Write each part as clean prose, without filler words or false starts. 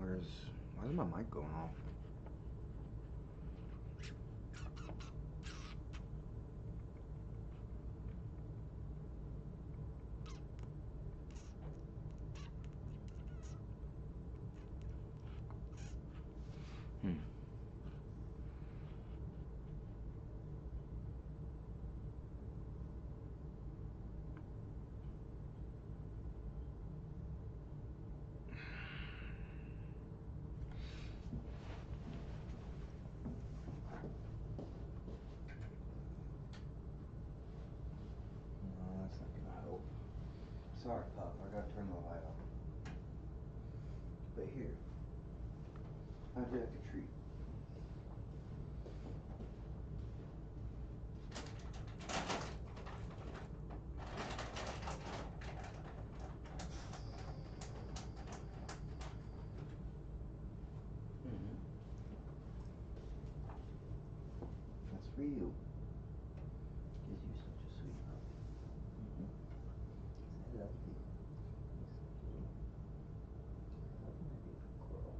Why is my mic going off? Hmm. No, that's not gonna help. Sorry, Pup, I gotta turn the light off. But here, how'd you like a treat? Mm-hmm. That's for you. Because you're such a sweet puppy. Mm-hmm. I love you. I love my beautiful coral.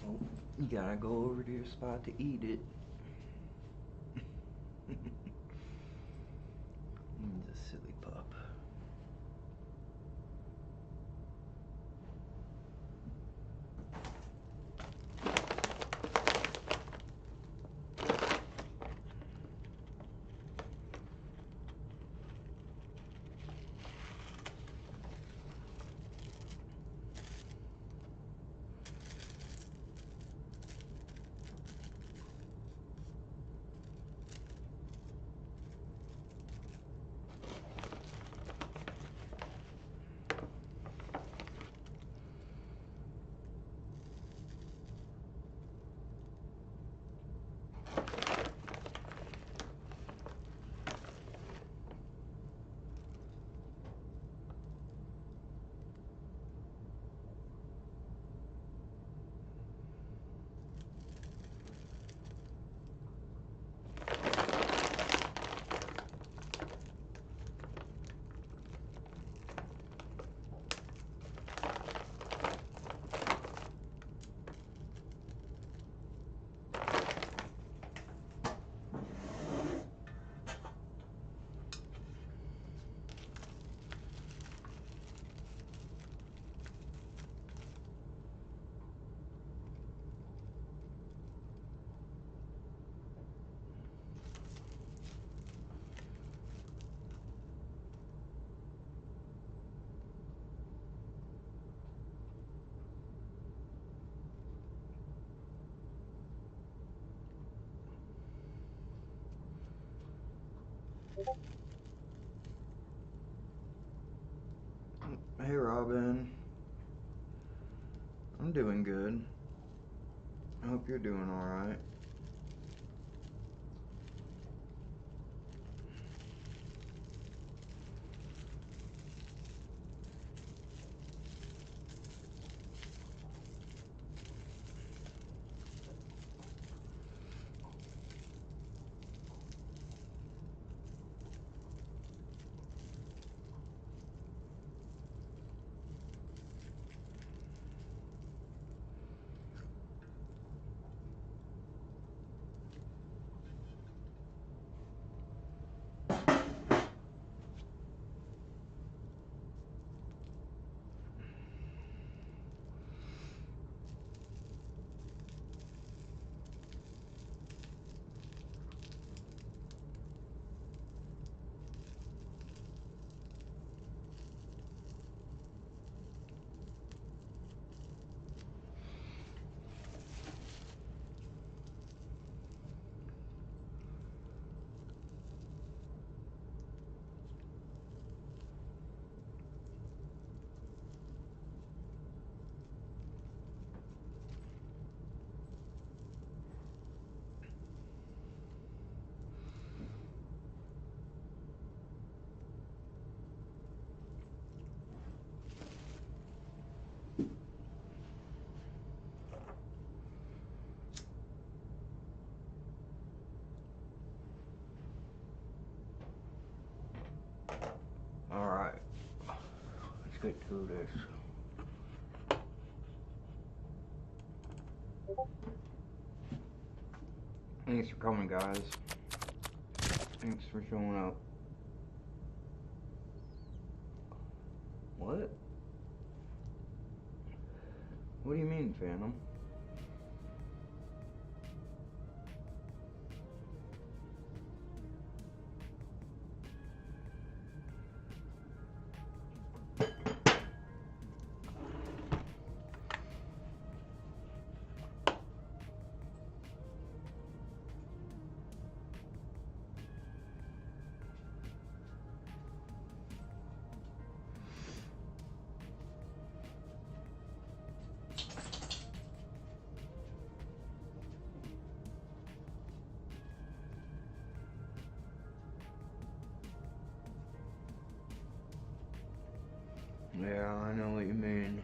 Oh, you gotta go over to your spot to eat it. He's a silly pup. Hey, Robin. I'm doing good. I hope you're doing alright. Alright, let's get to this. Thanks for coming, guys. Thanks for showing up. What? What do you mean, Phantom? Yeah, I know what you mean.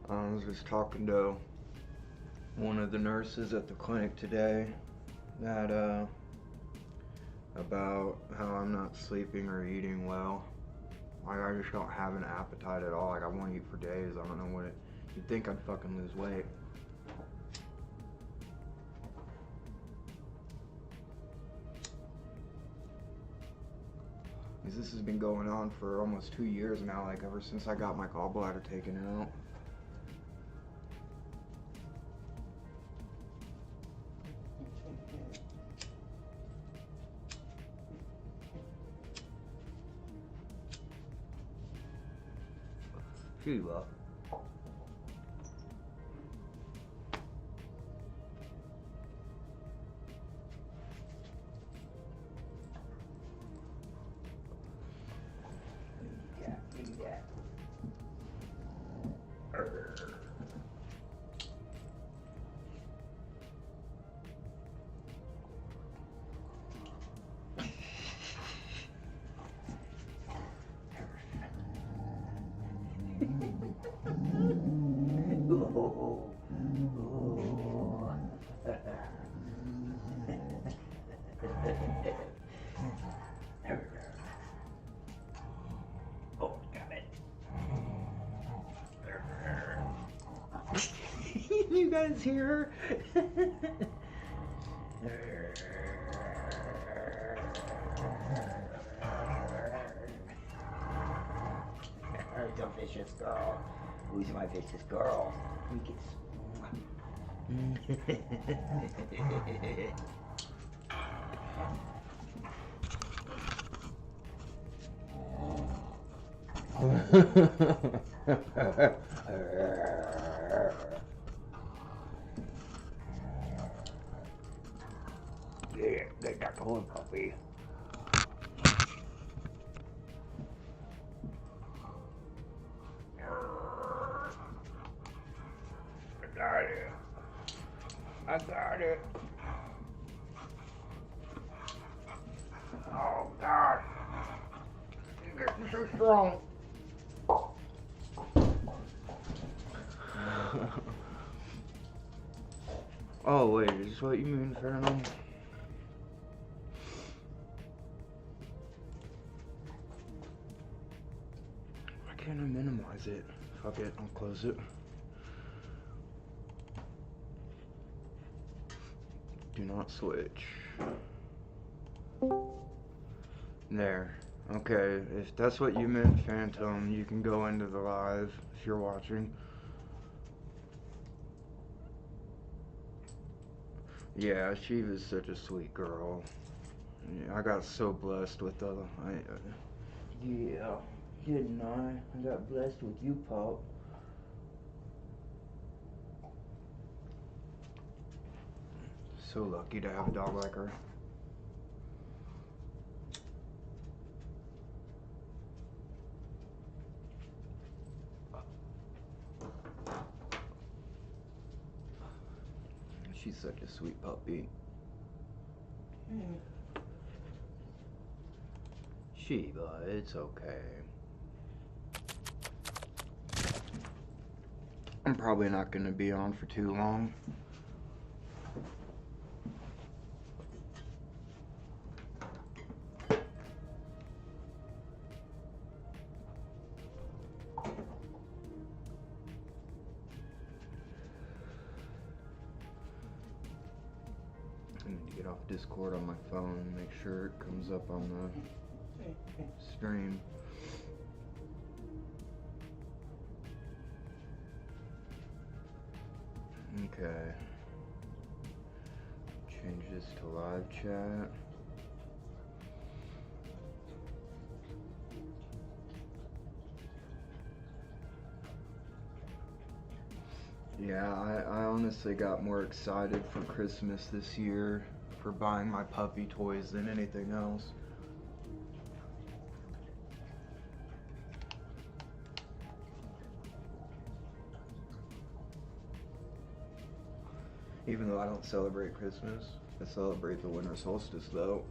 I was just talking to one of the nurses at the clinic today that about how I'm not sleeping or eating well. Like, I just don't have an appetite at all. Like, I want to eat for days. I don't know what it... You'd think I'd fucking lose weight. Because this has been going on for almost 2 years now, like ever since I got my gallbladder taken out. Sheila. Yeah, give me that. Oh, got it. You guys hear her? The vicious girl. Who's my vicious girl? We can. Yeah, get that whole puppy. I got it. Oh, God. You're getting so strong. Oh, wait, is this what you mean, Phantom? Why can't I minimize it? Fuck it, I'll close it. Do not switch. There. Okay, if that's what you meant, Phantom, you can go into the live if you're watching. Yeah, she was such a sweet girl. Yeah, I got so blessed with the... yeah, didn't I? I got blessed with you, Pop. So lucky to have a dog like her. She's such a sweet puppy. Sheba, it's okay. I'm probably not gonna be on for too long. I need to get off Discord on my phone and make sure it comes up on the stream. Okay. Change this to live chat. Yeah, I honestly got more excited for Christmas this year for buying my puppy toys than anything else. Even though I don't celebrate Christmas, I celebrate the winter solstice though.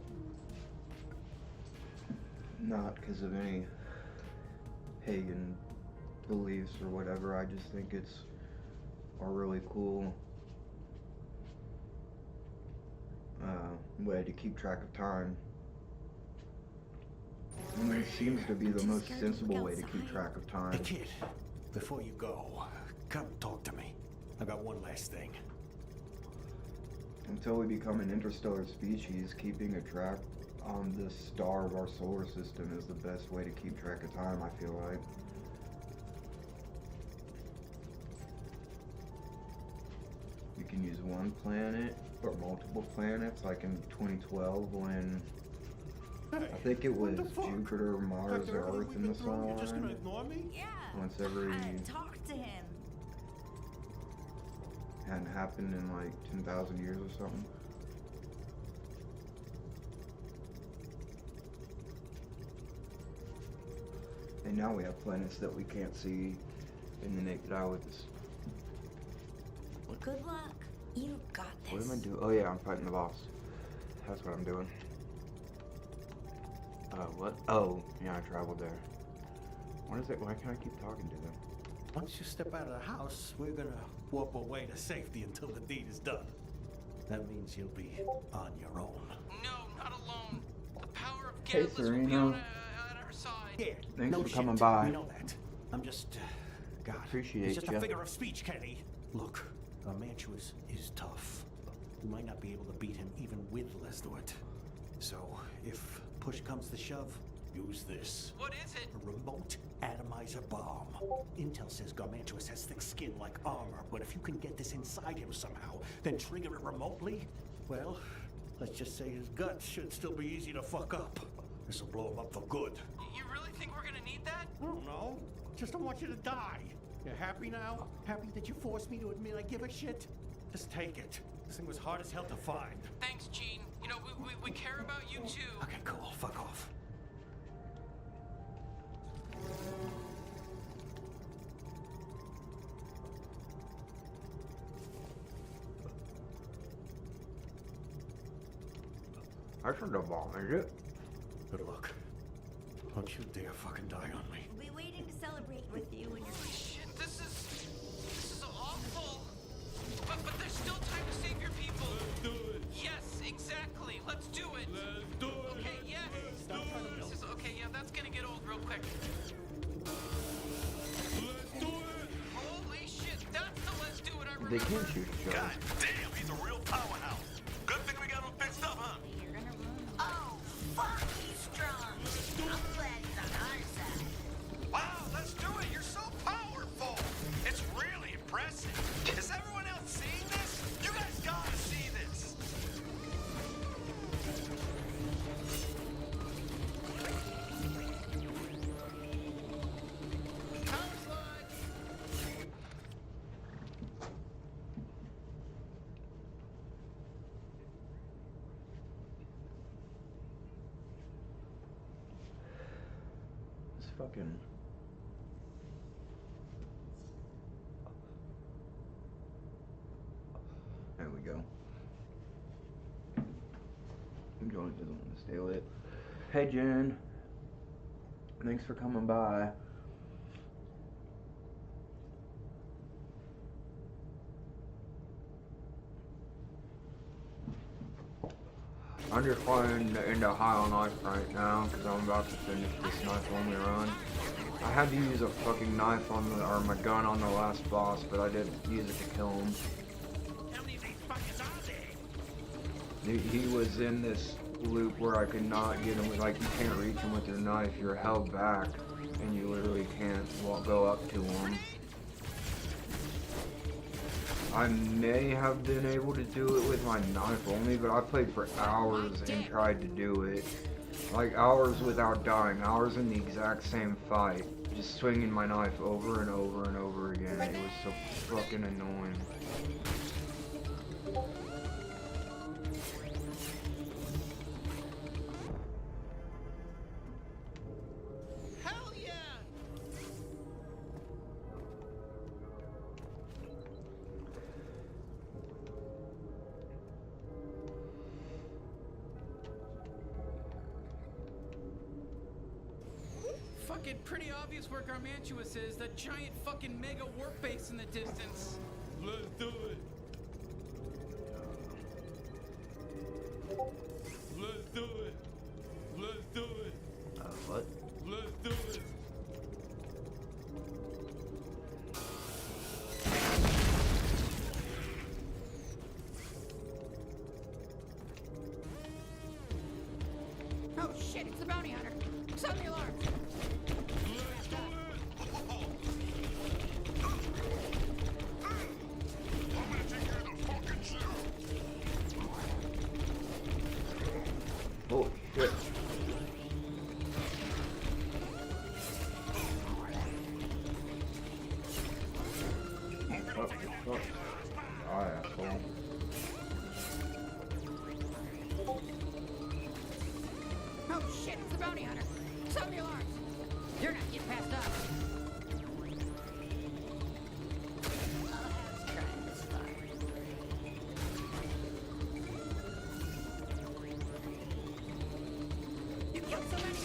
Not because of any pagan beliefs or whatever, I just think it's a really cool way to keep track of time. And it seems to be the most sensible way to keep track of time. Hey kid, before you go, come talk to me. I got one last thing. Until we become an interstellar species, keeping a track on this star of our solar system is the best way to keep track of time, I feel like. You can use one planet or multiple planets, like in 2012 when I think it was Jupiter, Mars, or Earth in the sun line. Just gonna ignore me? Yeah. Once every Talk to him. hadn't happened in like 10,000 years or something. And now we have planets that we can't see in the naked eye with us. Good luck. You got this. What am I doing? Oh yeah, I'm fighting the boss. That's what I'm doing. What? Oh, yeah, I traveled there. What is it? Why can't I keep talking to them? Once you step out of the house, we're gonna warp away to safety until the deed is done. That means you'll be on your own. No, not alone. The power of Hey, Gadless will be Serena. on our side. Yeah, Thanks no for coming shit. by. We know that. I'm just, God. Appreciate It's just ya. a figure of speech, Kenny. Look, Garmantuous is tough. We might not be able to beat him even with Lesduet. So, if push comes to shove, use this. What is it? A remote atomizer bomb. Intel says Garmantuous has thick skin like armor, but if you can get this inside him somehow, then trigger it remotely, well, let's just say his guts should still be easy to fuck up. This'll blow him up for good. You really think we're gonna need that? I don't know. Just don't want you to die. You happy now? Happy that you forced me to admit I give a shit? Just take it. This thing was hard as hell to find. Thanks, Gene. You know, we care about you too. Okay, cool. Fuck off. That's not a bomb, is it? Good luck. Don't you dare fucking die on me. We'll be waiting to celebrate with you and your Holy shit, this is awful. But there's still time to save your people. Let's do it. Yes, exactly. Let's do it. Let's do it. Okay, yes. This is okay. Yeah, that's gonna get old real quick. Let's do it. Holy shit, that's the let's do it I remember. They can shoot each other. God damn, he's a real powerhouse. Good thing we got him fixed up, huh? You're gonna ruin him. Oh, fuck, he's strong. I'm glad he's on our side. Wow, let's do it. You're so powerful. It's really impressive. Is everyone else seeing this? You guys gotta see this. Power slide. It's fucking. There we go. Joint doesn't want to stay lit. Hey Jen. Thanks for coming by. I'm just playing into High on Life right now because I'm about to finish this knife only run. I had to use a fucking knife on the, or my gun on the last boss, but I didn't use it to kill him. How many of these fuckers are there? He was in this loop where I could not get him. Like, you can't reach him with your knife. You're held back, and you literally can't go up to him. I may have been able to do it with my knife only, but I played for hours and tried to do it. Like, hours without dying, hours in the exact same fight. Just swinging my knife over and over and over again. It was so fucking annoying. Hell yeah! Fucking pretty obvious where Garmantuous is. That giant fucking mega warp base in the distance. Let's do it. Let's do it. Let's do it. What? Let's do it. Oh shit, it's the bounty hunter. Sound the alarm. Let's do it. I'm gonna take care of the fucking shit. Holy shit. What the fuck? Oh, asshole. Oh shit, it's the bounty hunter. Sound the alarm. You're not getting past us. I'll have us trying this far. You killed so many.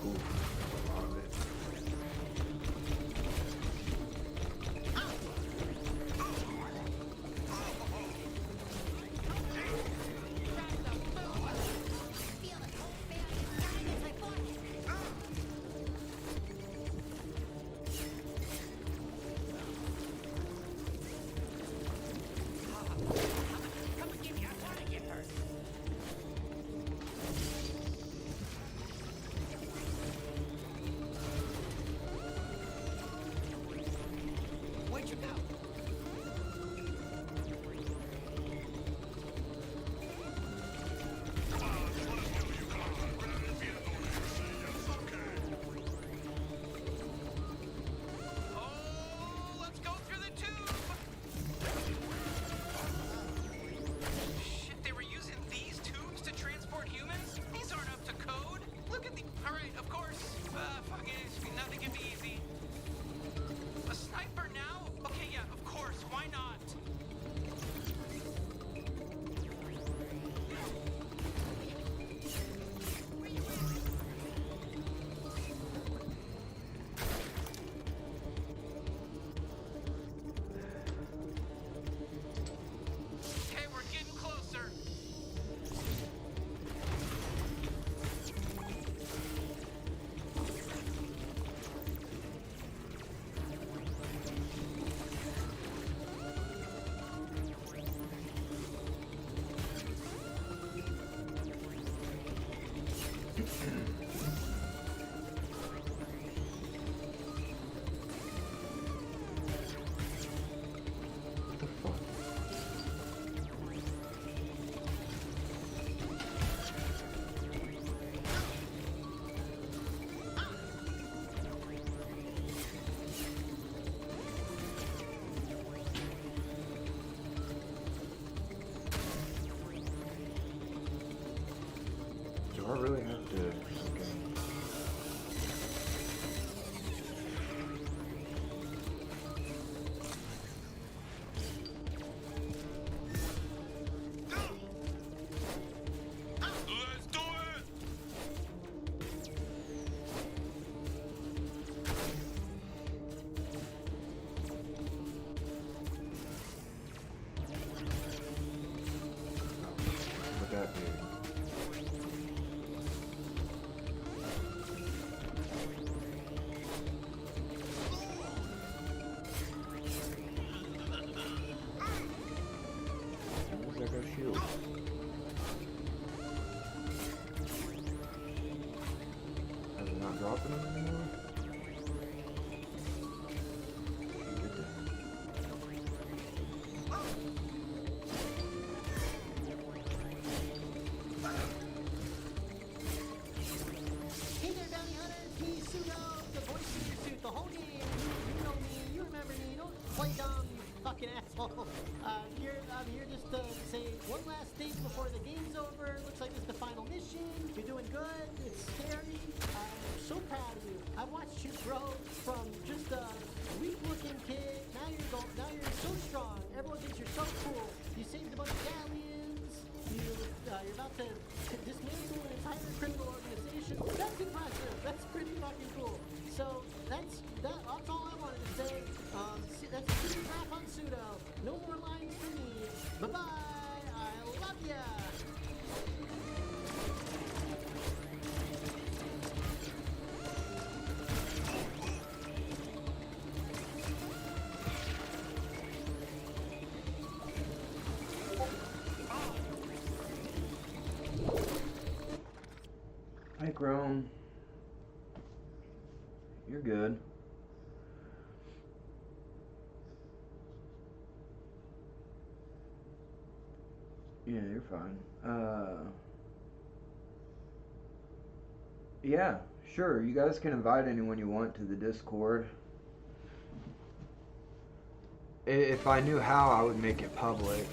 Ooh, a lot of it. Feel the cold fan inside as I fought it. Come and get me. I want to get hurt. Where'd you go? Oh, let's go through the tube. Shit, they were using these tubes to transport humans? These aren't up to code. Look at the... Alright, of course. Fuck it. Nothing can be easy. A sniper now? Okay, yeah, of course. Why not? Okay, we're getting closer. What the fuck? Do I really have to fucking... Let's do it. What that do? Well, I'm here just to say one last thing before the game's over. Looks like it's the final mission. You're doing good. It's scary. I'm so proud of you. I watched you grow from just a weak-looking kid. Now you're so strong. Everyone thinks you're so cool. You saved a bunch of galleons. You're about to dismantle an entire criminal organization. That's impressive. That's pretty fucking cool. So that's all I wanted to say. That's a pretty wrap on Pseudo. No more lines for me. Bye-bye. I love ya. Hey, Chrome. You're good. Yeah, you're fine. Yeah, sure. You guys can invite anyone you want to the Discord. If I knew how, I would make it public.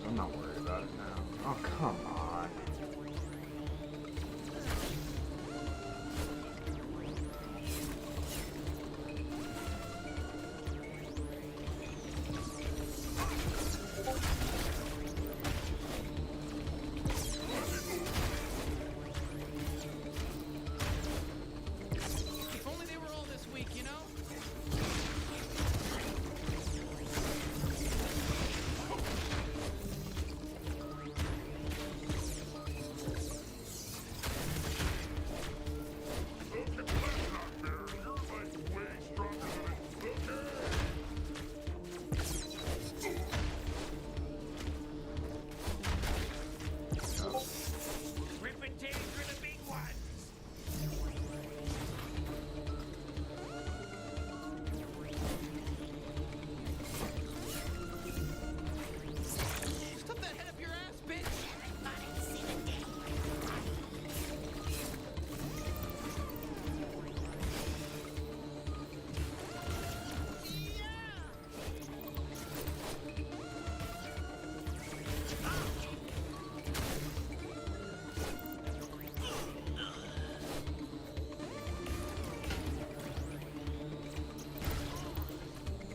I'm not worried about it now. Oh, come on. If only they were all this weak, you know? Stuff that head up your ass, bitch!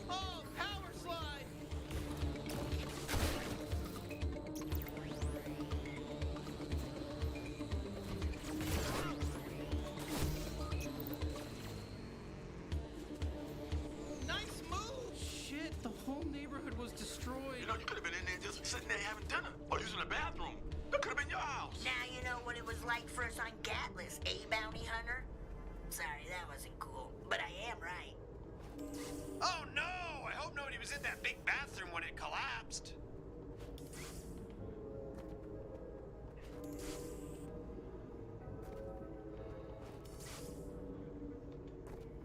Oh, power slide! Nice move! Shit, the whole neighborhood was destroyed. You know, you could have been in there just sitting there having dinner or using the bathroom. That could have been your house. Now you know what it was like for us on Gatlas, eh, Bounty Hunter? Sorry, that wasn't cool, but I am right. Oh no! I hope nobody was in that big bathroom when it collapsed.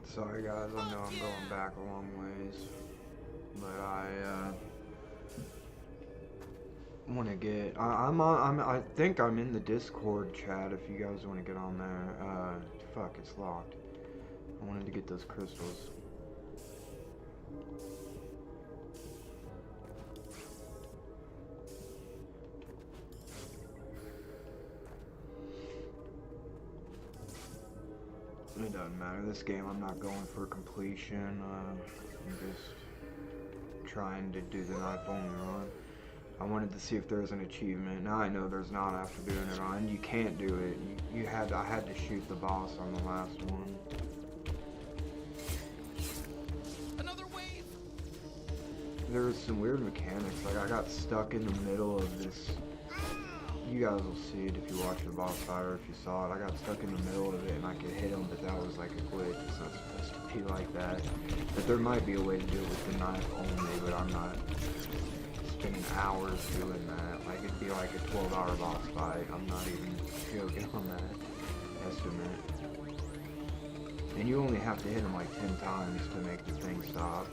Sorry guys, I know I'm going back a long ways, but I want to get. I think I'm in the Discord chat. If you guys want to get on there, fuck, it's locked. I wanted to get those crystals. It doesn't matter. This game, I'm not going for completion. I'm just trying to do the knife only run. I wanted to see if there was an achievement. Now I know there's not after doing it on. You can't do it. I had to shoot the boss on the last one. Another wave. There was some weird mechanics. Like I got stuck in the middle of this. You guys will see it if you watch the boss fight or if you saw it. I got stuck in the middle of it and I could hit him, but that was like a glitch. It's not supposed to be like that. But there might be a way to do it with the knife only, but I'm not spending hours doing that. Like it'd be like a 12-hour boss fight. I'm not even joking on that estimate. And you only have to hit him like 10 times to make the thing stop.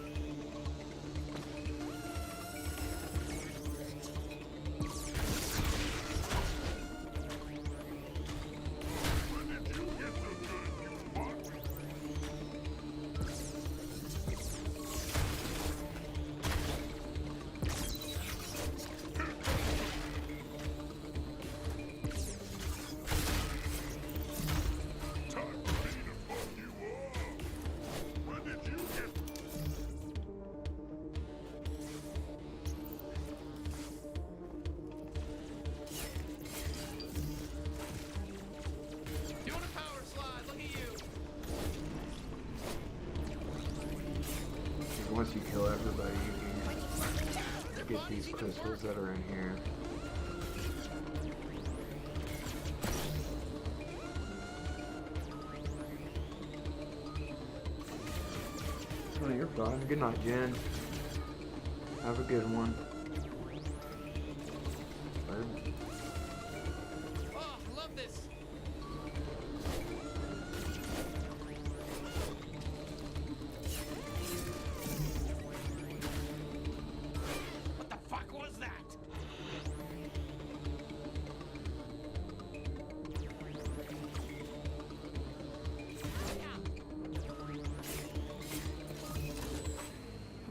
Once you kill everybody, you get these crystals that are in here. Oh, you're fine. Good night, Jen. Have a good one. Oh, I love this. What the fuck was that?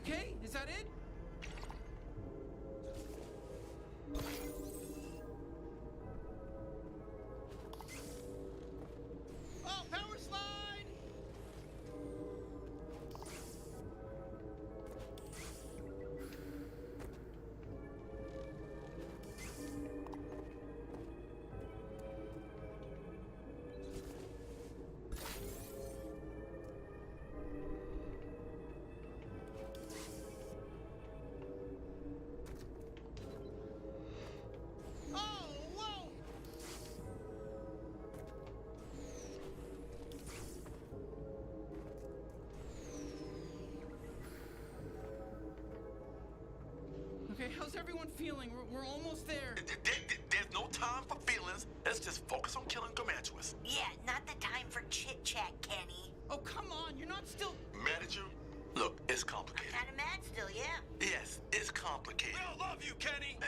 Okay, is that it? Oh, power slide! Oh, whoa! Okay, how's everyone feeling? We're almost there. There's no time for feelings. Let's just focus on killing Garmantuous. Yeah, not the time for chit-chat, Kenny. Oh, come on, you're not still... Mad at you? Look, it's complicated. Kinda mad still, yeah. Yes, it's complicated. We all love you, Kenny.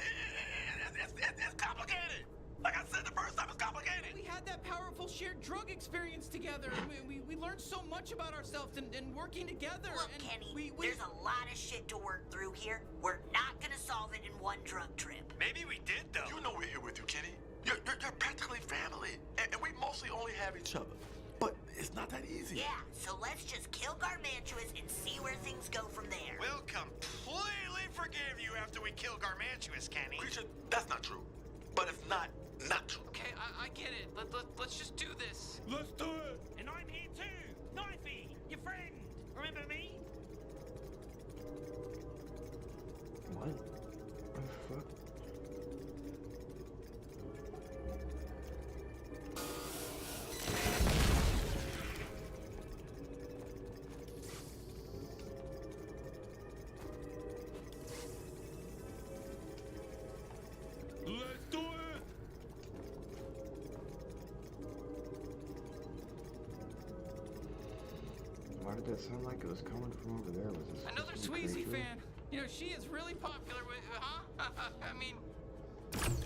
It's complicated. Like I said the first time, it's complicated. We had that powerful shared drug experience together. We learned so much about ourselves and working together. Look, and Kenny, there's a lot of shit to work through here. We're not gonna solve it in one drug trip. Maybe we did, though. You know we're here with you, Kenny. You're practically family. And we mostly only have each other. But it's not that easy. Yeah, so let's just kill Garmantuous and see where things go from there. We'll completely forgive you after we kill Garmantuous, Kenny. Creature, that's not true. But it's not true. Okay, I get it. Let's just do this. Let's do it. And I'm here too, Knifey, your friend. Remember me? What? What the fuck? Why did that sound like it was coming from over there? Was this Another Sweezy fan. You know, she is really popular with, huh? I mean...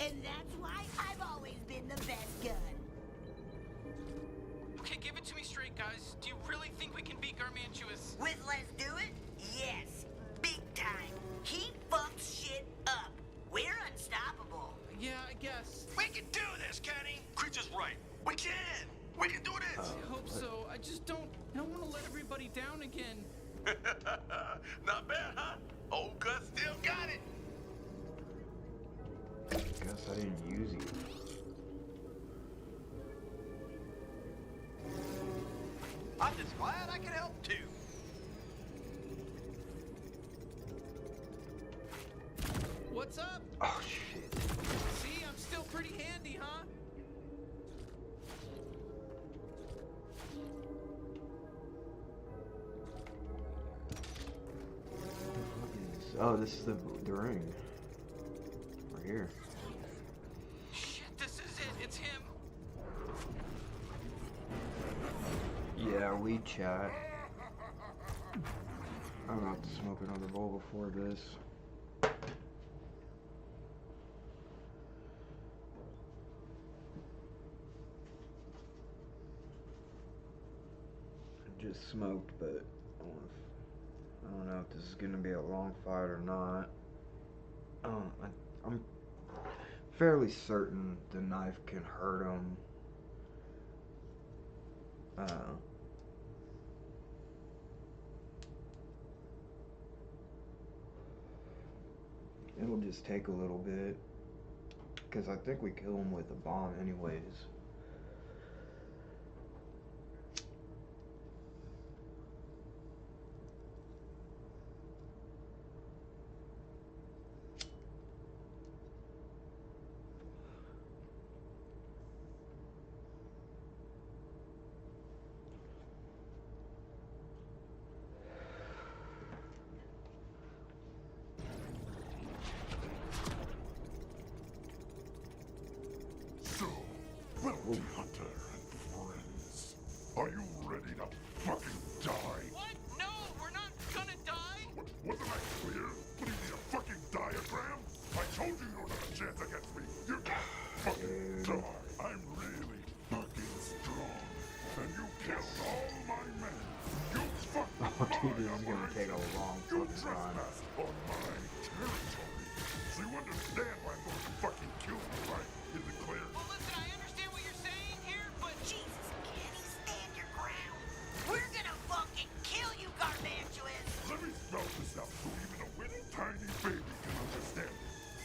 And that's why I've always been the best gun. Okay, give it to me straight, guys. Do you really think we can beat Garmantuous? With Let's Do It? Yes. Big time. He fucks shit up. We're unstoppable. Yeah, I guess. We can do this, Kenny. Creature's right. We can. We can do this. I hope so. I just don't want to let everybody down again. Not bad, huh? Old Gus still got it. Guess I didn't use you. I'm just glad I can help too. What's up? Oh shit. See, I'm still pretty handy, huh? Oh, this is the ring. Right here. Shit, this is it. It's him. Yeah, we chat. I'm about to smoke another bowl before this. I just smoked, but I don't know if this is gonna be a long fight or not. I'm fairly certain the knife can hurt him. It'll just take a little bit, because I think we kill him with a bomb anyways. Bounty Hunter and friends, are you ready to fucking die? What? No, we're not gonna die. Wasn't I clear? What do you need, a fucking diagram? I told you you don't have a chance against me. You're fucking die. I'm really fucking strong. And you killed all my men. You fucked Oh, dude, this is my gonna take a operation. long You fucking time. trespassed on my territory. So you understand why I'm going to fucking kill you, right? Is it clear? Well, listen, I understand what you're saying here, but... Jesus, Kenny, stand your ground. We're gonna fucking kill you, Garmantuous. Let me spell this out so even a little tiny baby can understand.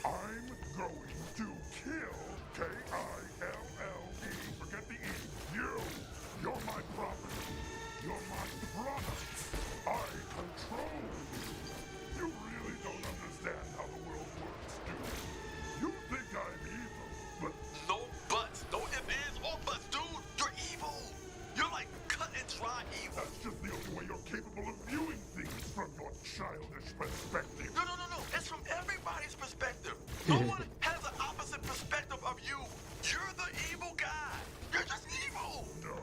I'm going to kill K-I-L-L-E. Forget the E. You're my property. You're my product. I control you. You really don't understand how the world works, do you? You think I'm evil, but No buts. No ifs, ands, or buts, dude. You're evil. You're like cut and dry evil. that's just the only way you're capable of viewing things from your childish perspective. No. It's from everybody's perspective. No one has the opposite perspective of you. You're the evil guy. You're just evil. No,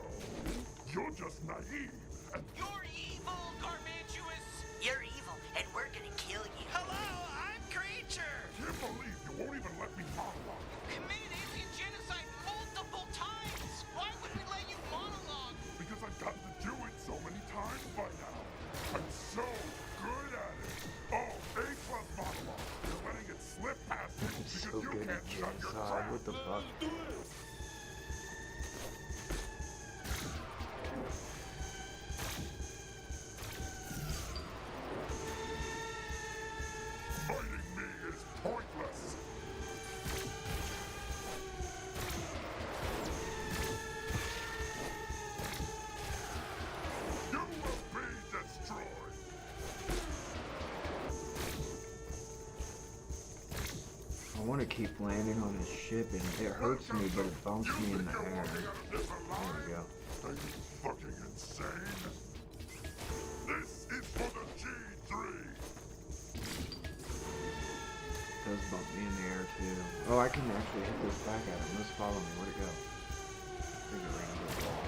you're just naive. And You're evil, Garmantuous. You're evil, and we're gonna kill you. Hello, I'm Creature. can't believe you won't even let me monologue. Committed alien genocide multiple times. Why would we let you monologue? Because I've gotten to do it so many times by now. I'm so good at it. Oh, A+ monologue. You're letting it slip past you I'm because so you good can't at shut your genocide. trap. What the fuck? Fighting me is pointless. You will be destroyed. I want to keep landing on this ship, and it hurts me, but it bumps me in the air. There we go. Are you fucking insane? This is for the G3. It does bump me in the air too. Oh, I can actually hit this back at him. Let's follow me. Where'd it go? Big around the ball.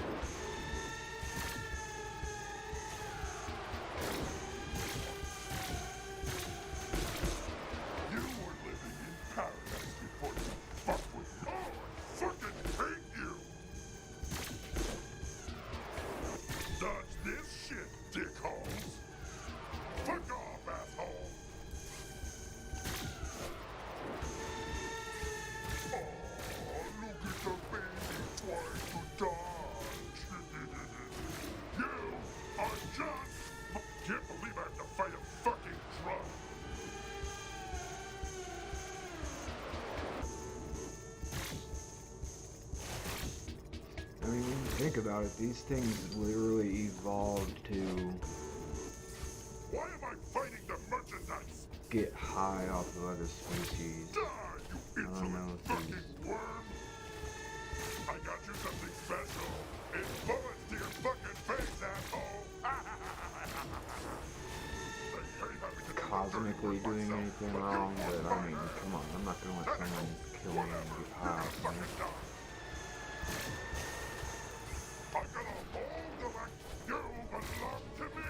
think about it, these things literally evolved to Why am I fighting the merchandise? get high off of other species. Die, you I don't know insolent if fucking these... worm! I got you something special. It's bullets to your fucking face, asshole! cosmically doing anything wrong, but I mean, come on, I'm not gonna let someone kill me and get high off of me. I'm gonna hold the like you belong to me!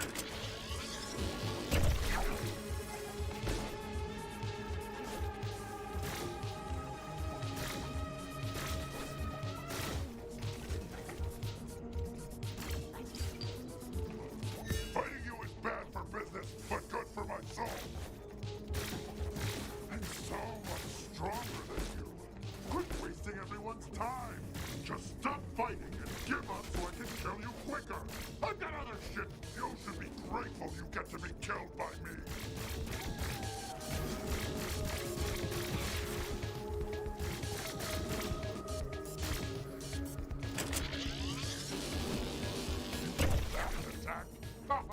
Fighting you is bad for business, but good for my soul. I'm so much stronger than you. Quit wasting everyone's time. Just stop fighting and give up so I can kill you quicker. I've got other shit. You should be grateful you get to be killed by me. That attack? I've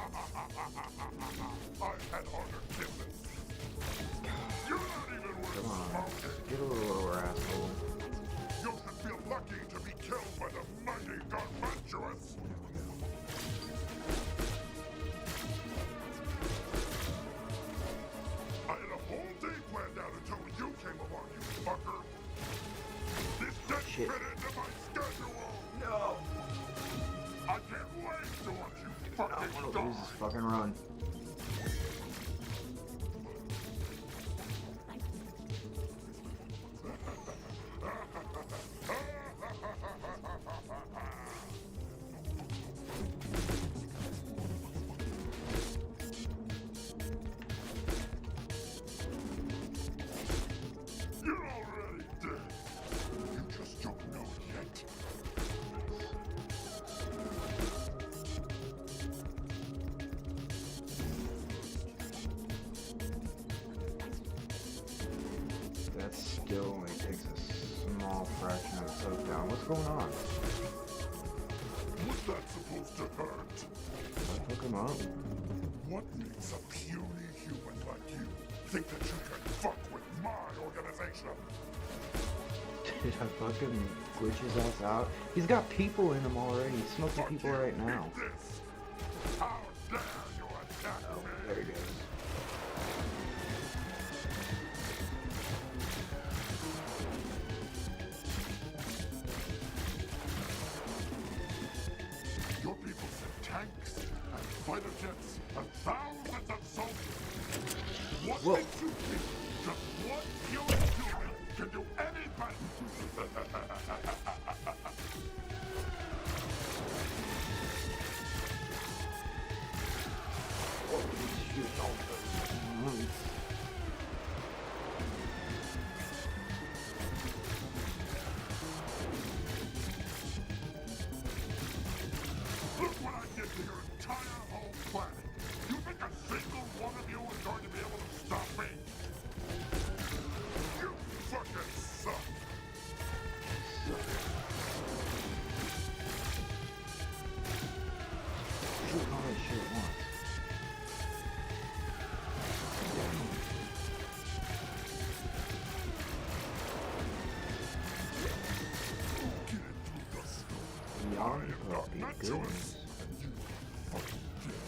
had harder kills. You're not even worth Come on, smoking. get a little lower, asshole. You should feel lucky to be killed by the mighty Gargantuous. I had a whole day planned out until you came along, you fucker. This didn't Shit. fit into my schedule. No. I can't wait to watch you fucking die. Jesus fucking run. You're already dead. You just don't know it yet. That still only takes a small fraction of the soak down. What's going on? Was that supposed to hurt? I took him up. What makes a puny human like you think that you can fuck with my organization? Did I fucking glitch his ass out? He's got people in him already. He's smoking Fuck people you, right now. eat this. How dare you attack Oh, me? there he goes. Your people sent tanks and fighter jets and thousands of soldiers. What Whoa. makes you think just one human can do anything? Shoot all those months. Look what I did to your entire whole planet. You think a single one of you is going to be able to stop me? You fucking suck. Shoot all that shit at once. Get it through the snow. Beyond I am puppy Gargantuous, goodness. and you fucking dead.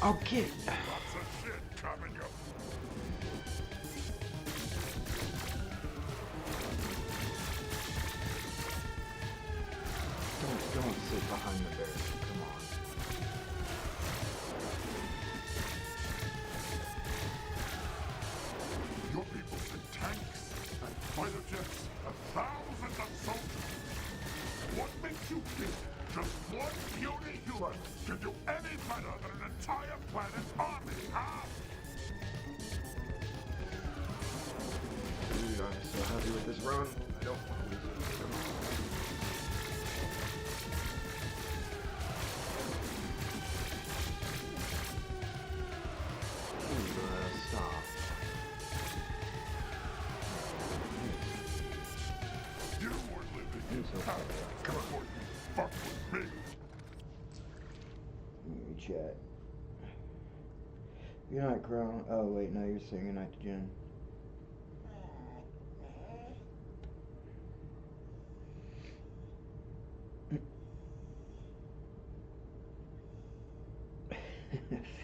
I'll get. Lots of shit coming up. Don't sit behind the bear. Come on. Your people sent tanks and fighter jets and thousands of soldiers. What makes you think just one puny human can do any better than an entire planet's army, huh? Dude, I'm so happy with this run. I don't want to lose it. Come on. Stop. You were living in It's okay. paradise before you Good night, Crow. Oh, wait, no, you're saying good night to Jen.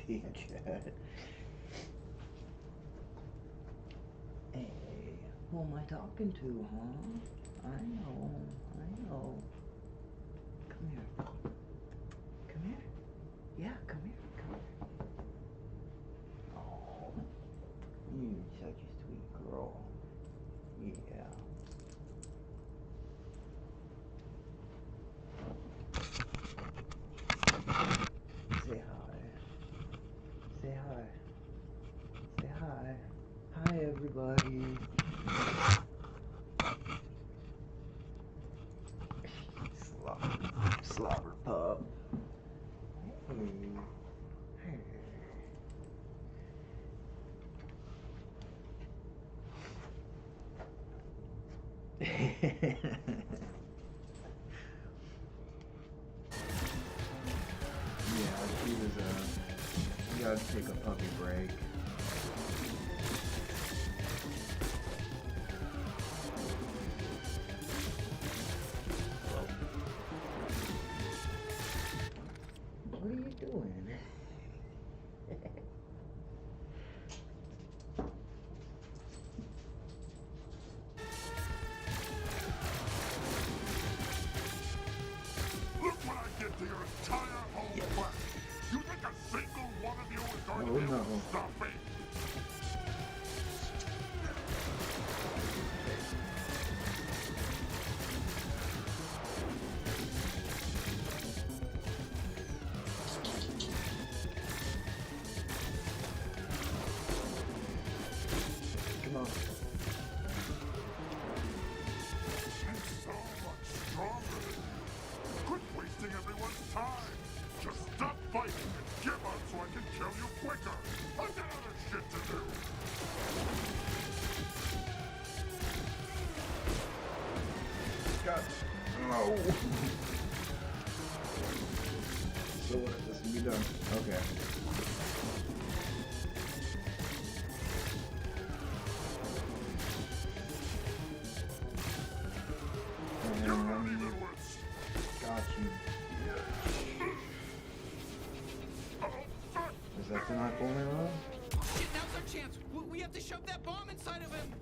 See ya, Chad. Hey, who am I talking to, huh? I know. Come here. Come here. Yeah, come here. Oh, you're such a sweet girl. Yeah. Say hi. Say hi. Say hi. Hi, everybody. Slobber pup. Hey. Yeah, she was you gotta take a puppy break. What are you doing? Look what I did to your entire whole plan. You think a single one of you is going to be able to stop me? Come on. I'm so much stronger than you. Quit wasting everyone's time. Just stop fighting and give up so I can kill you quicker. I've got other shit to do. God. Oh. So what? This can be done. Okay. You're not even worth. Got you. Is that the knife only run? Shit, now's our chance. We have to shove that bomb inside of him.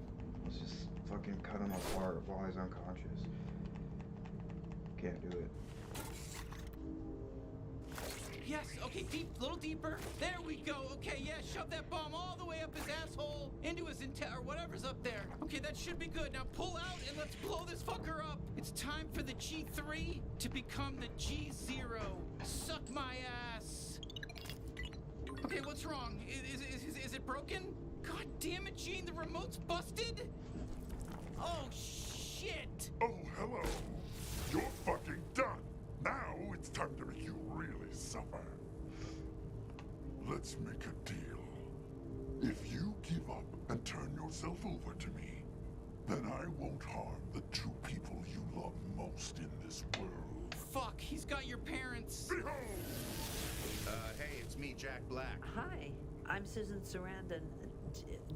Let's just fucking cut him apart while he's unconscious. Can't do it. Yes, okay, little deeper. There we go. Okay, yeah, shove that bomb all the way up his asshole, into his or whatever's up there. Okay, that should be good. Now pull out and let's blow this fucker up. It's time for the G3 to become the G0. Suck my ass. Okay, what's wrong? Is it broken? God damn it, Gene, the remote's busted? Oh, shit. Oh, hello. You're fucking done. Now it's time to make you really suffer. Let's make a deal. If you give up and turn yourself over to me, then I won't harm the two people you love most in this world. Fuck, he's got your parents. Behold! Hey, it's me, Jack Black. Hi, I'm Susan Sarandon.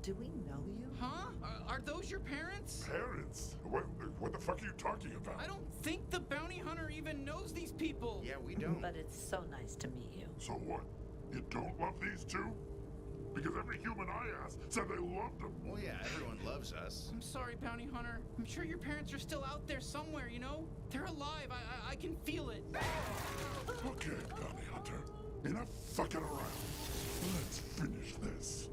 Do we know you? Huh? Are those your parents? Parents? What the fuck are you talking about? I don't think the bounty hunter even knows these people. Yeah, we don't. But it's so nice to meet you. So what? You don't love these two? Because every human I asked said they loved them. Well, yeah, everyone loves us. I'm sorry, bounty hunter. I'm sure your parents are still out there somewhere, you know? They're alive. I can feel it. Okay, bounty hunter. Enough fucking around. Let's finish this.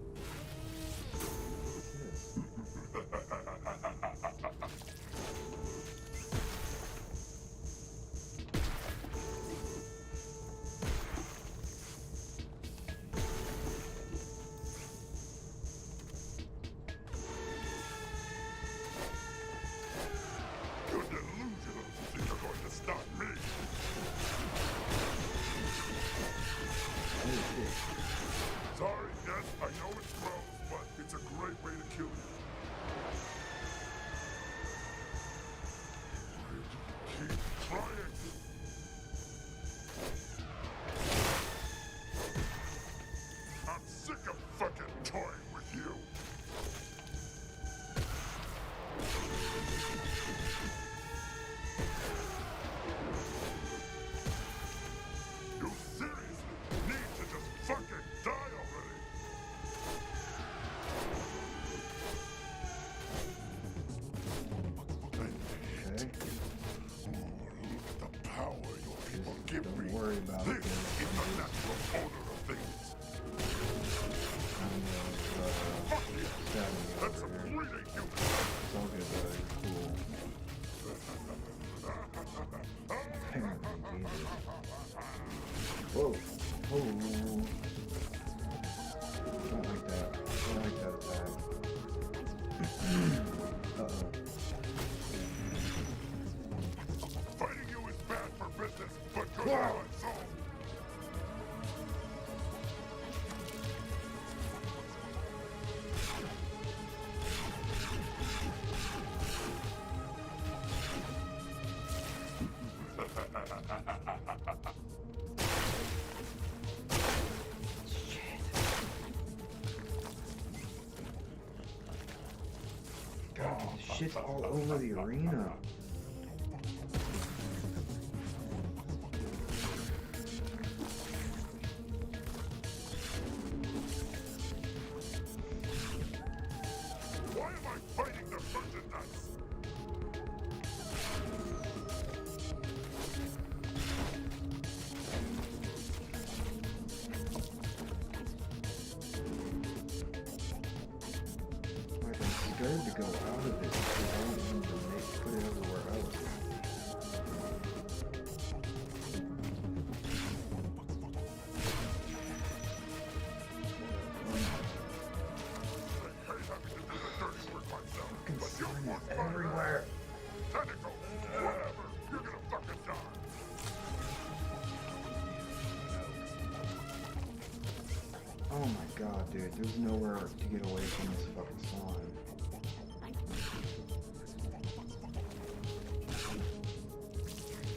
You're delusional to think you're going to stop me. Sorry, God, this shit's all over the arena. Why am I fighting the merchandise? Like, I'm scared to go out of it because I don't need to put it everywhere else. Fucking slime is everywhere. Tentacles, whatever. You're gonna fucking die. Oh my god, dude. There's nowhere to get away from this fucking slime.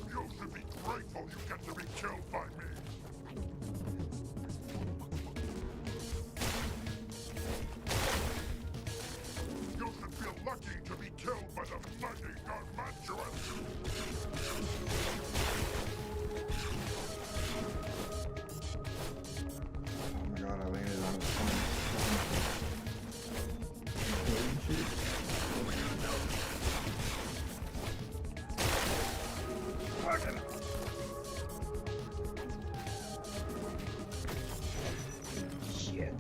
You should be grateful you get to be killed by me. You should feel lucky to be killed by the mighty Gargantuous. Oh my god, I landed on the slime. Shit.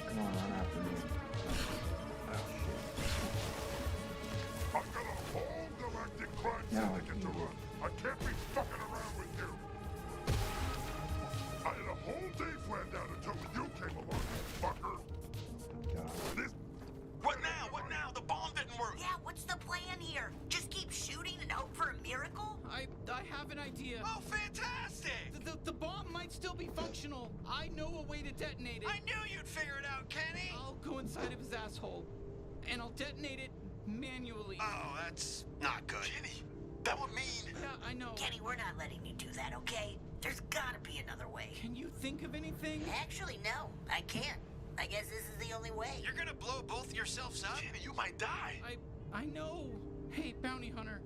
Come on, run after me. Oh shit. I've got a whole galactic crime Now I syndicate to can run. I can't be fucking around with you. I had a whole day planned out until you came along, fucker. God. This What now? What now? The bomb didn't work. Yeah, what's the plan here? Just keep shooting and hope for a miracle? I have an idea. Oh, fantastic! The bomb might still be functional. I know a way to detonate it. I knew you'd figure it out, Kenny. I'll go inside of his asshole, and I'll detonate it manually. Oh, that's not good. Kenny, that would mean... Yeah, I know. Kenny, we're not letting you do that, okay? There's gotta be another way. Can you think of anything? Actually, no, I can't. I guess this is the only way. You're gonna blow both yourselves up? Kenny, you might die. I know. Hey, Bounty Hunter,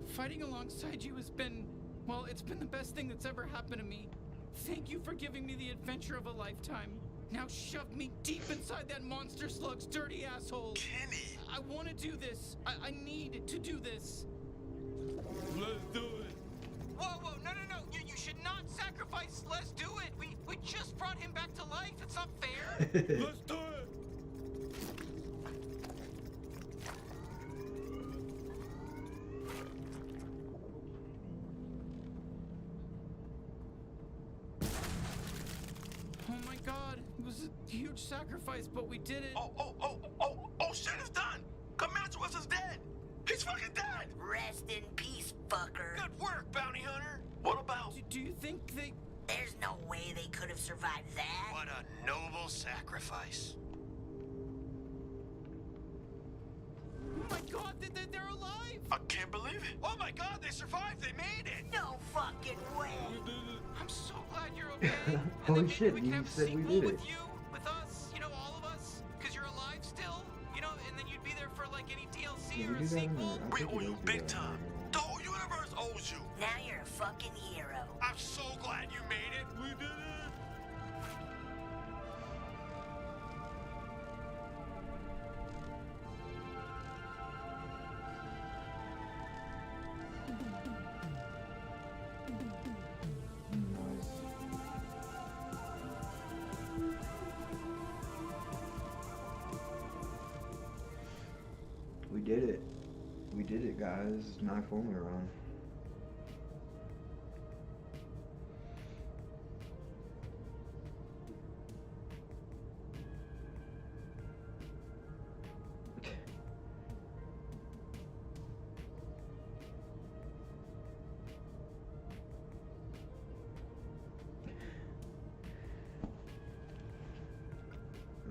fighting alongside you has been, well, it's been the best thing that's ever happened to me. Thank you for giving me the adventure of a lifetime. Now shove me deep inside that monster slug's dirty asshole. Kenny! I want to do this. I need to do this. Let's do it. Whoa, no. You should not sacrifice. Let's do it. We just brought him back to life. It's not fair. Let's do it. Oh my God, it was a huge sacrifice, but we did it. Oh, shit, it's done. Gargantuous is dead. He's fucking dead. Rest in peace, fucker. Good work, Bounty Hunter. What about... Do you think they... There's no way they could have survived that. What a noble sacrifice. Oh my God, they're alive! I can't believe it. Oh my God, they survived. They made it. No fucking way. I'm so glad you're okay. Holy and then shit, maybe we can you have a said we sequel did with it. you, with us, all of us, because you're alive still, and then you'd be there for like any DLC Did or we a do that in sequel. the... We owe you big time. The whole universe owes you. Now you're a fucking hero. I'm so glad you made it. We did it. Nice. We did it. We did it, guys. Knife only run.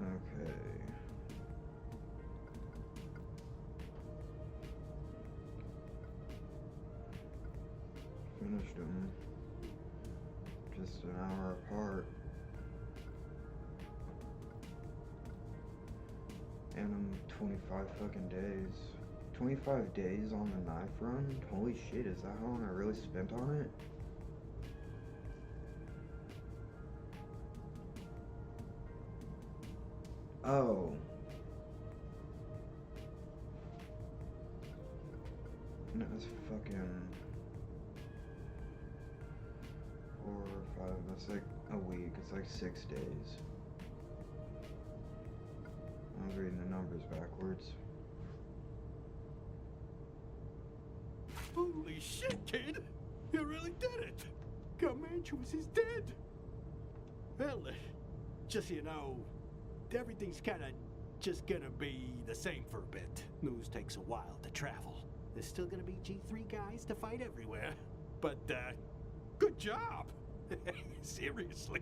Okay. Finished them. Just an hour apart. and I'm 25 fucking days. 25 days on the knife run? Holy shit, is that how long I really spent on it? Oh. No, it's fucking 4 or 5, that's like a week, it's like 6 days. I was reading the numbers backwards. Holy shit, kid! You really did it! Garmantuous is dead! Well, just so you know, everything's kinda just gonna be the same for a bit. News takes a while to travel. There's still gonna be G3 guys to fight everywhere. But, good job! Seriously.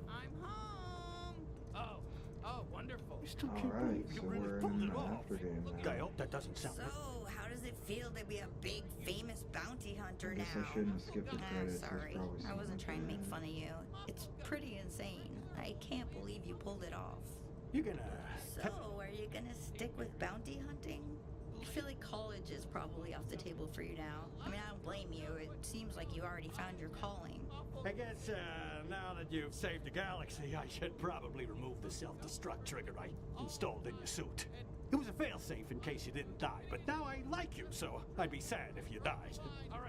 I'm home. Oh, wonderful. You still can't Alright, believe you so really we're pulled in it the off. after game now. I hope that doesn't sound So, how does it feel to be a big, famous bounty hunter I guess now? I shouldn't skip the credits. There's Sorry, probably I something wasn't at trying to the make end. fun of you. It's pretty insane. I can't believe you pulled it off. You're gonna... So, are you gonna stick with bounty hunting? I feel like college is probably off the table for you now. I mean, I don't blame you. It seems like you already found your calling. I guess, now that you've saved the galaxy, I should probably remove the self-destruct trigger I installed in your suit. It was a failsafe in case you didn't die, but now I like you, so I'd be sad if you died.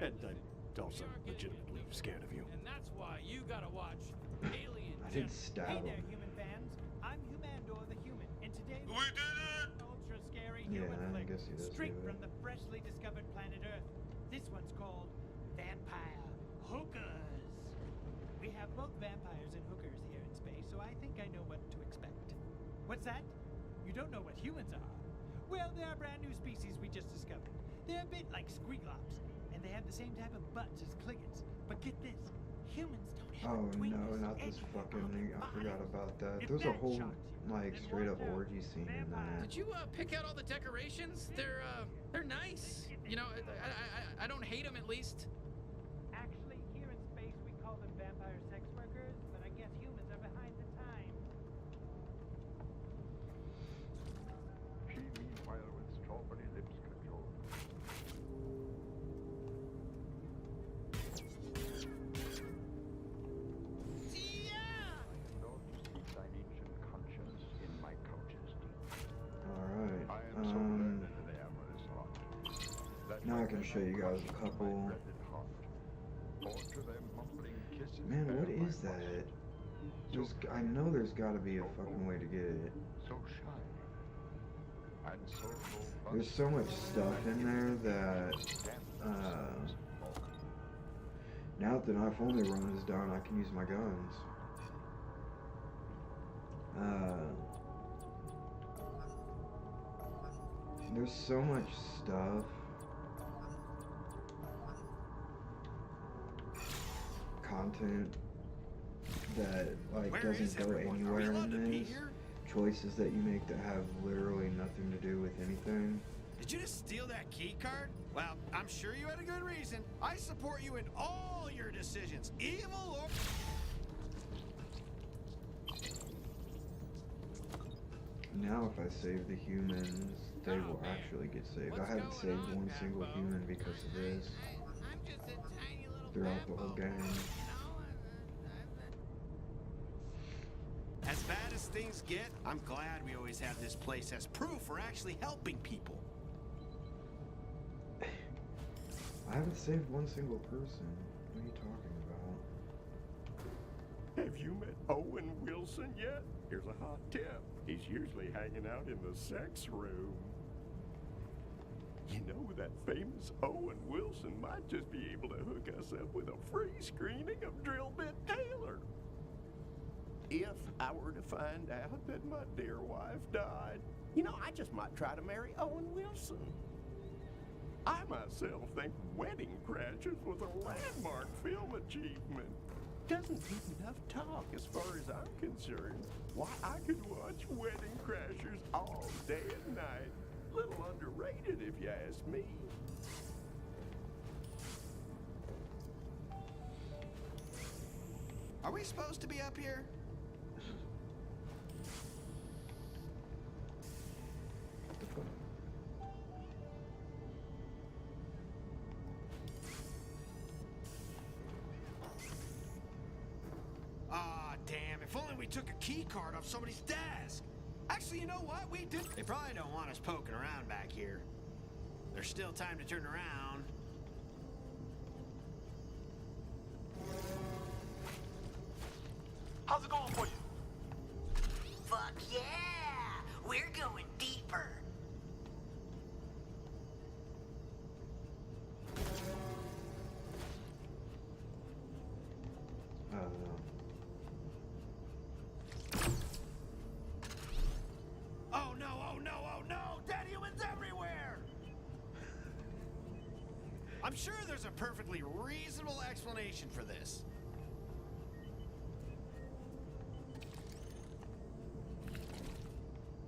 And I'm also legitimately scared of you. And that's why you gotta watch Alien. I didn't stab Hey him. there, human fans. I'm Humandor the Human, and today We did it! ultra scary Yeah, human I flick, guess he does straight do it. from the freshly discovered planet Earth. This one's called Vampire Hookers. We have both vampires and hookers here in space, so I think I know what to expect. What's that? You don't know what humans are? Well, they're a brand new species we just discovered. They're a bit like squiglops, and they have the same type of butts as Klingons. But get this, humans don't have Oh a twinge no, not this fucking thing. I forgot about that. There's a whole, like, straight up orgy scene in that. Did you pick out all the decorations? They're nice. You know, I don't hate them at least. Actually, here in space, we call them vampire sex workers, but I guess humans are behind the times. She meanwhile with strawberry lips control. Lodged thine ancient conscience in my couches deep. Alright, I am so learned in the amorous art that now I can show you guys a couple. or to their mumbling kisses. Man, what bear my is that? voice. I know there's gotta be a fucking way to get it. So shy and so robust. There's so much stuff in there that, now that the knife only run is done, I can use my guns. There's so much stuff. Content that, like, Where doesn't is go everyone? Are we anywhere allowed to in be this. here? Choices that you make that have literally nothing to do with anything. Did you just steal that key card? Well, I'm sure you had a good reason. I support you in all your decisions, evil or... Now if I save the humans, they will actually get saved. I haven't saved one single human because of this throughout the whole game. As bad as things get, I'm glad we always have this place as proof we're actually helping people. I haven't saved one single person. What are you talking about? Have you met Owen Wilson yet? Here's a hot tip. He's usually hanging out in the sex room. You know, that famous Owen Wilson might just be able to hook us up with a free screening of Drill Bit Taylor. If I were to find out that my dear wife died, you know, I just might try to marry Owen Wilson. I myself think Wedding Crashers was a landmark film achievement. Doesn't get enough talk as far as I'm concerned. Why, I could watch Wedding Crashers all day and night. Little underrated if you ask me. Are we supposed to be up here? if only we took a key card off somebody's desk. Actually, you know what? We did. They probably don't want us poking around back here. There's still time to turn around. How's it going for you? Fuck yeah! We're going deeper. Oh no, oh no, oh no! Dead humans everywhere! I'm sure there's a perfectly reasonable explanation for this.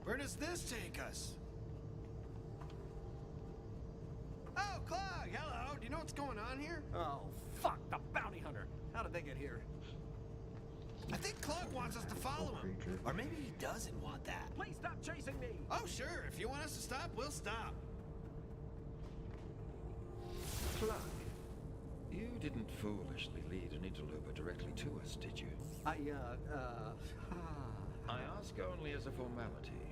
Where does this take us? Oh, Clog, hello. Do you know what's going on here? Oh, fuck, the bounty hunter. How did they get here? I think Clog wants us to follow him. Or maybe he doesn't want that. Please stop chasing me. Oh, sure. If you want us to stop, we'll stop. Clog, you didn't foolishly lead an interloper directly to us, did you? I ask only as a formality.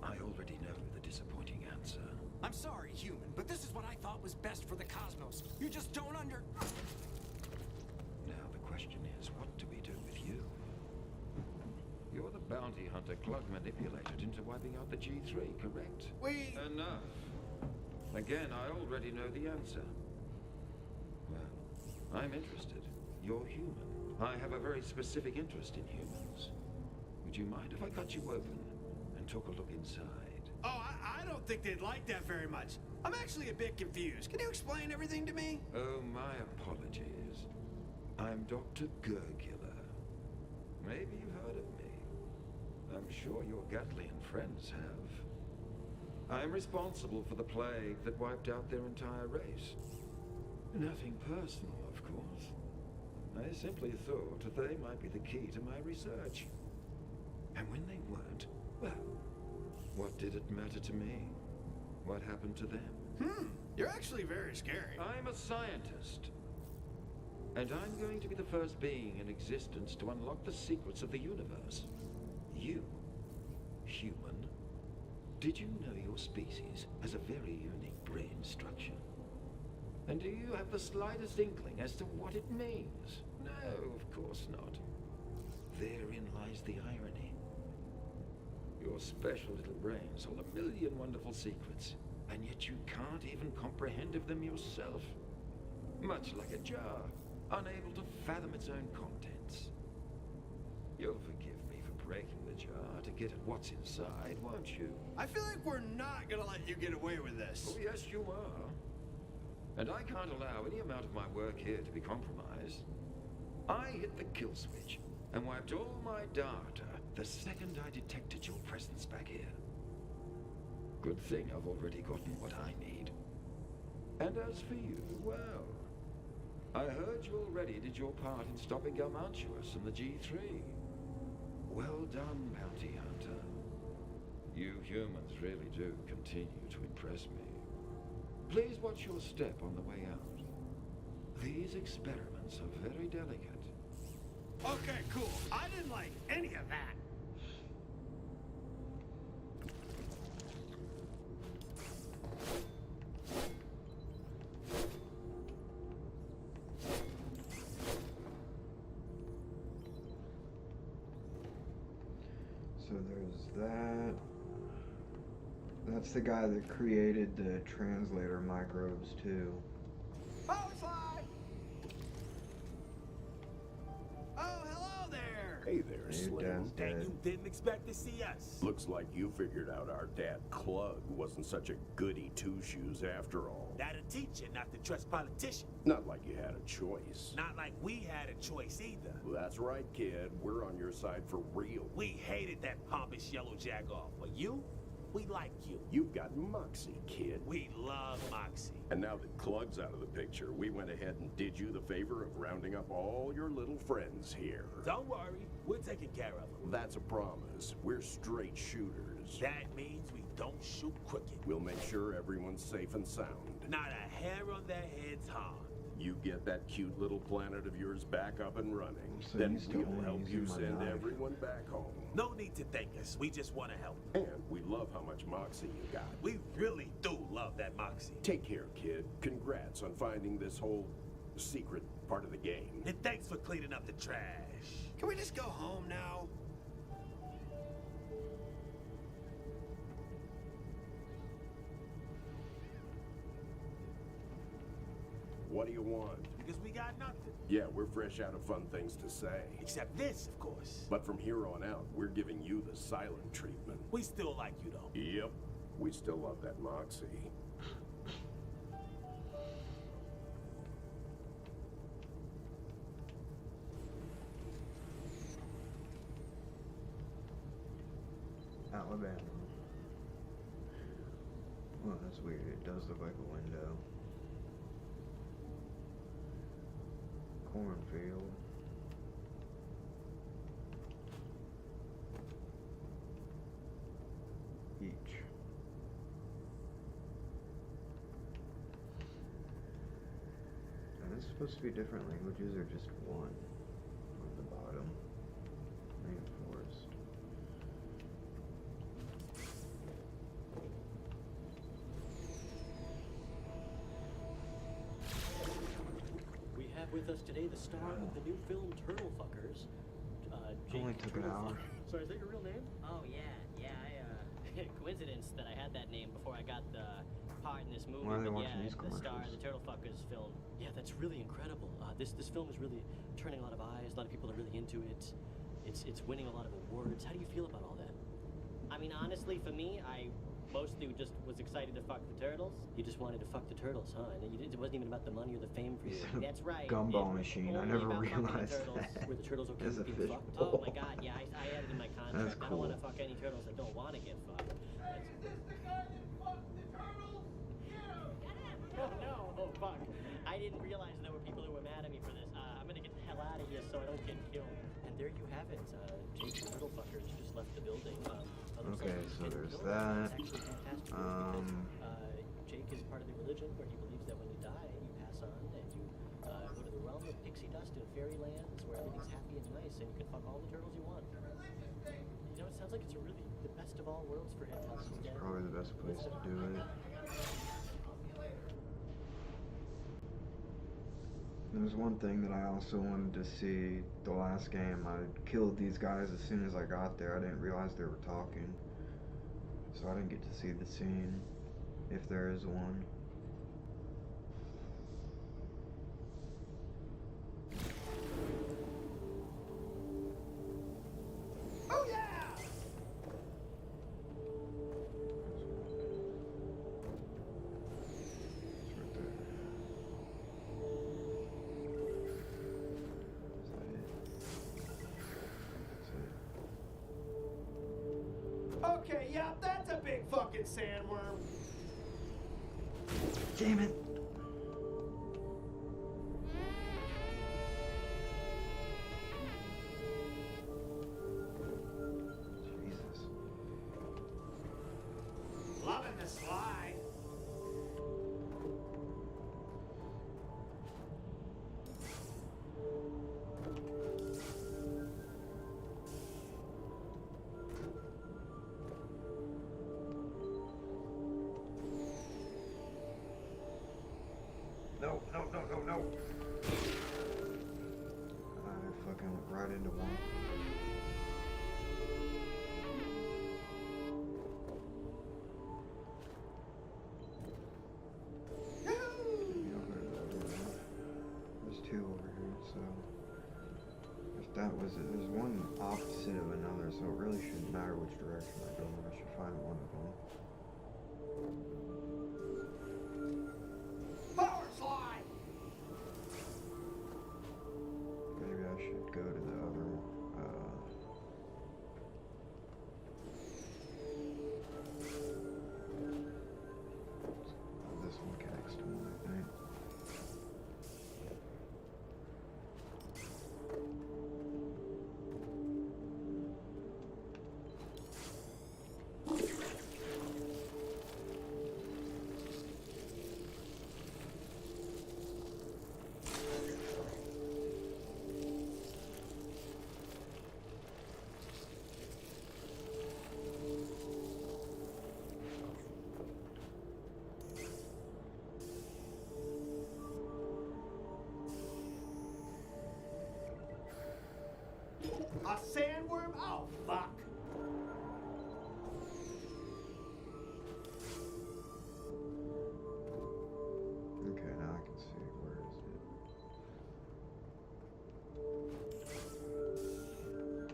I already know the disappointing answer. I'm sorry, human, but this is what I thought was best for the cosmos. You just don't Now the question is, what do we do with you? You're the bounty hunter Clog manipulated into wiping out the G3, correct? Enough. Again, I already know the answer. Well, I'm interested. You're human. I have a very specific interest in humans. Would you mind if I cut you open and took a look inside? Oh, I don't think they'd like that very much. I'm actually a bit confused. Can you explain everything to me? Oh, my apologies. I'm Dr. Gurgula. Maybe you've heard of me. I'm sure your Gatlian friends have. I'm responsible for the plague that wiped out their entire race. Nothing personal, of course. I simply thought that they might be the key to my research. And when they weren't, well, what did it matter to me? What happened to them? You're actually very scary. I'm a scientist. And I'm going to be the first being in existence to unlock the secrets of the universe. You, human, did you know your species has a very unique brain structure? And do you have the slightest inkling as to what it means? No, of course not. Therein lies the irony. Your special little brains hold a million wonderful secrets, and yet you can't even comprehend of them yourself. Much like a jar, unable to fathom its own contents. You'll forgive me for breaking the jar to get at what's inside, won't you? I feel like we're not gonna let you get away with this. Oh, yes, you are. And I can't allow any amount of my work here to be compromised. I hit the kill switch and wiped all my data the second I detected your presence back here. Good thing I've already gotten what I need. And as for you, well, I heard you already did your part in stopping Garmantuous and the G3. Well done, bounty hunter. You humans really do continue to impress me. Please watch your step on the way out. These experiments are very delicate. Okay, cool. I didn't like any of that. So there's that. That's the guy that created the translator microbes too. Oh, Sly! Oh, hello there! Hey there, Slim. Dead. You didn't expect to see us. Looks like you figured out our dad, Clug, wasn't such a goody two-shoes after all. That'll teach you not to trust politicians. Not like you had a choice. Not like we had a choice either. Well, that's right, kid. We're on your side for real. We hated that pompous yellow jagoff, but you? We like you. You've got Moxie, kid. We love Moxie. And now that Clug's out of the picture, we went ahead and did you the favor of rounding up all your little friends here. Don't worry, we're taking care of them. That's a promise. We're straight shooters. That means we don't shoot crooked. We'll make sure everyone's safe and sound. Not a hair on their heads harmed. You get that cute little planet of yours back up and running, So then you still we'll only help you using my send knife. everyone back home. No need to thank us. We just want to help. And we love how much moxie you got. We really do love that moxie. Take care, kid. Congrats on finding this whole secret part of the game. And thanks for cleaning up the trash. Can we just go home now? What do you want? Because we got nothing. Yeah, we're fresh out of fun things to say. Except this, of course. But from here on out, we're giving you the silent treatment. We still like you, though. Yep. We still love that moxie. Alabama. Well, that's weird. It does look like a window. Cornfield. Each. And it's supposed to be different languages or just one on the bottom. Rainforest. We have with us today the star of the new film Turtle Fuckers, Jake Only took an hour. Sorry, is that your real name? Oh yeah. Coincidence that I had that name before I got the part in this movie. Why are they but watching these the star of commercials? the Turtle Fuckers film. Yeah, that's really incredible. This film is really turning a lot of eyes. A lot of people are really into it. It's winning a lot of awards. How do you feel about all that? I mean, honestly, for me, I mostly just was excited to fuck the turtles. You just wanted to fuck the turtles, huh? And it wasn't even about the money or the fame for you. That's right. Gumball It was machine. I only never about fucking the realized turtles. that. Were the turtles okay As a with being fish fucked? Oh bowl. my god, yeah, I added in my contract. That's I don't want to cool. fuck any turtles that don't want to get fucked. Oh no, oh fuck. I didn't realize there were people who were mad at me for this. I'm gonna get the hell out of here so I don't get killed. And there you have it. Jake the Turtle Fuckers just left the building. Okay, so there's that. Jake is part of the religion where he believes that when you die, you pass on and you go to the realm of pixie dust and fairylands where everything's happy and nice and you can fuck all the turtles you want. You know, it sounds like it's really the best of all worlds for him. Now he's dead. Probably the best place to do it. There's one thing that I also wanted to see the last game. I killed these guys as soon as I got there. I didn't realize they were talking. So I didn't get to see the scene, if there is one. Oh yeah! Okay, yeah, that's a big fucking sandworm. Damn it! Jesus. Loving the slide. No, no, no, no, no. I fucking went right into one. There's two over here, so if that was it, there's one opposite of another, so it really shouldn't matter which direction I go. I should find one of them. Power slide. Maybe I should go to the other one. This one connects to one, I think. A sandworm? Oh, fuck. Okay, now I can see. Where is it?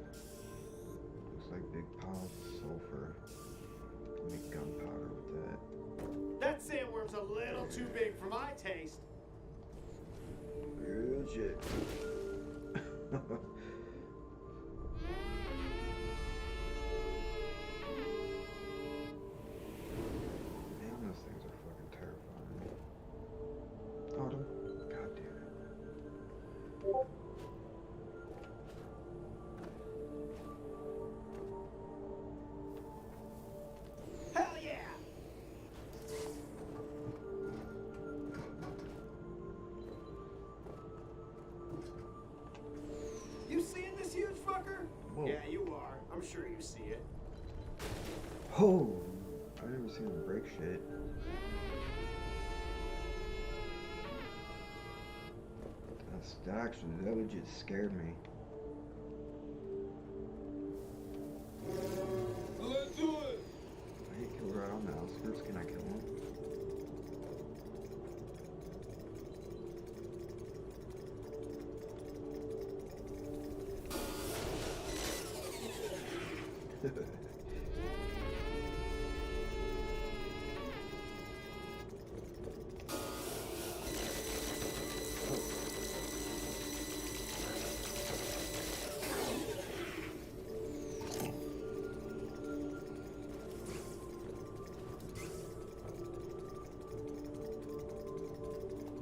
Looks like big piles of sulfur. Make gunpowder with that. That sandworm's a little too big for my taste. Real shit. Man, those things are fucking terrifying. Autumn. God damn it. Hell yeah! You seeing this huge fucker? Whoa. Yeah, you are. I'm sure you see it. Oh! I've never seen him break shit. That legit scared me. Let's do it! I get killed right on the outskirts. Can I kill him?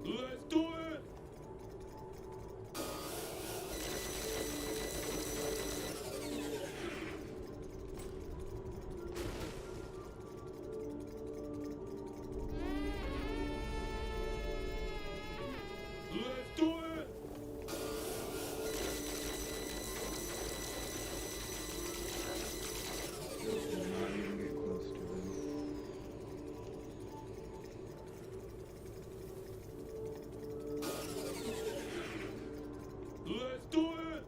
Let's do it! Let's do it! Just did not even get close to him. Let's do it!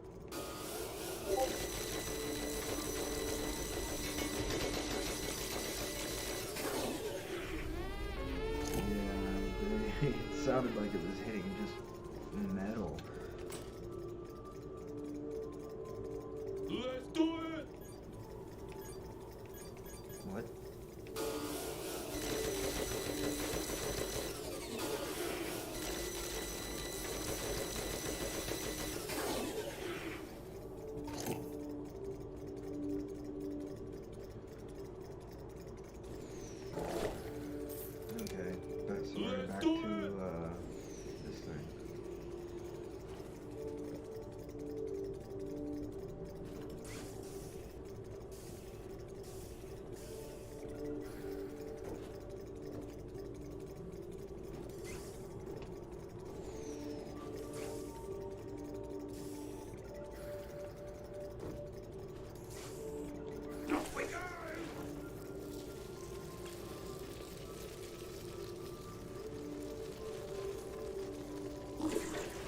Yeah, it sounded like it was hitting just metal. Let's do it! What? Okay, but so we're back to this thing.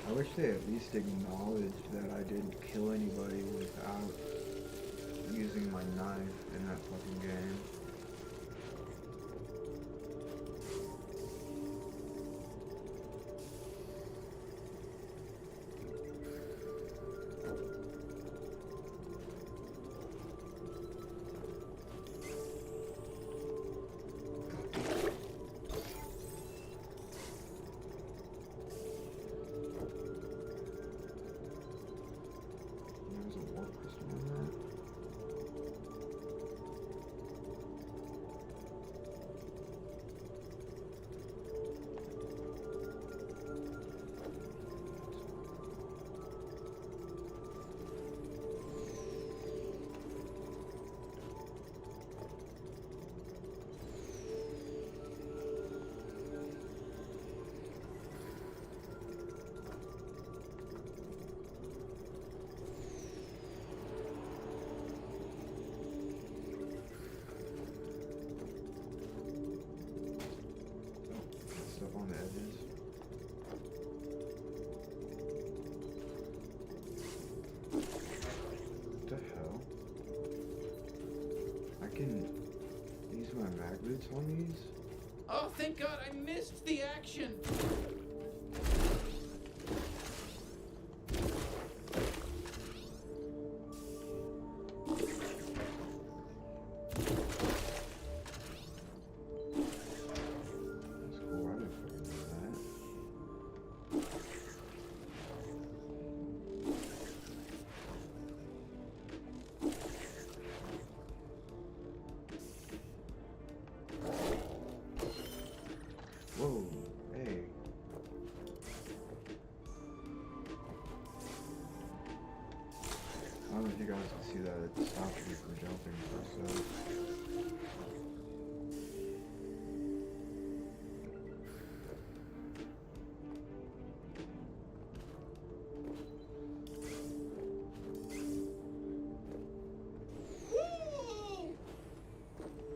I wish they at least acknowledged that I didn't kill anybody without using my knife in that fucking game. There's a warp crystal in that. crits on these? Oh, thank God I missed the action. That's cool. I didn't fucking know that. Whoa, hey. I don't know if you guys can see that it stopped me from jumping for a sec.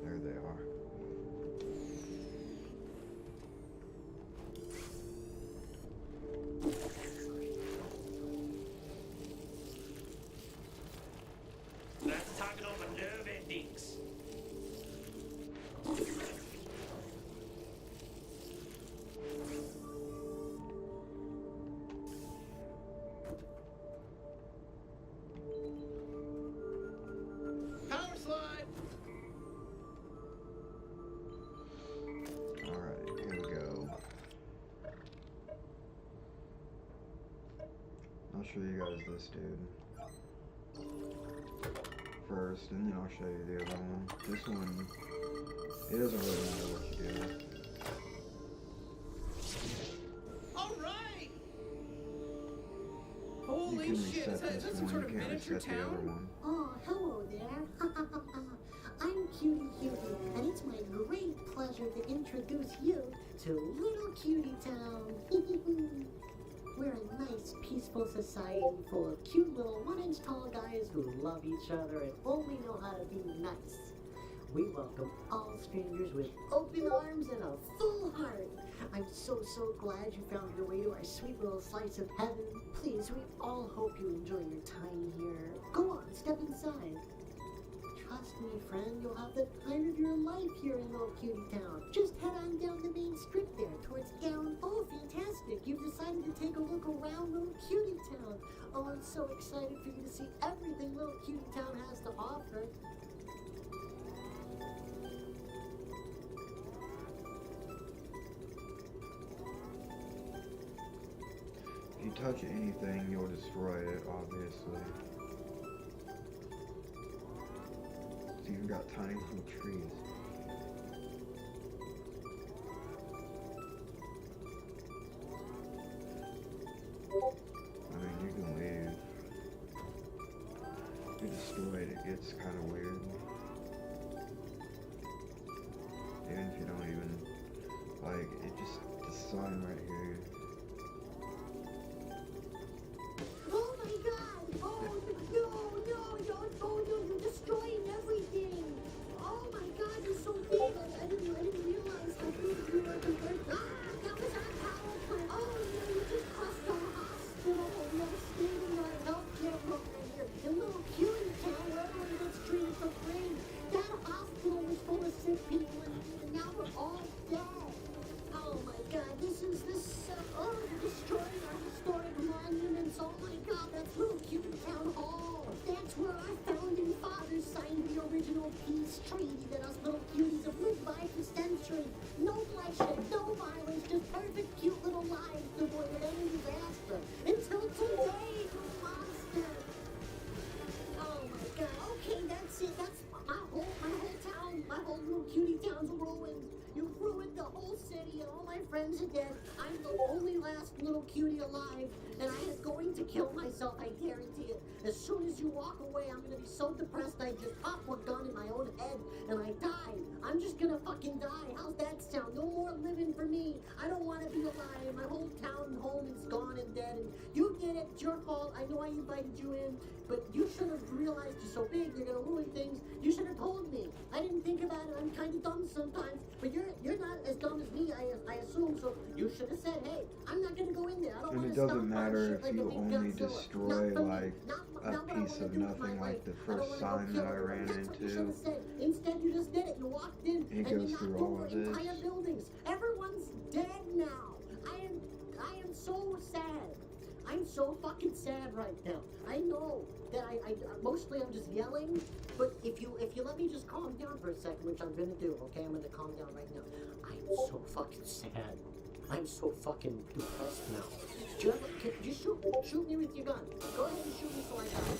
There they are. Let's talk over nerve endings. Power slide. Alright, here we go. I'll show you guys this dude first, and then I'll show you the other one. This one, it doesn't really matter what you do. All right. You Holy can shit! reset Is that this some one, sort you of can't miniature reset the other town? one. Oh, hello there. I'm Cutie Cutie, and it's my great pleasure to introduce you to Little Cutie Town. We're a nice, peaceful society full of cute little 1-inch tall guys who love each other and only know how to be nice. We welcome all strangers with open arms and a full heart. I'm so glad you found your way to our sweet little slice of heaven. Please, we all hope you enjoy your time here. Go on, step inside. Trust me, friend, you'll have the time of your life here in Little Cutie Town. Just head on down the main strip there, towards down. Oh, fantastic! You've decided to take a look around Little Cutie Town. Oh, I'm so excited for you to see everything Little Cutie Town has to offer. If you touch anything, you'll destroy it, obviously. It's even got tiny little trees. I mean, you can leave. If you destroy it, it gets kind of weird. Even if you don't even, like, it just, the sign right here. Oh my god! Oh no, you're destroying everything! Oh my god, you're so big! I didn't realize how big you were compared. Ah, that was our power plant! Oh no, you just crushed our hospital! No state-of-the-art healthcare program here in Little Cutie Town where everyone gets treated for free! That hospital was full of sick people and now we're all dead! Oh my god, oh, you're destroying our historic monuments. Oh my god, that's Little Cutie Town Hall. That's where our founding fathers signed the original peace treaty that us little cuties have lived by for centuries. No bloodshed, no violence, just perfect cute little lives devoid of any disaster. Until today, you monster. Oh my god, okay, that's it. That's my whole town, my whole Little Cutie Town's ruined. You've ruined the whole city and all my friends are dead. I'm the only last little cutie alive, and I am going to kill myself, I guarantee it. As soon as you walk away, I'm gonna be so depressed I just pop one gun in my own head and I die. I'm just gonna fucking die. How's that sound? No more living for me. I don't wanna be alive. My whole town and home is gone and dead, and you did it. It's your fault. I know I invited you in, but you should have realized you're so big, you're gonna ruin things. You should have told me. I didn't think about it. I'm kind of dumb sometimes, but you're not as dumb as me, I assume, so you should have said, hey, I'm not gonna go in there. I don't And want it to doesn't matter if like you a big only Godzilla. destroy, Not for me. like, Not my a piece of nothing like the first sign that I ran into. Instead, you just did it. You walked in He and goes you through knocked all over of this. entire buildings. Everyone's dead now. I am so sad. I'm so fucking sad right now. I know that I mostly I'm just yelling, but if you let me just calm down for a second, which I'm gonna do, okay? I'm gonna calm down right now. I'm so fucking sad. I'm so fucking depressed now. Do you can you shoot me with your gun? Go ahead and shoot me so I die.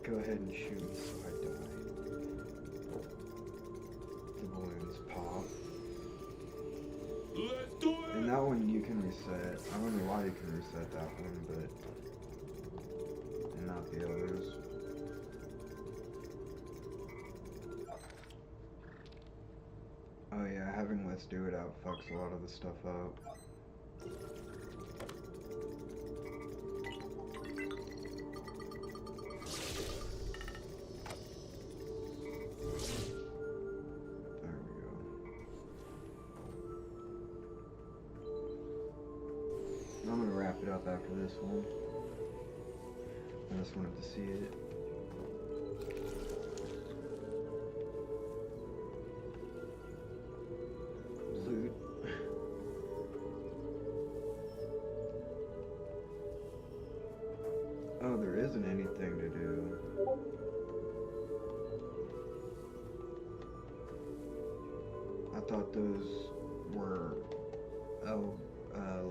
Go ahead and shoot me so I die. The balloons pop. Let's do it! And that one you can reset. I don't know why you can reset that one, but... and not the others. Oh yeah, having Let's Do It out fucks a lot of the stuff up. There we go. I'm gonna wrap it up after this one. I just wanted to see it. Loot. Oh, there isn't anything to do. I thought those were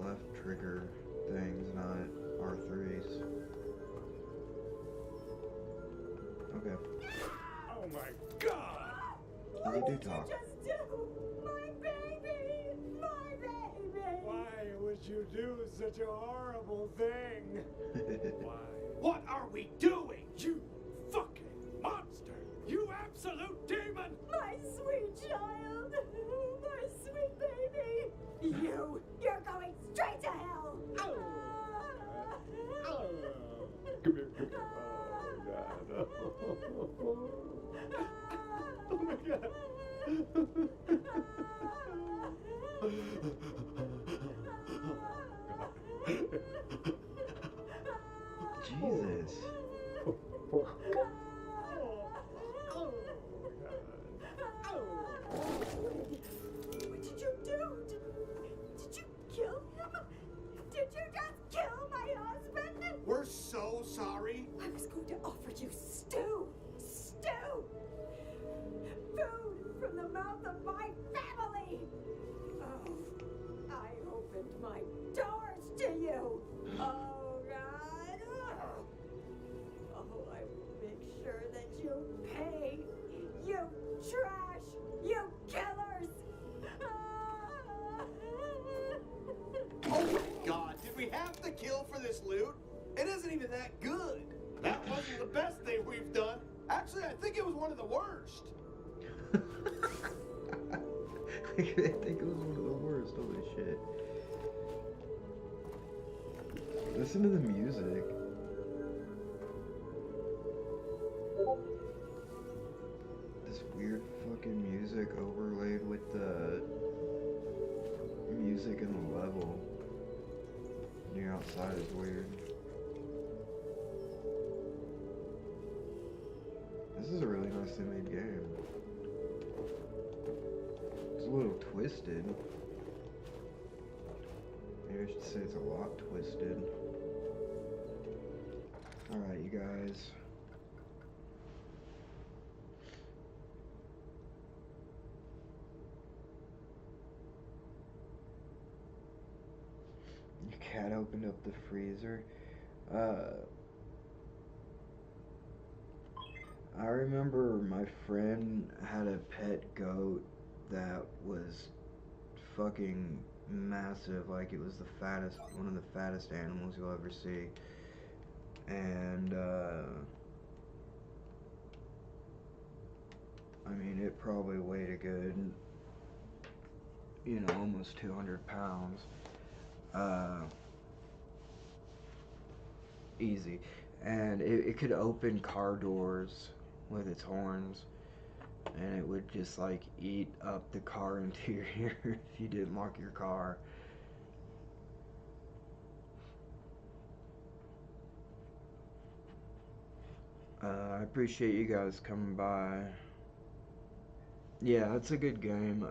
left trigger things, not R3s. Okay. Oh my god! They do talk. Just do my baby, my baby. Why would you do such a horrible thing? Why? What are we doing, you fucking monster? You absolute demon! My sweet child, my sweet baby. You're going straight to hell. Come here, come here. Oh, God. Oh, my God. Jesus. What did you do? Did you kill him? Did you just kill my husband? We're so sorry. I was going to offer you stew. Stew! Food from the mouth of my family! Oh, I opened my doors to you! Oh, God! Oh, I will make sure that you pay! You trash! You killers! Oh my god, did we have to kill for this loot? It isn't even that good. That wasn't the best thing we've done. Actually, I think it was one of the worst. I think it was one of the worst. Holy shit. Listen to the music. This weird fucking music overlaid with the music in the level. Being outside is weird. This is a really nicely made game. It's a little twisted. Maybe I should say it's a lot twisted. Alright, you guys. Your cat opened up the freezer. I remember my friend had a pet goat that was fucking massive. Like, it was the fattest, one of the fattest animals you'll ever see. And, I mean, it probably weighed a good, you know, almost 200 pounds. Easy. And it could open car doors with its horns, and it would just like eat up the car interior if you didn't lock your car. I appreciate you guys coming by. Yeah, it's a good game.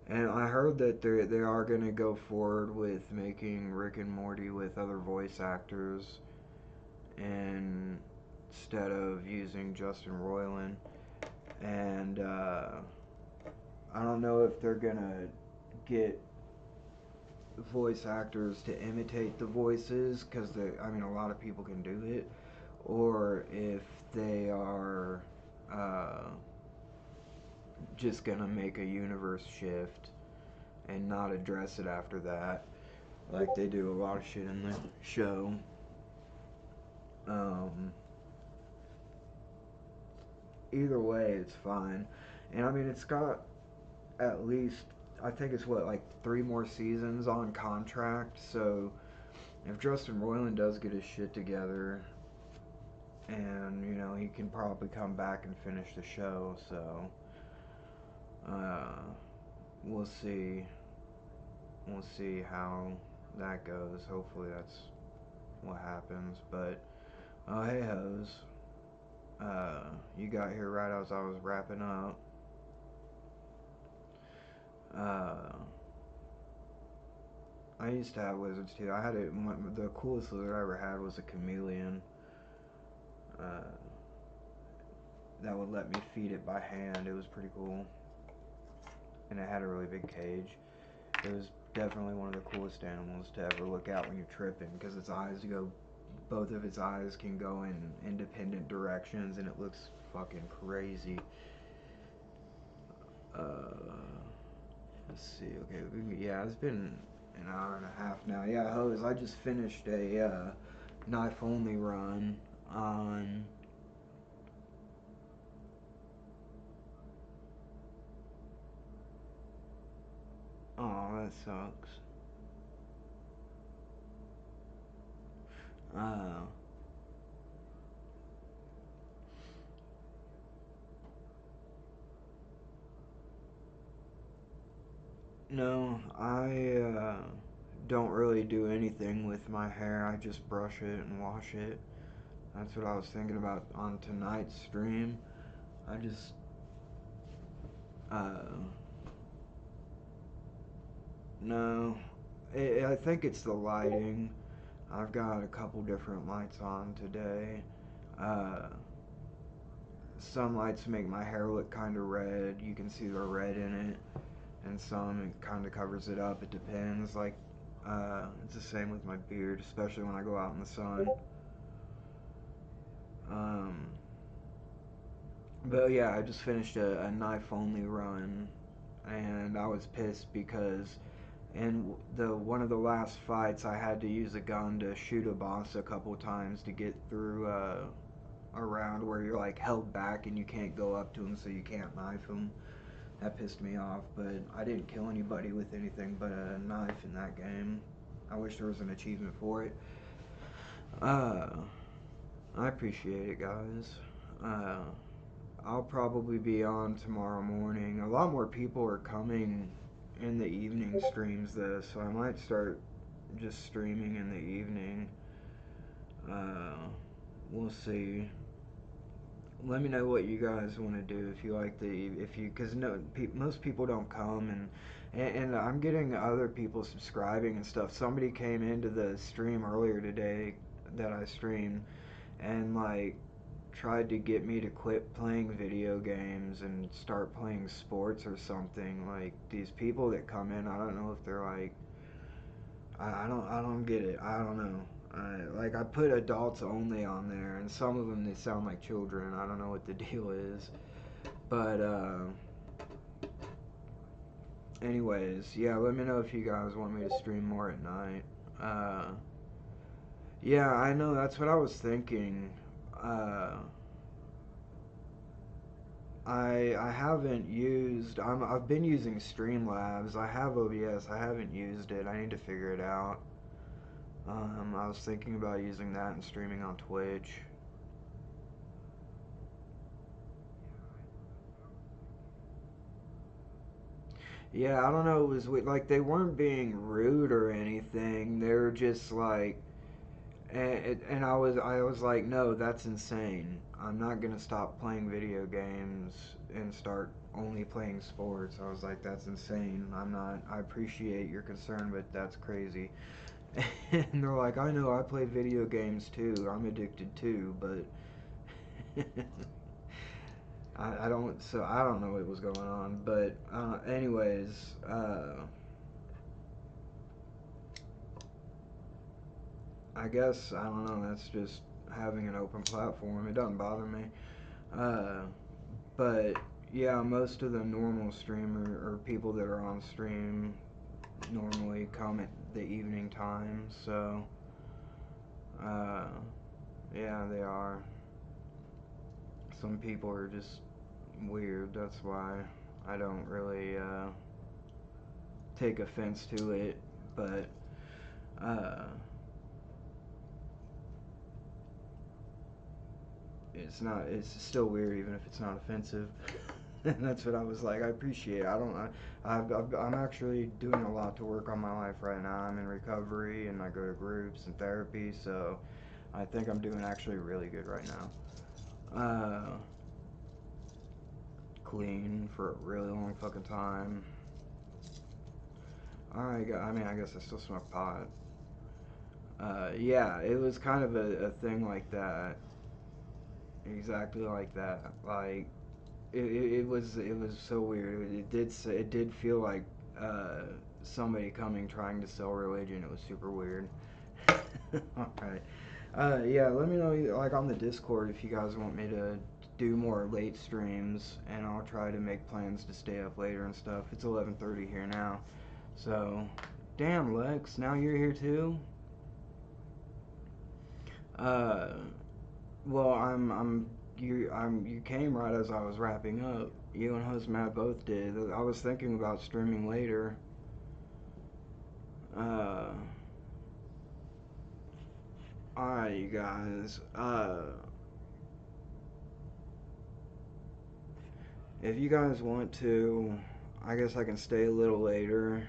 And I heard that they are gonna go forward with making Rick and Morty with other voice actors, and instead of using Justin Roiland. And I don't know if they're gonna get voice actors to imitate the voices, because I mean, a lot of people can do it, or if they are just gonna make a universe shift and not address it after that, like they do a lot of shit in the show. Either way, it's fine. And I mean, it's got at least, I think it's what, like 3 more seasons on contract. So if Justin Roiland does get his shit together, and you know, he can probably come back and finish the show. So we'll see how that goes. Hopefully that's what happens. But hey hoes, you got here right as I was wrapping up. I used to have lizards too. I had the coolest lizard I ever had was a chameleon. That would let me feed it by hand. It was pretty cool. And it had a really big cage. It was definitely one of the coolest animals to ever look at when you're tripping, because both of its eyes can go in independent directions, and it looks fucking crazy. Let's see. Okay, yeah, it's been an hour and a half now. Yeah, hoes, I just finished a knife only run on that sucks. No, I don't really do anything with my hair. I just brush it and wash it. That's what I was thinking about on tonight's stream. I just no, I think it's the lighting. I've got a couple different lights on today. Some lights make my hair look kind of red. You can see the red in it. And some it kind of covers it up. It depends. Like, it's the same with my beard, especially when I go out in the sun. But yeah, I just finished a knife only run, and I was pissed because in one of the last fights I had to use a gun to shoot a boss a couple times to get through a round where you're like held back and you can't go up to him, so you can't knife him. That pissed me off, but I didn't kill anybody with anything but a knife in that game. I wish there was an achievement for it. I appreciate it, guys. I'll probably be on tomorrow morning. A lot more people are coming in the evening streams though, so I might start just streaming in the evening. We'll see. Let me know what you guys want to do if you like because most people don't come, and I'm getting other people subscribing and stuff. Somebody came into the stream earlier today that I streamed and like tried to get me to quit playing video games and start playing sports or something. Like, these people that come in, I don't know if they're like, I don't get it. I don't know. I put adults only on there, and some of them, they sound like children. I don't know what the deal is. But, anyways, yeah, let me know if you guys want me to stream more at night. Yeah, I know, that's what I was thinking. I haven't used, I've been using Streamlabs. I have OBS, I haven't used it. I need to figure it out. I was thinking about using that and streaming on Twitch. Yeah, I don't know, it was like they weren't being rude or anything. They were just like, And I was like, no, that's insane. I'm not gonna stop playing video games and start only playing sports. I was like, that's insane. I appreciate your concern, but that's crazy. And they're like, I know, I play video games too. I'm addicted too, but I don't know what was going on. But anyways, I guess, I don't know, that's just having an open platform. It doesn't bother me. But yeah, most of the normal streamer or people that are on stream normally come at the evening time, so yeah, they are. Some people are just weird, that's why I don't really take offense to it, but it's still weird even if it's not offensive. And that's what I was like, I appreciate it. I'm actually doing a lot to work on my life right now. I'm in recovery and I go to groups and therapy, so I think I'm doing actually really good right now. Clean for a really long fucking time. I guess I still smoke pot. Yeah, it was kind of a thing like that. Exactly like that. Like, it was so weird. It did feel like somebody coming trying to sell religion. It was super weird. Alright. Yeah, let me know, like, on the Discord if you guys want me to do more late streams, and I'll try to make plans to stay up later and stuff. It's 11:30 here now. So, damn, Lex, now you're here too? Well, you came right as I was wrapping up. You and Husmad both did. I was thinking about streaming later. Alright, you guys. If you guys want to, I guess I can stay a little later.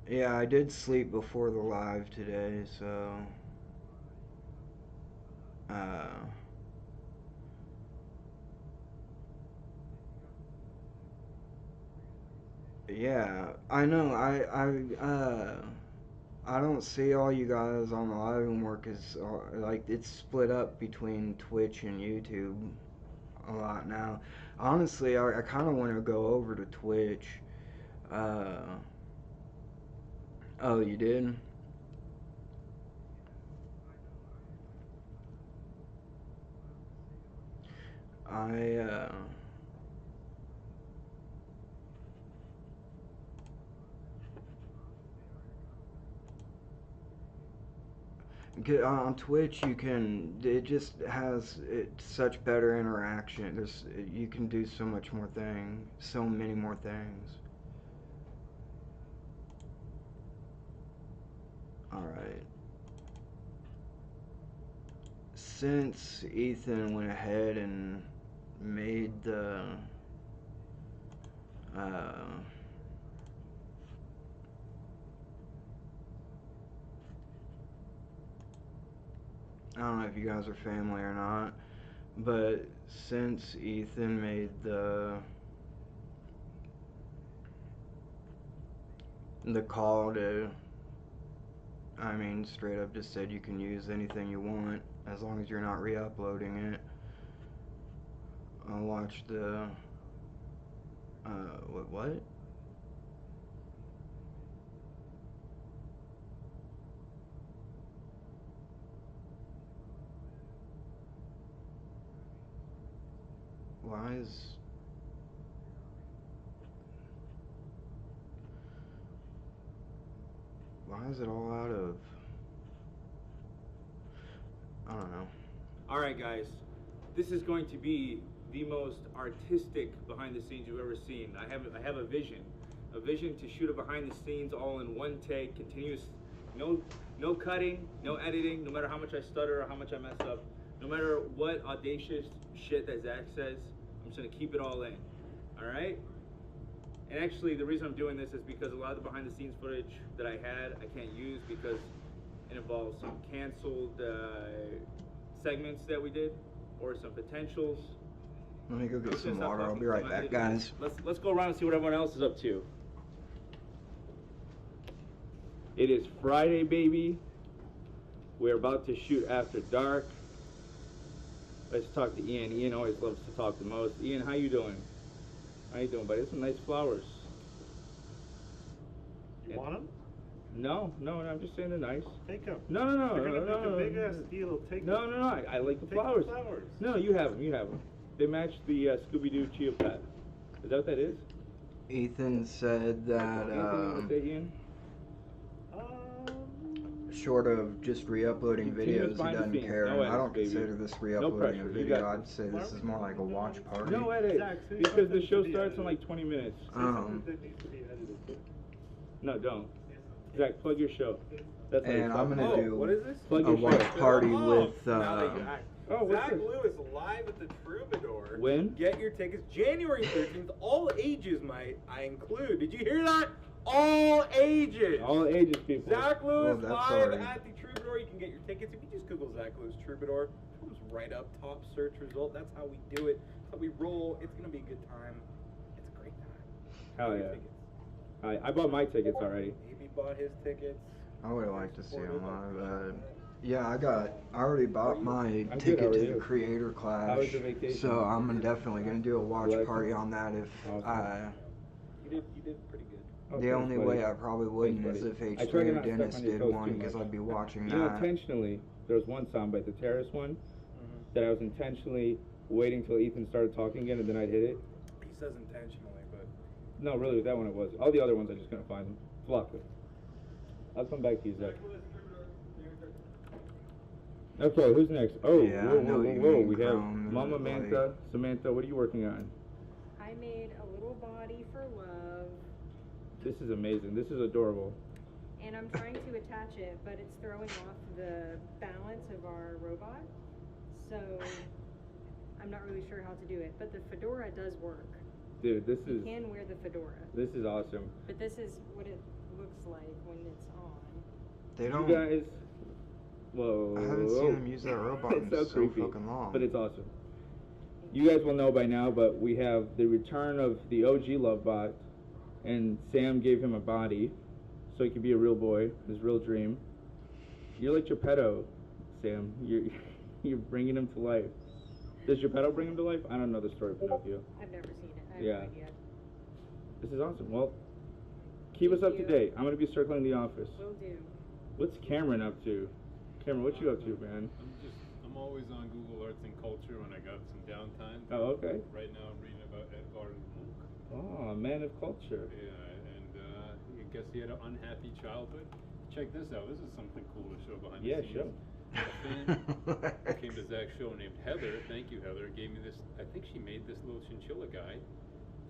Yeah, I did sleep before the live today, so yeah, I know. I don't see all you guys on the live anymore because like it's split up between Twitch and YouTube a lot now. Honestly, I kind of want to go over to Twitch. Oh, you did? On Twitch you can, it just has such better interaction. You can do so much more things, so many more things. Alright. Since Ethan went ahead and made the I don't know if you guys are family or not, but since Ethan made the call to, I mean, straight up just said you can use anything you want as long as you're not re-uploading it. I'll watch the, what? Why is it all out of, I don't know. Alright guys, this is going to be the most artistic behind the scenes you've ever seen. I have a vision to shoot a behind the scenes all in one take, continuous, no cutting, no editing, no matter how much I stutter or how much I mess up, no matter what audacious shit that Zach says, I'm just gonna keep it all in, alright? And actually, the reason I'm doing this is because a lot of the behind-the-scenes footage that I had, I can't use because it involves some canceled segments that we did, or some potentials. Let me go get some water. I'll be right back, guys. Let's go around and see what everyone else is up to. It is Friday, baby. We're about to shoot After Dark. Let's talk to Ian. Ian always loves to talk the most. Ian, how you doing? How you doing, buddy? There's some nice flowers. You want them? No, I'm just saying they're nice. Take them. No. They're gonna make a big ass deal. Take them. No. I like the Take flowers. the flowers. No, you have them. They match the Scooby-Doo Chia Pet. Is that what that is? Ethan said that, What's that, Ian? short of just re-uploading videos, he doesn't care. No I don't edits, baby. consider this No re-uploading pressure. a You video. got- I'd say this is more like a watch party. No edit. Because the show starts in like 20 minutes. No, don't. Zach, plug your show. That's how you And talk. I'm gonna do what is this? a Plug your watch show. party Oh, with. now that you what's Zach this? Lewis live at the Troubadour. When? Get your tickets January 13th. All ages, might I include. Did you hear that? All ages. All ages, people. Zach Lewis Well, that's live already- at the Troubadour. You can get your tickets if you just Google Zach Lewis Troubadour. It comes right up, top search result. That's how we do it. That's how we roll. It's gonna be a good time. It's a great time. Hell Get your yeah. tickets. I bought my tickets already. Maybe bought his tickets. I would like to see him live. Yeah, I already bought my I'm good, ticket how are to you? the Creator How Clash. was your vacation? So I'm definitely gonna do a watch You like party it? on that if Awesome. You did pretty good. Oh, the thanks, only buddy. way I probably wouldn't Thanks, is if buddy. I try H3 to or not step Dennis on your did toes one too because much. I'd be watching You know, that. intentionally, there was one soundbite, the terrorist one, that I was intentionally waiting till Ethan started talking again and then I'd hit it. He says intentionally, but No, really, with that one it was. All the other ones I just couldn't find them. Flopped it. I'll come back to you, Zach. Okay, who's next? Oh, Yeah, I whoa, know whoa, you whoa, mean we have Chrome, Mama like- Manta. Samantha, what are you working on? I made a little body for love, This is amazing. This is adorable. and I'm trying to attach it, but it's throwing off the balance of our robot. So I'm not really sure how to do it. But the fedora does work. Dude, this You is can wear the fedora. this is awesome. But this is what it looks like when it's on. They don't. You guys, whoa. I haven't seen them use that robot in It's so creepy, fucking long. but it's awesome. You guys will know by now, but we have the return of the OG Lovebot, and Sam gave him a body, so he could be a real boy, his real dream. You're like Geppetto, Sam. You're bringing him to life. Does Geppetto bring him to life? I don't know the story of Pinocchio. I've never seen it. I have Yeah. no idea. This is awesome. Well, keep us up to date. I'm gonna be circling the office. Will do. What's Cameron up to? Cameron, what you up to, man? I'm always on Google Arts and Culture when I got some downtime. Oh, okay. Right now I'm reading about Edvard Munch. Oh, man of culture. Yeah, and I guess he had an unhappy childhood. Check this out. This is something cool to show behind Yeah, the scenes. show. A fan who came to Zach's show named Heather. Thank you, Heather. Gave me this. I think she made this little chinchilla guy,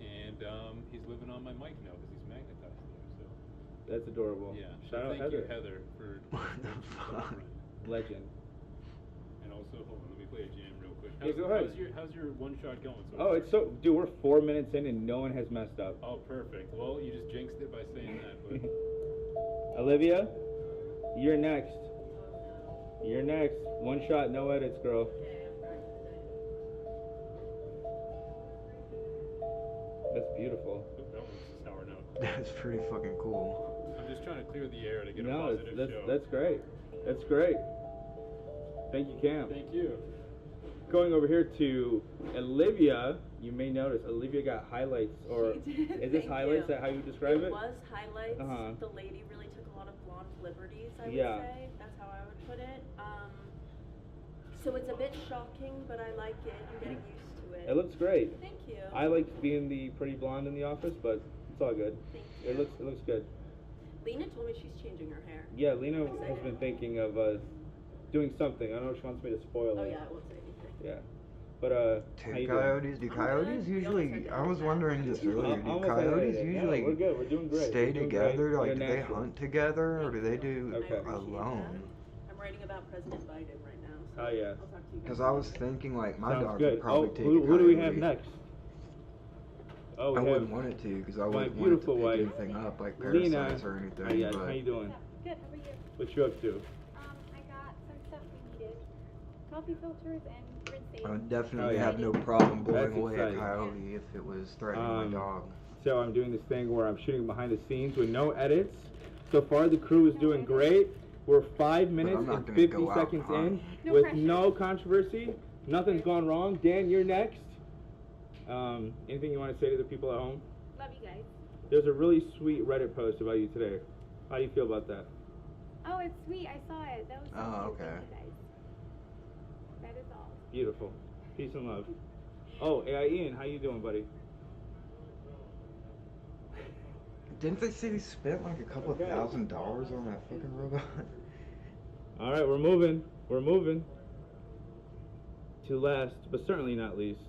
and he's living on my mic now because he's magnetized there. So That's adorable. yeah. Shout out thank Heather. you, Heather, for What the fuck? Legend. And also, hold on, let me play a jam real quick. Yeah, go ahead. How's your one shot going so Oh, far? it's so, dude, we're 4 minutes in and no one has messed up. Oh, perfect. Well, you just jinxed it by saying that, but Olivia, you're next. You're next. One shot, no edits, girl. That's beautiful. that one's a sour note. That's pretty fucking cool. I'm just trying to clear the air to get a No, positive that's, show. that's great. That's great. Thank you, Cam. Thank you. Going over here to Olivia, you may notice Olivia got highlights, or She did, is this thank highlights? you. Is that how you describe it? It was highlights. Uh-huh. The lady really took a lot of blonde liberties, I would Yeah. say. That's how I would put it. So it's a bit shocking, but I like it. I'm getting used to it. It looks great. Thank you. I liked being the pretty blonde in the office, but it's all good. Thank It looks good. Lena told me she's changing her hair. Yeah, Lena I'm has excited. been thinking of doing something. I don't know if she wants me to spoil Oh it. yeah, I won't say anything. Yeah. But how you Coyotes? doing? Do coyotes usually? I was wondering this earlier. Do Almost coyotes had it. usually No, we're good. We're doing great. stay We're doing great. together? Like, They're do they natural. hunt together, or do they do Okay. alone? I'm writing about President Biden right now. So Oh yeah. I'll talk to you guys Because I was thinking, like, my Sounds dog good. would probably Oh, take who a do we coyote. have next? Oh, I we wouldn't have want it to because I my wouldn't want it to beautiful pick wife, anything up like Lena. parasites or anything. How you, but how you doing? Good, how are you? What you up to? I got some stuff we needed. Coffee filters and rinse I would Oh, definitely yeah. have no problem That's blowing away a exciting. coyote if it was threatening my dog. So I'm doing this thing where I'm shooting behind the scenes with no edits. So far the crew is doing great. We're 5 minutes I'm not and gonna 50 go out seconds hot. in No with pressure. no controversy. Nothing's gone wrong. Dan, you're next. Anything you want to say to the people at home? Love you guys. There's a really sweet Reddit post about you today. How do you feel about that? Oh, it's sweet. I saw it. That was so Oh, cute. okay. Thank you guys. That is all. Beautiful. Peace and love. Oh, AI Ian, how you doing, buddy? Didn't they say they spent like a couple of $1,000 on that fucking robot? All right, we're moving. We're moving. To last, but certainly not least,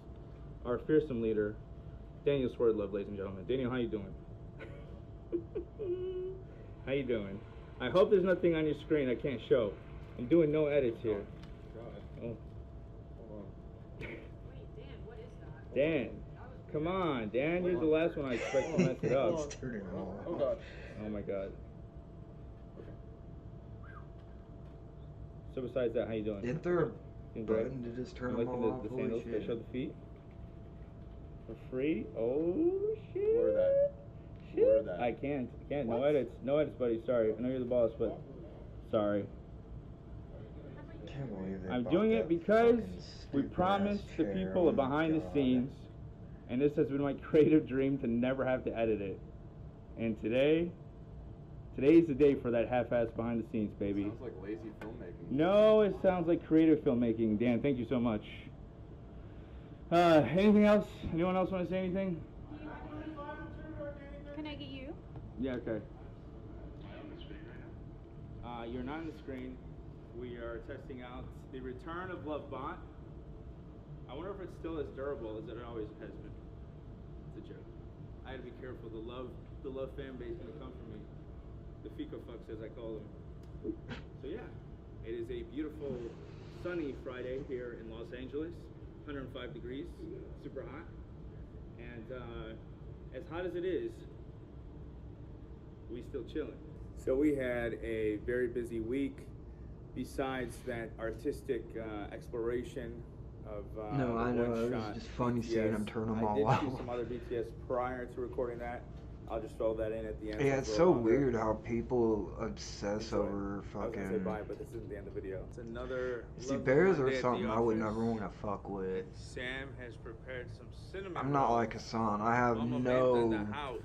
our fearsome leader, Daniel Swerdlove, ladies and gentlemen. Daniel, how you doing? How you doing? I hope there's nothing on your screen I can't show. I'm doing no edits here. Oh. Dan, come on, Dan. You're the last one I expect to mess it up. Oh God. Oh my God. So besides that, how you doing? Isn't there a Doing great? button to just turn You them liking all off? the Holy sandals? Can I shit. show the feet? For free? Oh shit. Blur that. Shit. Blur that. I can't. No edits. No edits, buddy. Sorry. I know you're the boss, but sorry. Can't believe they I'm bought doing that it because fucking we stupid-ass promised the chair. people Oh behind the God. scenes, and this has been my creative dream to never have to edit it. And today's the day for that half-ass behind the scenes, baby. Sounds like lazy filmmaking. No, it sounds like creative filmmaking. Dan, thank you so much. Anything else? Anyone else want to say anything? Can I get you? Yeah, okay. You're not on the screen. We are testing out the return of LoveBot. I wonder if it's still as durable as it always has been. It's a joke. I had to be careful. The love fan base is gonna come for me. The Fico fucks, as I call them. So yeah, it is a beautiful, sunny Friday here in Los Angeles. 105 degrees, super hot. And as hot as it is, we still chilling. So we had a very busy week. Besides that artistic exploration of No, I know, it was one-shot just funny seeing them turn them all I did out. see some other BTS prior to recording that. I'll just throw that in at the end. Yeah, for it's a so little longer. weird how people obsess over I was gonna say fucking. bye, but this isn't the end of the video. It's another. See, lovely bears Monday are at something the I would office. never want to fuck with. Sam has prepared some cinnamon. I'm not rolls. like Hassan. I have Mama no, Man's in the house.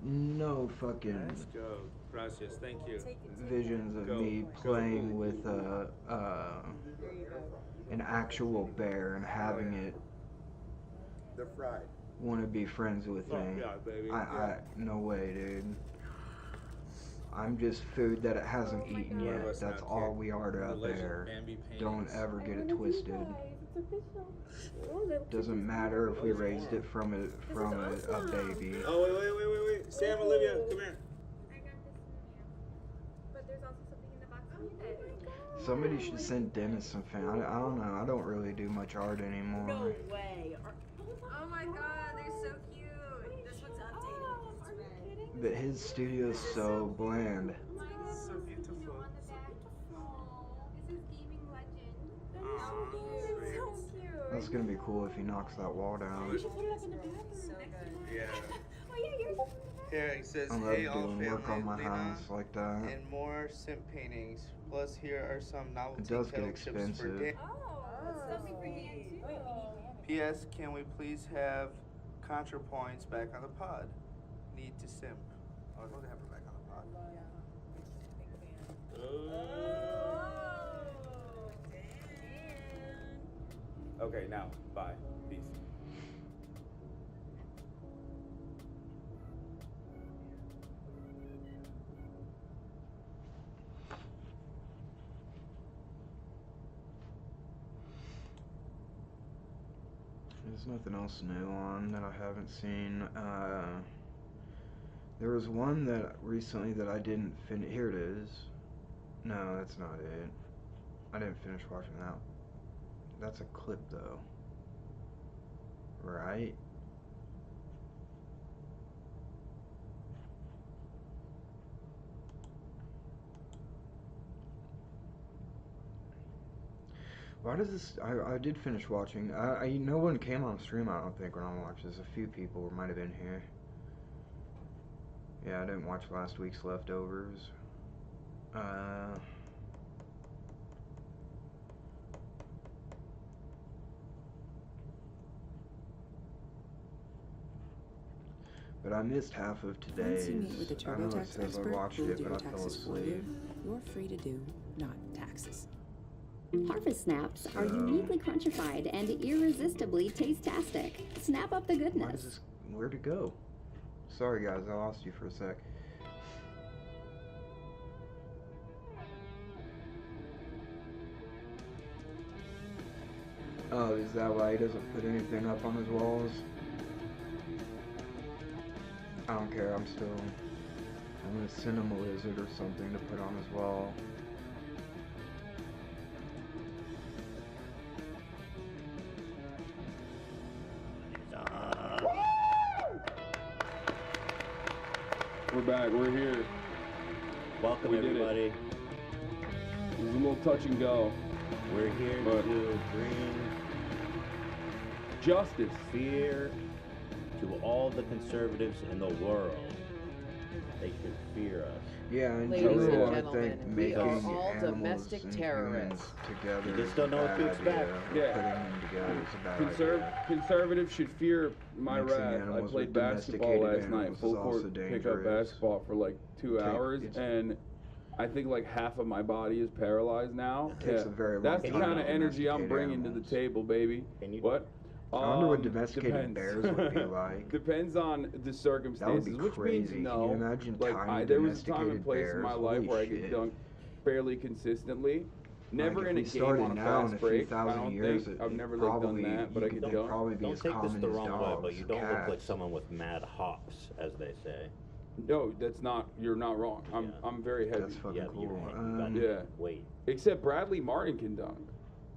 no fucking Let's go. Gracias. Thank you. visions of Go. me Go. playing with an actual bear and having it They're fried. want to be friends with Oh, me. yeah, baby. I no way, dude. I'm just food that it hasn't eaten One of yet. us That's out all here. we are to The out legend there. Bambi Don't Paintings. ever get it twisted. It's official. Doesn't matter if we raised it from a baby. Oh, wait. Sam, Olivia, come here. I got this in here. But there's also something in the box with it. Somebody should send Dennis some fan. I don't know. I don't really do much art anymore. No way. Oh my god, they're so cute. This one's updated. Are you kidding? But his studio's so bland. So beautiful. On the back. This is Gaming Legend. So cute. That's gonna be cool if he knocks that wall down. You should put it up in the bathroom next to it. Yeah. Oh yeah, yours is in the bathroom. Here it says, I love "Hey, all doing work on family, my Lena, house like that. and more simp paintings. Plus, here are some novelty It does get kettle chips for expensive. Dan. Oh, that's something for Dan too. P.S. Can we please have ContraPoints back on the pod? Need to simp. Oh, I don't have her back on the pod. Okay, now, bye. Peace. There's nothing else new on that I haven't seen. There was one that recently that I didn't finish. Here it is. No, that's not it. I didn't finish watching that. That's a clip though. Right? Why does this? I did finish watching. No one came on stream. I don't think when I watched this. A few people might have been here. Yeah, I didn't watch last week's leftovers. But I missed half of today's. Once you meet with a I know it TurboTax says I expert watched who will it, do but your I fell taxes for you, asleep. you're free to do not taxes. Harvest Snaps are uniquely crunchified and irresistibly taste-tastic. Snap up the goodness. Where'd it go? Sorry guys, I lost you for a sec. Oh, is that why he doesn't put anything up on his walls? I don't care, I'm gonna send him a lizard or something to put on his wall. We're back. We're here. Welcome, We did it. everybody. It was a little touch and go. We're here But to bring justice, fear to all the conservatives in the world. They should fear us. Yeah, in Ladies and general, I gentlemen, think we making are all animals domestic and terrorists. humans together You just is don't know a what to bad expect. idea. Yeah. Putting them together is a bad idea. Conservatives should fear my Mixing wrath. I animals played with basketball domesticated last night, animals full is also court pickup dangerous. basketball for like 2 hours, and I think like half of my body is paralyzed now. It takes a very long That's the time kind of to energy I'm domesticate bringing to the table, baby. What? I wonder what domesticated depends. bears would be like. Depends on the circumstances, which means crazy. no. Can you imagine like tiny there was a time and domesticated place in my bears? life Holy where I could shit. dunk fairly consistently. Never Like, in a if we game started on a now in fast a few break. I thousand don't years, think it- I've it never like done probably- that, but I you could could dunk. probably be Don't as take this common the as wrong way, dogs, but you don't look like cats. someone with mad hops, as they say. No, that's not. You're not wrong. I'm very heavy. That's fucking Yeah, but you're cool. heavy. You got Yeah. weight. Except Bradley Martin can dunk,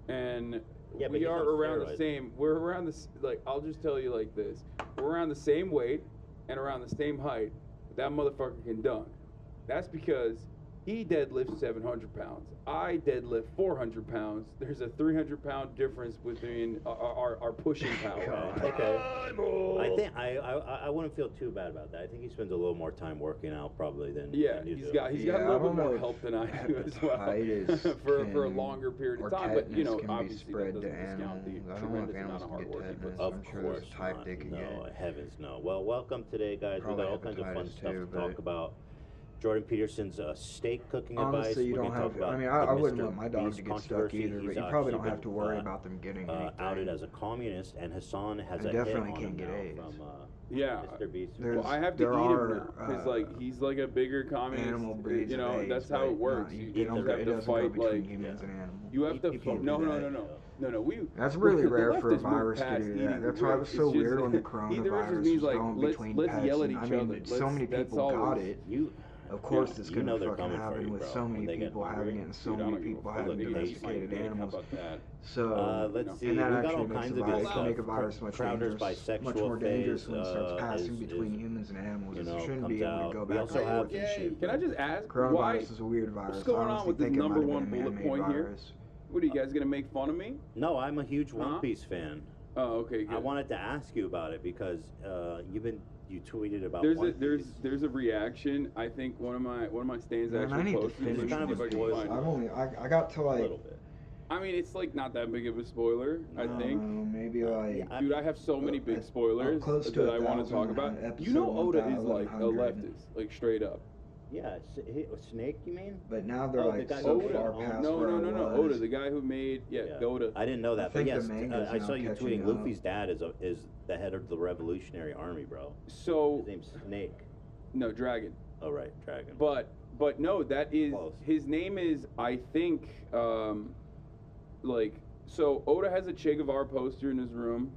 and Yeah, but we he's are on around the steroids. same. We're around this. Like I'll just tell you like this: we're around the same weight and around the same height. But that motherfucker can dunk. That's because he deadlifts 700 pounds. I deadlift 400 pounds. There's a 300-pound difference between our pushing power. Okay. I think I wouldn't feel too bad about that. I think he spends a little more time working out probably than Yeah, than you he's do. got a little bit more help than I do as well height is for a longer period of time. But you know, can be obviously that spread doesn't to discount the animals. I don't know if tremendous amount animals of can hard get work he tetanus. puts. Of I'm sure there's course a type not. they can No, get. heavens no. Well, welcome today, guys. Probably We got all kinds of fun hepatitis stuff too, to talk but- about. Jordan Peterson's steak cooking advice. Honestly, you We're don't gonna talk have. I about mean, the I wouldn't Mr. want my dog Beast to get stuck controversy. either, but He's you probably don't actually have to been, worry about them getting anything. outed as a communist, and Hassan has I a hit definitely on can't him get now AIDS. from Yeah. Mr. Beast. Well, I have to eat there him are, now because like he's like a bigger communist. animal breeds you know, of AIDS, that's how but it works. not- You they just don't- have it to doesn't go fight between like humans and animals. you have to. You can't No, do no, that. no, no, no, no. We. That's really the rare for a leftists moved virus to past do eating that. That's why it was rich. so It's just- weird when the either it just coronavirus means was like going between let's pets. yell at and, each I mean, other. so many That's people all got it is. it. Of course, it's you gonna know they're fucking coming for happen you, with bro, so when many they get people hungry. having it and so Dude, I many don't give a people fuck. having They hate domesticated my dick. How animals. about that? So, let's see. and that We got actually all makes kinds the of good virus, stuff. make a virus much Crowder's dangerous, bisexual much more dangerous phase, when it starts passing is- between humans and animals. you It know, shouldn't comes be able out. to go We back also and have- forth and shit. Can I just ask Coronavirus why? is a weird virus. What's going I on honestly with this think it might number have one been a bullet man-made point here? virus. What are you guys gonna make fun of me? No, I'm a huge One Huh? Piece fan. Oh, okay, good. I wanted to ask you about it because you tweeted about There's One a Piece. there's a reaction. I think one of my stands Man, I actually need to posted. Let me finish see if I can this. find it. I've only I got to like I mean, it's like not that big of a spoiler. I think. maybe like Dude, I have so many big spoilers close to that I want 1,000 to talk about. on You know, episode Oda is like a 1100. leftist, like straight up. Yeah, Snake, you mean? But now they're Oh, like the guy so who made far it. past No, where no, I no, no. was. Oda, the guy who made Oda. I didn't know that, I but think yes, the manga's I now saw you catching tweeting. up. Luffy's dad is the head of the Revolutionary Army, bro. So His name's Snake. no Dragon. Oh right, Dragon. But no, that is his name is I think like so Oda has a Che Guevara poster in his room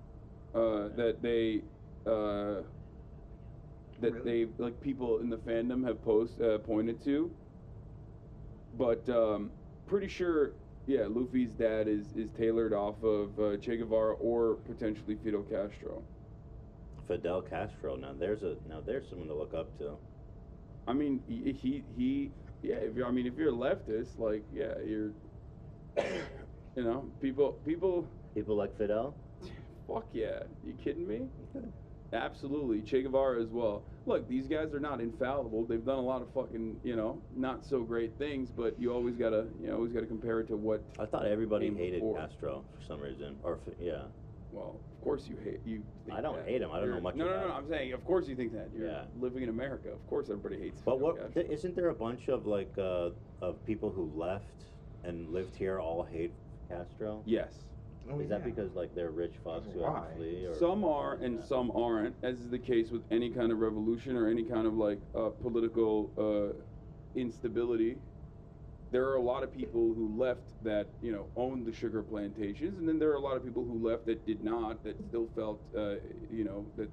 that they like people in the fandom have pointed to. But pretty sure Luffy's dad is tailored off of Che Guevara or potentially Fidel Castro. Fidel Castro. Now there's someone to look up to. I mean, he if you're a leftist, like, yeah, you're You know, people. People like Fidel. Fuck yeah! You kidding me? Absolutely, Che Guevara as well. Look, these guys are not infallible. They've done a lot of fucking, not so great things. But you always gotta compare it to what. I thought everybody came hated before. Castro for some reason, yeah. Well, of course you hate you. Think I don't that. hate him. I don't know much No, about no. him. I'm saying, of course you think that. You're Yeah. living in America. Of course, everybody hates. But Fidel what Castro. isn't there a bunch of of people who left and lived here all hate Castro? Yes. Is that because they're rich fucks who have to flee? Or Some are and some aren't, as is the case with any kind of revolution or any kind of political instability. There are a lot of people who left that owned the sugar plantations, and then there are a lot of people who left that did not, that still felt that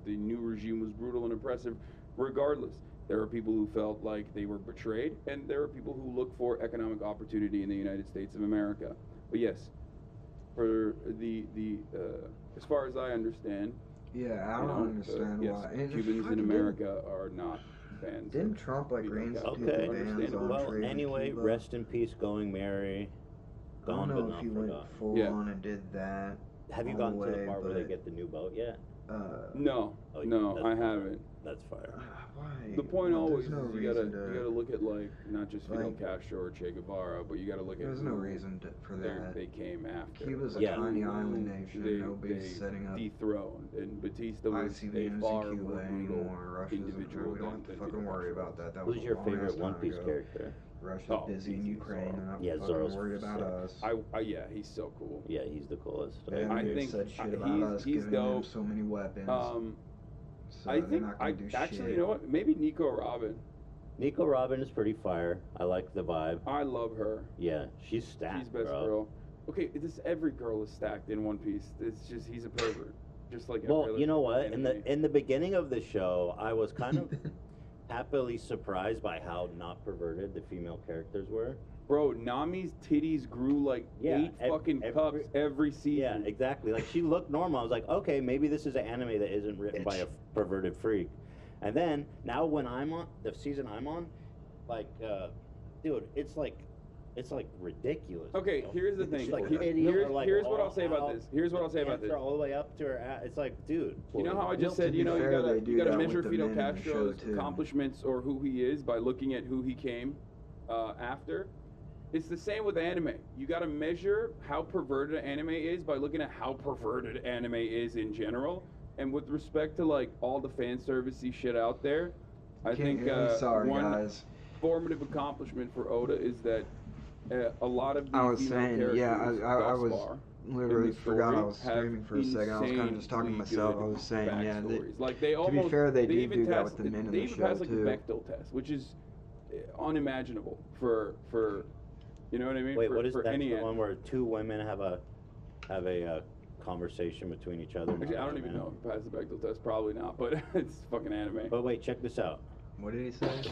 the new regime was brutal and oppressive. Regardless, there are people who felt like they were betrayed, and there are people who look for economic opportunity in the United States of America. But yes, for the as far as I understand, Yeah, I don't understand yes, why. And Cubans in America are not fans. Didn't Trump reinstitute the bans on Well, trade in anyway, Cuba? rest in peace, Going Mary. I don't Gone but know not if he went forgot. full on and did that. Have you all gotten the to the way, part where they but, get the new boat yet? No, Oh, no, that's I fire. haven't. That's fire. Why? The point Well, always there's no is you reason to- gotta look at not just Fidel like- Castro or Che Guevara, but you gotta look at There's no who reason for that. they came after. Cuba's a Like, tiny who island nation. They Nobody's setting up dethroned, and Batista was a ICBMs far in Cuba more brutal anymore. Russia's individual we don't have to than fucking Fidel worry Castro. about that. That Who's was a your long favorite ass One time Piece ago. character? Russia's busy in Ukraine and not Yeah, fucking Zoro's worried about sick. us. Yeah, he's so cool. Yeah, he's the coolest. And I they've think said shit about us, he's giving them dope. so many weapons. So I they're think not gonna do actually, shit. you know what? Maybe Nico Robin. Nico Robin is pretty fire. I like the vibe. I love her. Yeah, she's stacked, She's best bro. girl. Okay, every girl is stacked in One Piece. It's just he's a pervert, just like every Well, other you know what? anime. In the beginning of the show, I was kind of happily surprised by how not perverted the female characters were. Bro, Nami's titties grew like 8 fucking cups every season. Yeah, exactly. Like she looked normal. I was like, okay, maybe this is an anime that isn't written by a perverted freak. And then now when I'm on the season I'm on, dude, it's like ridiculous. Okay, bro. here's the It's thing. like Here- titties here's- are, like, here's what all I'll say about out. this. Here's what I'll say about Pants this. are all the way up to her ass. It's like, dude. You know how I just said, To be you fair, they gotta do you gotta that with measure the Fidel men in the show, Castro's too. accomplishments or who he is by looking at who he came after. It's the same with anime. You gotta measure how perverted anime is by looking at how perverted anime is in general. And with respect to all the fan servicey shit out there, I Can't think hear me, sorry, one guys. formative accomplishment for Oda is that a lot of the I was female saying, characters yeah, I thus was far in literally the forgot I story was have streaming for a second. I was kind of just talking to insanely myself. I good was saying, yeah, backstories. they, Like they to almost be fair, they do even do that test- with the men in they the even show pass too. like a Bechdel test, which is unimaginable for you know what I mean? Wait, for, what is for that? any The one where two women have a conversation between each other? Actually, I don't even know if it passed the Bechdel test. Probably not, but it's fucking anime. But wait, check this out. What did he say?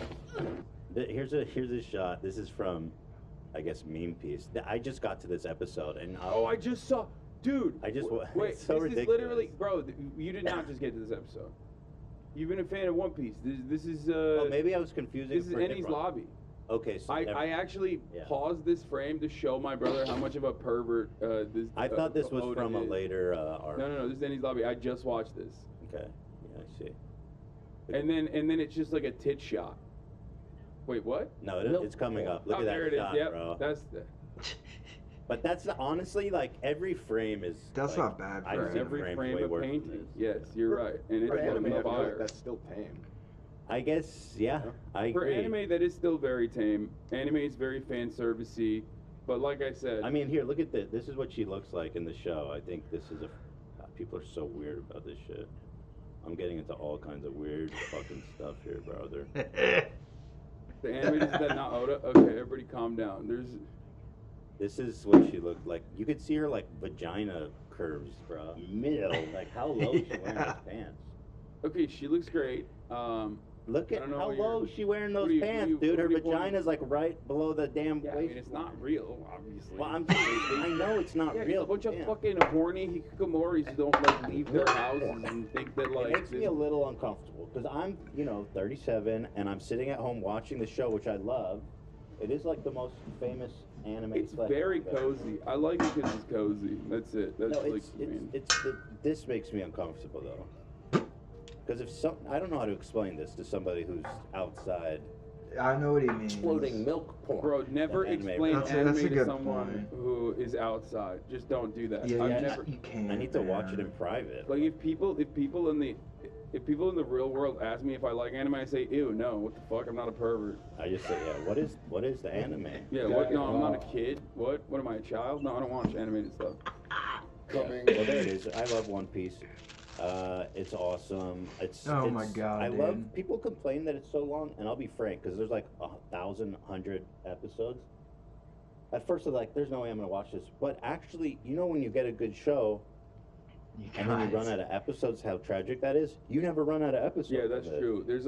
Here's a shot. This is from, I guess, Meme Piece. I just got to this episode, and I just saw, dude. I just wait. it's so this ridiculous. is literally, bro. You did not just get to this episode. You've been a fan of One Piece. This is. Oh, maybe I was confusing. This is for Enies Nimrod. Lobby. Okay, so I actually yeah. paused this frame to show my brother how much of a pervert this. I thought this was Oda from a is. later arc. No. This is Enies Lobby. I just watched this. Okay, yeah, I see. And then it's just like a tit shot. Wait, what? No, it's coming up. Look Oh, at that there it shot, is. Yep, bro. that's the. But that's honestly like every frame is. That's like, not bad. I've seen Every frames frame way of worse than painting. this. Yes, you're right. And it's anime, looking I feel like fire. that's still tame. I guess, yeah, I For agree. anime, that is still very tame. Anime is very fan servicey, but like I said, I mean, here, look at this. This is what she looks like in the show. I think this is God, people are so weird about this shit. I'm getting into all kinds of weird fucking stuff here, brother. the animators that not Oda. Okay, everybody, calm down. This is what she looked like. You could see her like vagina curves, bro. Middle. Like how low is she wearing those pants? Okay, she looks great. Look I at don't know how what low you're- she wearing what those are you- pants, what are you- dude. Her what are you pointing- vagina's like right below the damn Yeah, I waist. mean, it's not real, obviously. Well, I know it's not Yeah, 'cause real. a bunch of yeah. fucking horny hikikomoris don't like leave their houses and think that like. It makes me a little uncomfortable because I'm, 37, and I'm sitting at home watching the show, which I love. It is like the most famous anime. It's slash very manga. cozy. I like it because it's cozy. That's it. That's No, like this makes me uncomfortable though. Because if some, I don't know how to explain this to somebody who's outside. I know what he means. Exploding milk porn. Bro, never That anime explain really- anime that's a to good someone point. who is outside. Just don't do that. Yeah, I've you never. you can't. I need to watch it man. in private. Like if people in the real world ask me if I like anime, I say, ew, no, what the fuck? I'm not a pervert. I just say, yeah. What is the anime? Yeah, what? No, I'm not a kid. What? What am I, a child? No, I don't watch animated stuff. Well, there it is. I love One Piece. It's awesome. Oh my God, I dude. love. People complain that it's so long, and I'll be frank, because there's like 1,100 episodes. At first, I was like, "There's no way I'm gonna watch this," but actually, you know, when you get a good show, and then you run out of episodes, how tragic that is. You never run out of episodes. Yeah, that's true. There's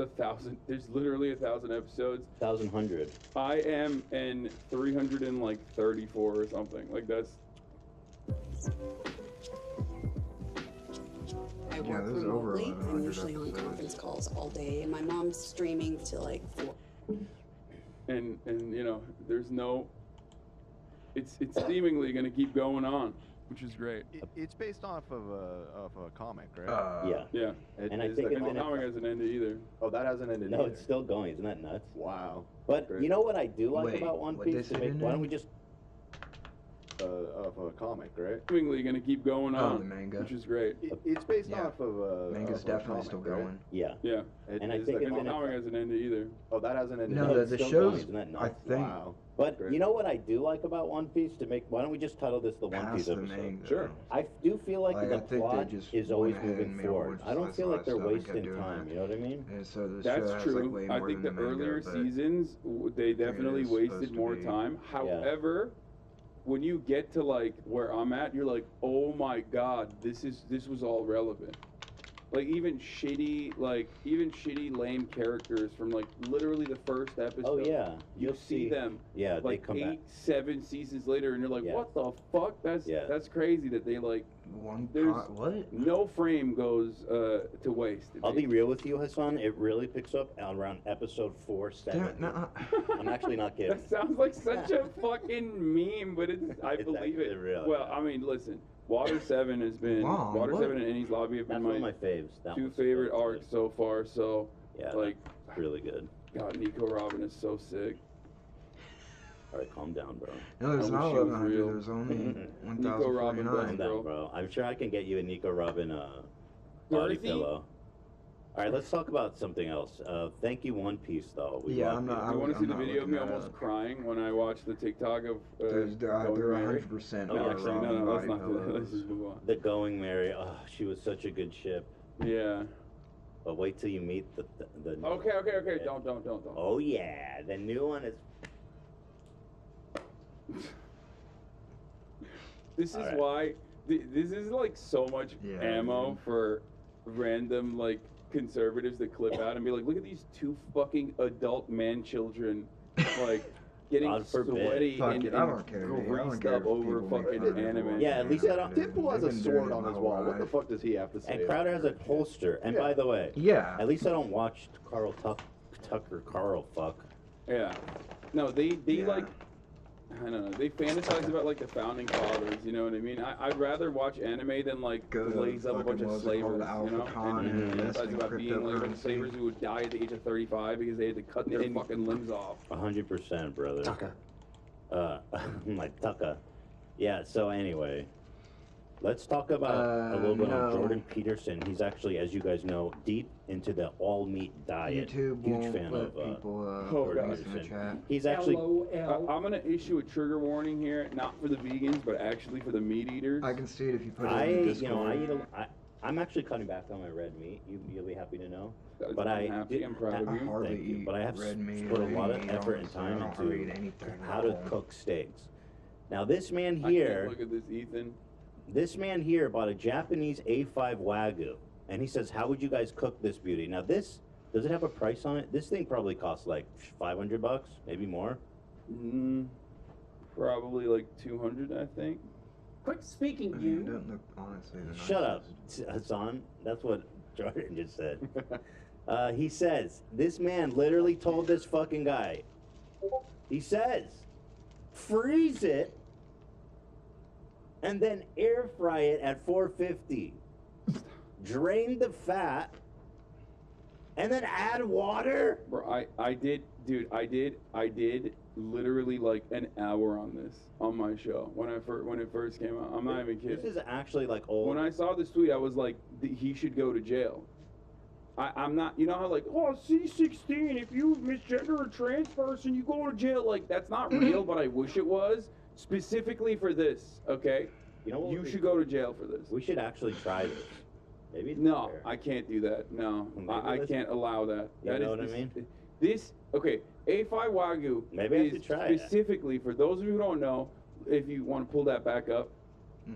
literally 1,000 episodes. 1,100. I am in 334 or something. Like that's. I Yeah, work there's over remotely. I'm 1100 usually on episodes. conference calls all day, and my mom's streaming till like 4. And you know, there's no. It's seemingly gonna keep going on, which is great. It's based off of a comic, right? Yeah. Yeah. And I is think the it's And the in a- comic hasn't ended either. Oh, that hasn't ended No, either. it's still going. Isn't that nuts? Wow. But Great. you know what I do like Wait, about One what Piece? they said Why don't we just Of a comic, right? Seemingly gonna keep going Oh, on, the manga. which is great. It's based Yeah. off of a. Manga's of a definitely comic, still right? going. Yeah. Yeah. And I is think the it's And the in a- comic hasn't ended either. Oh, that hasn't ended. No, either. it's the still show's. going, isn't that I nuts? think. Wow. But Great. you know what I do like about One Piece? Why don't we just title this the One Past Piece the episode? manga. Sure. I do feel like Like, the I think they plot just is always went ahead moving and made forward. more I don't just feel less like they're stuff and kept wasting doing time. it. You know what I mean? And so the That's show has true. like way I more think the than the manga, earlier but seasons, they definitely is wasted supposed to more be. time. However, when you get to like where I'm at, you're like, oh my god, this was all relevant. Like even shitty lame characters from like literally the first episode. Oh yeah, You you'll see them Yeah, like they come 8, back. 7 seasons later, and you're like, Yeah. what the fuck? That's crazy that they like. There's what? No frame goes to waste. I'll be real with you, Hassan. It really picks up around episode 4, 7. I'm actually not kidding. That sounds like such a fucking meme, but I It's believe actually it. real, Well, I mean, listen, Water 7 has been Wow, Water what? 7 and Enies Lobby have That's been one of my faves. That 2 one's favorite really arcs so far. So Yeah, like that's really good. God, Nico Robin is so sick. All right, calm down, bro. No, there's I not wish he was 1100. real. There's only Nico Robin, 1,049. Calm down, bro. I'm sure I can get you a Nico Robin body Dorothy? pillow. All right, let's talk about something else. Thank you, One Piece, though. We Yeah, love I'm you. not- Do you want to see the not video of me looking that almost up. crying when I watched the TikTok of They're Going Mary? 100% No, Nico actually, Robin no, let's body not do that. Let's pillows. just move on. The Going Mary. Oh, she was such a good ship. Yeah. But wait till you meet the Okay. Don't. Oh yeah, the new one is. This is Alright. why this is like so much ammo for random like conservatives that clip out and be like, look at these 2 fucking adult man children like getting God forbid. sweaty Fuck and, it, I don't care, dude. I don't greased care up if over people make fucking fun of it. anime. Yeah, at least I don't. Deadpool has They've a been sword doing it on my his whole wall. What the life. fuck does he have to say? And Crowder has a holster. And by the way, Yeah. at least I don't watch Tucker Carl fuck. Yeah. No, they Yeah. like I don't know. They fantasize about like the founding fathers. You know what I mean? I'd rather watch anime than like Go to blaze up a bunch fucking, of what was it slavers. called, You know, Alpha and Con and fantasize about being like a bunch of cryptocurrency. slavers who would die at the age of 35 because they had to cut their fucking limbs off. 100%, brother. Tucker. My Tucker. Yeah. So anyway, let's talk about a little bit on no. Jordan Peterson. He's actually, as you guys know, deep into the all meat diet. YouTube Huge won't fan let of people Jordan post in the Peterson. chat. He's actually. I'm gonna issue a trigger warning here, not for the vegans, but actually for the meat eaters. I can see it if you put it I, in the Discord. I'm actually cutting back on my red meat. You'll be happy to know. I'm But I happy. did- I'm proud of I you. hardly Thank you. eat But I have red meat put a or lot of any effort meat, and so time I don't hardly eat into anything how at to all. cook steaks. Now this man I can't here, look at this, Ethan. this man here bought a Japanese A5 Wagyu, and he says, "How would you guys cook this beauty?" Now this, does it have a price on it? This thing probably costs like $500, maybe more. Probably like 200, I think. Quit speaking, I mean, it doesn't look honestly the Shut up, nicest. Hassan. That's what Jordan just said. He says, this man literally told this fucking guy. He says, freeze it, and then air fry it at 450. Drain the fat, and then add water? Bro, I did literally like an hour on this on my show when it first came out. I'm not even kidding. This is actually like old. When I saw this tweet, I was like, he should go to jail. I'm not, you know how like, oh, C16, if you misgender a trans person, you go to jail. Like, that's not real, but I wish it was. Specifically for this, okay? You know what? You should go to jail for this. We should actually try this. Maybe. No, I can't do that. No, I can't allow that. You know what I mean? This, okay, A5 Wagyu Maybe I is should try it. specifically, for those of you who don't know, if you want to pull that back up,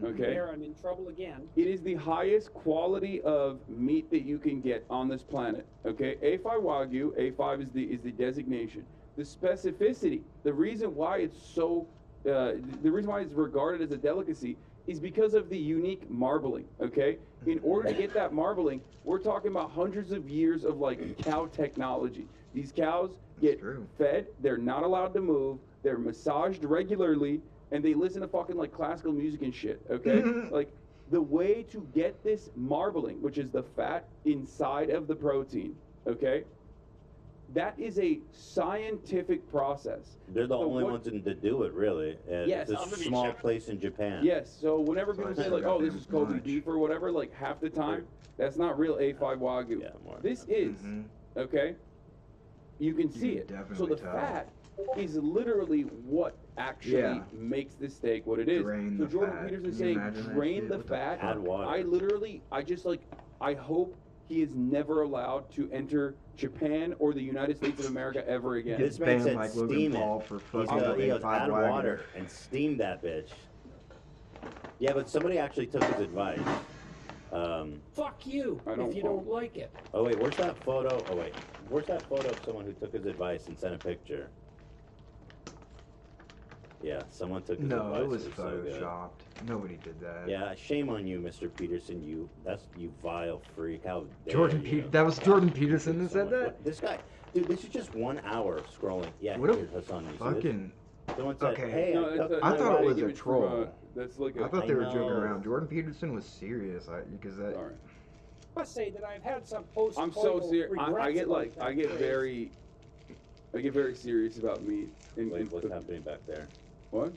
okay? There, I'm in trouble again. It is the highest quality of meat that you can get on this planet. Okay, A5 Wagyu, A5 is the designation. The specificity, the reason why it's so, the reason why it's regarded as a delicacy is because of the unique marbling. Okay, in order to get that marbling, we're talking about hundreds of years of like cow technology. These cows get fed, they're not allowed to move, they're massaged regularly, and they listen to fucking like classical music and shit, okay? Like, the way to get this marbling, which is the fat inside of the protein, okay? That is a scientific process. They're the only ones to do it, really. Yes, It's a small place in Japan. Yes, so whenever people say like, oh, this is Kobe beef or whatever, like half the time, that's not real A5 Wagyu. This is, okay? You can see it. So the fat is literally what actually makes the steak what it is. Drain So the Jordan fat. Peterson Can you saying imagine that drain shit? the What the fat. fuck? Add water. I just like, I hope he is never allowed to enter Japan or the United States of America ever again. This man said like Logan steam Paul it. for He fucking goes, A5 add Wagyu. water and steam that bitch. Yeah, but somebody actually took his advice. Fuck you if you don't like it. Oh wait, where's that photo? Oh wait, where's that photo of someone who took his advice and sent a picture? Yeah, someone took his advice. No, it was so good. photoshopped. Nobody did that. Yeah, shame on you, Mr. Peterson. You vile freak. How dare Jordan you? That was Jordan Peterson that said that? This guy, dude, this is just 1 hour of scrolling. Yeah, What a here's Hassan. You see this? fucking. Someone said, Okay. hey, I thought it was a image from, troll. that's like I thought they were I joking know. around. Jordan Peterson was serious because that. Sorry. I must say that I've had some post. I'm so serious. I get like, I get very serious about meat. Wait, what's happening back there? What?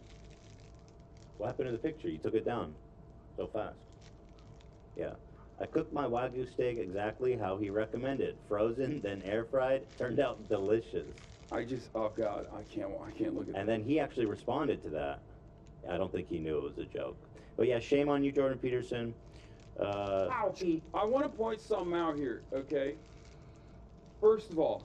What happened to the picture? You took it down so fast. Yeah. I cooked my Wagyu steak exactly how he recommended. Frozen, then air fried. Turned out delicious. Oh God, I can't look at that. And then he actually responded to that. I don't think he knew it was a joke. But yeah, shame on you, Jordan Peterson. Ouchie. I want to point something out here, okay? First of all,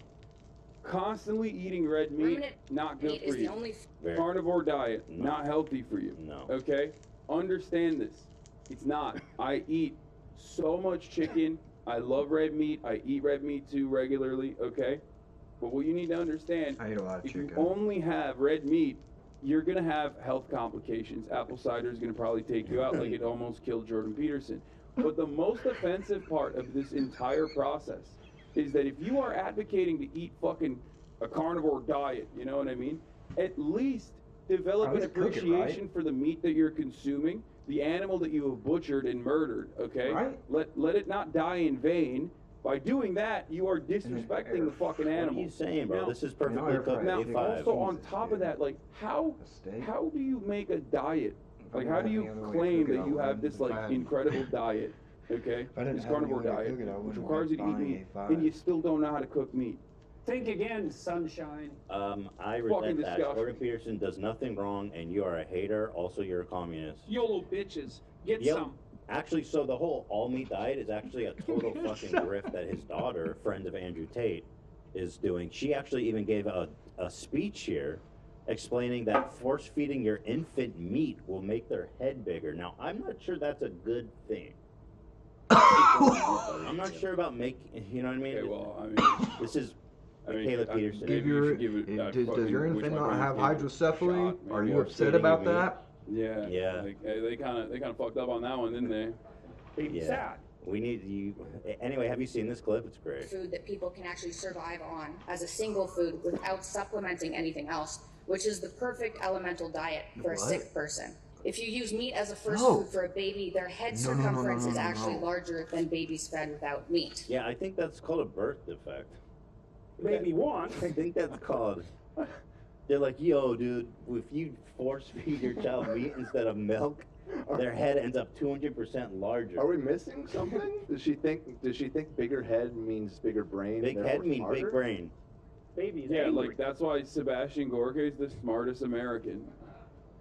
constantly eating red meat, Ruminant not good meat for is the you. only Carnivore diet, not healthy for you. No. Okay? Understand this. It's not. I eat so much chicken. I love red meat. I eat red meat too regularly, okay? But what you need to understand, I eat a lot of if chicken. you only have red meat, you're going to have health complications. Apple cider is going to probably take you out like it almost killed Jordan Peterson. But the most offensive part of this entire process is that if you are advocating to eat fucking a carnivore diet, you know what I mean? At least develop an least cook it, appreciation right? for the meat that you're consuming, the animal that you have butchered and murdered, okay? Right. Let it not die in vain. By doing that, you are disrespecting the fucking animal. What are you saying, bro? Now- This is perfectly cooked. Now, A5. also on top of that, like, how do you make a diet? Like, how do you claim that you have this like incredible diet? Okay, I didn't this have carnivore any way to diet, cook it, I which wouldn't requires you to eat buying meat, A5. and you still don't know how to cook meat. Think again, sunshine. I Fucking resent that. disgusting. Jordan Peterson does nothing wrong, and you are a hater. Also, you're a communist. YOLO bitches. Get Yep. some. Actually, so the whole all meat diet is actually a total fucking grift that his daughter, friend of Andrew Tate, is doing. She actually even gave a speech here explaining that force feeding your infant meat will make their head bigger. Now, I'm not sure that's a good thing. I'm not sure about making, you know what I mean? Okay, well, I mean, This is I mean, Caleb I- Peterson. maybe you should give it. Does your infant not have hydrocephaly? Are maybe you or upset feeding about your meat. that? Yeah. Yeah. Like, they kind of fucked up on that one, didn't they? Yeah. We need you. Anyway, have you seen this clip? It's great. food that people can actually survive on as a single food without supplementing anything else which is the perfect elemental diet for a What? sick person. If you use meat as a first No. food for a baby, their head No, no, no, no, circumference no, is no, actually no. larger than babies fed without meat. Yeah, I think that's called a birth defect. Maybe one. I think that's called. They're like, yo, dude, if you force feed your child meat instead of milk, their head ends up 200% larger. Are we missing something? Does she think bigger head means bigger brain? Big and head therefore means big smarter? brain. Baby's Yeah, angry. like that's why Sebastian Gorka is the smartest American.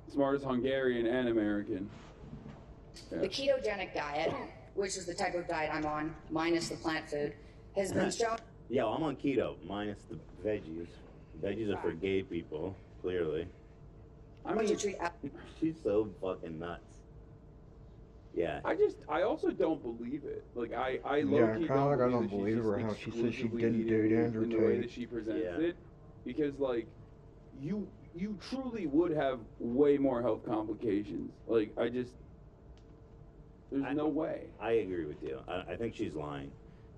Smartest Hungarian and American. The ketogenic diet, which is the type of diet I'm on, minus the plant food, has been shown. Yeah, I'm on keto, minus the veggies. Veggies are for gay people, clearly. I mean, she's so fucking nuts. Yeah. I also don't believe it. Like I Yeah, low-key kinda like I don't that she's believe just her how she said she exclusively didn't eating date meat Andrew in the way Tate. that she presents Yeah. it, because like you truly would have way more health complications. Like there's no way. I agree with you. I think she's lying.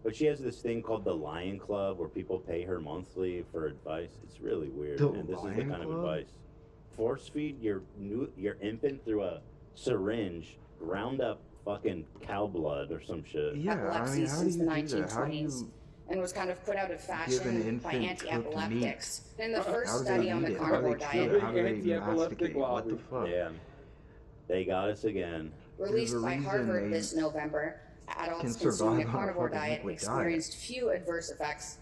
But she has this thing called the Lion Club where people pay her monthly for advice. It's really weird. The And this is the Lion kind of Club? advice. Force feed your infant through a syringe, ground up fucking cow blood or some shit. Yeah, I mean, epilepsy how do since you the do that? How do 1920s you and was kind of put out of give an fashion by infant cooked anti-epileptics. In the How first do they study on eat the it? How do carnivore they chew diet, it? How do they Anti-epileptic masticate? What the lobby. fuck? Yeah. They got us again. released There's a by reason Harvard they this November, adults can consuming survive a on a carnivore fucking diet liquid experienced few adverse effects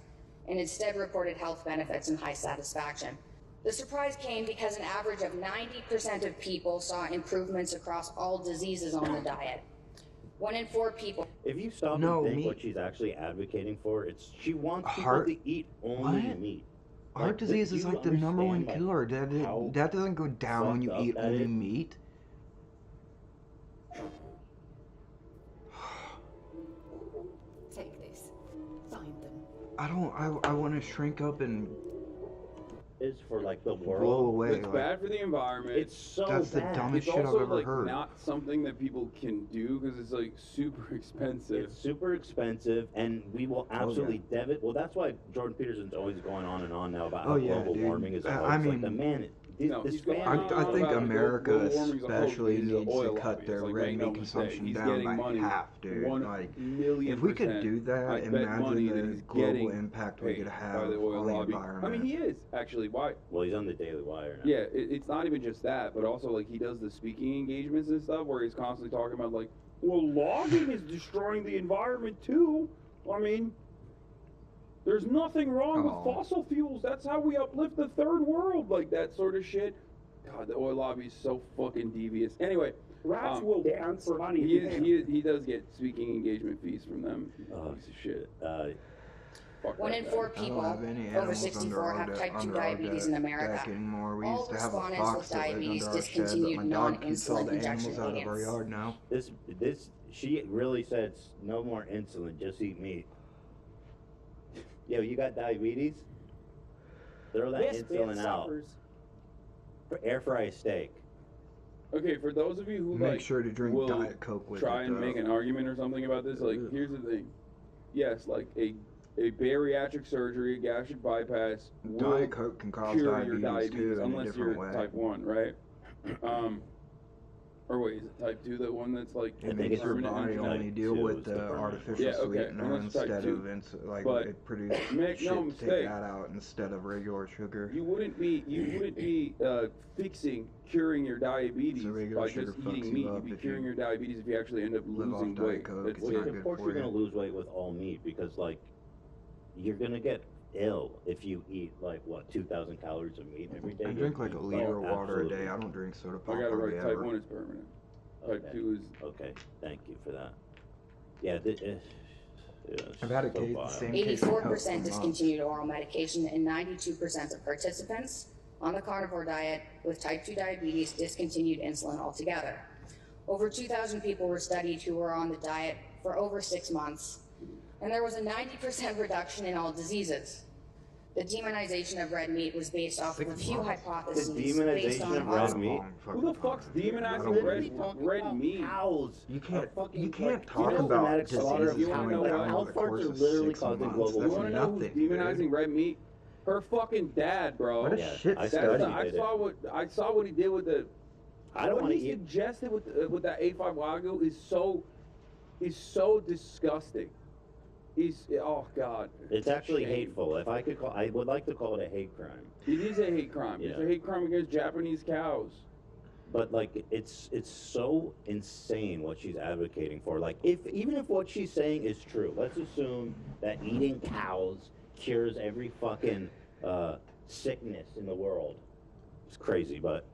and instead reported health benefits and high satisfaction. The surprise came because an average of 90% of people saw improvements across all diseases on the diet. 1 in 4 people. If you stop No, and think meat- what she's actually advocating for, she wants people Heart- to eat only what? meat. Heart Like, disease do is you like the number one understand, like, killer. how That doesn't go down when you fucked up eat that only is? meat. Take this. Find them. I want to shrink up and Is for like the world. blow away. It's like, bad for the environment. It's so That's the bad. dumbest It's shit also I've ever like heard. not something that people can do because it's like super expensive. It's super expensive, and we will absolutely Well, that's why Jordan Peterson's always going on and on now about how Oh, yeah, global dude. warming is a I hoax. Like, mean- the man, No, this he's going family. on I think about America global warming's a hoax especially because he's an needs to oil cut lobbyist. their Like, red make no meat mistake, consumption he's down getting by money half, dude. 1 Like, million if we could percent. do that, I bet money imagine that the he's global getting impact we could paid have by the oil on the lobby. environment. I mean, he is actually. Why? Well, he's on the Daily Wire. Now. Yeah, it's not even just that, but also like he does the speaking engagements and stuff where he's constantly talking about like, well, logging is destroying the environment too. I mean, there's nothing wrong with fossil fuels. That's how we uplift the third world, like that sort of shit. God, the oil lobby is so fucking devious. Anyway, Rats will dance for money. he does get speaking engagement fees from them. Piece of shit. Fuck 1 that in guy. 4 I don't people have any over animals 64 under have our type 2 under our diabetes in America. deck anymore. We All used to have a respondents fox with that lived diabetes under our shed, but discontinued my dog keeps all non-insulin the injection animals out of our agents. yard now. She really said no more insulin, just eat meat. Yo, you got diabetes? Throw that This insulin bitch out. suffers. Air fry a steak. Okay, for those of you who Make like sure to drink will Diet Coke with try it, and though. make an argument or something about this, like here's the thing. Yes, like a bariatric surgery, a gastric bypass will Diet Coke can cause cure your diabetes, diabetes too, in a unless you're different way. type 1, right? Or wait, is it type 2, the one that's like It makes your permanent body injury? only deal with the artificial Yeah, okay, sweetener well, that's type instead 2. of like But it produces make shit no to mistake, take that out instead of regular sugar. You wouldn't be fixing curing your diabetes So regular by sugar just fucks eating you meat. up You'd be if curing you your diabetes if you actually end up live off losing Diet weight. Coke. That's It's it. not good Of course, for you're you. gonna lose weight with all meat because, like, you're gonna get ill if you eat like what 2,000 calories of meat every day. I drink like a Oh, liter of water a absolutely. day. I don't drink soda pop I got it hardly right. Type ever. 1 is permanent. Type 2 is Okay, thank you for that. Yeah, I've had a so case, vile. the same case of Coke 84% for months. discontinued oral medication, and 92% of participants on the carnivore diet with type 2 diabetes discontinued insulin altogether. Over 2,000 people were studied who were on the diet for over 6 months, and there was a 90% reduction in all diseases. The demonization of red meat was based off of a few hypotheses The based demonization on of red meat. Who the fuck's demonizing red meat? Cows. You can't like, talk you know, about dramatic slaughter of diseases cows. coming Like, down cow over the farts course are of literally 6 causing months. global That's You want to warming. know who's nothing, dude. demonizing red meat? Her fucking dad, bro. What a shit That's study I they did. saw what he did with the. I don't what wanna he eat- suggested with that A5 Wagyu is so disgusting. Oh god. It's actually Shame. hateful. If I could call, I would like to call it a hate crime. It is a hate crime. It's Yeah. a hate crime against Japanese cows. But like, it's so insane what she's advocating for. Like, even if what she's saying is true, let's assume that eating cows cures every fucking sickness in the world. It's crazy, but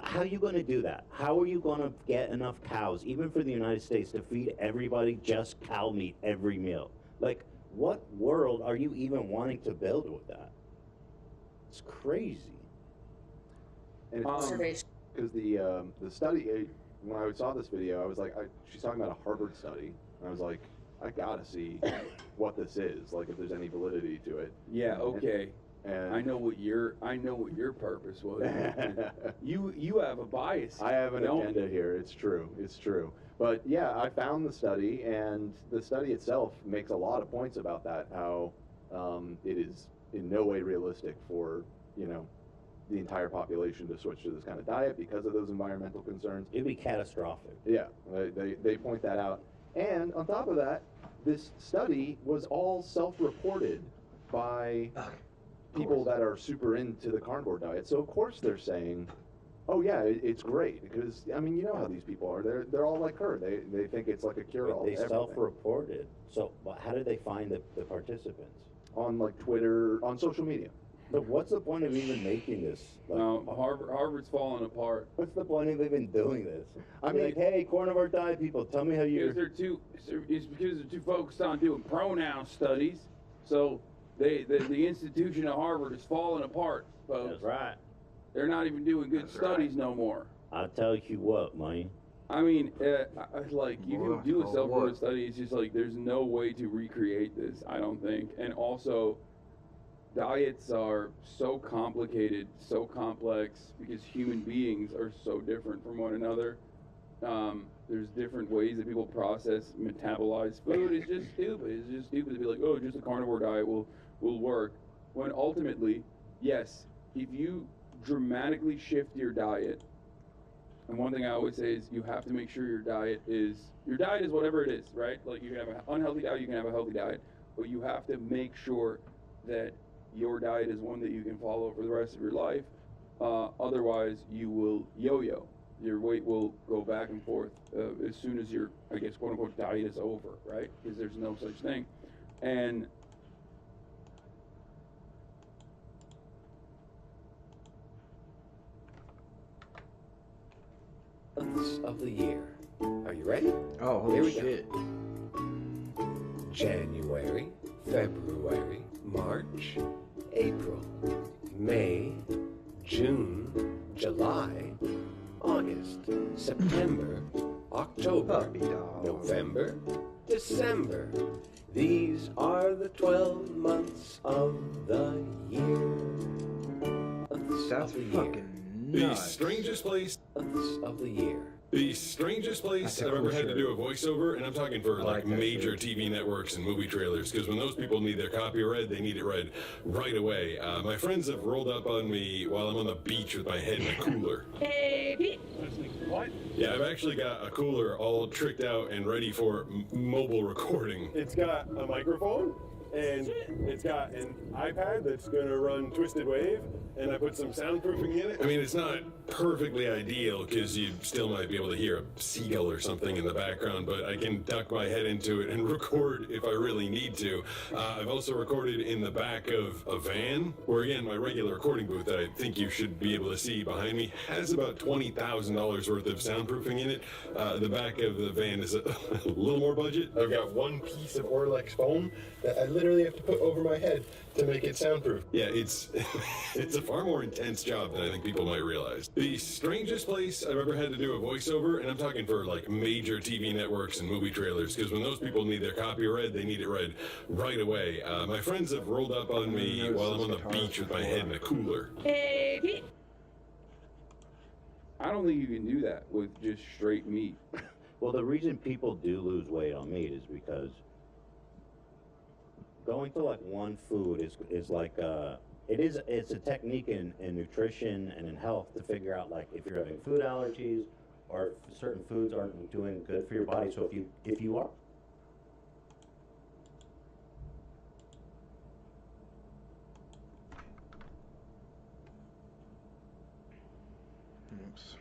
how are you going to do that? How are you going to get enough cows, even for the United States, to feed everybody just cow meat every meal? Like, what world are you even wanting to build with that? It's crazy. And because the study, when I saw this video, I was like, she's talking about a Harvard study, and I was like, I gotta see what this is, like if there's any validity to it. Yeah. Okay. And I know what your purpose was. you have a bias. I have an don't agenda here. It's true. It's true. But yeah, I found the study, and the study itself makes a lot of points about that. How it is in no way realistic for the entire population to switch to this kind of diet because of those environmental concerns. It'd be catastrophic. Yeah, they point that out. And on top of that, this study was all self-reported by people that are super into the carnivore diet. So of course they're saying, oh yeah, it's great, because I mean, you know how these people are. They're all like her. They think it's like a cure-all. They to everything. self-reported. So how did they find the participants? On like Twitter, on social media. So what's the point of even making this? Like, No, Harvard's falling apart. What's the point of even doing this? I Be mean, like, hey, carnivore diet people, tell me how It's because they're too focused on doing pronoun studies. So the institution of Harvard is falling apart, folks. That's right. They're not even doing good studies no more. I'll tell you what, man. I mean, like you What? can do a Oh, self-reported what? study. It's just like there's no way to recreate this. I don't think. And also, diets are so complicated, so complex because human beings are so different from one another. There's different ways that people process, metabolize food. It's just stupid. It's just stupid to be like, oh, just a carnivore diet will work. When ultimately, yes, if you dramatically shift your diet, and one thing I always say is you have to make sure your diet is whatever it is, right? Like you can have an unhealthy diet, you can have a healthy diet, but you have to make sure that your diet is one that you can follow for the rest of your life. Otherwise, you will yo-yo. Your weight will go back and forth as soon as your, I guess, quote-unquote, diet is over, right? Because there's no such thing. And Of the year. Are you ready? Oh, Here holy we shit. go. January, February, March, April, May, June, July, August, September, October, Puppy dog. November, December. These are the 12 months of the year. That's of the fucking The nuts. strangest place. of the year. The strangest place That's a I've ever cool had to shirt. do a voiceover, and I'm talking for I like like that major shirt. TV networks and movie trailers, because when those people need their copy read, they need it read right away. My friends have rolled up on me while I'm on the beach with my head in a cooler. Hey, Pete. What? Yeah, I've actually got a cooler all tricked out and ready for mobile recording. It's got a microphone, and it's got an iPad that's going to run Twisted Wave, and I put some soundproofing in it. I mean, it's not perfectly ideal because you still might be able to hear a seagull or something in the background, but I can duck my head into it and record if I really need to. I've also recorded in the back of a van, where again, my regular recording booth that I think you should be able to see behind me has about $20,000 worth of soundproofing in it. The back of the van is a little more budget. I've got one piece of Orlex foam that I literally have to put over my head to make it soundproof. Yeah, it's a far more intense job than I think people might realize. The strangest place I've ever had to do a voiceover, and I'm talking for like major TV networks and movie trailers, because when those people need their copy read, they need it read right away. My friends have rolled up on me while I'm on the beach with my head in a cooler. Hey, Pete. I don't think you can do that with just straight meat. Well, the reason people do lose weight on meat is because going to like one food is like it's a technique in nutrition and in health to figure out like if you're having food allergies or if certain foods aren't doing good for your body. So if you are Oops.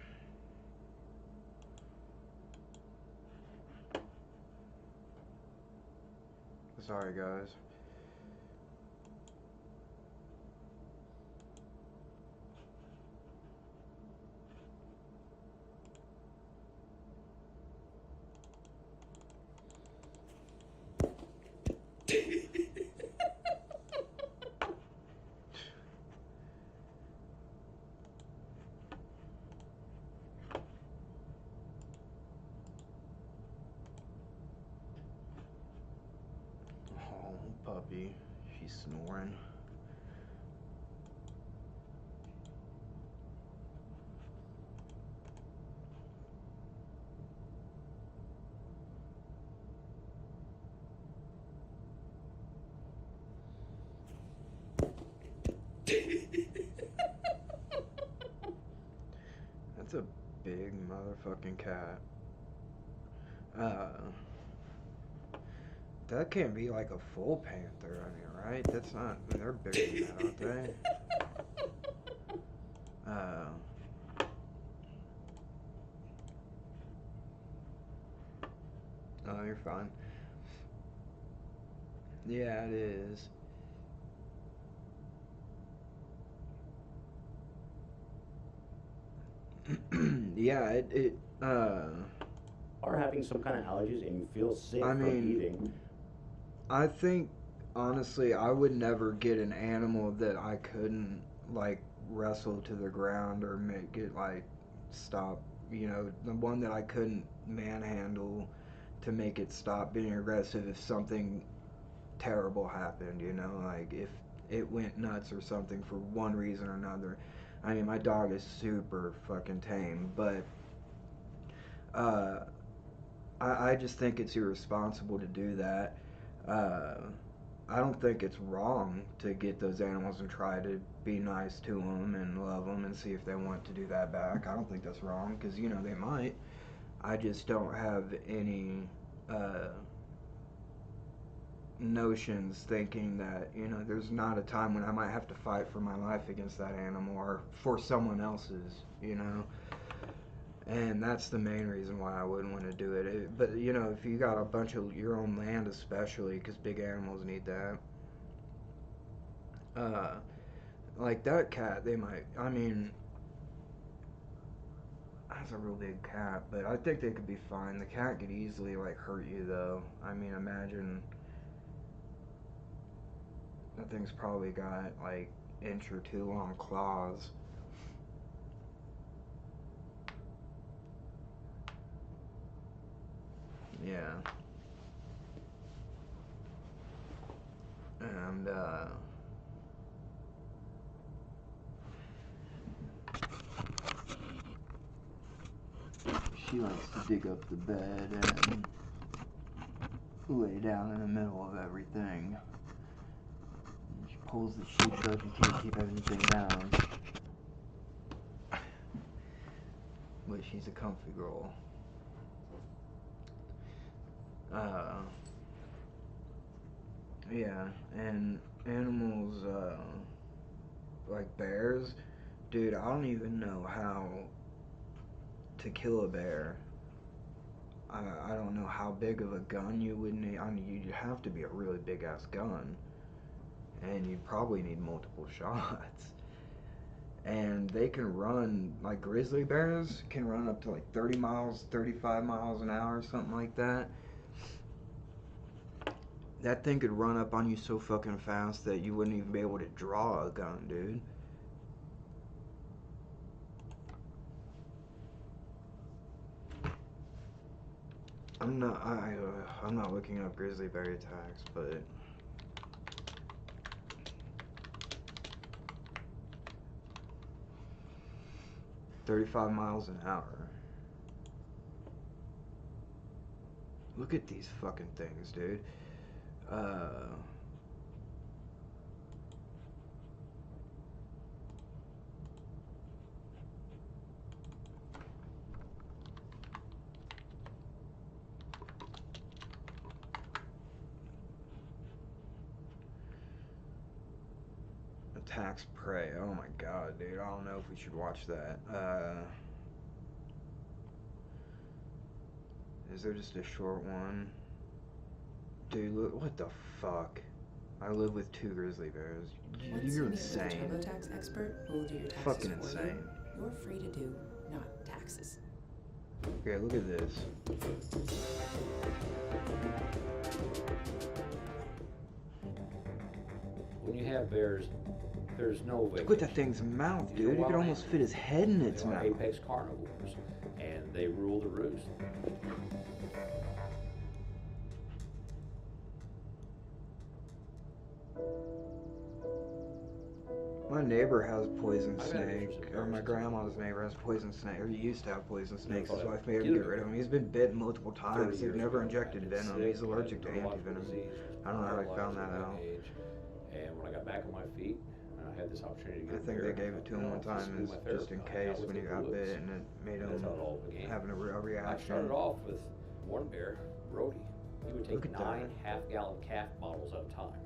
Sorry, guys. Oh, puppy. She's snoring. That's a big motherfucking cat. That can't be like a full panther, I mean, right? That's not, they're bigger than that, aren't they? Oh, you're fine. Yeah, it is. Yeah, are having some kind of allergies and you feel sick I from mean, eating. I think, honestly, I would never get an animal that I couldn't, like, wrestle to the ground or make it, like, stop. You know, the one that I couldn't manhandle to make it stop being aggressive if something terrible happened, you know? Like, if it went nuts or something for one reason or another. I mean, my dog is super fucking tame, but, I just think it's irresponsible to do that. I don't think it's wrong to get those animals and try to be nice to them and love them and see if they want to do that back. I don't think that's wrong because, you know, they might. I just don't have any notions thinking that, you know, there's not a time when I might have to fight for my life against that animal or for someone else's, you know. And that's the main reason why I wouldn't want to do it. But, you know, if you got a bunch of your own land especially, because big animals need that. Like that cat, they might, I mean, that's a real big cat, but I think they could be fine. The cat could easily, like, hurt you, though. I mean, imagine, that thing's probably got, like, inch or two long claws. Yeah. And, she likes to dig up the bed and lay down in the middle of everything. She pulls the sheets up, you can't keep everything down. But she's a comfy girl. Yeah, and animals, like bears, dude, I don't even know how to kill a bear. I don't know how big of a gun you would need. I mean, you'd have to be a really big ass gun, and you'd probably need multiple shots. And they can run, like grizzly bears can run up to like 30 miles, 35 miles an hour, something like that. That thing could run up on you so fucking fast that you wouldn't even be able to draw a gun, dude. I'm not looking up grizzly bear attacks, but 35 miles an hour. Look at these fucking things, dude. Tax Prey. Oh my god, dude. I don't know if we should watch that. Is there just a short one? Dude, look, what the fuck? I live with 2 grizzly bears. Once You're you meet with a insane. TurboTax expert who will do your taxes Fucking for insane. you, you're free to do not taxes. Okay, look at this. When you have bears, there's no vacation. Look at that thing's mouth, dude. You could almost fit his head in its They are mouth. apex carnivores, and they rule the roost. My neighbor has poison snake, or my grandma's neighbor has poison snake, or he used to have poison snakes. His wife made him get rid of him. He's been bit multiple times. They've never injected venom. He's allergic to anti-venom. I don't know how they found that out. And when I got back on my feet, I had this opportunity to get I think they gave it to him one time as just in case when he got bit, and it made him having a I reaction. started off with one bear, Brody. He would Look take at 9 that. half-gallon calf bottles at a time.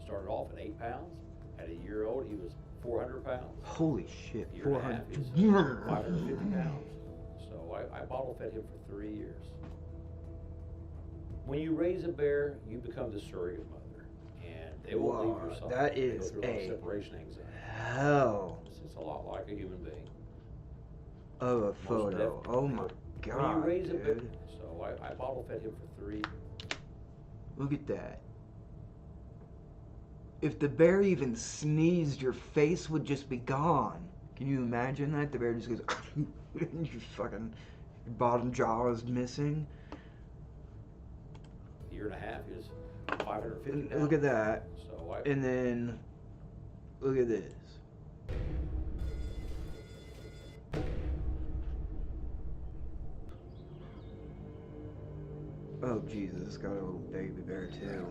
Started off at 8 pounds. At a year old, he was 400 pounds. Holy shit, Year and a half, 400. he was 550 pounds. So I bottle fed him for 3 years. When you raise a bear, you become the surrogate mother, and they won't leave your side. That They is go through a lot of a separation anxiety. hell It's a lot like a human being. of a photo. Oh my When you god, raise a bear, dude. so I bottle fed him for 3. Look at that. If the bear even sneezed, your face would just be gone. Can you imagine that? The bear just goes, and your fucking bottom jaw is missing. A year and a half, he was 550 pounds. Look at that. So And then, look at this. Oh Jesus, it's got a little baby bear too.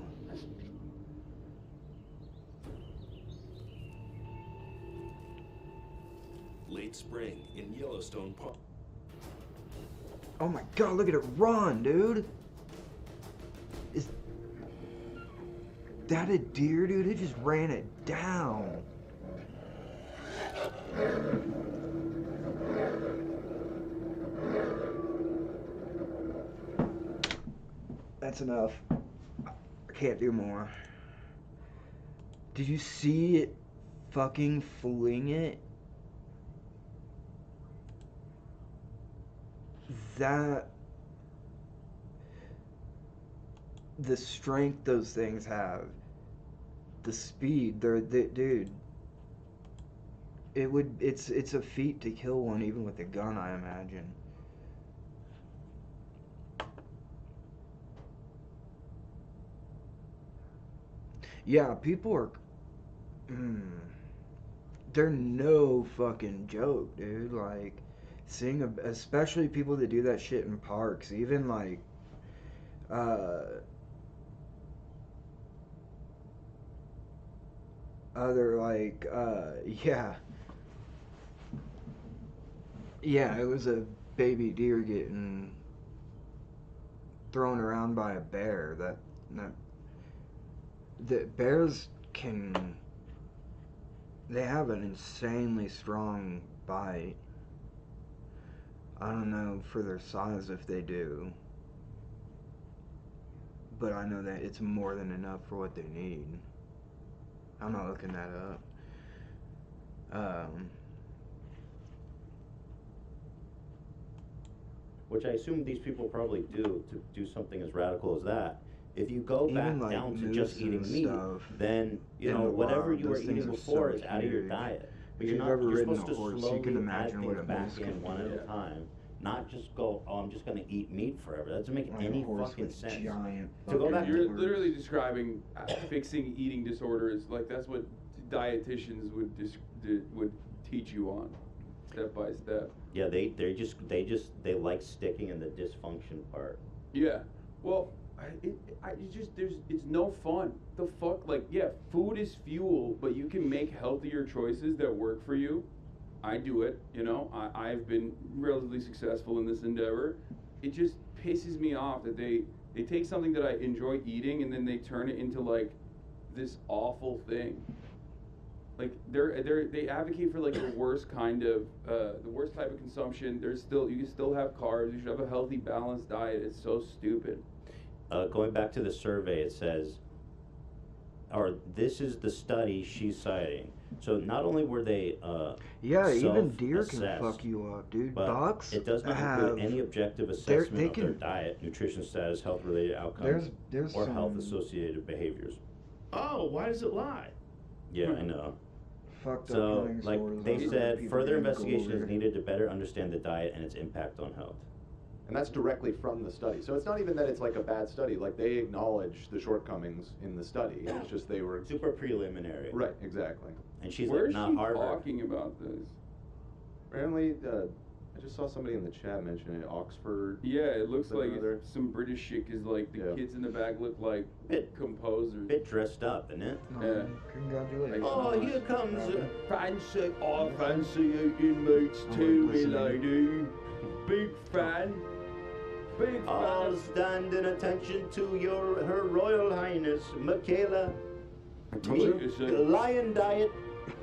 Late spring in Yellowstone Park. Oh my god, look at it run, dude! Is that a deer, dude? It just ran it down. That's enough. I can't do more. Did you see it fucking fooling it? That the strength those things have, the speed, dude. It's a feat to kill one even with a gun, I imagine. Yeah, people are they're no fucking joke, dude. Like seeing especially people that do that shit in parks, even like other like yeah, it was a baby deer getting thrown around by a bear. The bears they have an insanely strong bite. I don't know for their size if they do, but I know that it's more than enough for what they need. I'm not looking that up. Which I assume these people probably do to do something as radical as that. If you go Even, back like, down to moose just eating and meat, stuff then you in know the whatever wild, you were those eating things are before so is out of your huge. diet. But If you're you've not. ever You're ridden supposed a to horse, you slowly can add imagine what things a back moose in can one do. at a time. Not just go. Oh, I'm just going to eat meat forever. That doesn't make Like a any horse fucking with sense. giant To go back. You're literally describing fixing eating disorders. Like that's what dietitians would teach you on, step by step. Yeah, they like sticking in the dysfunction part. Yeah. Well, it's no fun. The fuck, like, yeah, food is fuel, but you can make healthier choices that work for you. I do it, you know. I've been relatively successful in this endeavor. It just pisses me off that they take something that I enjoy eating and then they turn it into like this awful thing. Like they advocate for like the worst kind of the worst type of consumption. You can still have carbs. You should have a healthy, balanced diet. It's so stupid. Going back to the survey, it says, or this is the study she's citing. So not only were they Yeah, even deer can self-assessed, fuck you up, dude. but Bucks it does not have include any objective assessment of their can- diet, nutrition status, health-related outcomes, There's or some- health-associated behaviors. Oh, why does it lie? Yeah, I know. Fucked up So, eating like, disorders, they also said people further getting investigation is older. needed to better understand the diet and its impact on health. And that's directly from the study. So it's not even that it's like a bad study. Like they acknowledge the shortcomings in the study. It's just they were super preliminary. Right, exactly. And she's Where's like, not she Harvard. talking about this? Apparently, I just saw somebody in the chat mention it. Oxford. Yeah, it looks something like or other. some British shit. Cause like the kids in the back look like composers. Bit dressed up, isn't it? Yeah. Congratulations. Oh, here comes fancy. I fancy eating meats too, me lady. Big fan. Big fan. All stand in attention to Her Royal Highness, Michaela Lion Diet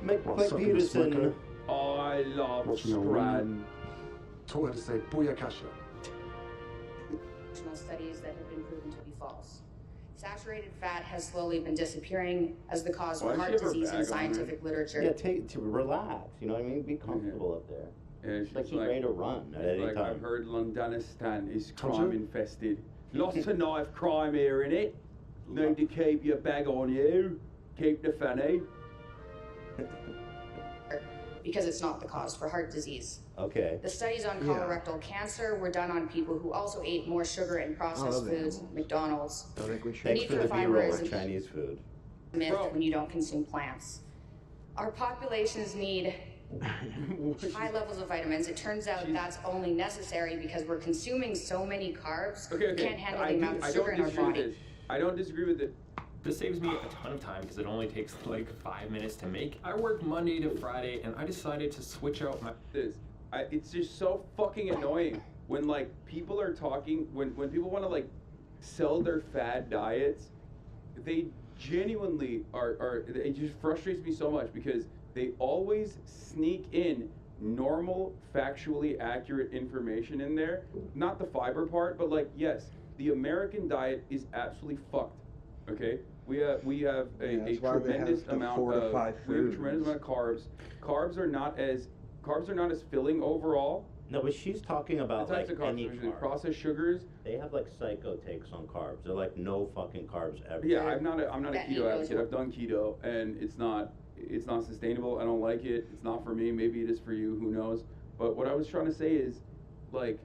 McPeterson. I love Scran. Told her to say Booyakasha. Studies that have been proven to be false. Saturated fat has slowly been disappearing as the cause Why of does heart she have her disease in bag on her? scientific literature. Yeah, to relax. You know what I mean? Be comfortable up there. Yeah, It's like she's ready to run at it's any like time. I've heard Londonistan is Told crime you. infested. Lots of knife crime here in it. Need to keep your bag on you. Keep the fanny. Because it's not the cause for heart disease. Okay. The studies on Yeah. colorectal cancer were done on people who also ate more sugar and processed love foods, animals. McDonald's. I think we The should. Thanks need for for the fiber B-roll is of a Chinese food. myth when you don't consume plants. Our populations need high levels of vitamins. It turns out that's only necessary because we're consuming so many carbs. Okay, We okay. can't handle I the amount of sugar in our body. I don't disagree with it. This saves me a ton of time because it only takes like 5 minutes to make. I work Monday to Friday and I decided to switch out my. It's just so fucking annoying when like people are talking when people want to like sell their fad diets. They genuinely are. It just frustrates me so much because they always sneak in normal, factually accurate information in there. Not the fiber part, but like yes, the American diet is absolutely fucked. Okay, we have a why they have tremendous to amount fortify of we have a tremendous amount of carbs. Carbs are not as filling overall. No, but she's talking about The types like of carbs any are usually carbs. processed sugars. They have like psycho takes on carbs. They're like no fucking carbs ever. Yeah, I'm not a That keto equals- advocate. I've done keto and it's not sustainable. I don't like it. It's not for me. Maybe it is for you. Who knows? But what I was trying to say is, like,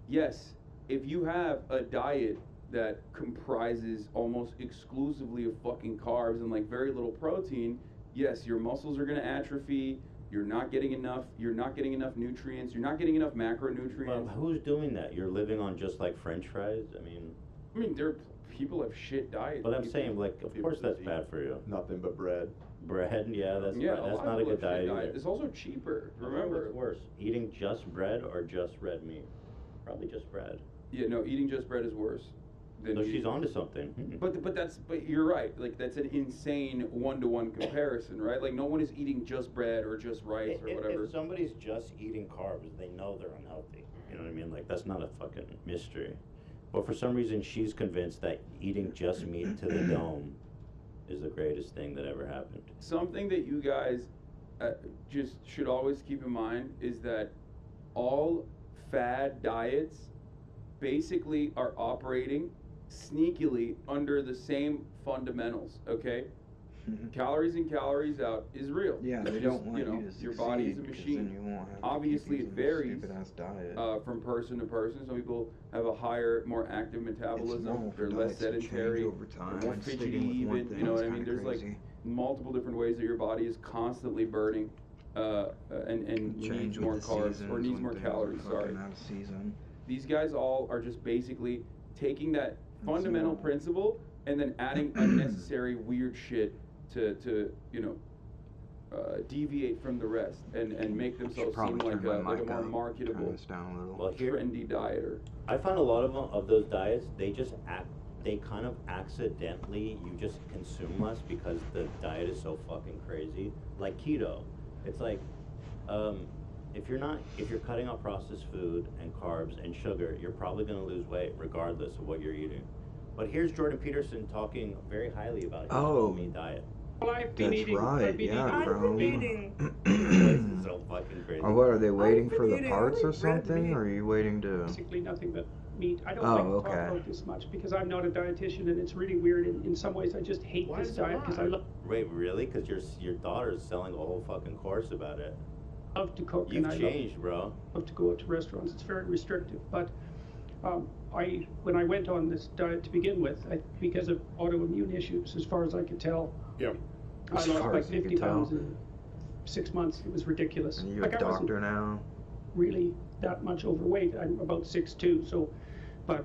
yes, if you have a diet that comprises almost exclusively of fucking carbs and like very little protein, yes, your muscles are gonna atrophy. You're not getting enough nutrients. You're not getting enough macronutrients. Well, who's doing that? You're living on just like French fries? I mean, there are people have shit diets. but I'm People- saying like, of course that's bad for you. Nothing but bread. Bread, yeah, that's Yeah, right. a That's lot not of a people good have shit diet either. diets. It's also cheaper. I wonder Remember. what's worse, eating just bread or just red meat? Probably just bread. Yeah, no, eating just bread is worse. So she's onto something. But you're right. Like that's an insane one-to-one comparison, right? Like no one is eating just bread or just rice or whatever. If somebody's just eating carbs, they know they're unhealthy. You know what I mean? Like that's not a fucking mystery. But for some reason, she's convinced that eating just meat to the dome is the greatest thing that ever happened. Something that you guys just should always keep in mind is that all fad diets basically are operating sneakily under the same fundamentals, okay? Calories in, calories out is real. Yeah, It's they just, don't want you to your body is a succeed, 'cause machine. then you won't have to Obviously, keep it eating this varies stupid-ass diet. from person to person. Some people have a higher, more active metabolism. normal for They're less diets to change sedentary. over time, They're more and fidgety, sticking with one even. thing You know is what I mean? kinda There's like crazy. multiple different ways that your body is constantly burning and Change needs with more the carbs or seasons needs when more things are calories. Sorry. fucking out of season. These guys all are just basically taking that fundamental principle and then adding unnecessary weird shit to deviate from the rest and make themselves seem like a more marketable, Well, here- trendy dieter. I find a lot of those diets, they just act they kind of accidentally, you just consume less because the diet is so fucking crazy. Like keto, it's like, if you're cutting out processed food and carbs and sugar, you're probably going to lose weight regardless of what you're eating. But here's Jordan Peterson talking very highly about his low-meat diet. Well, I've been That's eating. right, I've been yeah, eating. bro. I've been eating. This is so fucking crazy. Oh, what, are they waiting for the eating parts or red something? meat. Or are you waiting to... Basically nothing but meat. I don't Oh, like to okay. talk about this much because I'm not a dietitian and it's really weird. In some ways, I just hate Why this is it diet because I not? Wait, really? Because your daughter's selling a whole fucking course about it. love to cook. You've and I changed, bro. love to go out to restaurants. It's very restrictive. But when I went on this diet to begin with, because of autoimmune issues, as far as I could tell, I As lost far like as you 50 can tell. pounds in 6 months. It was ridiculous. And you like a I wasn't doctor now? really that much overweight. I'm about 6'2", so, but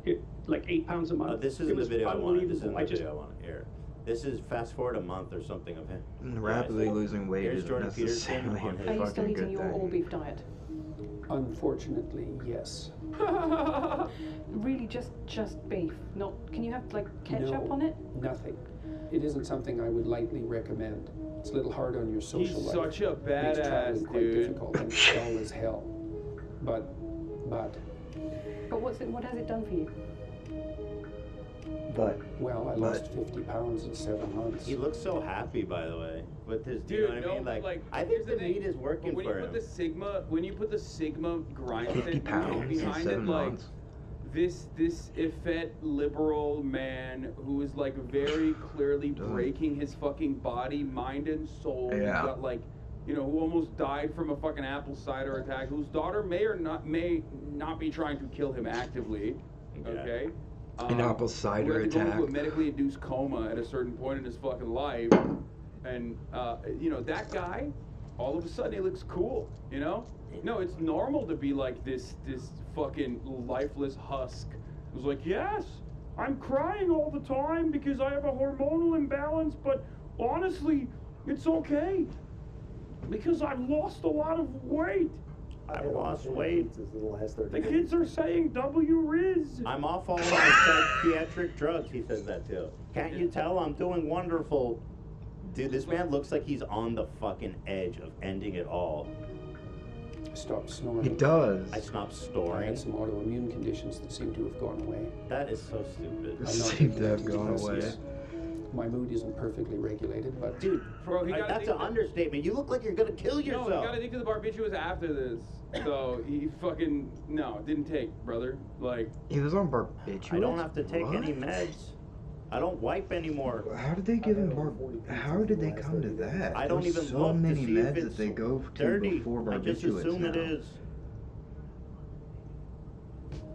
it like 8 pounds a month. This It isn't the was video I wanted. This isn't unbelievable. the video I want to hear. This is fast forward a month or something of him. Rapidly losing weight Here's isn't Jordan necessarily Peterson on a his Are you still fucking eating good your thing. all beef diet? Unfortunately, yes. Really, just beef? Not? Can you have like ketchup No, on it? Nothing. It isn't something I would lightly recommend. It's a little hard on your social He's life. such a Makes badass, traveling quite dude. difficult and dull as hell. But But what has it done for you? well, I lost 50 pounds in 7 months. He looks so happy, by the way, with his. Dude, you know what no, I mean? but, Like, I here's think the thing. meat is working But when for you him. put the Sigma grind 50 thing pounds in behind 7 it, like months. this effete liberal man who is like very clearly breaking his fucking body, mind, and soul. He's Yeah. got like, who almost died from a fucking apple cider attack, whose daughter may not be trying to kill him actively. Okay. An apple cider who had to go attack. into a medically induced coma at a certain point in his fucking life, and that guy, all of a sudden he looks cool. No, it's normal to be like this fucking lifeless husk who's like, yes, I'm crying all the time because I have a hormonal imbalance, but honestly, it's okay because I've lost a lot of weight. I lost weight. The kids are saying W-Riz. I'm off all my psychiatric drugs. He says that too. Can't you tell I'm doing wonderful? Dude, this man looks like he's on the fucking edge of ending it all. Stopped snoring. He does. I stopped I storing. had some autoimmune conditions that seem to have gone away. That is so stupid. I'm not Seem to taking have gone away. antidepressants. My mood isn't perfectly regulated, but Dude, Bro, he got that's an understatement. You look like you're gonna kill No, he yourself. got addicted to the barbiturates after this. So he fucking, it didn't take, brother. Like, He was on barbiturates? I don't have to take What? any meds. I don't wipe anymore. How did they give him How did they come to that? I don't There's even so look to many see if meds it's that they go to dirty. before I just barbiturates assume it now. is.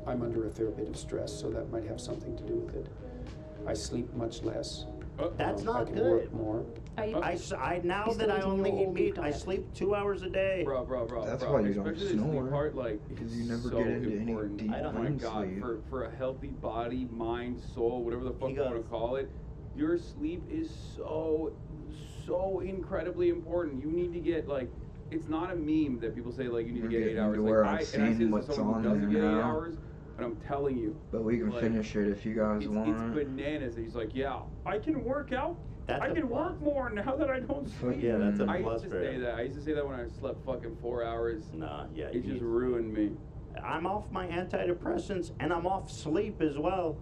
I'm under a fair bit of stress, so that might have something to do with it. I sleep much less. That's I not can good. work more. Now You that still I eating only your eat old meat, beef I diet? sleep 2 hours a day. bro. That's why you don't especially the sleep snore. part, like, Because it's you never so get into any important. deep Oh my REM God, sleep. for a healthy body, mind, soul, whatever the fuck you want to call it, your sleep is so incredibly important. You need to get it's not a meme that people say you need to We're get 8 getting hours. into where I I've say this seen as what's someone who on doesn't there get 8 now. hours, but I'm telling you. But we can finish it if you guys It's want. bananas. And he's like, yeah, I can work out. That's I a can work more now that I don't sleep. Yeah, that's a I plus used to for say him. that. I used to say that when I slept fucking 4 hours. Nah, yeah. It just ruined me. I'm off my antidepressants and I'm off sleep as well.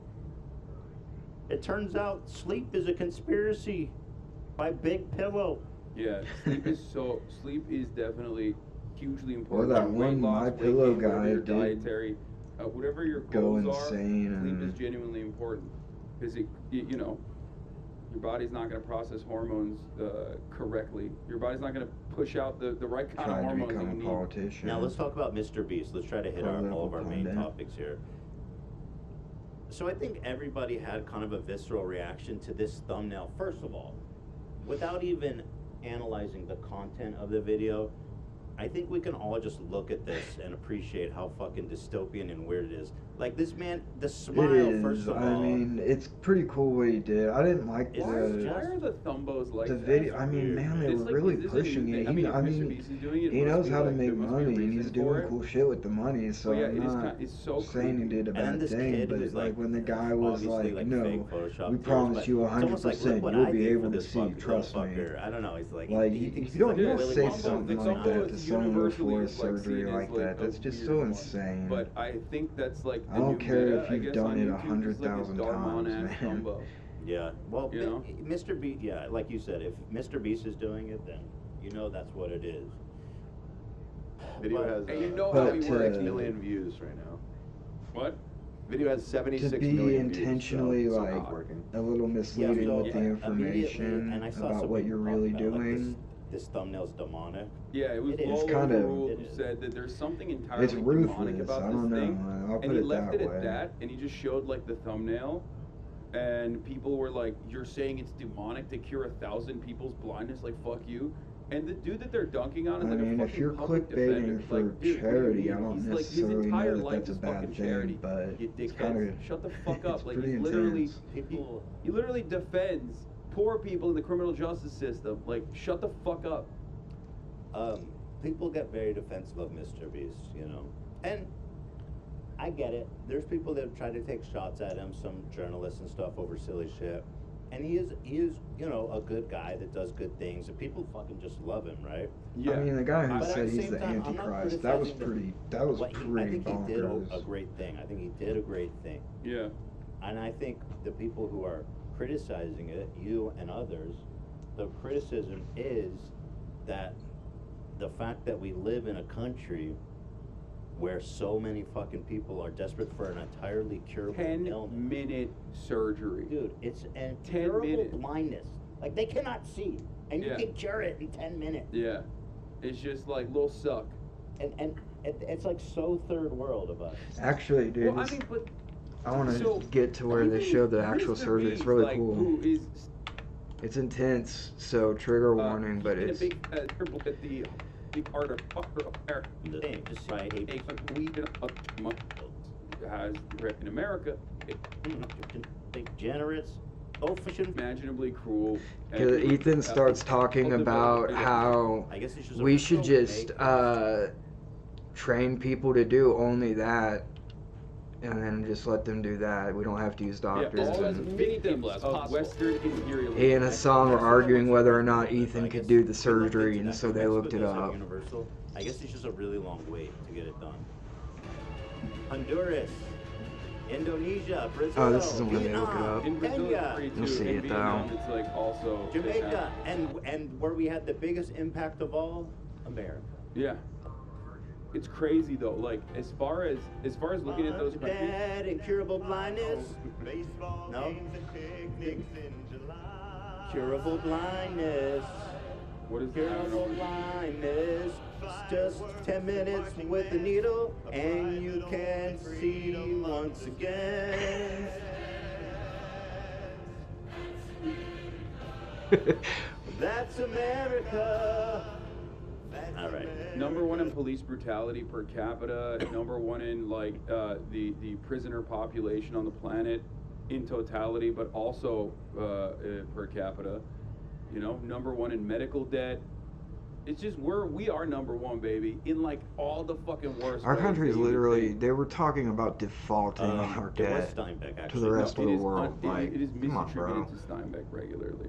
It turns out sleep is a conspiracy by Big Pillow. Yeah, sleep is definitely hugely Or important. that Weight one loss, My weight Pillow gain, whatever guy your did dietary, whatever your go goals are, insane sleep and- is genuinely important because your body's not going to process hormones correctly. Your body's not going to push out the right kind of Trying to hormones that become you a need. politician. Now let's talk about Mr. Beast. Let's try to hit all of our main pundit. topics here. So I think everybody had kind of a visceral reaction to this thumbnail. First of all, without even analyzing the content of the video, I think we can all just look at this and appreciate how fucking dystopian and weird it is. Like this man, the smile. It is. First of I all, mean, it's pretty cool what he did. I didn't like It's Why are the thumbos like the that? video. I mean, man, they It's were like, really is this a pushing new it. thing? I mean, if I Mr. mean, Beast is doing it, he must knows be how to like, make there must be a money, and he's reason for doing it. cool shit with the money. So Well, yeah, I'm it is not it's so saying he did a And then bad this thing, kid but who's, like when the guy was obviously, like, fake no, Photoshop we too, promise but you it's almost like, 100%, look what you'll I be did able for to this see, fucking trust me. motherfucker. I don't know. He's like, Like, he thinks if you don't he's just really say wrong. something It's like that almost to someone before a universally, like, surgery seen like as, that, a that's just weird so one. insane. But I think that's like the I don't new care meta, if I you've guess, done on it YouTube, is 100,000 like a Darmon times, ass man. Dumbo. Yeah. Well, You know? Mr. Beast. Yeah, like you said, if Mr. Beast is doing it, then you know that's what it is. Video But- has And you know how he 6 works. million views right now. What? Video has 76 To million be views, intentionally so like it's working. a little misleading so with the immediately, information and I saw about what somebody you're talk really about, like, doing. this thumbnail's demonic. Yeah, it was It is. Lolo It's kind of- Rule It who is. said that there's something entirely It's demonic ruthless. about I this don't know. thing. I'll And put he it left that it way. at that, and he just showed like the thumbnail, and people were like, "You're saying it's demonic to cure 1,000 people's blindness? Like, fuck you." And the dude that they're dunking on is I like a mean, fucking if you're public clickbaiting defender. for Like, dude, charity, I he's don't like, his necessarily entire know that life that's a is bad fucking thing, charity. but You it's dickheads, kind of shut the fuck up. Like, pretty he's literally, intense. he literally defends poor people in the criminal justice system. Like, shut the fuck up. People get very defensive of Mr. Beast, you know, and I get it. There's people that try to take shots at him, some journalists and stuff over silly shit, and he is, you know, a good guy that does good things, and people fucking just love him, right? I mean, the guy who But at said the he's same the time, I'm not Antichrist, that was criticizing pretty I think he did bonkers. a great thing. I think he did a great thing. Yeah. And I think the people who are criticizing it, you and others, the criticism is that the fact that we live in a country where so many fucking people are desperate for an entirely curable 10-minute surgery. Dude, it's an 10 incurable minutes. blindness. Like, they cannot see, and you Yeah. can cure it in 10 minutes. Yeah. It's just like, little suck. And it's like so third world of us. Actually, dude, Well, I this- mean, but I want to so, get to where they even show the actual Mr. surgery. It's Beast, really like, cool. who is It's intense, so trigger warning, but in a it's big triple at the art of America. The same, just I hate has in America. Degenerates, efficient, imaginably cruel. because Ethan starts talking about how I guess it's just a we should real just train people to do only that, and then just let them do that. We don't have to use doctors. all as and victims of Western imperialism. he and Hassan were arguing whether or not Ethan could do the surgery, and so they looked it up. Universal. I guess it's just a really long wait to get it done. Honduras, Indonesia, Brazil, Oh, this isn't when they look it Vietnam, up. In Brazil, it's Kenya, free too. You'll see In it, though. Vietnam, it's like also Jamaica, and where we had the biggest impact of all, America. Yeah. It's crazy though. Like as far as looking at those countries. Bad incurable blindness. No. Curable blindness. What is curable blindness? Just 10 minutes with a needle, and you can see once again. That's America. All right. Number one in police brutality per capita. Number one in like the prisoner population on the planet in totality, but also per capita. You know, number one in medical debt. It's just we are number one, baby, in like all the fucking worst. Our ways country is that you can literally, think. they were talking about defaulting on our there was debt Steinbeck, to actually. the rest No, of it the is world. Like, it is come on, bro. misattributed to Steinbeck regularly.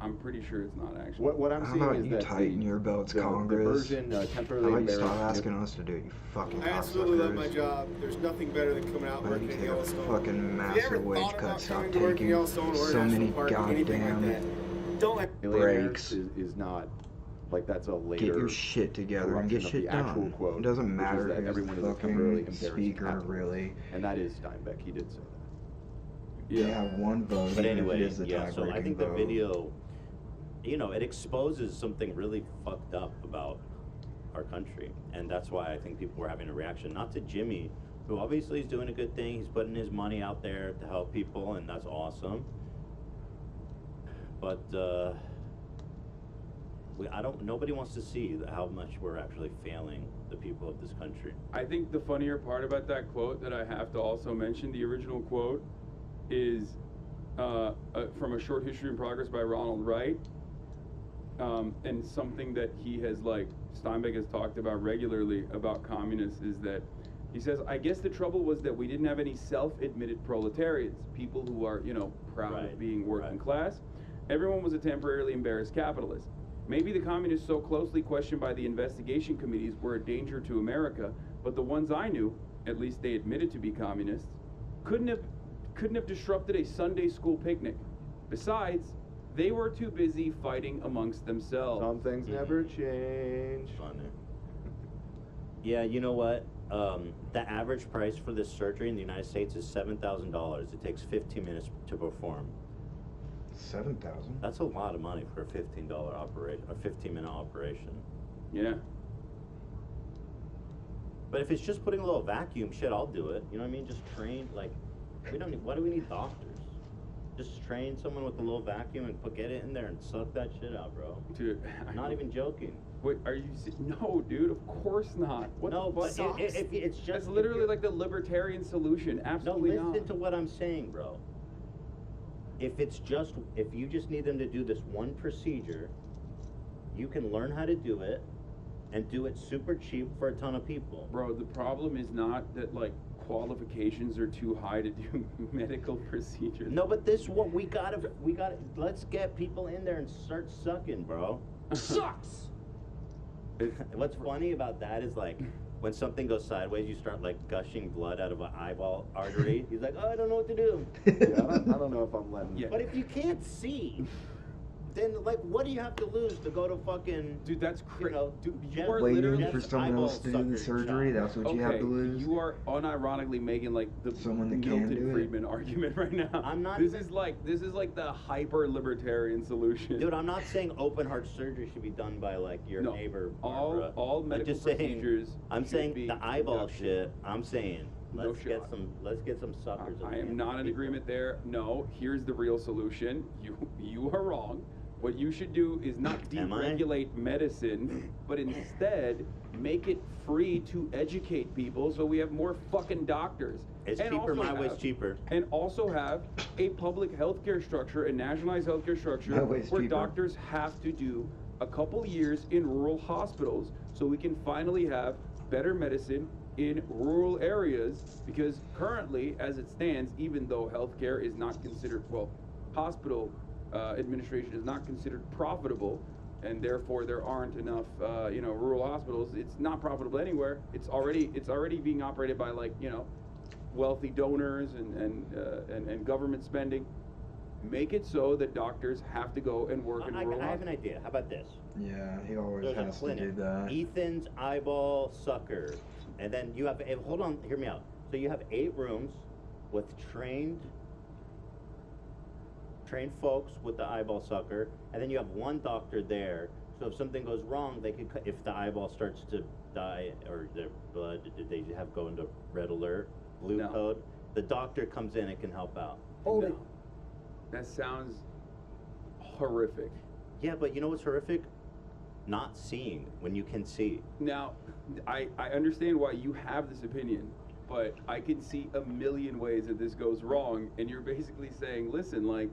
I'm pretty sure it's not actually. What I'm How seeing about is you that tighten your belts, Congress? The version How temporarily about you stop embarrassed- asking us to do it, you fucking I absolutely love my cocksuckers? job. There's nothing better than coming out Why working don't at you take a Yellowstone. fucking Have you massive ever wage thought cut? about Stop coming to work in taking Yellowstone or so National many Park or anything like goddamn that? Don't let Millionaires breaks. is not like that's a later. Get your shit together and get corruption of shit the actual done. quote, It doesn't which is matter that who's everyone the is temporarily fucking embarrassed speaker, afterwards. really. And that is Steinbeck. He did say that. They have one vote, But even if anyway, it is the yeah, so I tie-breaking think the vote. video, you know, it exposes something really fucked up about our country. And that's why I think people were having a reaction, not to Jimmy, who obviously is doing a good thing. He's putting his money out there to help people, and that's awesome. But Nobody wants to see how much we're actually failing the people of this country. I think the funnier part about that quote that I have to also mention, the original quote, is from A Short History in Progress by Ronald Wright, and something that he has, like, Steinbeck has talked about regularly about communists is that he says, I guess the trouble was that we didn't have any self-admitted proletarians, people who are, proud of being working class. Everyone was a temporarily embarrassed capitalist. Maybe the communists so closely questioned by the investigation committees were a danger to America, but the ones I knew, at least they admitted to be communists, couldn't have disrupted a Sunday school picnic. Besides, they were too busy fighting amongst themselves. Some things never change. Funny. Yeah, you know what? The average price for this surgery in the United States is $7,000. It takes 15 minutes to perform. 7,000? That's a lot of money for a $15 operation, a 15-minute operation. Yeah. But if it's just putting a little vacuum, shit, I'll do it. You know what I mean? Just train, like, why do we need doctors? Just train someone with a little vacuum and get it in there and suck that shit out, bro. Dude, not even joking. Wait, are you? No, dude. Of course not. What No, the fuck? but it's just... That's literally like the libertarian solution. Absolutely no, listen not. to what I'm saying, bro. If you just need them to do this one procedure, you can learn how to do it and do it super cheap for a ton of people. Bro, the problem is not that, like, qualifications are too high to do medical procedures. No, but this what we gotta let's get people in there and start sucking, bro. Sucks. What's funny about that is, like, when something goes sideways, you start, like, gushing blood out of an eyeball artery. He's like, oh, I don't know what to do. Yeah, I don't know if I'm letting. Yeah. But if you can't see, then, like, what do you have to lose to go to fucking... Dude, that's crazy. Dude, you are Waiting literally for someone else to do the surgery, that's what you have to lose? You are unironically making, like, the Someone that can Milton do it. Friedman argument right now. I'm not This is like the hyper libertarian solution. Dude, I'm not saying open heart surgery should be done by, like, your neighbor, Barbara. all medical procedures. I'm should saying be the eyeball induction. shit. I'm saying No let's get shot. some suckers. I am not in agreement there. No, here's the real solution. You are wrong. What you should do is not deregulate medicine, but instead make it free to educate people so we have more fucking doctors. It's And cheaper, also my way's have- cheaper. And also have a public healthcare structure, a nationalized healthcare structure, My way's where cheaper. doctors have to do a couple years in rural hospitals so we can finally have better medicine in rural areas, because currently, as it stands, even though healthcare is not considered, hospital administration is not considered profitable, and therefore there aren't enough, rural hospitals. It's not profitable anywhere. It's already being operated by, like, wealthy donors and government spending. Make it so that doctors have to go and work in rural I have an hospitals. idea. How about this? Yeah, he always There's a has to do clinic. that. Ethan's eyeball sucker, and then you have. Hold on, hear me out. So you have 8 rooms with trained folks with the eyeball sucker, and then you have one doctor there. So if something goes wrong, they could. If the eyeball starts to die or their blood, they have go into red alert, blue No. code. The doctor comes in and can help out. No. That sounds horrific. Yeah, but you know what's horrific? Not seeing when you can see. Now, I understand why you have this opinion, but I can see a million ways that this goes wrong, and you're basically saying, listen, like,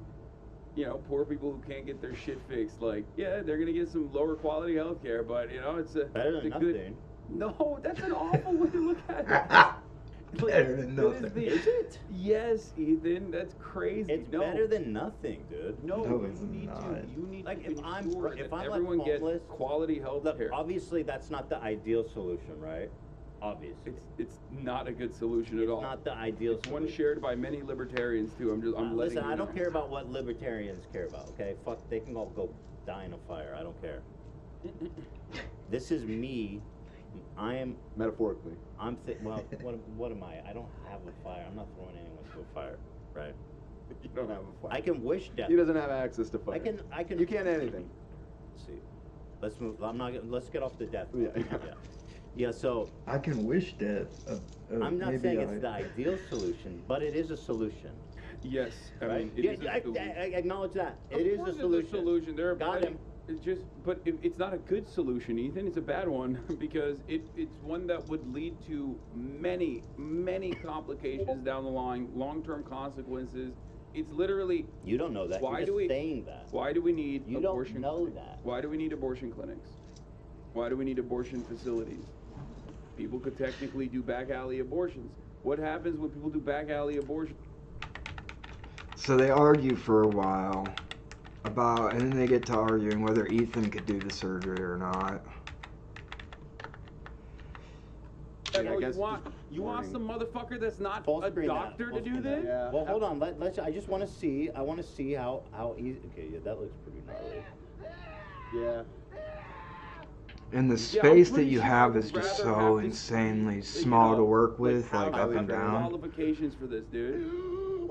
poor people who can't get their shit fixed, like, yeah, they're gonna get some lower quality health care, but it's a Better than it's a good. nothing. No, that's an awful way to look at it. Better than nothing. Is it? Yes, Ethan, that's crazy. It's No. better than nothing, dude. No, No, you it's need not. to. You need Like, to if I'm ensure if that I'm everyone like gets homeless, quality health look, care. obviously that's not the ideal solution, right? Obviously, It's not a good solution at all. not the ideal It's one solution. shared by many libertarians too. I'm letting Listen, you I don't know. care about what libertarians care about. Okay, fuck, they can all go die in a fire. I don't care. This is me. I am Metaphorically. well. What am I? I don't have a fire. I'm not throwing anyone to a fire, right? You don't have a fire. I can wish death. He doesn't have access to fire. I can. You can't anything. Let's see. Let's move. Let's get off the death. Yeah. Yeah. So I can wish death. I'm not maybe saying it's the ideal solution, but it is a solution. Yes, I Right? mean, it is a I solution. acknowledge that. Of It is course a it's solution. solution. There are Got plenty, him. It's not a good solution, Ethan. It's a bad one because it's one that would lead to many complications down the line, long-term consequences. It's literally. You don't know that. You're just saying that. Why do we need You abortion? don't know that. Why do we need abortion clinics? Why do we need abortion facilities? People could technically do back alley abortions. What happens when people do back alley abortions? So they argue for a while about, and then they get to arguing whether Ethan could do the surgery or not. Yeah, I guess you want some motherfucker that's not Full a screen that. doctor Full to do screen this? that. Well, hold on. Let's. I just want to see. I want to see how easy. Okay, yeah, that looks pretty gnarly. Yeah. And the Yeah, space I'm that pretty you sure have I'd is just rather so have this, insanely small to work with, like up and down. Qualifications for this, dude.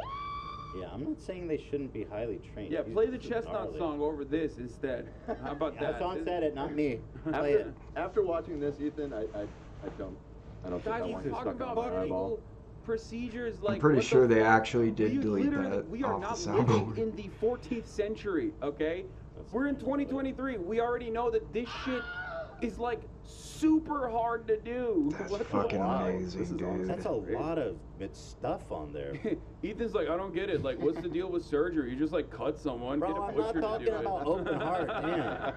Yeah, I'm not saying they shouldn't be highly trained. Yeah, These play the are Chestnut gnarly. song over this instead. How about that? Hassan said it, not me. Play it. After watching this, Ethan, I don't think Guys, I we're want to talking stuck on about my legal eyeball. procedures like. I'm pretty what sure the they fuck? actually did delete that We are off not the living soundboard. in the 14th century, okay? We're in 2023. We already know that this shit is like super hard to do. That's What the fucking fuck? amazing, dude. That's a lot of stuff on there. Ethan's like, I don't get it. Like, what's the deal with surgery? You just like cut someone, Bro, get a I'm butcher not to do talking it. about open heart, damn.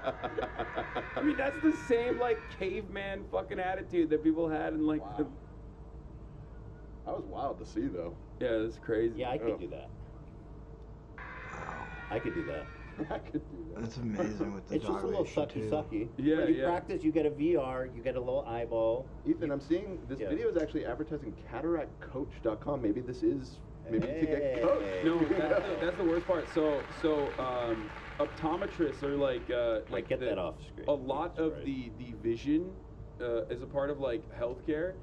I mean, that's the same like caveman fucking attitude that people had in like the. That was wild to see, though. Yeah, that's crazy. Yeah, I could do that. I could do that. I could do that. That's amazing with the It's just a little dilation, too. sucky. Yeah, When you yeah. practice, you get a VR, you get a little eyeball. Ethan, I'm seeing this Yeah. video is actually advertising cataractcoach.com. Maybe this is to get coached. No, that's the worst part. So optometrists are like Get that off screen. A lot of the vision as a part of like healthcare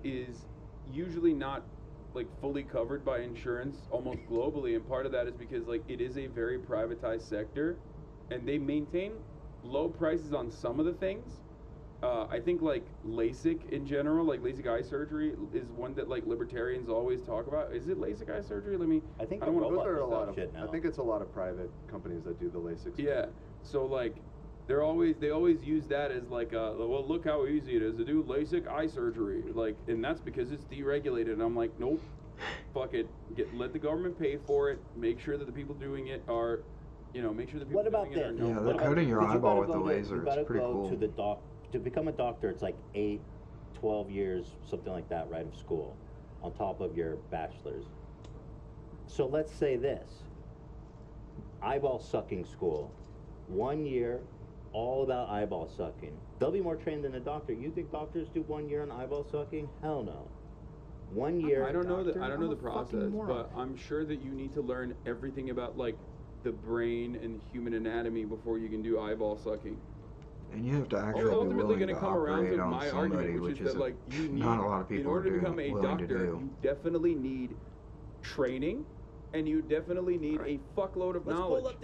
is usually not like fully covered by insurance almost globally, and part of that is because like it is a very privatized sector and they maintain low prices on some of the things. I think like LASIK in general, like LASIK eye surgery is one that like libertarians always talk about. Is it LASIK eye surgery? I think I don't wanna- Those are a lot of. shit now. I think it's a lot of private companies that do the LASIK. Yeah. So like they always use that as like well, look how easy it is to do LASIK eye surgery, like, and that's because it's deregulated. And I'm like, nope, fuck it, let the government pay for it, make sure that the people doing it are, make sure the people What about doing it are this? known. Yeah, What they're about- coating your because you eyeball gotta with the go to- laser. You It's gotta pretty go cool. to the to become a doctor, it's like 8, 12 years, something like that, right, of school, on top of your bachelor's. So let's say this. Eyeball sucking school. 1 year, all about eyeball sucking. They'll be more trained than a doctor. You think doctors do 1 year on eyeball sucking? Hell no. 1 year. I don't know doctor? I don't know I'm the a fucking process, moron. but I'm sure that you need to learn everything about like the brain and human anatomy before you can do eyeball sucking. And you have to actually You're be ultimately willing going to to come around operate to on my somebody, argument, which is that like you need, not a lot of in people order to are become a willing to doctor, do. you definitely need training, and you definitely need a fuckload of knowledge.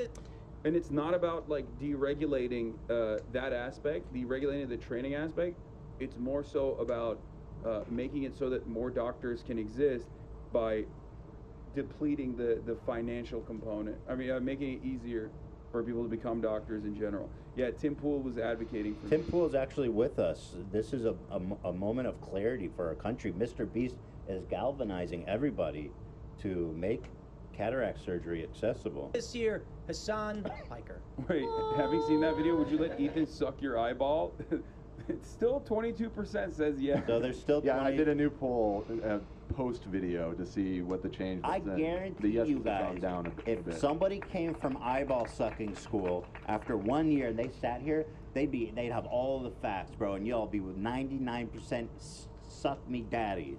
And it's not about like deregulating that aspect, deregulating the training aspect. It's more so about making it so that more doctors can exist by depleting the financial component. I mean, making it easier for people to become doctors in general. Yeah, Tim Pool was advocating for Tim Pool is actually with us. This is a moment of clarity for our country. Mr. Beast is galvanizing everybody to make cataract surgery accessible. This year, Hassan Piker. Wait, having seen that video, would you let Ethan suck your eyeball? It's still 22% says yes. So there's still Yeah, 20. I did a new poll post video to see what the change was. I and guarantee the yeses you have gone guys, down a if bit. somebody came from eyeball sucking school after 1 year and they sat here, they'd have all the facts, bro, and y'all be with 99% suck me daddy.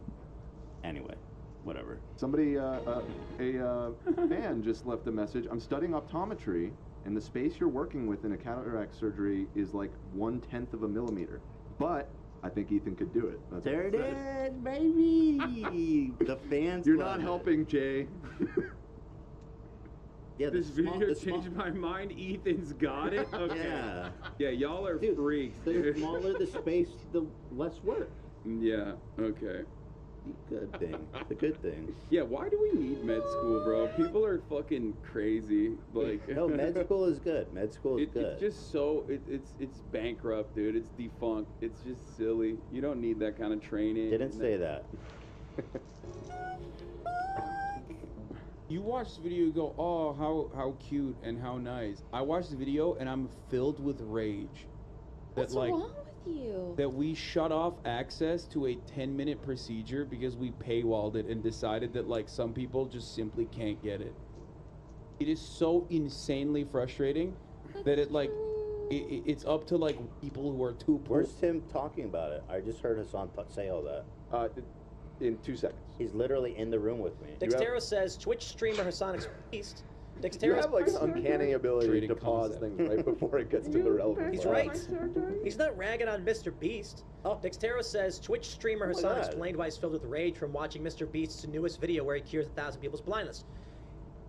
Anyway, whatever. Somebody, a fan just left a message. I'm studying optometry, and the space you're working with in a cataract surgery is like 1/10 of a millimeter. But I think Ethan could do it. That's There what it said. is, baby. The fans. You're love not it. helping, Jay. Yeah, This video changed my mind. Ethan's got it. Okay. Yeah. Yeah, y'all are freaks. The dude. smaller the space, the less work. Yeah. Okay. good thing. It's a good thing. Yeah, why do we need med school, bro? People are fucking crazy. Like, No, med school is good. Med school is good. It's just so it's bankrupt, dude. It's defunct. It's just silly. You don't need that kind of training. Didn't say that. You watch the video, you go, oh, how cute and how nice. I watched the video and I'm filled with rage. What's wrong with you? That we shut off access to a 10-minute procedure because we paywalled it and decided that like some people just simply can't get it. It is so insanely frustrating that it like it's up to like people who are too poor. Where's Tim talking about it? I just heard Hassan say all that. In 2 seconds. He's literally in the room with me. Dextero says Twitch streamer Hassan Beast. You Dextero have like an uncanny ability Trading to pause concept. things right before it gets to the relevant He's part. right. He's not ragging on Mr. Beast. Oh, Dextero says Twitch streamer my Hassan God. explained why he's filled with rage from watching Mr. Beast's newest video where he cures 1,000 people's blindness.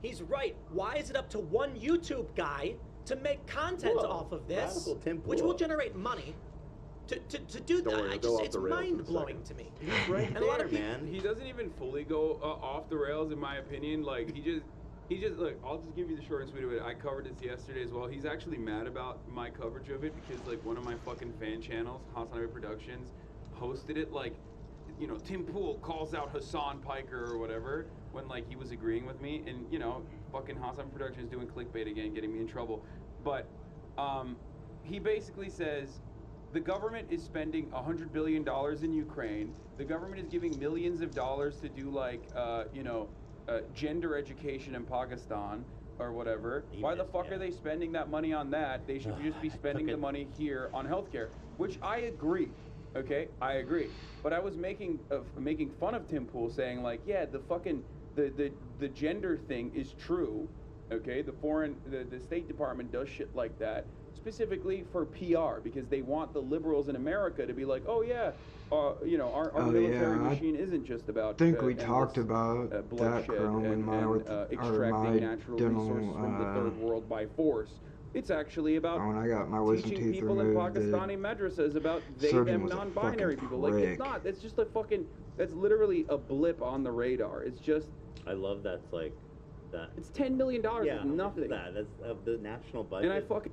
He's right. Why is it up to one YouTube guy to make content Whoa, off of this, radical Tim which Pool. will generate money? To do Don't that, worry, I they'll just, off it's the rails in a mind blowing second. to me. He's right And a lot of there, people- man. He doesn't even fully go off the rails, in my opinion. Like he just look. I'll just give you the short and sweet of it. I covered this yesterday as well. He's actually mad about my coverage of it because like one of my fucking fan channels, Hassan Productions, posted it like, you know, Tim Pool calls out Hassan Piker or whatever when like he was agreeing with me, and you know, fucking Hassan Productions doing clickbait again, getting me in trouble. But he basically says. The government is spending $100 billion in Ukraine. The government is giving millions of dollars to do like, gender education in Pakistan or whatever. Why the fuck are they spending that money on that? They should just be spending the money here on healthcare, which I agree. Okay, I agree. But I was making fun of Tim Pool, saying like, yeah, the fucking the gender thing is true. Okay, the State Department does shit like that. Specifically for PR, because they want the liberals in America to be like, oh yeah, you know, our military machine isn't just about. I think we talked about that, Chrome, in my extracting natural resources from the third world by force. It's actually about when I got my wisdom teaching teeth people in removed, Pakistani madrasas about they, surgeon them, was a non-binary fucking people. Like it's prick. not. It's just a fucking. That's literally a blip on the radar. It's just. I love that's like that. It's $10 million. Yeah, It's nothing. That's of the national budget. And I fucking.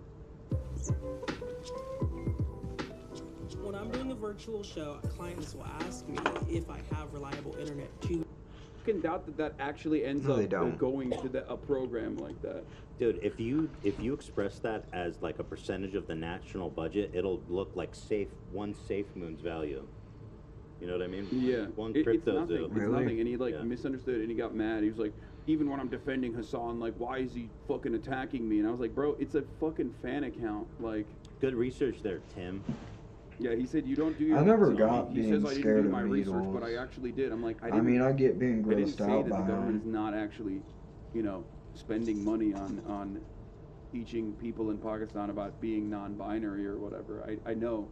When I'm doing a virtual show, clients will ask me if I have reliable internet to. I can doubt that actually ends No, they up don't. going to a program like that. Dude, if you express that as like a percentage of the national budget, it'll look like one safe moon's value. You know what I mean? Yeah, One it's crypto nothing. zoo. It's nothing, and he like Yeah. misunderstood, and he got mad. He was like, even when I'm defending Hassan, like, why is he fucking attacking me? And I was like, bro, it's a fucking fan account. Like, Good research there, Tim. yeah, he said you don't do your. I never research." got He being says I didn't scared do of my research, but needles. I actually did. I'm like, I mean, I get being I didn't grossed say out that by the government them. is not actually, you know, spending money on teaching people in Pakistan about being non-binary or whatever. I know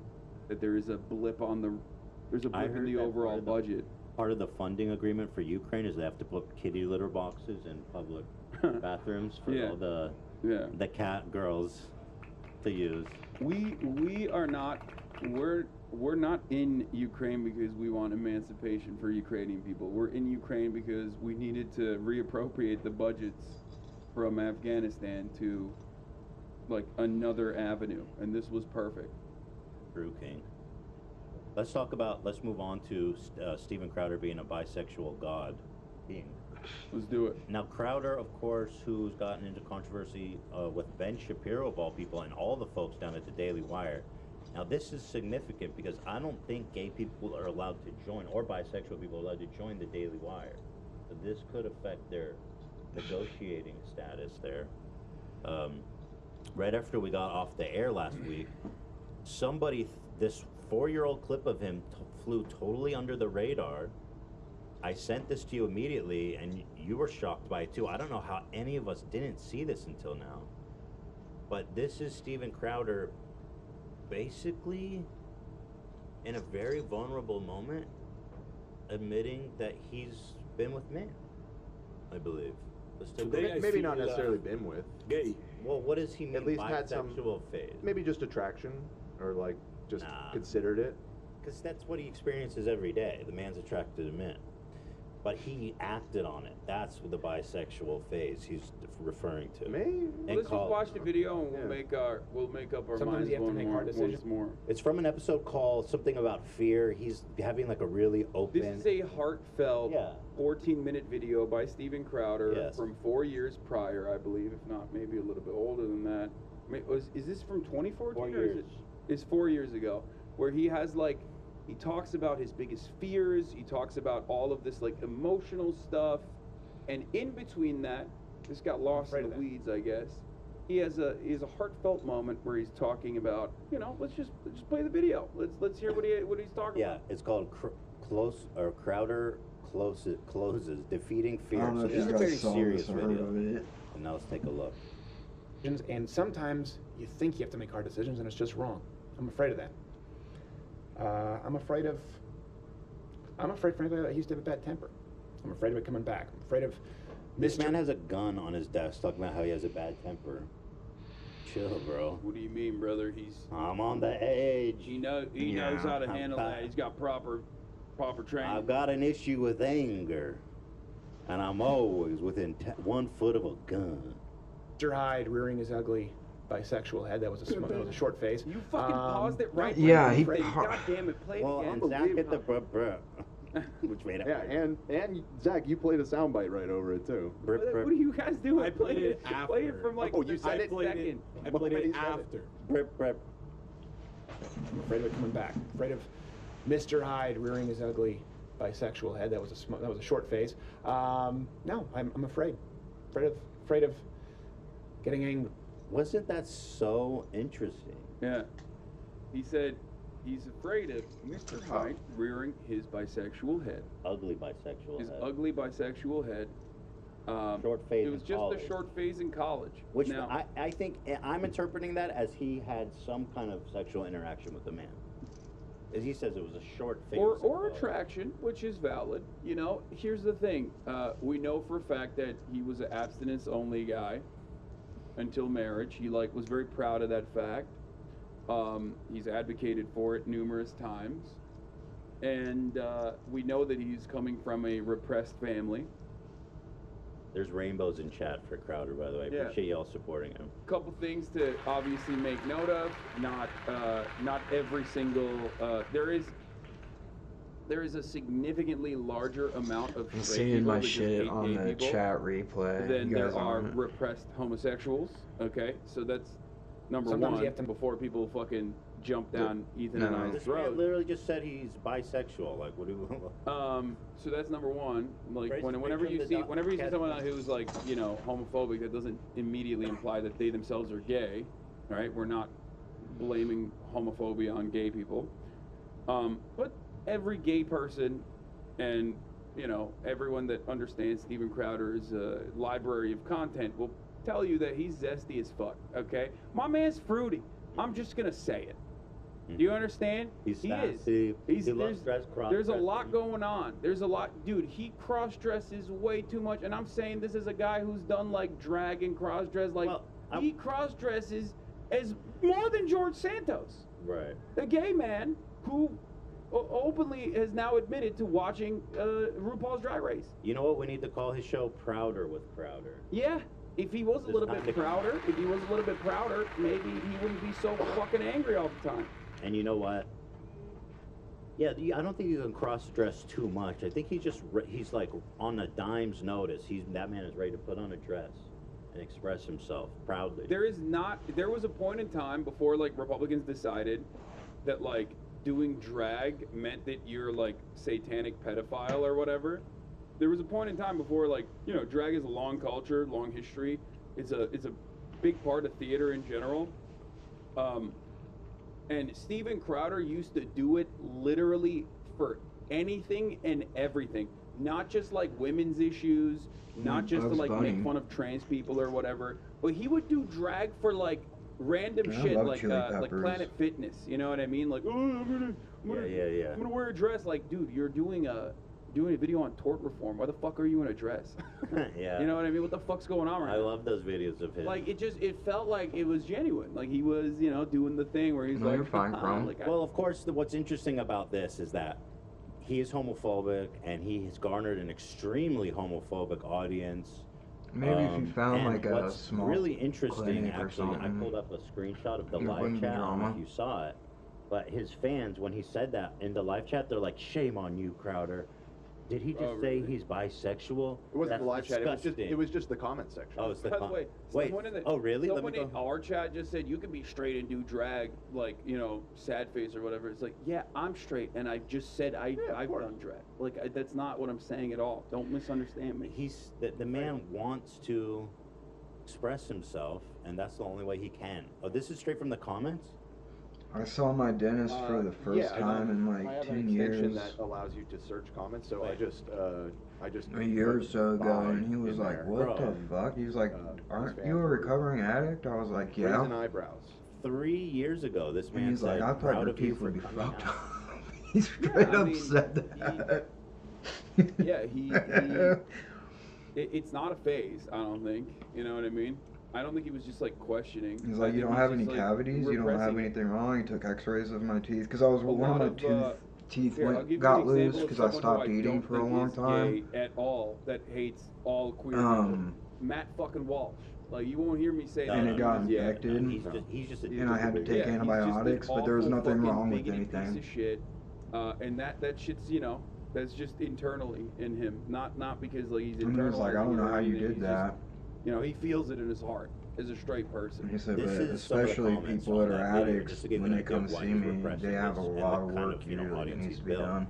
that there is a blip on the. There's a I blip in heard the that overall budget. Part of the funding agreement for Ukraine is they have to put kitty litter boxes in public bathrooms for all the cat girls to use. We are not we're not in Ukraine because we want emancipation for Ukrainian people. We're in Ukraine because we needed to reappropriate the budgets from Afghanistan to like another avenue, and this was perfect. Drew King. Let's move on to Steven Crowder being a bisexual god being. Let's do it. Now, Crowder, of course, who's gotten into controversy with Ben Shapiro, of all people, and all the folks down at the Daily Wire. Now, this is significant because I don't think gay people are allowed to join, or bisexual people are allowed to join the Daily Wire. So this could affect their negotiating status there. Right after we got off the air last week, this 4-year-old clip of him flew totally under the radar. I sent this to you immediately, and you were shocked by it too. I don't know how any of us didn't see this until now. But this is Steven Crowder basically, in a very vulnerable moment, admitting that he's been with men, I believe. Let's take a look. Maybe not necessarily been with. Gay. Well, what does he mean At least by had some sexual phase? maybe just attraction, or like just considered it. because that's what he experiences every day. The man's attracted to men. But he acted on it. That's the bisexual phase he's referring to. Maybe. Let's just watch the video and we'll make up our Sometimes minds you have to make hard once decisions. more. It's from an episode called something about fear. He's having like a really open. This is a heartfelt 14-minute video by Steven Crowder from 4 years prior, I believe, if not maybe a little bit older than that. Is this from 2014 4 or is years. it's 4 years ago, where he has like, he talks about his biggest fears, he talks about all of this like emotional stuff, and in between that, this got lost in the weeds, I guess. He has a heartfelt moment where he's talking about, you know, let's just play the video. Let's hear what he's talking about. Yeah, it's called Crowder closes defeating fear. I don't know So if this is you a guys very saw serious this or heard video. of it. And now let's take a look. And sometimes you think you have to make hard decisions, and it's just wrong. I'm afraid of that. I'm afraid, frankly, that he used to have a bad temper. I'm afraid of it coming back. I'm afraid of. This man has a gun on his desk talking about how he has a bad temper. Chill, bro. What do you mean, brother? I'm on the edge. He knows how to handle that. He's got proper training. I've got an issue with anger, and I'm always within 1 foot of a gun. Mr. Hyde rearing his ugly bisexual head. That was a short phase. You fucking paused it right. Yeah, he. God damn it, play it again. And Zach hit the bruh, which made it. Yeah, and Zach, you played a soundbite right over it too. What do you guys do? I played it after. Play it from like you said it. second. I played it after. I'm afraid of it coming back. I'm afraid of Mr. Hyde rearing his ugly bisexual head. That was a short phase. No, I'm afraid. Afraid of getting angry. Wasn't that so interesting? Yeah. He said he's afraid of Mr. Hyde rearing his bisexual head. Ugly bisexual His head. ugly bisexual head. Short phase It was in just college. a short phase in college. Which now, I think I'm interpreting that as he had some kind of sexual interaction with the man. As he says, it was a short phase. or attraction, which is valid. You know, here's the thing. We know for a fact that he was an abstinence-only guy until marriage. He was very proud of that fact. He's advocated for it numerous times. And we know that he's coming from a repressed family. There's rainbows in chat for Crowder, by the way. I Yeah. appreciate y'all supporting him. Couple things to obviously make note of. Not every single. There is a significantly larger amount of I'm straight seeing people my that just shit hate on gay the people chat replay. than You there guys are on it? repressed homosexuals. Okay, so that's number Sometimes one. you have to- before people fucking jump down Ethan and I's This man throat. literally just said he's bisexual. Like, what do you... So that's number one. Like Raise- whenever raise you from see the dot- whenever you see cat- someone who's like, you know, homophobic, that doesn't immediately imply that they themselves are gay. Right? We're not blaming homophobia on gay people. But every gay person and, you know, everyone that understands Steven Crowder's library of content will tell you that he's zesty as fuck, okay? My man's fruity. I'm just gonna say it. Do you understand? He's he sassy. is. He loves dress There's a cross-dressing. lot going on. There's a lot. Dude, he cross-dresses way too much. And I'm saying this is a guy who's done, like, drag and cross-dress. Like, he cross-dresses as more than George Santos. Right. A gay man who openly has now admitted to watching RuPaul's Drag Race. You know what? We need to call his show Prouder with Crowder. Yeah, if he was a There's little time bit to- prouder, maybe he wouldn't be so fucking angry all the time. And you know what? Yeah, I don't think you can cross-dress too much. I think he's like on a dime's notice. That man is ready to put on a dress and express himself proudly. There was a point in time before, like, Republicans decided that, like, doing drag meant that you're, like, satanic pedophile or whatever. There was a point in time before, like, you know, drag is a long culture, long history. It's a big part of theater in general. And Steven Crowder used to do it literally for anything and everything. Not just like women's issues, not just to Bugs like Bunny. make fun of trans people or whatever, but he would do drag for like random I shit, love like Chili like Peppers. Planet Fitness. You know what I mean? Like, oh, I'm gonna Yeah. I'm gonna wear a dress. Like, dude, you're doing a doing a video on tort reform. Why the fuck are you in a dress? Yeah. You know what I mean? What the fuck's going on right I now? love those videos of him. Like it felt like it was genuine. Like he was, doing the thing where he's No, like, you're fine, Chrome. like, Well, of course, what's interesting about this is that he is homophobic, and he has garnered an extremely homophobic audience. Maybe if you found, and like, a what's small really interesting, clinic or actually, I something. pulled up a screenshot of the It live wouldn't be chat. I don't know drama. if you saw it, but his fans, when he said that in the live chat, they're like, "Shame on you, Crowder. Did he just say he's bisexual?" It wasn't That's the live chat. disgusting." It was just the comment section. Oh, it's the By the way, Wait. someone in the, Oh, really? Let Someone me in our chat just said you can be straight and do drag, like sad face or whatever. It's like, yeah, I'm straight, and I just said I've done drag. Like that's not what I'm saying at all. Don't misunderstand me. He's the man wants to express himself, and that's the only way he can. Oh, this is straight from the comments. I saw my dentist for the first time in I like have 10 an extension years. that allows you to search comments. So I just A year or so ago, buy and he was in like, there. "What the fuck?" He was like, "Aren't you a recovering addict?" I was like, "Yeah." Raising eyebrows. 3 years ago, this And man he's said, like, "I thought "Proud your of you teeth for would be coming fucked out." up." He straight I up mean, said that. Yeah, it's not a phase. I don't think. You know what I mean? I don't think he was just like questioning. He's I like, "You think don't have just, any like, cavities. You don't have repressing it. anything wrong." He took X-rays of my teeth because I was one of lot my of, teeth Here, I'll give you an got example loose of because I someone who stopped eating don't for a think long is time. gay at all, that hates all queer people. Matt fucking Walsh. Like you won't hear me say that. And it got Yeah. infected. He's just And I had to take Yeah, he's just an antibiotics, but there was awful nothing fucking wrong with bigoted anything. Piece of shit. And that shit's that's just internally in him, not because like he's And he was internalizing like, "I don't know it or how you anything. did He's that." Just, he feels it in his heart as a straight person. He said, This but is some of the especially comments people on that are that video, addicts, just to give when you they an idea come of why see he's me, repressing they have a this and lot the of kind work to do that audience needs he's to be built. done.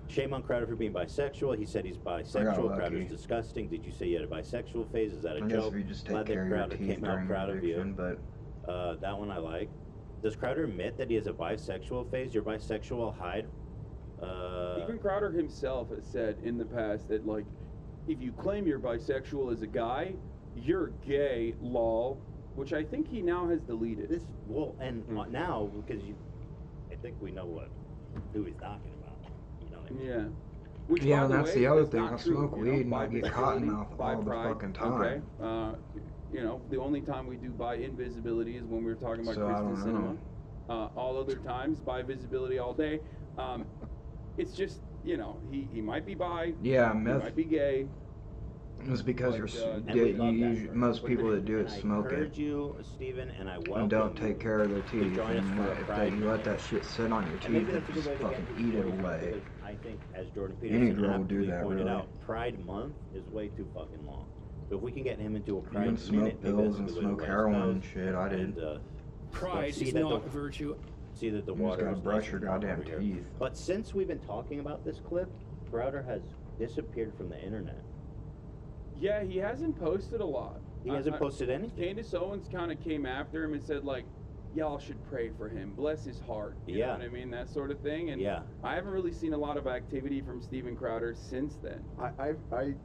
Shame on Crowder for being bisexual. He said he's bisexual. lucky. Crowder's disgusting. Did you say you had a bisexual phase? Is that a I guess joke? if you just take Glad that care of your Crowder teeth came out during proud of you. addiction, but That one I like. Does Crowder admit that he has a bisexual phase? Your bisexual hide? Even Crowder himself has said in the past that like, if you claim you're bisexual as a guy, you're gay, lol. Which I think he now has deleted. This now because I think we know who he's talking about. You know what I mean? Yeah. Which, yeah, by and the that's way, the other is thing. not I true, smoke weed and I get cotton Bisexuality, mouth bi all the pride, fucking time. Okay. The only time we do bi invisibility is when we were talking about So I Christmas don't cinema. know. All other times, bi visibility all day. It's just he might be bi. Yeah, he meth- might be gay. It's because But, most people that do it smoke I heard it you, Stephen, and I welcome and don't you take care of their to teeth. join us And for a if Pride you let Month. that shit sit on your And teeth, maybe it that's a just good way to fucking get eat it people away. because I think, as Jordan Any Peterson girl would do aptly that, pointed really. out, Pride Month is way too fucking long. So if we can get him into a You Pride can smoke minute, maybe pills that's a and good way to smoke let us heroin know. and shit. I did. And, Pride see is that not the- virtue. See that the You just water gotta is brush nice your and calm goddamn over here. teeth. But since we've been talking about this clip, Crowder has disappeared from the internet. Yeah, he hasn't posted a lot. He hasn't posted anything. Candace Owens kind of came after him and said like, y'all should pray for him, bless his heart. You know what I mean? That sort of thing. And Yeah. I haven't really seen a lot of activity from Steven Crowder since then. I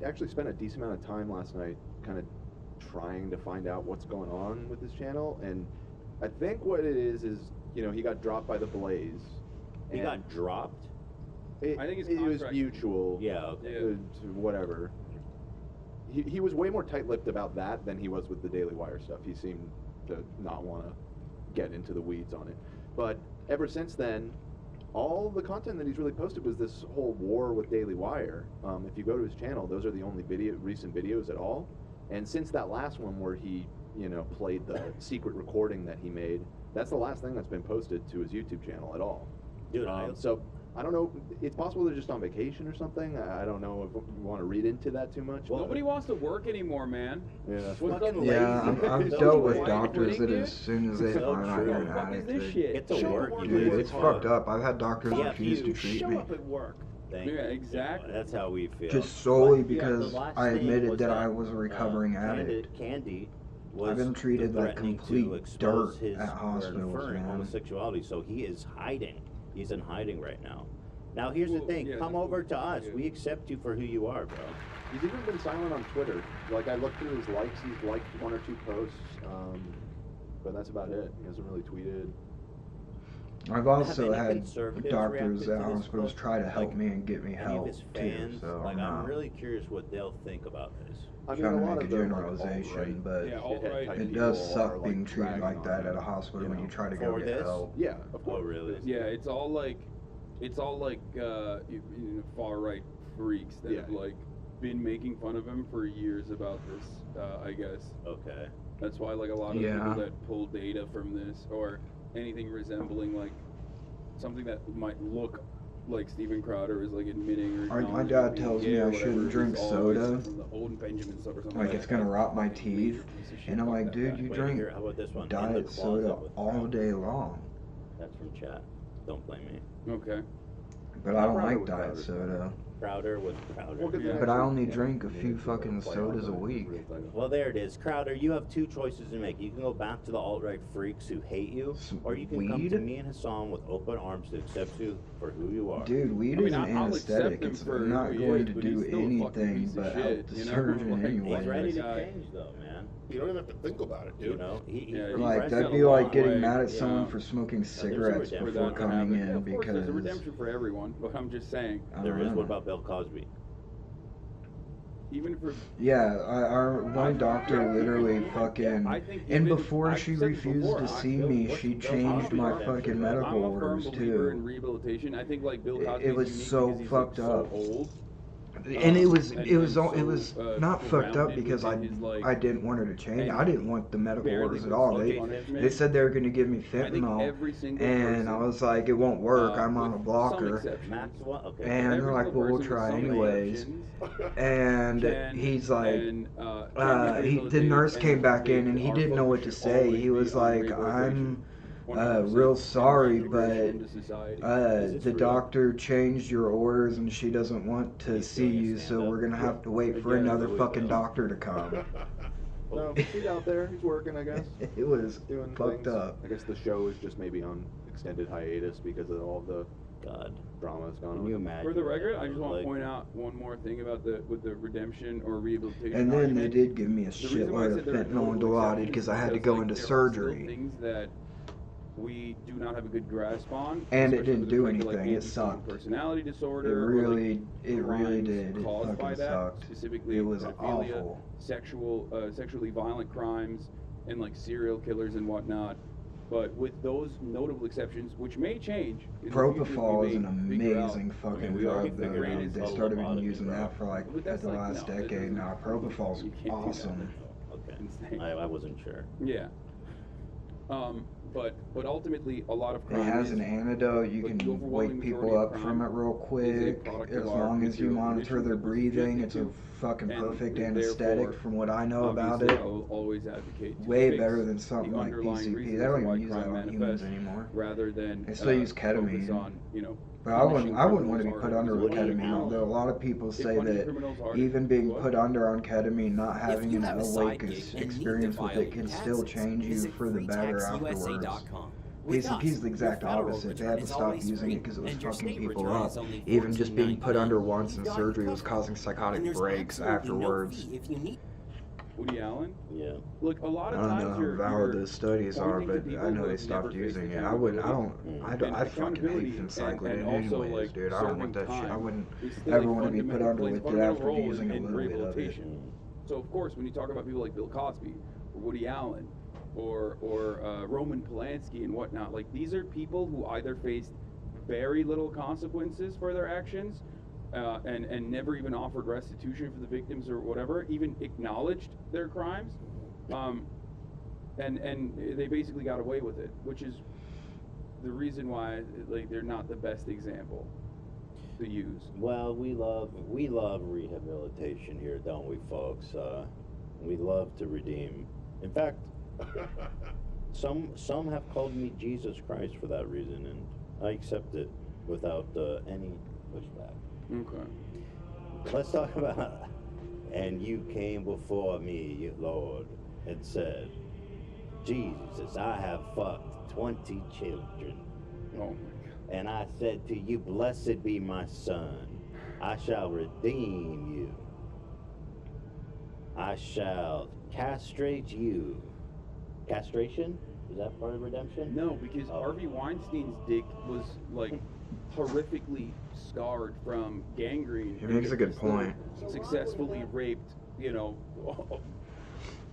actually spent a decent amount of time last night kind of trying to find out what's going on with his channel, and I think what it is he got dropped by the Blaze. He got dropped? I think his it was contract- mutual. Yeah, okay. Whatever. He was way more tight-lipped about that than he was with the Daily Wire stuff. He seemed to not want to get into the weeds on it. But ever since then, all the content that he's really posted was this whole war with Daily Wire. If you go to his channel, those are the only recent videos at all. And since that last one where he, played the secret recording that he made, that's the last thing that's been posted to his YouTube channel at all. Dude, so I don't know. It's possible they're just on vacation or something. I don't know if you want to read into that too much. Nobody wants to work anymore, man. Yeah, What's up, Yeah, ladies? I've Don't dealt you with like doctors quitting, that dude? as soon as they So find out true. you're What an the fuck is addict, this shit? Get to Show work, up, you dude, do it's it. fucked up. I've had doctors Yeah, refuse to you treat Show me. up at work. Thank Yeah, you. exactly. That's how we feel. Just solely But, yeah, the because last I thing admitted was that I was a recovering addict. Candy was I've been treated like threatening complete to expose dirt his at or hospitals, inferring man. homosexuality, so he is hiding. He's in hiding right now. Now here's the Well, thing, yeah, come that's over what- to us. yeah. We accept you for who you are, bro. He's even been silent on Twitter. Like, I looked through his likes. He's liked 1 or 2 posts, but that's about it. He hasn't really tweeted. I've have also any had conservatives doctors reacted at to this hospitals book? try to help Like, me and get me any of help his too. fans? So Like, I'm I'm not really curious what they'll think about this. I mean, trying a to lot make a of them, generalization, but Yeah, alt-right it people does are, suck like, being treated dragging like on that them, at a hospital you when know, you try to for go get this? help. Yeah, of Oh, course. really? Yeah, it's all like far right freaks that have like been making fun of him for years about this. I guess. Okay. That's why like a lot of Yeah. people that pull data from this or anything resembling like something that might look like Steven Crowder is like admitting or My acknowledging dad being tells gay me or I whatever shouldn't is drink all soda. racist from the Odin Benjamin stuff or something Like it's gonna rot my teeth, and I'm like, dude, you Wait, drink here, how about this one? In the diet closet soda with all Crowder. day long. That's from chat. Don't blame me. Okay. But I don't Crowder like with diet Crowder. soda. Crowder with Crowder. Well, 'cause they But I actually- only drink a few fucking sodas a week. Well, there it is. Crowder, you have two choices to make. You can go back to the alt-right freaks who hate you, or you can come Weed? to me and Hassan with open arms to accept you for who you are. Dude, weed I mean, is an I'll accept anesthetic. him It's for not who he going is, to but do he's still a fucking anything piece of but shit, help the you know? surgeon Like, anyway. He's ready to guy. change, though, man. You don't even have to think about it, dude. You know, he's Yeah, ready Like to that'd got be a like long getting way, mad at you someone know. for smoking there's a cigarettes redemption. For before that to coming happen. in Yeah, of course, because there's a redemption for everyone, but I'm just saying, I There don't is. know. What about Bill Cosby? even for Yeah, our one doctor literally fucking, I think and even- before I've she said it refused before, to see me, she changed my fucking medical I'm a firm orders believer in too. rehabilitation. I think like Bill It- Cosby it was unique so because he's fucked like, up. so old. And it was so, not fucked up grounded because I within his, like, I didn't want her to change. and I didn't want the medical barely orders at was all. okay They punishment. said they were going to give me I think fentanyl, every single and I person, was like, it won't work. I'm on a with some blocker. exceptions, Maxwell? Okay. And every they're like, single well, we'll person with try some anyways. exceptions And can- he's like, can get the rehabilitated nurse and came back in they and he are didn't know what to focused say. always He was be on like, rehabilitation. I'm 100% real sorry, and but reintegration into society. Is the this real? doctor changed your orders and she doesn't want to He's see doing you, so stand-up? we're gonna have to wait for Yeah, another Louis fucking Bill. doctor to come. No, but he's out there. He's working, I guess. It was Doing fucked things. up. I guess the show is just maybe on extended hiatus because of all the God. drama that's gone Can on. you imagine? For the that? record, I just want Like, to point out one more thing about the redemption or rehabilitation. And then they argument. did give me a The reason why I shitload of said there are fentanyl and notable Dilaudid exceptions because I had to because, go like, into there are still surgery. things that we do not have a good grasp on. And it especially didn't with do respect to, like, anything. It antisocial sucked. personality It disorder. really crimes did. It caused by fucking that, sucked. specifically It was pedophilia, awful. sexually violent crimes, and like serial killers and whatnot. But with those notable exceptions, which may change, in the future, Propofol we is may an figure out- amazing fucking we already drug though. figured out They it's started all about using it, that for like But that's the like, last no, that decade doesn't- now. Propofol's you can't do that. awesome. Okay. Insane. I wasn't sure. Yeah. But ultimately, a lot of It crime has is, an antidote. You but the can overwhelming wake people majority of up from it crime real is a quick. product As of our long as you material monitor conditions their that we're breathing, subjected it's a to, fucking and perfect therefore, anesthetic from what I know about obviously, it. I'll always advocate to Way fix better than something the like underlying PCP. reasons They don't why even use that crime on humans manifests, anymore. rather than They still use focus ketamine. on, you know, But I wouldn't punishing want to be criminals put harder. under with Woody ketamine, Allen. although a lot of people If say punishing that criminals harder- even being what? put under on ketamine, not having you an have a awake side gig and need to experience with file it your can still taxes, change you visit for the better afterwards. freetaxusa.com. With us, PCP is the exact your federal opposite. They had return to is stop always using free, it because it was and your fucking state people return up. is only Even just being put under $14.99. once in You got surgery it was covered. causing psychotic And there's breaks absolutely no afterwards. fee if you need. Woody Allen? Yeah. Look, a lot I of don't times know how you're valid the studies are, pointing to but people I who know they have stopped never faced using it. accountability. I fucking hate encyclopedia anyways, dude. I don't want that shit. I wouldn't ever want to be put under with it after using a little bit of it. So of course, when you talk about people like Bill Cosby or Woody Allen or Roman Polanski and whatnot, like these are people who either faced very little consequences for their actions and never even offered restitution for the victims or whatever, even acknowledged their crimes, and they basically got away with it, which is the reason why like they're not the best example to use. Well, we love rehabilitation here, don't we, folks? We love to redeem. In fact, some have called me Jesus Christ for that reason, and I accept it without any pushback. Okay. Let's talk about. And you came before me, Lord, and said, Jesus, I have fucked 20 children. Oh my God. And I said to you, blessed be my son. I shall redeem you. I shall castrate you. Castration Is that part of redemption? No, because Harvey Weinstein's dick was like horrifically scarred from gangrene. He makes a good Still point. Successfully raped, you know,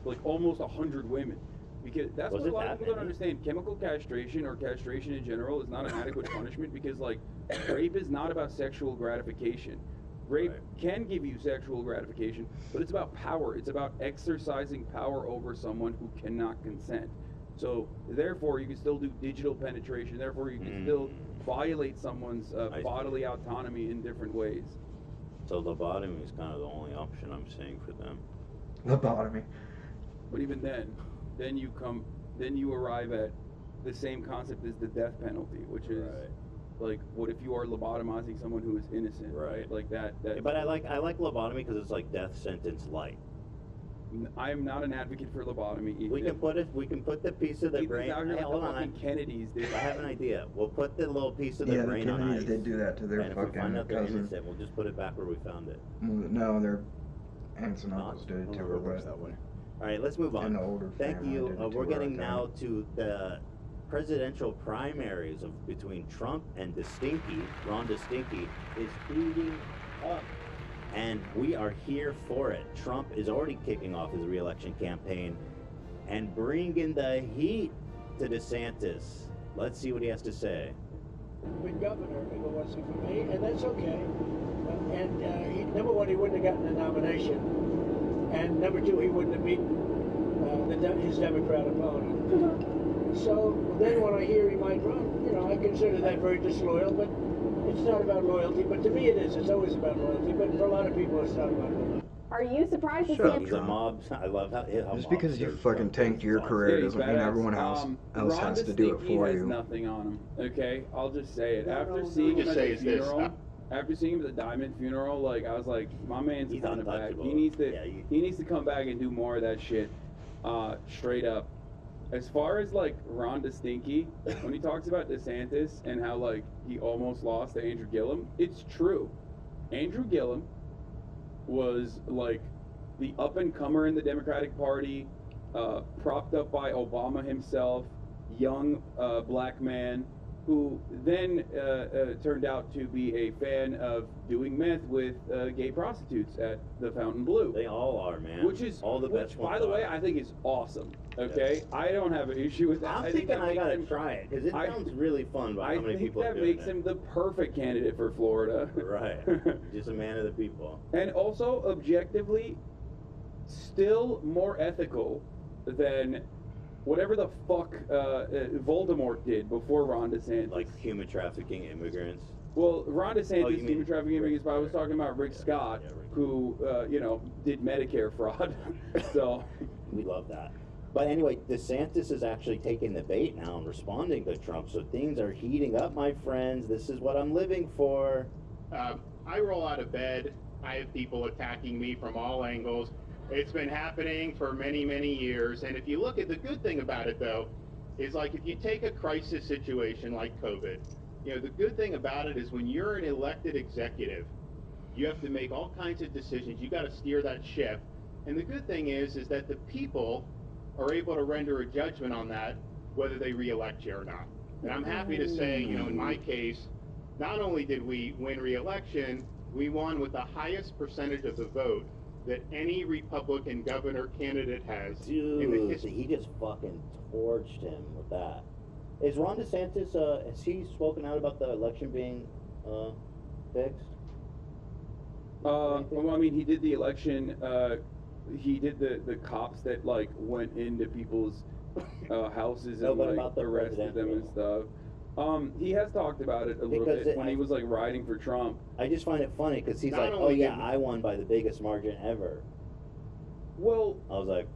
like almost 100 women. Because that's Was what a it lot that of people don't many? understand. Chemical castration or castration in general is not an adequate punishment because, like, rape is not about sexual gratification. Rape can give you sexual gratification, but it's about power. It's about exercising power over someone who cannot consent. So, therefore, you can still do digital penetration. Therefore, you can still violate someone's bodily autonomy in different ways. So lobotomy is kind of the only option I'm seeing for them. Lobotomy. But even then you arrive at the same concept as the death penalty, which is like, what if you are lobotomizing someone who is innocent? Right. Like that. Yeah, but I like lobotomy because it's like death sentence light. I am not an advocate for lobotomy either. We can put the piece of the Ethan's brain. out here Hey, like hold the on, fucking Kennedys, dude. I have an idea. We'll put the little piece of the Yeah, the brain on Kennedys ice. did do that to their and if we fucking find out they're cousin. innocent, we'll just put it back where we found it. No, their aunts and uncles did it too. it works that way. All right, let's move on. And the older Thank family you. did it We're too, getting right now to the presidential primaries between Trump and DeStinky. Ron DeStinky is heating up, and we are here for it. Trump is already kicking off his re-election campaign and bringing the heat to DeSantis. Let's see what he has to say. Been governor if it wasn't for me, and that's okay. And number one, he wouldn't have gotten the nomination, and number two, he wouldn't have beaten his Democrat opponent. So then, when I hear he might run, you know, I consider that very disloyal. But it's not about loyalty. But to me, it is. It's always about loyalty. But for a lot of people, it's not about loyalty. Are you surprised to Shut up, see He's a mob. I love how Just because you fucking tanked your career doesn't mean everyone else Ron has to do it DeStinky for has you. nothing on him. Okay, I'll just say it. After seeing him at the funeral, after seeing him at the Diamond funeral, like I was like, my man's coming back. He needs to come back and do more of that shit. Straight up. As far as like Ron DeStinky, when he talks about DeSantis and how like he almost lost to Andrew Gillum, it's true. Andrew Gillum was like the up-and-comer in the Democratic Party, propped up by Obama himself, young black man, who then turned out to be a fan of doing meth with gay prostitutes at the Fontainebleau. They all are, man. Which is, all the best by ones the way, are. I think is awesome. Okay, I don't have an issue with that. I'm I thinking think I that gotta makes try it because it sounds really fun. By how many people that are doing makes it. him the perfect candidate for Florida. Right, just a man of the people. And also, objectively, still more ethical than whatever the fuck Voldemort did before Ron DeSantis. Like human trafficking immigrants. Well, Ron DeSantis, Oh, you mean human trafficking immigrants, but I was talking about Rick Scott, who, you know, did Medicare fraud. So we love that. But anyway, DeSantis is actually taking the bait now and responding to Trump. So things are heating up, my friends. This is what I'm living for. I roll out of bed. I have people attacking me from all angles. It's been happening for many, many years. And if you look at the good thing about it, though, is like if you take a crisis situation like COVID, you know, the good thing about it is when you're an elected executive, you have to make all kinds of decisions. You got to steer that ship. And the good thing is that the people are able to render a judgment on that, whether they reelect you or not. And I'm happy to say, you know, in my case, not only did we win re-election, we won with the highest percentage of the vote that any Republican governor candidate has in the Dude, history. he just fucking torched him with that. Is Ron DeSantis, has he spoken out about the election being fixed? well, I mean, he did the election. He did the cops that like went into people's houses No, and but like about the arrested them and stuff. He has talked about it a little Because bit when he was like riding for Trump. I just find it funny because he's Not like, oh only yeah, did- I won by the biggest margin ever. Well, I was like,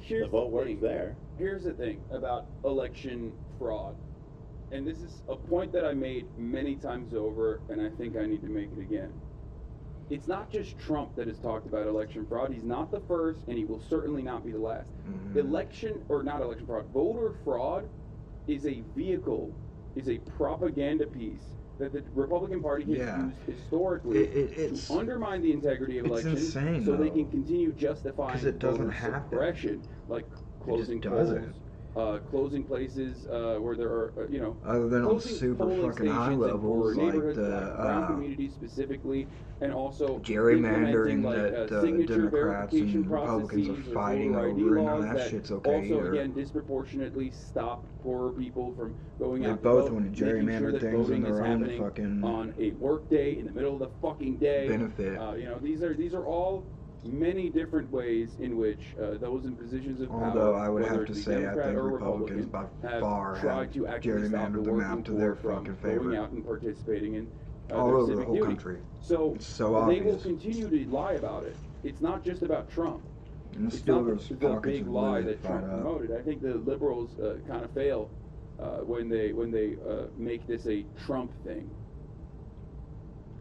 here's the vote works thing. there. Here's the thing about election fraud, and this is a point that I made many times over, and I think I need to make it again. It's not just Trump that has talked about election fraud. He's not the first, and he will certainly not be the last. Election, or not election fraud, voter fraud is a vehicle, is a propaganda piece that the Republican Party has Yeah. used historically it's- to undermine the integrity of it's elections insane, so they though. can continue justifying 'Cause it doesn't voter happen. suppression, like closing doesn't. polls. closing places where there are, other than on closing super polling fucking high stations and levels, for like neighborhoods, the brown communities specifically, and also gerrymandering implementing, like, that signature Democrats and verification Republicans are processes or fighting voter ID over, and none laws of that shit's okay also either. again disproportionately stop poorer people from going They out to both vote, want to making sure gerrymander that things in voting is their own happening fucking on a work day in the middle of the fucking day. benefit. These are all many different ways in which those in positions of power, Although I would whether have it to be say I Democrat think or Republicans Republican, by have far tried have to actually stop the gerrymandered the working map to poor their from fucking going favor. out and participating in All their over the civic whole duty. country. So, It's so they will obvious. continue to lie about it. It's not just about Trump. And the It's not Steelers' the pockets big are lie lit that Trump right up. promoted. I think the liberals kind of fail when they make this a Trump thing.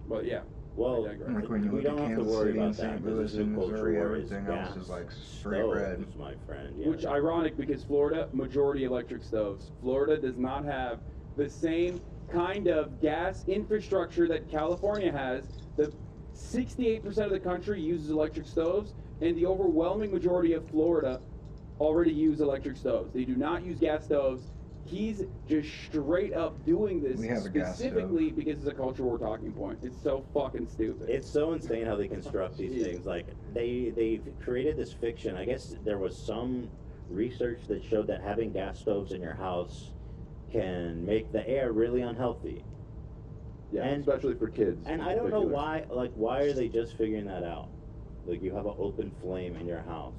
But yeah. Well, I digress. Like when you we look don't at have to Kansas worry City and about that St. because Louis the and new culture Missouri, war is everything else gas is like straight stoves, red. my friend. Yeah. Which ironic because Florida, majority electric stoves. Florida does not have the same kind of gas infrastructure that California has. The 68% of the country uses electric stoves, and the overwhelming majority of Florida already use electric stoves. They do not use gas stoves. He's just straight up doing this We have a gas specifically because it's a culture war talking point. It's so fucking stupid. It's so insane how they construct these things. Like they've created this fiction. I guess there was some research that showed that having gas stoves in your house can make the air really unhealthy. Yeah, And- especially for kids. And in I don't know particular. why. Like, why are they just figuring that out? Like, you have an open flame in your house.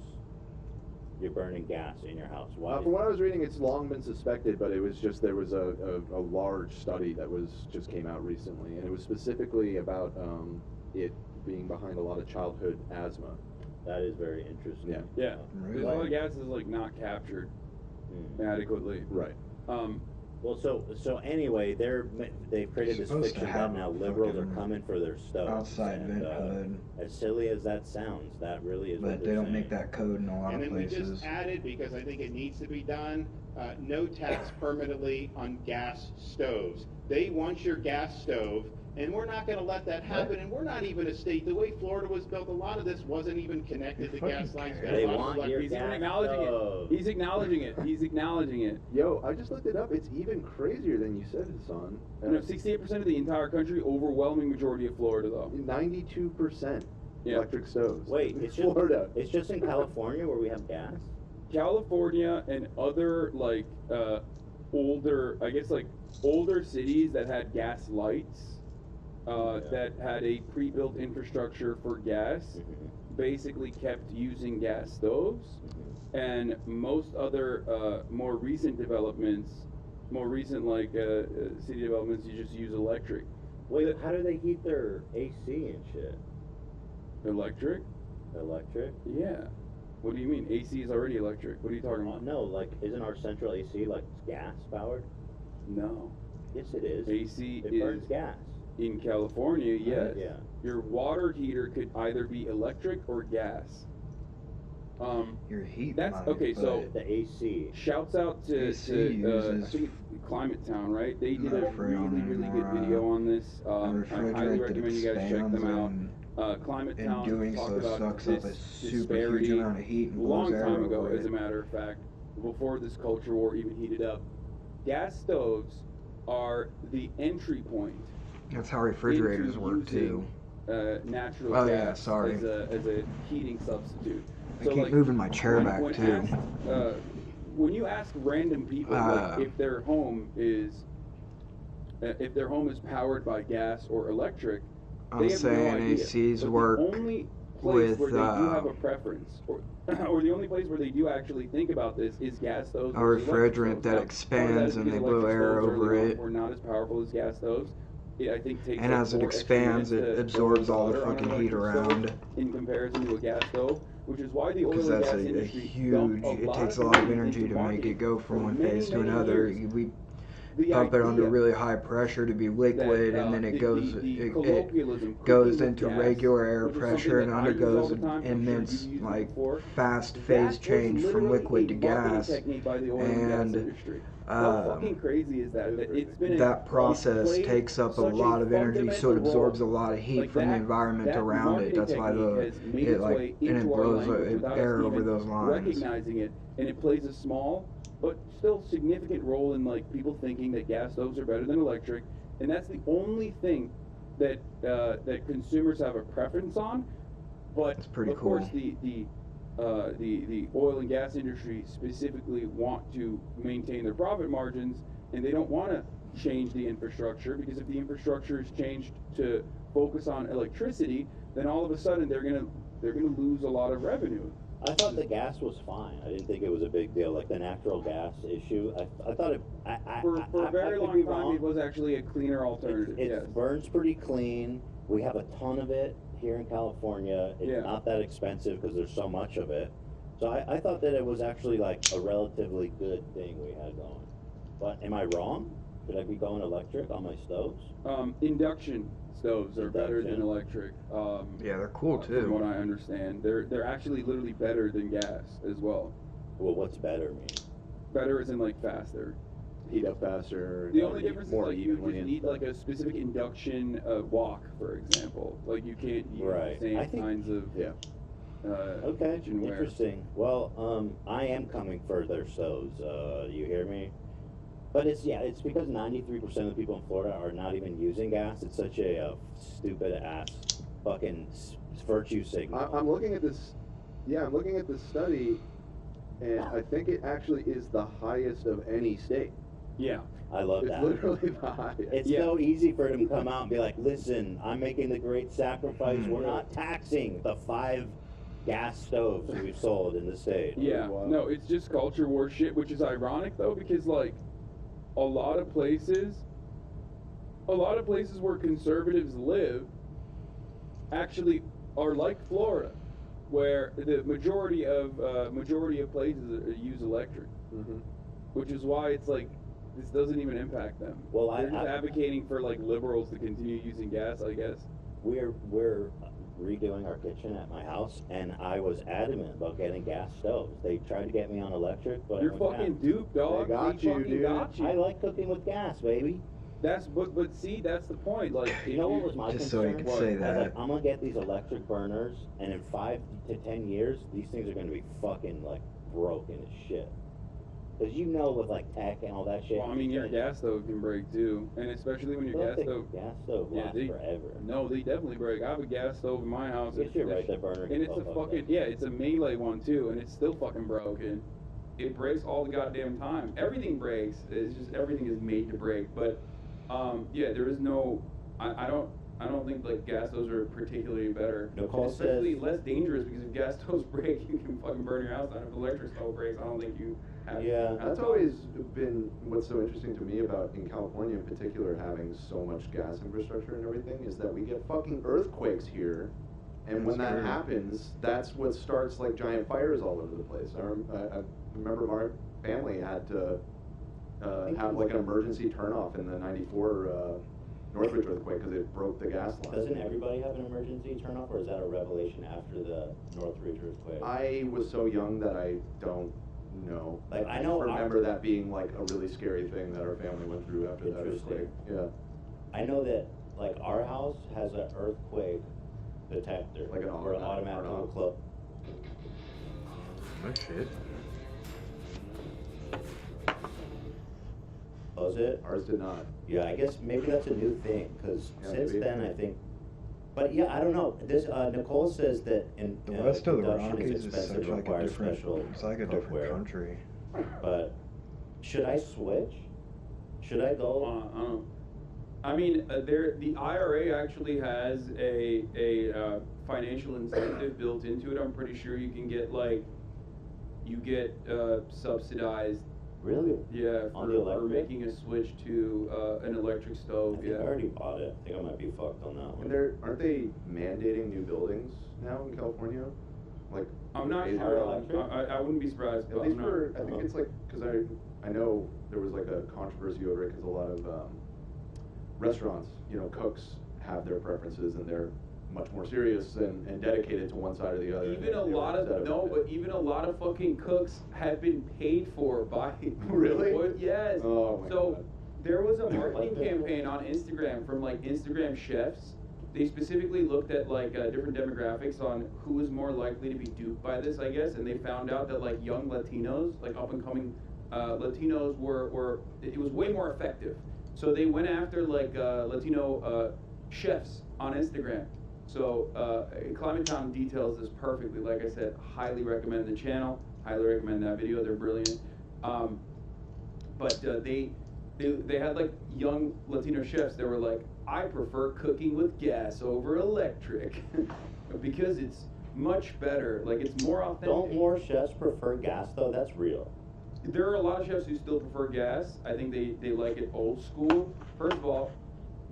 You're burning gas in your house. Why? From what I was reading, it's long been suspected, but it was just there was a large study that just came out recently, and it was specifically about it being behind a lot of childhood asthma. That is very interesting. Yeah. Yeah. Because a lot of gas is like not captured adequately. Right. Well, so anyway, they've created this Supposed to fiction that have now a liberals are fucking coming for their stoves. outside and, vent hood. As silly as that sounds, that really is. But what they they're don't saying. make that code in a lot And of then we places. just added, because I think it needs to be done, no tax permanently on gas stoves. They want your gas stove, and we're not going to let that happen. And we're not even a state. The way Florida was built, a lot of this wasn't even connected to gas lines. They want your He's even gas acknowledging stove. it. He's acknowledging it. He's acknowledging it. Yo, I just looked it up. It's even crazier than you said, Hassan. 68% of the entire country, overwhelming majority of Florida though. 92% Yeah. electric stoves. Wait, it's just Florida. It's just in California where we have gas. California and other like older, I guess like older cities that had gas lights, that had a pre-built infrastructure for gas, basically kept using gas stoves, and most other more recent developments, like city developments, you just use electric. Wait, how do they heat their AC and shit? Electric? Electric? Yeah. What do you mean? AC is already electric. What are you talking about? No, like, isn't our central AC like gas powered? No. Yes, it is. AC It is burns gas. in California. Yes. Yeah. Your water heater could either be electric or gas. Your heat. That's might, okay. So the AC. Shouts out to AC I uses think Climate Town, right? They did a not freon really good anymore, video on this. I refrigerant highly that recommend you guys check them expands out. Climate in Town doing talked so about sucks this up a super huge disparity amount of heat and a long blows air time ago, over as it. a matter of fact, before this culture war even heated up. Gas stoves are the entry point. That's how refrigerators into work too. using, natural Oh, gas yeah, sorry. as a heating substitute. I keep moving my chair back, too. When you ask random people like, if their home is powered by gas or electric, I'm they have saying no idea. ACs But work the only place with where they do have a preference, or the only place where they do actually think about this is gas stoves. a versus electric refrigerant stoves. that Now, expands and because they blow electric air stoves over early on it. were not as powerful as gas stoves. It, I think, takes And like as it 4 extra expands, minutes it to absorbs boil all the water on an fucking heat electric stove around. in comparison to a gas stove, which is why the oil Because and that's gas a industry dumped huge, a it lot takes of a lot of money energy into to make marketing it go from for one many, phase to many another. years. We The pump it under idea really high pressure to be liquid, and then it goes it colloquialism, goes cooking into with regular air which is pressure something and that I use all undergoes the time, an I'm sure immense you've used it like before. fast That phase was change from literally liquid to a marketing gas, technique by the oil and gas and industry. How fucking crazy is that? That it's been that process played takes up a such lot of energy, so it fundamental absorbs a role. lot of heat Like from the that- environment that around it. marketing That's why technique has made it its way like and it into our blows language without us air over even those lines. recognizing it, and it plays a small but still significant role in like people thinking that gas stoves are better than electric, and that's the only thing that that consumers have a preference on. But That's pretty of cool. course, the oil and gas industry specifically want to maintain their profit margins, and they don't want to change the infrastructure, because if the infrastructure is changed to focus on electricity, then all of a sudden they're gonna lose a lot of revenue. I thought the gas was fine. I didn't think it was a big deal, like the natural gas issue. I thought it. For a very could long be time, wrong. it was actually a cleaner alternative. It Yes. burns pretty clean. We have a ton of it here in California. It's Yeah. not that expensive because there's so much of it. So I thought that it was actually like a relatively good thing we had going. But am I wrong? Should I be going electric on my stoves? Induction stoves are better than Induction. electric. Yeah, they're cool too. From what I understand, they're actually literally better than gas as well. Well, what's better mean? Better as in like faster. Heat up faster. The only difference is more like you evenly just and need stuff. like a specific induction walk, for example. Like you can't use Right. the I same think- kinds of Okay, kitchenware. interesting. Well, I am coming for their stoves. You hear me? But it's because 93% of the people in Florida are not even using gas. It's such a stupid ass fucking virtue signal. I'm looking at this. Yeah, I'm looking at this study, and I think it actually is the highest of any state. Yeah. I love It's that. literally the highest. It's so easy for them to come out and be like, listen, I'm making the great sacrifice. Mm-hmm. We're not taxing the 5 gas stoves we've sold in the state. Yeah, no, it's just culture war shit, which is ironic though, because like a lot of places where conservatives live actually are like Florida, where the majority of places use electric, which is why it's like this doesn't even impact them. Well, they're just advocating for like liberals to continue using gas, I guess. We're redoing our kitchen at my house, and I was adamant about getting gas stoves. They tried to get me on electric, but You're I went fucking gas. duped, dog. They got you, fucking dude. got you. I like cooking with gas, baby. But see, that's the point. Like, You know what was my Just so you concern? could say I was that. like, I'm gonna get these electric burners, and in 5 to 10 years, these things are gonna be fucking like broken as shit. Cause you know with like tech and all that shit. Well, I mean, your gas stove can break too, and especially when your I gas think stove. gas stove lasts forever. No, they definitely break. I have a gas stove in my house. You should write that burner. And it's a fucking it's a melee one too, and it's still fucking broken. It breaks all the goddamn time. Everything breaks. It's just everything is made to break. But yeah, there is no. I don't think like gas stoves are particularly better. Nicole It's especially says- less dangerous because if gas stoves break, you can fucking burn your house down. If electric stove breaks, I don't think you have. That's always been what's so interesting to me about in California in particular having so much gas infrastructure and everything is that we get fucking earthquakes here, and when that happens, that's what starts like giant fires all over the place. I remember my family had to have like an emergency turnoff in the '94 Northridge earthquake because it broke the gas line. Doesn't everybody have an emergency turnoff, or is that a revelation after the Northridge earthquake? I was so young that I don't know. Like, I just know remember that being like a really scary thing that our family went through after that earthquake. Yeah. I know that like our house has an earthquake detector, Like an or an automatic little clip. No shit. Was it? Ours did not. Yeah, I guess maybe that's a new thing, because Yeah, since maybe. then, I think. But yeah, I don't know. This Nicole says that in The rest of the induction Rockies is is expensive, such like a requires different. special It's like a different cookware. country. But should I switch? Should I go? I mean, the IRA actually has a financial incentive built into it. I'm pretty sure you can get subsidized. Really? Yeah, On the for electric? making a switch to an electric stove. I think Yeah. I already bought it. I think I might be fucked on that one. And aren't they mandating new buildings now in California? Like I'm not is sure. there- I wouldn't be surprised. At But least I'm not. for I think it's like because I know there was like a controversy over it because a lot of restaurants, cooks have their preferences and they're much more serious and dedicated to one side or the other. Even a than they lot were of instead but even a lot of fucking cooks have been paid for by Really? Yes. Oh my so God. there was a marketing campaign on Instagram from like Instagram chefs. They specifically looked at like different demographics on who was more likely to be duped by this, I guess, and they found out that like young Latinos, like up and coming Latinos it was way more effective. So they went after like Latino chefs on Instagram. So Climaton details this perfectly. Like I said, highly recommend the channel. Highly recommend that video. They're brilliant. But they had like young Latino chefs that were like, I prefer cooking with gas over electric because it's much better. Like it's more authentic. Don't more chefs prefer gas though? That's real. There are a lot of chefs who still prefer gas. I think they like it old school. First of all,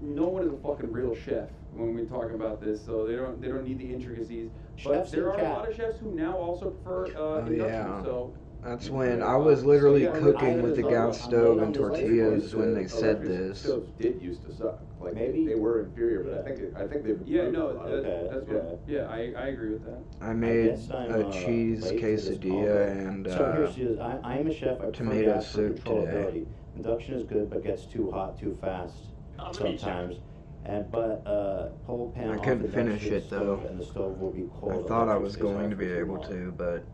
no one is a fucking real chef when we talk about this, so they don't need the intricacies. But there are a lot of chefs who now also prefer induction. Yeah. So that's when I was literally cooking with the gas stove and tortillas when they said this. Stoves did used to suck. Like they were inferior, but I think they've improved a lot. That's what. Yeah, I agree with that. I made a cheese quesadilla and so here she is. I'm a chef. I prefer tomato gas for soup today. controllability. Induction is good, but gets too hot too fast sometimes. But pull pan I off couldn't finish induction it though. stove and the stove will be cold. I thought I Electric was stays going on to be for too able long. to, but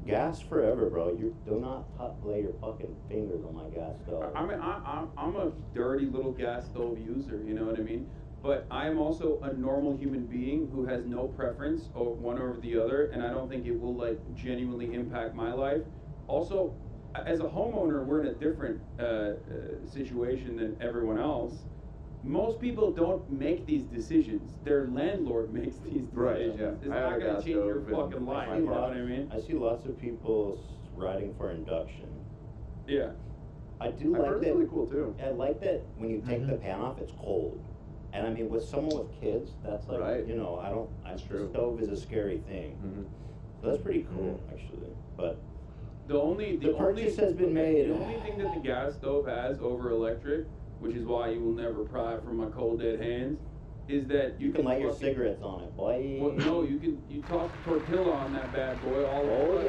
Gas forever, bro. You do not lay your fucking fingers on my gas stove. I mean, I'm a dirty little gas stove user, you know what I mean? But I am also a normal human being who has no preference one over the other, and I don't think it will like genuinely impact my life. Also, as a homeowner, we're in a different situation than everyone else. Most people don't make these decisions. Their landlord makes these decisions. Right, yeah. It's not going to change your fucking life, you know what I mean? I see lots of people riding for induction. Yeah. I do I've like heard that. it's really cool too. I like that when you take the pan off, it's cold. And I mean, with someone with kids, that's like, Right. you know, the stove is a scary thing. So that's pretty cool, actually. But The only purchase has been made. The only thing that the gas stove has over electric, which is why you will never pry from my cold dead hands, is that you can light your cigarettes on it, boy. Well, no, you toss tortilla on that bad boy all over.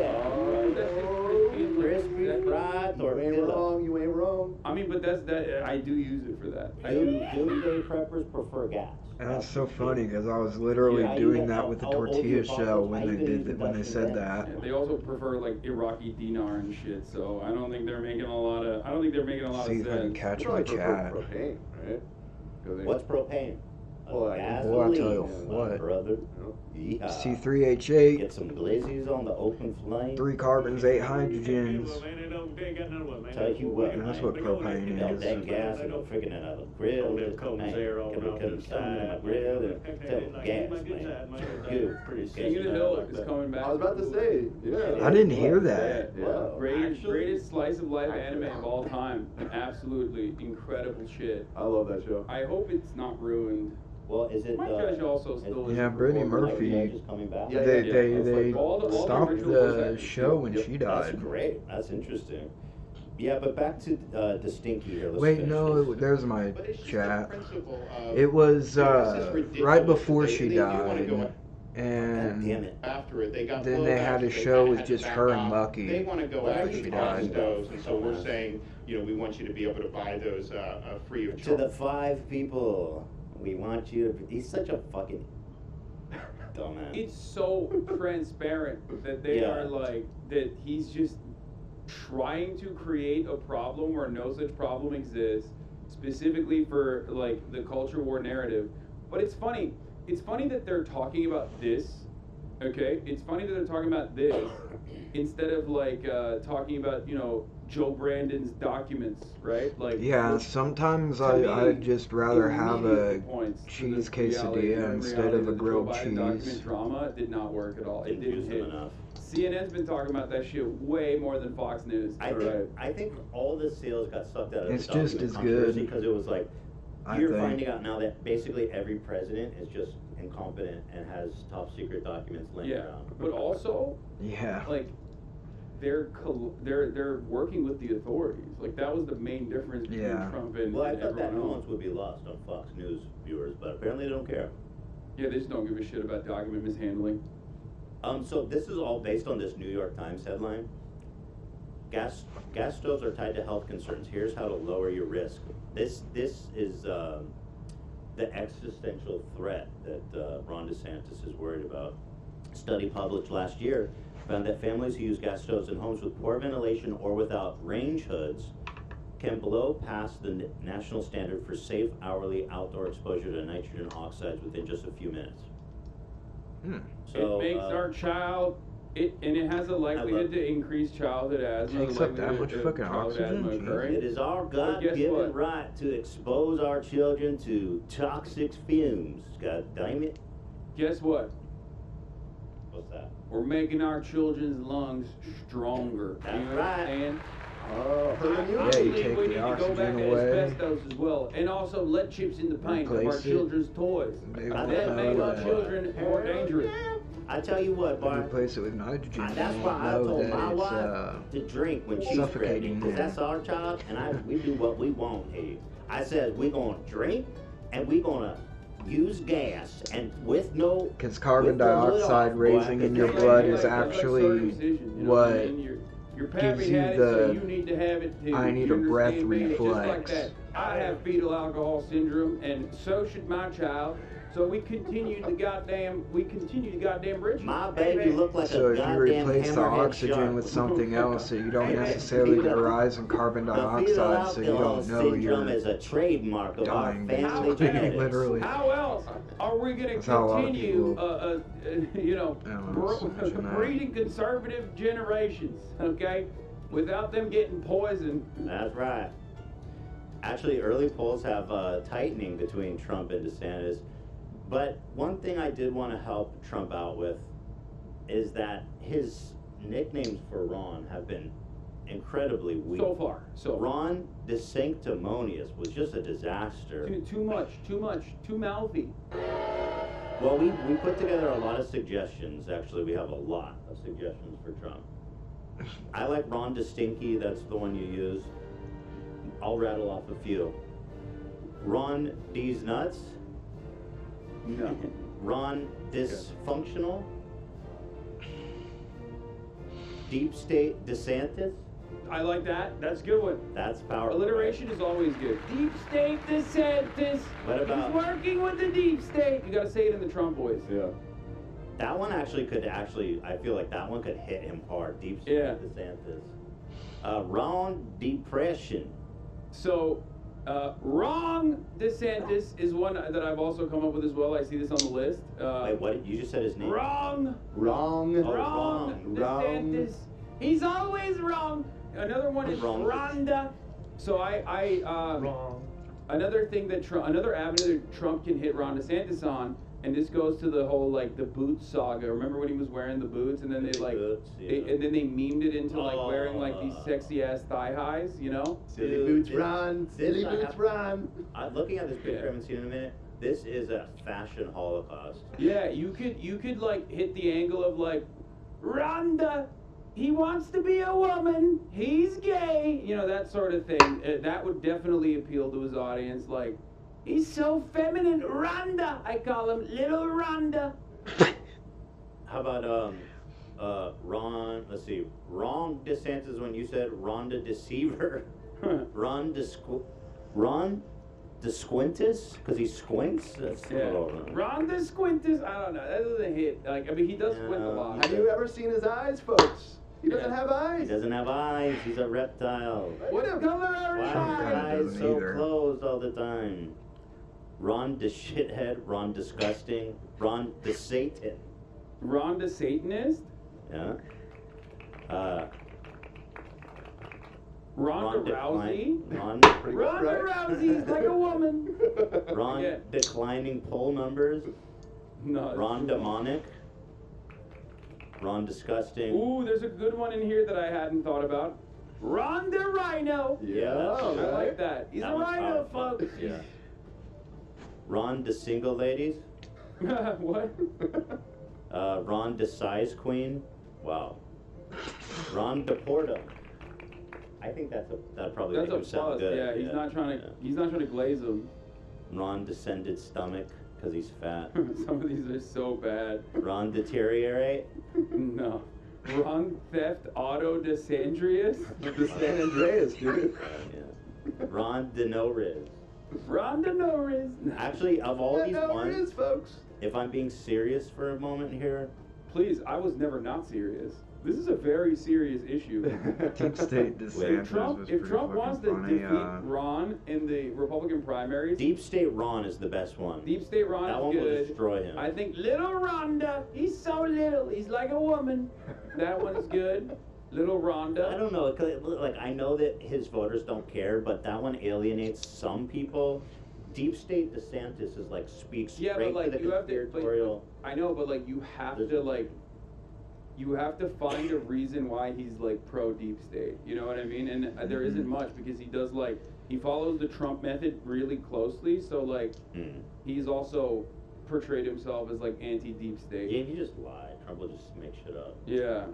Crispy fried tortilla. You ain't wrong. I mean, but that I do use it for that. Doomsday preppers prefer gas. and that's so funny because I was literally doing that with the tortilla shell when they said that. Yeah, they also prefer like Iraqi dinar and shit, so I don't think they're making a lot of. I don't think they're making a lot See of if I can sense. catch Probably my prefer chat. propane, right? What's propane? Well, I tell you what. Brother. Yeehaw. C3H8. Get some glazes on the open flame. 3 carbons, 8 hydrogens. Tell you what, And that's what propane melt is. that gas and go freaking out of the grill. Man, can we cut something on the grill and tell gas, man. You, King of the Hill is coming back. I was about to say, yeah. I didn't hear that. Yeah. Greatest slice of life anime of all time. Absolutely incredible shit. I love that show. I hope it's not ruined. Well, is it? Mike Judge also still. Yeah, Brittany Murphy. They stopped the show when she died. That's great. That's interesting. Yeah, but back to Stinky here. Let's Wait, finish no, this. there's my chat. It was right before she died. And after it, they got then they had a show with just her and Lucky They want to go after after she the died. those, and so we're saying, you know, we want you to be able to buy those free of To charge. the 5 people, we want you to. He's such a fucking dumbass. It's so transparent that they Yeah. are like that. He's just trying to create a problem where no such problem exists, specifically for like the culture war narrative. But it's funny. It's funny that they're talking about this. Okay, it's funny that they're talking about this instead of like talking about, you know, Joe Brandon's documents, right? Like yeah, sometimes I'd just rather have a cheese quesadilla instead of a grilled cheese. Document drama did not work at all. It didn't hit enough. CNN's been talking about that shit way more than Fox News. I think all the sales got sucked out of It's the just document as controversy good. because it was like I you're think. finding out now that basically every president is just incompetent and has top secret documents laying around. But also, yeah, like they're working with the authorities. Like that was the main difference between Trump and Well, I and thought that everyone else. nuance would be lost on Fox News viewers, but apparently they don't care. Yeah, they just don't give a shit about document mishandling. So this is all based on this New York Times headline. Gas stoves are tied to health concerns. Here's how to lower your risk. This is the existential threat that Ron DeSantis is worried about. A study published last year found that families who use gas stoves in homes with poor ventilation or without range hoods can blow past the national standard for safe hourly outdoor exposure to nitrogen oxides within just a few minutes. So, it makes our child, and it has a likelihood to increase childhood asthma. Takes up that much fucking oxygen. It is our God-given right to expose our children to toxic fumes. God damn it. Guess what? What's that? We're making our children's lungs stronger. That's you right. understand? Oh, I you believe take we the need to go back oxygen to away. asbestos as well, and also lead chips in the paint of our Replace it. children's toys. That make our children more dangerous. I tell you what, Bart. Replace it with nitrogen. That's you why I know told that my it's, wife to drink when she's suffocating pregnant, because them. that's our job, and we do what we want here. I said we're gonna drink, and we're gonna use gas, and with no. Because carbon with the hood dioxide off, raising boy, in your 'cause blood they- is actually circumcision, you know what I what mean? Your gives pappy you had it, so the you need to have it too. I need You a breath understand me? Just like reflex. that. I have fetal alcohol syndrome, and so should my child. So we continue the goddamn ritual. My baby look like So a if you goddamn replace the hammerhead oxygen shark. with something else, so you don't Hey, man, necessarily get a fetal- rise in carbon The fetal dioxide, so you alcohol don't know syndrome you're is a trademark of our dying. family basically, genetics. literally. How else are we going That's to how a lot of continue, people- breeding conservative generations, okay, without them getting poisoned? That's right. Actually, early polls have tightening between Trump and DeSantis. But one thing I did want to help Trump out with is that his nicknames for Ron have been incredibly weak. So far. So Ron DeSanctimonious was just a disaster. too much, too mouthy. Well, we put together a lot of suggestions. Actually, we have a lot of suggestions for Trump. I like Ron DeStinky. That's the one you use. I'll rattle off a few. Ron D's Nuts. No. Ron Dysfunctional. Deep State DeSantis. I like that. That's a good one. That's powerful. Alliteration is always good. Deep state DeSantis. What about- He's working with the deep state. You gotta say it in the Trump voice. Yeah. That one I feel like that one could hit him hard. Deep State DeSantis. Ron Depression. So, wrong DeSantis is one that I've also come up with as well. I see this on the list. Wait, what? You just said his name. Wrong. Wrong. Oh, Wrong. DeSantis. He's always wrong. Another one is Wrong. Rhonda. So wrong. Another thing that another avenue that Trump can hit Ron DeSantis on, and this goes to the whole the boots saga. Remember when he was wearing the boots, and then they and then they memed it into wearing these sexy ass thigh highs, you know? Silly boots run, silly boots run. I'm looking at this picture. I haven't seen it in a minute. This is a fashion holocaust. Yeah, you could hit the angle of Rhonda. He wants to be a woman. He's gay. You know, that sort of thing. That would definitely appeal to his audience. He's so feminine. Rhonda. I call him Little Rhonda. How about Ron? Let's see. Ron DeSantis when you said Rhonda Deceiver. Ron DeSquintus because he squints. That's a little- Ron DeSquintus. I don't know. That doesn't hit. He does squint a lot. Have you ever seen his eyes, folks? He doesn't have He eyes. doesn't have eyes. He's a reptile. What color are his Why are his eyes? eyes so closed all the time? Ron DeShithead. Ron Disgusting. Ron DeSatan. Ron the Satanist? Yeah. Ronda Rousey? Ronda Rousey's like a woman. Ron Yeah. Declining poll numbers. No. Ron Demonic. Ron Disgusting. Ooh, there's a good one in here that I hadn't thought about. Ron the Rhino. Yeah, that's I right. like that. He's That a one's rhino, powerful. folks. Yeah. Ron the Single Ladies. What? Ron the Size Queen. Wow. Ron Deporta. I think that'd probably That's make a him sound plus. good. Yeah, he's not trying to glaze him. Ron Descended Stomach because he's fat. Some of these are so bad. Ron Deteriorate. No. Ron Theft Auto DeSandrius? The San Andreas, dude. Yeah. Ron DeNoriz. Ron DeNoriz. Actually, of all these There ones, is, folks. if I'm being serious for a moment here, Please, I was never not serious. This is a very serious issue. Deep State DeSantis If Trump, was if pretty Trump fucking wants to funny. defeat Ron in the Republican primaries, Deep State Ron is the best one. Deep State Ron That is one good. will destroy him. I think Little Rhonda, he's so little, he's like a woman. That one's good. Little Rhonda. I don't know. Like, I know that his voters don't care, but that one alienates some people. Deep State DeSantis is like speaks Yeah, straight but like to the you have to. conspiratorial. I know, but like you have to like. You have to find a reason why he's like pro deep state. You know what I mean? And there isn't much because he does like he follows the Trump method really closely. So like he's also portrayed himself as like anti deep state. Yeah, he just lied. Trump will just make shit up. Yeah.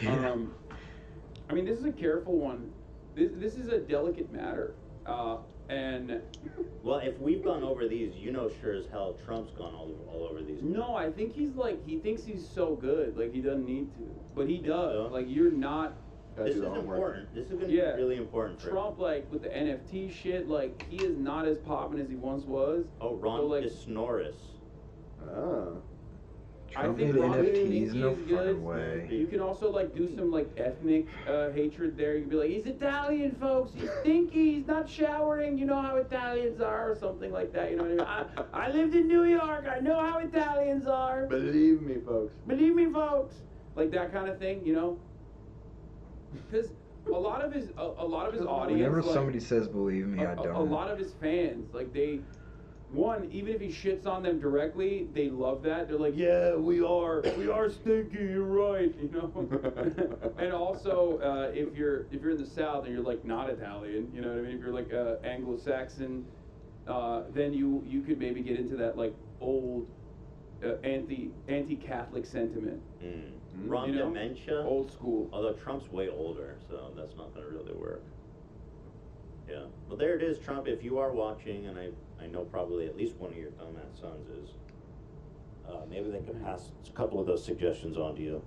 I mean, this is a careful one. This is a delicate matter. And well, if we've gone over these, you know, sure as hell, Trump's gone all over these. No, I think he's like he thinks he's so good, like he doesn't need to, but he does. Like you're not. This is important. This is going to be really important for Trump, like with the NFT shit, like he is not as popping as he once was. Oh, Ron so, like, DeSantis. Oh. I Trump think made Ron NFTs, DeSantis no is good. fucking way. You can also like do some like ethnic hatred there. You can be like, he's Italian, folks. He's stinky. He's not showering. You know how Italians are, or something like that. You know what I mean? I lived in New York. I know how Italians are. Believe me, folks. Believe me, folks. Like that kind of thing, you know? Because a lot of his audience. Whenever like, somebody says believe me, I don't. a lot of his fans, like even if he shits on them directly, they love that. They're like, yeah, we are stinky, you're right, you know. And also, if you're in the South and you're like not Italian, you know what I mean? If you're like Anglo-Saxon, then you could maybe get into that like old anti-Catholic sentiment. Ron You know? Dementia. Old school. Although Trump's way older, so that's not going to really work. Yeah. Well, there it is, Trump. If you are watching, and I know probably at least one of your dumbass sons is, maybe they can pass a couple of those suggestions on to you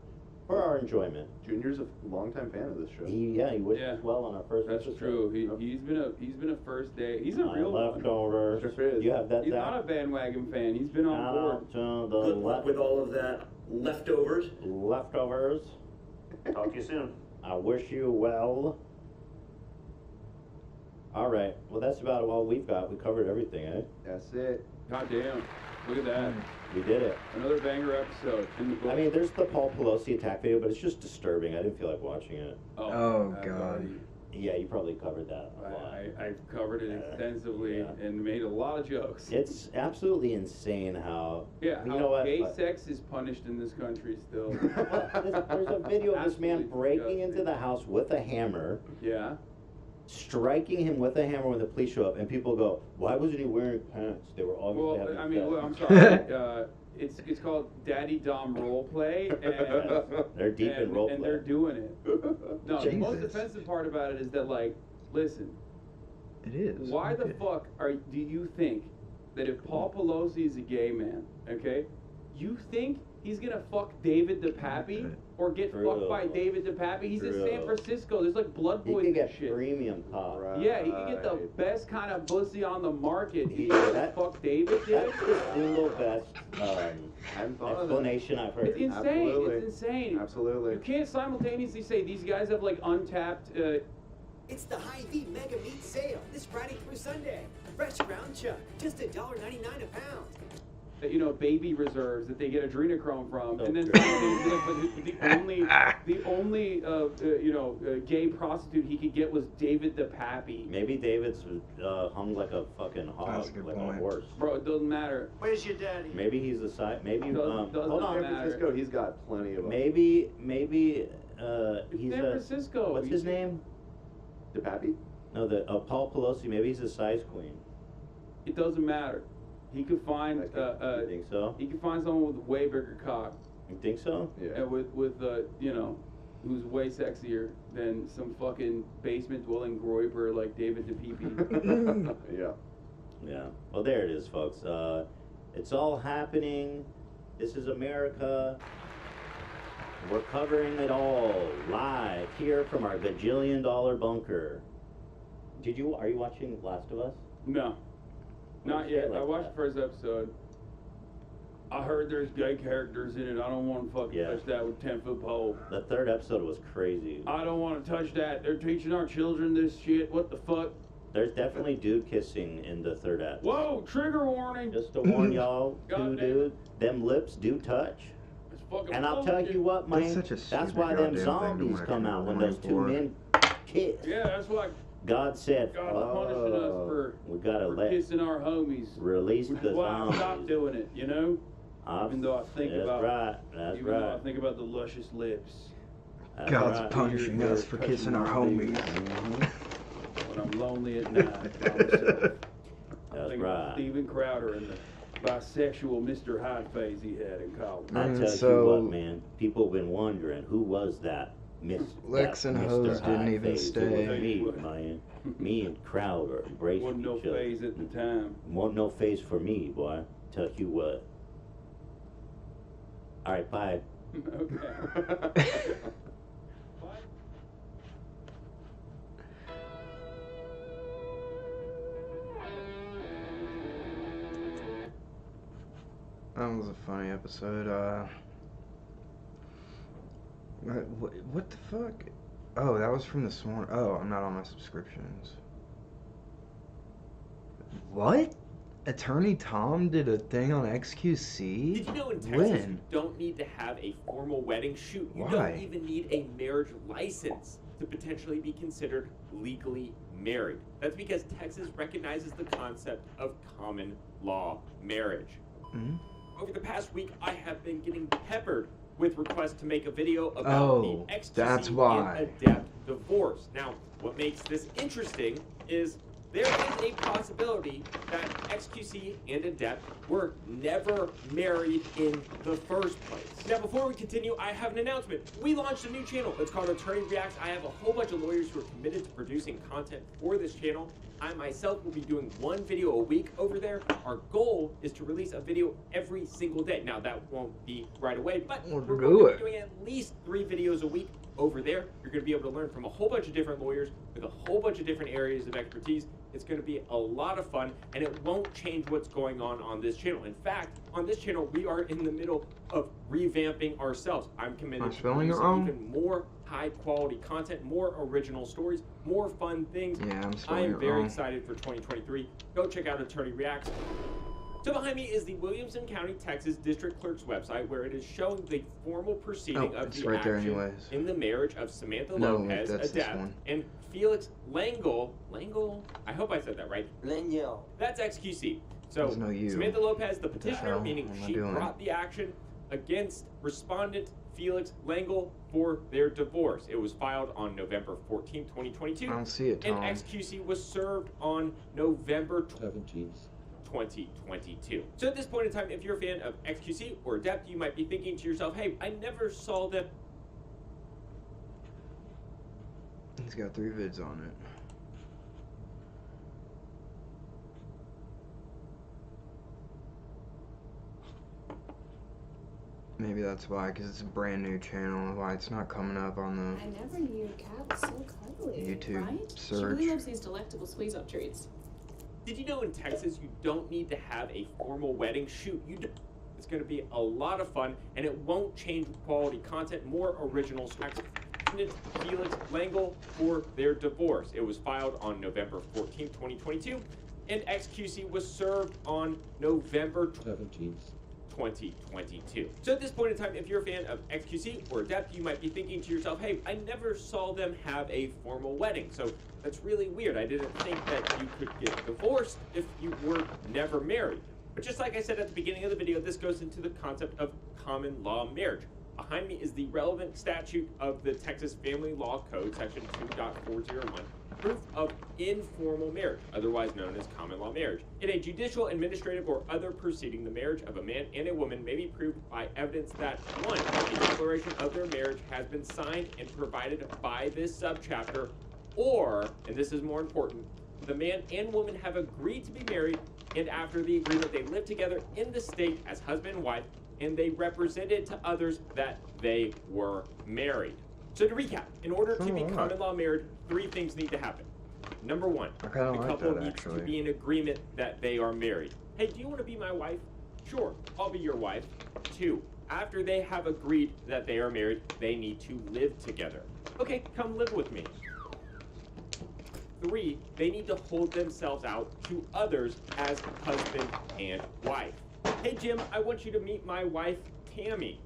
for our enjoyment. Junior's a longtime fan of this show. He wished us well on our first That's episode. true. He's been a first day. He's a real leftovers. You have that. He's not a bandwagon fan. He's been on board. Good luck with all of that leftovers. Leftovers. Talk to you soon. I wish you well. All right. Well, that's about all we've got. We covered everything, eh? That's it. God damn. Look at that. We did it. Another banger episode in the book. I mean, there's the Paul Pelosi attack video, but it's just disturbing. I didn't feel like watching it. Oh, God. Yeah, you probably covered that a lot. I covered it extensively and made a lot of jokes. It's absolutely insane how. Yeah, you how know what? gay sex is punished in this country still. There's a video of this man breaking into the house with a hammer. Yeah. Striking him with a hammer when the police show up, and people go, "Why wasn't he wearing pants?" They were obviously having I mean, sex. well, I'm sorry. It's called Daddy Dom role play, and they're deep in role and play. they're doing it. No, the most Jesus. offensive part about it is that, like, listen. It is. Why the fuck do you think that if Paul Pelosi is a gay man, okay, you think he's gonna fuck David DePappy or get fucked by David DePappy? He's in San Francisco. There's like blood He boys can and get shit. premium pop. Yeah, he can get the best kind of pussy on the market. He Yeah, can fuck David, dude. That's the single best explanation I've heard. It's insane. It's insane. Absolutely. You can't simultaneously say these guys have like untapped. It's the Hy-Vee Mega Meat Sale this Friday through Sunday. Fresh ground chuck, just $1.99 a pound. Baby reserves that they get adrenochrome from, and then the only gay prostitute he could get was David DePappy. Maybe David's hung like a fucking hog, like a horse. Bro, it doesn't matter. Where's your daddy? Maybe he's the side. Maybe Doesn't hold on. matter. San Francisco, he's got plenty of them. Maybe he's San Francisco. What's his name? DePappy? No, Paul Pelosi. Maybe he's a size queen. It doesn't matter. He could find. You think so? He could find someone with a way bigger cock. You think so? Yeah. And with who's way sexier than some fucking basement dwelling groiper like David DePappy. Yeah. Yeah. Well, there it is, folks. It's all happening. This is America. We're covering it all live here from our gajillion-dollar bunker. Are you watching Last of Us? No. Not yet. I watched the first episode. I heard there's gay characters in it. I don't want to fucking touch that with 10-foot pole. The third episode was crazy. I don't want to touch that. They're teaching our children this shit. What the fuck? There's definitely dude kissing in the third episode. Whoa, trigger warning. Just to warn y'all, God damn dude, them lips do touch. It's fucking And I'll tell you what, man, that's why them zombies come out when those two men kiss. Yeah, that's why God said, God's punishing us for we gotta let kissing our homies. release Which the is why I zombies. stopped doing it, you know? Even though I think That's about right, that's even though I right. think about the luscious lips. That's God's right. punishing us for kissing our homies. When I'm lonely at night by myself. That's Think right. about Steven Crowder and the bisexual Mr. Hyde phase he had in college. I tell you what, man, people have been wondering who was that Lex that and Mr. Hose didn't Hyde even phase. stay. It was me, man. Me and Crowder embraced Wasn't no each other. phase at the time. Wasn't no phase for me, boy. Tell you what. All right, bye. Okay. That was a funny episode. What the fuck? Oh, that was from this morning. Oh, I'm not on my subscriptions. What? Attorney Tom did a thing on XQC? Did you know in Texas you When? don't need to have a formal wedding shoot? You Why? don't even need a marriage license to potentially be considered legally married. That's because Texas recognizes the concept of common law marriage. Mhm. Over the past week, I have been getting peppered with requests to make a video about Oh, the XQC that's why. and adept divorce. Now, what makes this interesting is there is a possibility that XQC and Adept were never married in the first place. Now, before we continue, I have an announcement. We launched a new channel. It's called Attorney Reacts. I have a whole bunch of lawyers who are committed to producing content for this channel. I myself will be doing one video a week over there. Our goal is to release a video every single day. Now, that won't be right away, but We'll we're do going to it. be doing at least 3 videos a week over there. You're going to be able to learn from a whole bunch of different lawyers with a whole bunch of different areas of expertise. It's going to be a lot of fun, and it won't change what's going on this channel. In fact, on this channel, we are in the middle of revamping ourselves. I'm committed Am I to spelling it producing wrong? even more high-quality content, more original stories, more fun things. Yeah, I'm I spelling am it very wrong. excited for 2023. Go check out Attorney Reacts. So behind me is the Williamson County, Texas District Clerk's website, where it is showing the formal proceeding Oh, of it's the right there action anyways. in the marriage of Samantha No, Lopez, that's this Adept, one. and Felix Langle. I hope I said that right. Langle. That's XQC. So There's no you. Samantha Lopez, the What the petitioner, hell meaning am I she doing? brought the action against respondent Felix Langle for their divorce. It was filed on November 14, 2022. I don't see it, Tom. And XQC was served on November 17th. 2022. So at this point in time, if you're a fan of XQC or Adept, you might be thinking to yourself, hey, I never saw them. He's got 3 vids on it. Maybe that's why, because it's a brand new channel, why it's not coming up on the I never knew your cat was so cuddly. YouTube right? She search. really loves these delectable squeeze up treats. Did you know in Texas you don't need to have a formal wedding shoot? It's going to be a lot of fun, and it won't change quality content, more original stories. Felix Langle for their divorce. It was filed on November 14, 2022, and XQC was served on November 17th. 2022. So at this point in time, if you're a fan of XQC or Adept, you might be thinking to yourself, hey, I never saw them have a formal wedding. So that's really weird. I didn't think that you could get divorced if you were never married. But just like I said at the beginning of the video, this goes into the concept of common law marriage. Behind me is the relevant statute of the Texas Family Law Code, section 2.401, proof of informal marriage, otherwise known as common law marriage. In a judicial, administrative, or other proceeding, the marriage of a man and a woman may be proved by evidence that, 1, a declaration of their marriage has been signed and provided by this subchapter, or, and this is more important, the man and woman have agreed to be married, and after the agreement they live together in the state as husband and wife, and they represented to others that they were married. So to recap, in order to be common law married, 3 things need to happen. Number 1, I kinda the like couple that, needs actually. to be in agreement that they are married. Hey, do you want to be my wife? Sure, I'll be your wife. 2, after they have agreed that they are married, they need to live together. Okay, come live with me. 3, they need to hold themselves out to others as husband and wife. Hey Jim, I want you to meet my wife, Tammy.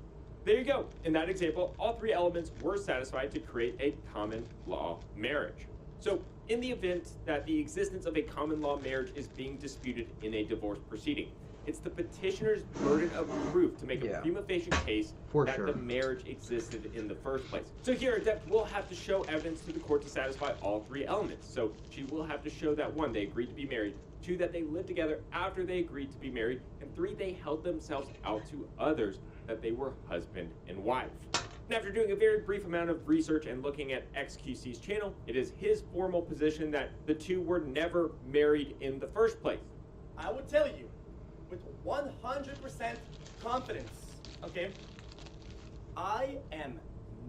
There you go. In that example, all 3 elements were satisfied to create a common law marriage. So, in the event that the existence of a common law marriage is being disputed in a divorce proceeding, it's the petitioner's burden of proof to make a prima facie case that the marriage existed in the first place. So here, Adept will have to show evidence to the court to satisfy all 3 elements. So she will have to show that 1, they agreed to be married, 2, that they lived together after they agreed to be married, and 3, they held themselves out to others that they were husband and wife. And after doing a very brief amount of research and looking at XQC's channel, it is his formal position that the 2 were never married in the first place. I would tell you with 100% confidence, okay, I am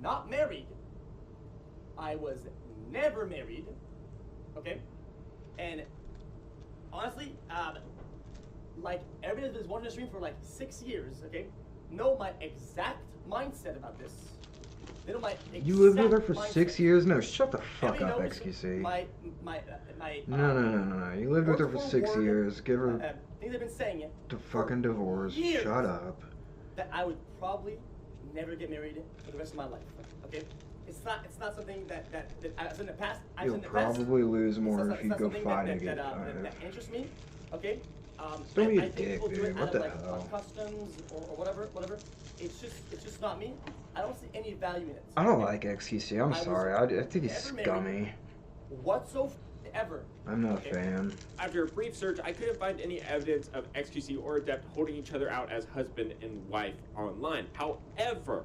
not married. I was never married, okay, and honestly, like everybody that's been watching the stream for like 6 years, okay, know my exact mindset about this. They know my exact You lived with her for mindset. 6 years? No, shut the fuck Everybody up, knows XQC. My No. You lived with her for word 6 word, years. Give her things I've been saying the fucking divorce. years. Shut up. that I would probably never get married for the rest of my life. Okay, it's not something that I've in the past. You'll probably lose more if you go something fight that again. that interests me. Okay. Don't be a I think dick, people do dude. it What out of the like hell? customs or whatever. It's just not me. I don't see any value in it. I don't like XQC. I'm I was sorry. I think he's never married. scummy. Whatsoever. I'm not a fan. After a brief search, I couldn't find any evidence of XQC or Adept holding each other out as husband and wife online. However,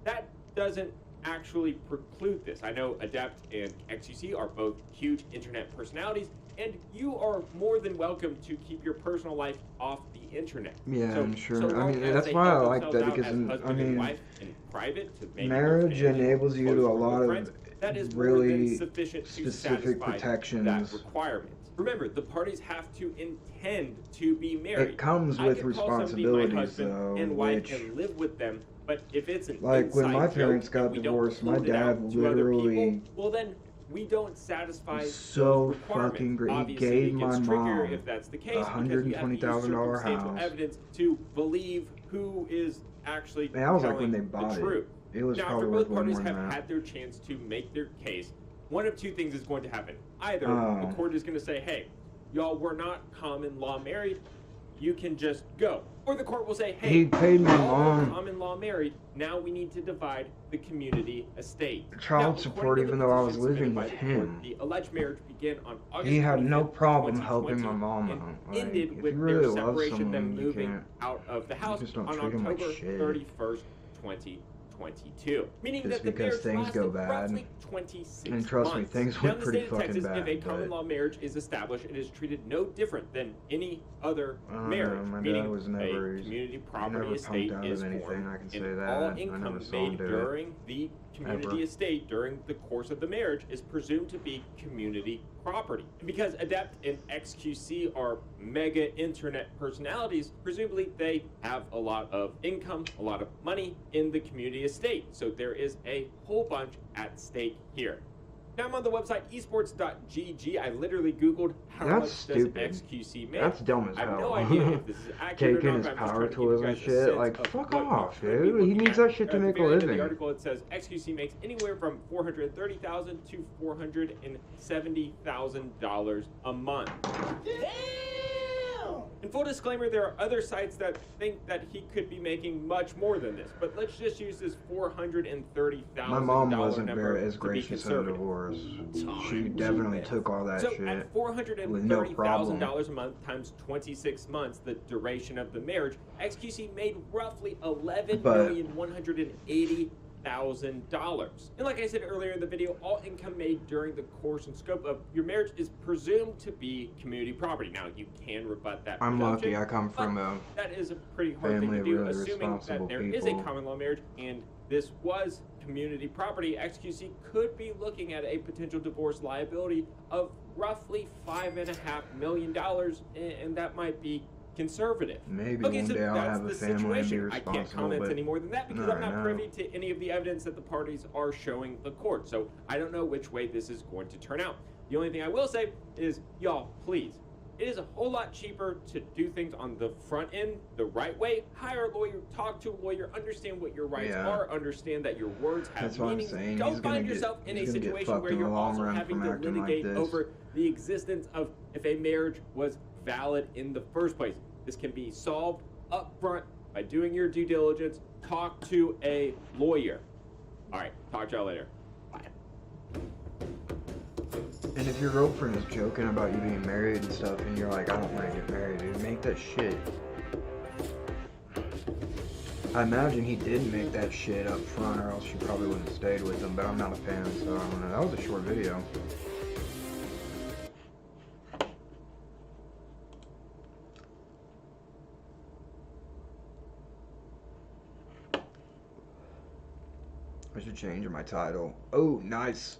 that doesn't actually preclude this. I know Adept and XQC are both huge internet personalities, and you are more than welcome to keep your personal life off the internet. Yeah, I'm sure. so I long mean, as that's they why I help like that themselves out because, as husband I and mean, wife in private to maybe marriage their family, enables you to close a lot friends, of that is more than really sufficient to specific satisfy protections. that requirement. Remember, the parties have to intend to be married. It comes I with could call somebody my responsibilities, husband though, and wife which, and live with them, but if it's an like when my inside parents joke got and we don't divorced, my hold it out dad to other literally people, well then we don't satisfy so those requirements. fucking great. He Obviously, gave it my gets trickier mom if that's the case because you have to use $120,000 circumstantial house. evidence to believe who is actually And that was like when telling they bought the it. truth. It was now, probably after worth both way more parties than have that. had their chance to make their case, one of 2 things is going to happen. Either Oh. the court is going to say, hey, y'all were not common law married, you can just go. Or the court will say, hey, He paid my y'all were mom common law married, now we need to divide the community estate. child Now, support according to even the though I was petition living submitted by with the court, him. The alleged marriage began on August He had no 25th, problem 2020, helping my mom and out. Like, ended if with you really their love separation, them someone, you moving can't. out of the You house just don't on treat 'em like October shit. 31st, 2022. Meaning Just that the because marriage things go lasted bad. roughly 26 And trust me, months. things Now, went in the pretty state of fucking Texas, if a bad, common but- law marriage is established, it is treated no different than any other I don't marriage. know, my meaning dad was never, a community he property never estate pumped out is of anything, formed, I can say and that. all I income never saw him made do it. during the community Ever. estate during the course of the marriage is presumed to be community property. And because Adept and XQC are mega internet personalities, presumably they have a lot of income, a lot of money in the community estate. So there is a whole bunch at stake here. Now I'm on the website esports.gg. I literally Googled how That's much stupid. does XQC make. That's dumb as I have hell. no idea if this is accurate Taking or his not. but I'm just power trying to give tools you and guys a shit. sense Like, of fuck what off, you should be dude. He looking needs at. that shit to At the make a very end of living. The article, it says XQC makes anywhere from $430,000 to $470,000 a month. In full disclaimer, there are other sites that think that he could be making much more than this, but let's just use this $430,000 My mom wasn't number very as to be gracious in a conservative. divorce. She definitely took all that So shit at with no problem. $430,000 a month times 26 months, the duration of the marriage, XQC made roughly $11,180,000. And like I said earlier in the video, all income made during the course and scope of your marriage is presumed to be community property. Now, you can rebut that I'm presumption, lucky I come from but a that is a pretty hard thing family to of do, really assuming that responsible there is a people. common law marriage and this was community property. XQC could be looking at a potential divorce liability of roughly $5.5 million, and that might be conservative. Maybe okay, one so day I'll that's have a the family and be situation. I can't responsible, comment but any more than that because no, I'm not no. privy to any of the evidence that the parties are showing the court. So I don't know which way this is going to turn out. The only thing I will say is, y'all, please, it is a whole lot cheaper to do things on the front end the right way. Hire a lawyer, talk to a lawyer, understand what your rights Yeah. are, understand that your words have That's what I'm meaning. saying. Don't He's gonna find get- yourself in a he's gonna get situation fucked where in the you're long also run having from to acting like litigate this. over the existence of if a marriage was valid in the first place. This can be solved up front by doing your due diligence. Talk to a lawyer. All right, talk to y'all later. And if your girlfriend is joking about you being married and stuff, and you're like, I don't want to get married, dude, make that shit. I imagine he did make that shit up front, or else she probably wouldn't have stayed with him, but I'm not a fan, so I don't know. That was a short video. I should change my title. Oh, nice.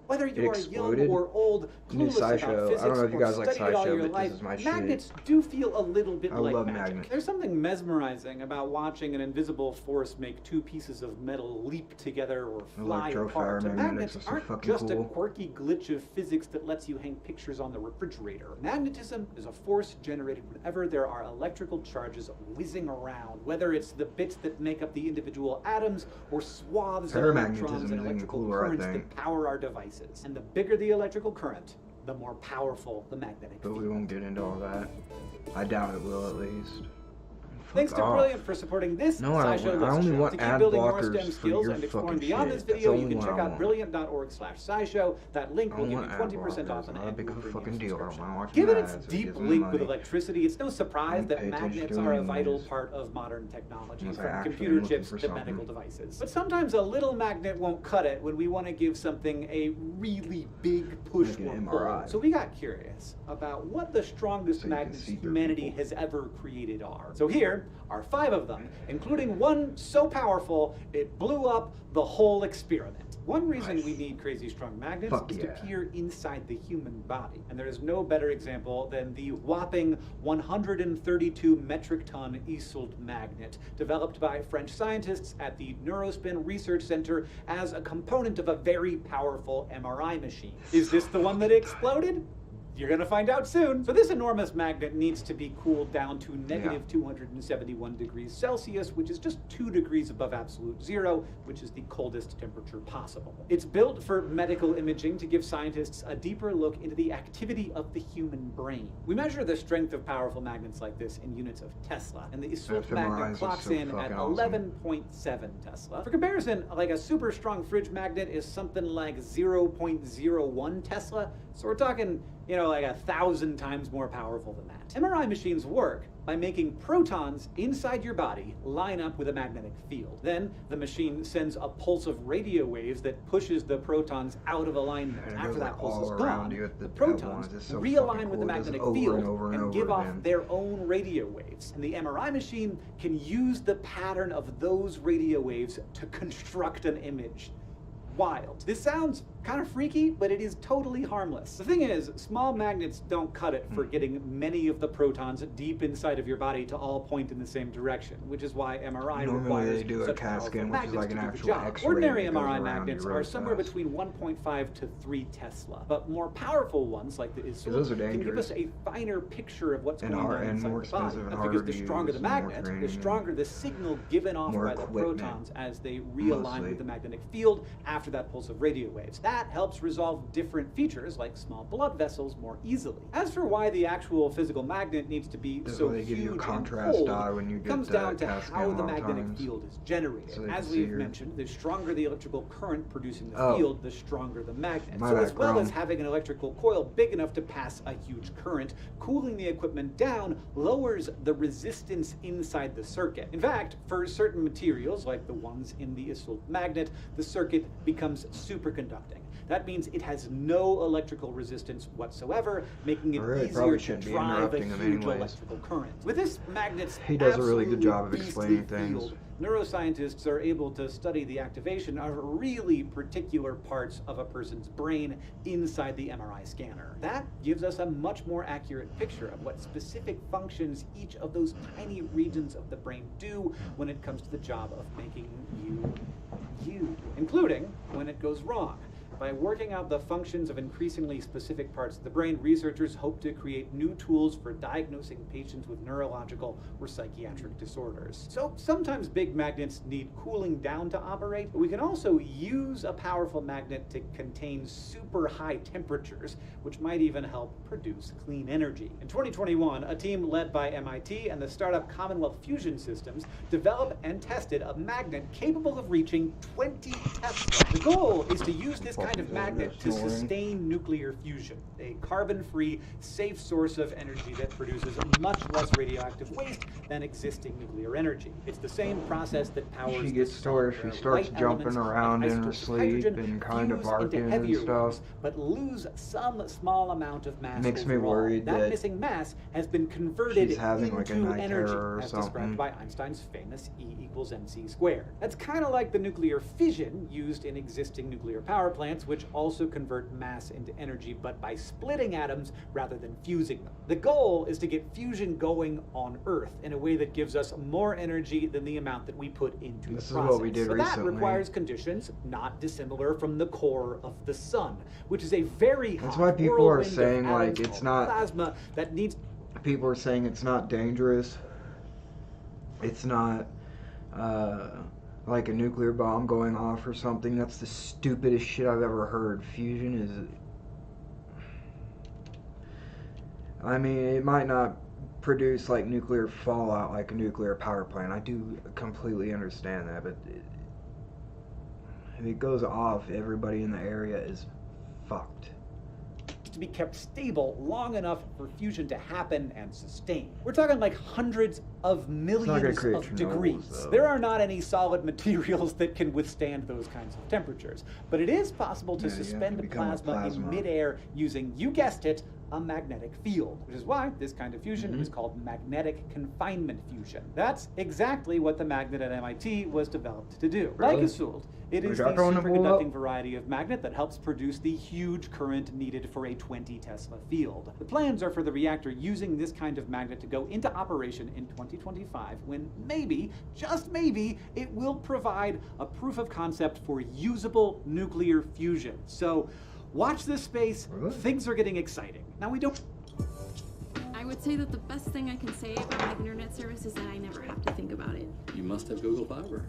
Whether It you are young exploded? or old, New clueless about SciShow. physics, I don't know if you or guys like studied all SciShow, your but life, this is my shit. magnets do feel a little bit I like love magic. magnets. There's something mesmerizing about watching an invisible force make two pieces of metal leap together or fly apart. And Electrofire magnets magnets are so aren't fucking just cool. a quirky glitch of physics that lets you hang pictures on the refrigerator. Magnetism is a force generated whenever there are electrical charges whizzing around, whether it's the bits that make up the individual atoms or swaths of electrons Paramagnetism and is even electrical cooler, I currents think. that power our devices. And the bigger the electrical current, the more powerful the magnetic But field. we won't get into all that. I doubt it will, at least. Thanks to off. Brilliant for supporting this No, I SciShow don't. I List only Show. want To keep ad building more blockers STEM for skills your and exploring fucking beyond shit. this That's video, the you only can one check I out want. brilliant.org/scishow. That link I will don't give you want ad 20% off blockers. an Not a big annual fucking premium deal. I don't subscription. want to watch Given its ads. It deep gives me link with money. electricity, it's no surprise I that pay attention magnets to are a anyways. vital part of modern technology, Unless I from actually computer am looking chips for to something. medical devices. But sometimes a little magnet won't cut it when we want to give something a really big push Like an or MRI. pull. So we got curious about what the strongest magnets see through humanity has ever created are. So here are 5 of them, including one so powerful it blew up the whole experiment. One reason we need crazy strong magnets Fuck is yeah. to appear inside the human body. And there is no better example than the whopping 132 metric ton Isolt magnet, developed by French scientists at the Neurospin Research Center as a component of a very powerful MRI machine. Is this the one that exploded? You're gonna find out soon. So this enormous magnet needs to be cooled down to negative 271 degrees Celsius, which is just 2 degrees above absolute zero, which is the coldest temperature possible. It's built for medical imaging to give scientists a deeper look into the activity of the human brain. We measure the strength of powerful magnets like this in units of Tesla, and the Isolt fMRIs magnet are clocks so in at fucking awesome. 11.7 Tesla. For comparison, like a super strong fridge magnet is something like 0.01 Tesla, so we're talking, you know, like 1,000 times more powerful than that. MRI machines work by making protons inside your body line up with a magnetic field. Then the machine sends a pulse of radio waves that pushes the protons out of alignment. And it After goes, that like, pulse all is around gone, you at the once. protons It's so realign fucking with the cool. It does it magnetic over and field over and and over give off again. their own radio waves. And the MRI machine can use the pattern of those radio waves to construct an image. Wild. This sounds kind of freaky, but it is totally harmless. The thing is, small magnets don't cut it for getting many of the protons deep inside of your body to all point in the same direction, which is why MRI Normally requires they do a such CAT powerful scan, which is magnets like to an do the actual job. X-ray Ordinary that goes MRI around magnets you are really somewhere fast. between 1.5 to 3 Tesla, but more powerful ones like the Isolt those are can give us dangerous. a finer picture of what's And going hard- on and inside more the body. expensive and That's harder because the to stronger use the and more magnet, training the and stronger the signal given off more by the equipment. protons as they realign Mostly. with the magnetic field after that pulse of radio waves. That helps resolve different features like small blood vessels more easily. As for why the actual physical magnet needs to be That's so why they give huge you a and contrast cold, dye when you it get comes the down to CAT scan how a the lot of magnetic times. field is generated. So they As can see we've your- mentioned, the stronger the electrical current producing the Oh. field, the stronger the magnet. My So bad, as well as Chrome. having an electrical coil big enough to pass a huge current, cooling the equipment down lowers the resistance inside the circuit. In fact, for certain materials, like the ones in the Isolt magnet, the circuit becomes superconducting. That means it has no electrical resistance whatsoever, making it Really, easier probably to shouldn't be drive a interrupting him huge anyways. electrical current. With this magnet's He does a really good absolutely job of beastly explaining things. field, neuroscientists are able to study the activation of really particular parts of a person's brain inside the MRI scanner. That gives us a much more accurate picture of what specific functions each of those tiny regions of the brain do when it comes to the job of making you, including when it goes wrong. By working out the functions of increasingly specific parts of the brain, researchers hope to create new tools for diagnosing patients with neurological or psychiatric disorders. So sometimes big magnets need cooling down to operate, but we can also use a powerful magnet to contain super high temperatures, which might even help produce clean energy. In 2021, a team led by MIT and the startup Commonwealth Fusion Systems developed and tested a magnet capable of reaching 20 Tesla. The goal is to use this kind of magnet to sustain nuclear fusion, a carbon-free, safe source of energy that produces much less radioactive waste than existing nuclear energy. It's the same process that powers She gets to where she starts jumping around in her sleep and kind of barking and stuff. But lose some small amount of mass. Makes me overall. worried that missing mass has been converted she's having into like a night energy, terror or as something. described by Einstein's famous E equals mc squared. That's kind of like the nuclear fission used in existing nuclear power plants, which also convert mass into energy, but by splitting atoms rather than fusing them. The goal is to get fusion going on Earth in a way that gives us more energy than the amount that we put into This the is process. what we did but that recently. requires conditions not dissimilar from the core of the sun, which is a very That's hot why people are whirlwind of saying like atoms it's called not. plasma that needs. People are saying it's not dangerous. It's not like a nuclear bomb going off or something. That's the stupidest shit I've ever heard. Fusion is. I mean, it might not produce like nuclear fallout like a nuclear power plant. I do completely understand that, but if it goes off, everybody in the area is fucked. To be kept stable long enough for fusion to happen and sustain. We're talking like hundreds of millions create of Chernobyls, degrees. though. There are not any solid materials that can withstand those kinds of temperatures, but it is possible to Yeah, you have to suspend become a plasma in plasma. midair using, you guessed it, a magnetic field, which is why this kind of fusion Mm-hmm. is called magnetic confinement fusion. That's exactly what the magnet at MIT was developed to do. Really? Like a Soult, it Was is the that going to blow up? superconducting variety of magnet that helps produce the huge current needed for a 20 Tesla field. The plans are for the reactor using this kind of magnet to go into operation in 2025, when maybe, just maybe, it will provide a proof of concept for usable nuclear fusion. So watch this space. Things are getting exciting. Now we don't. I would say that the best thing I can say about my internet service is that I never have to think about it. You must have Google Fiber.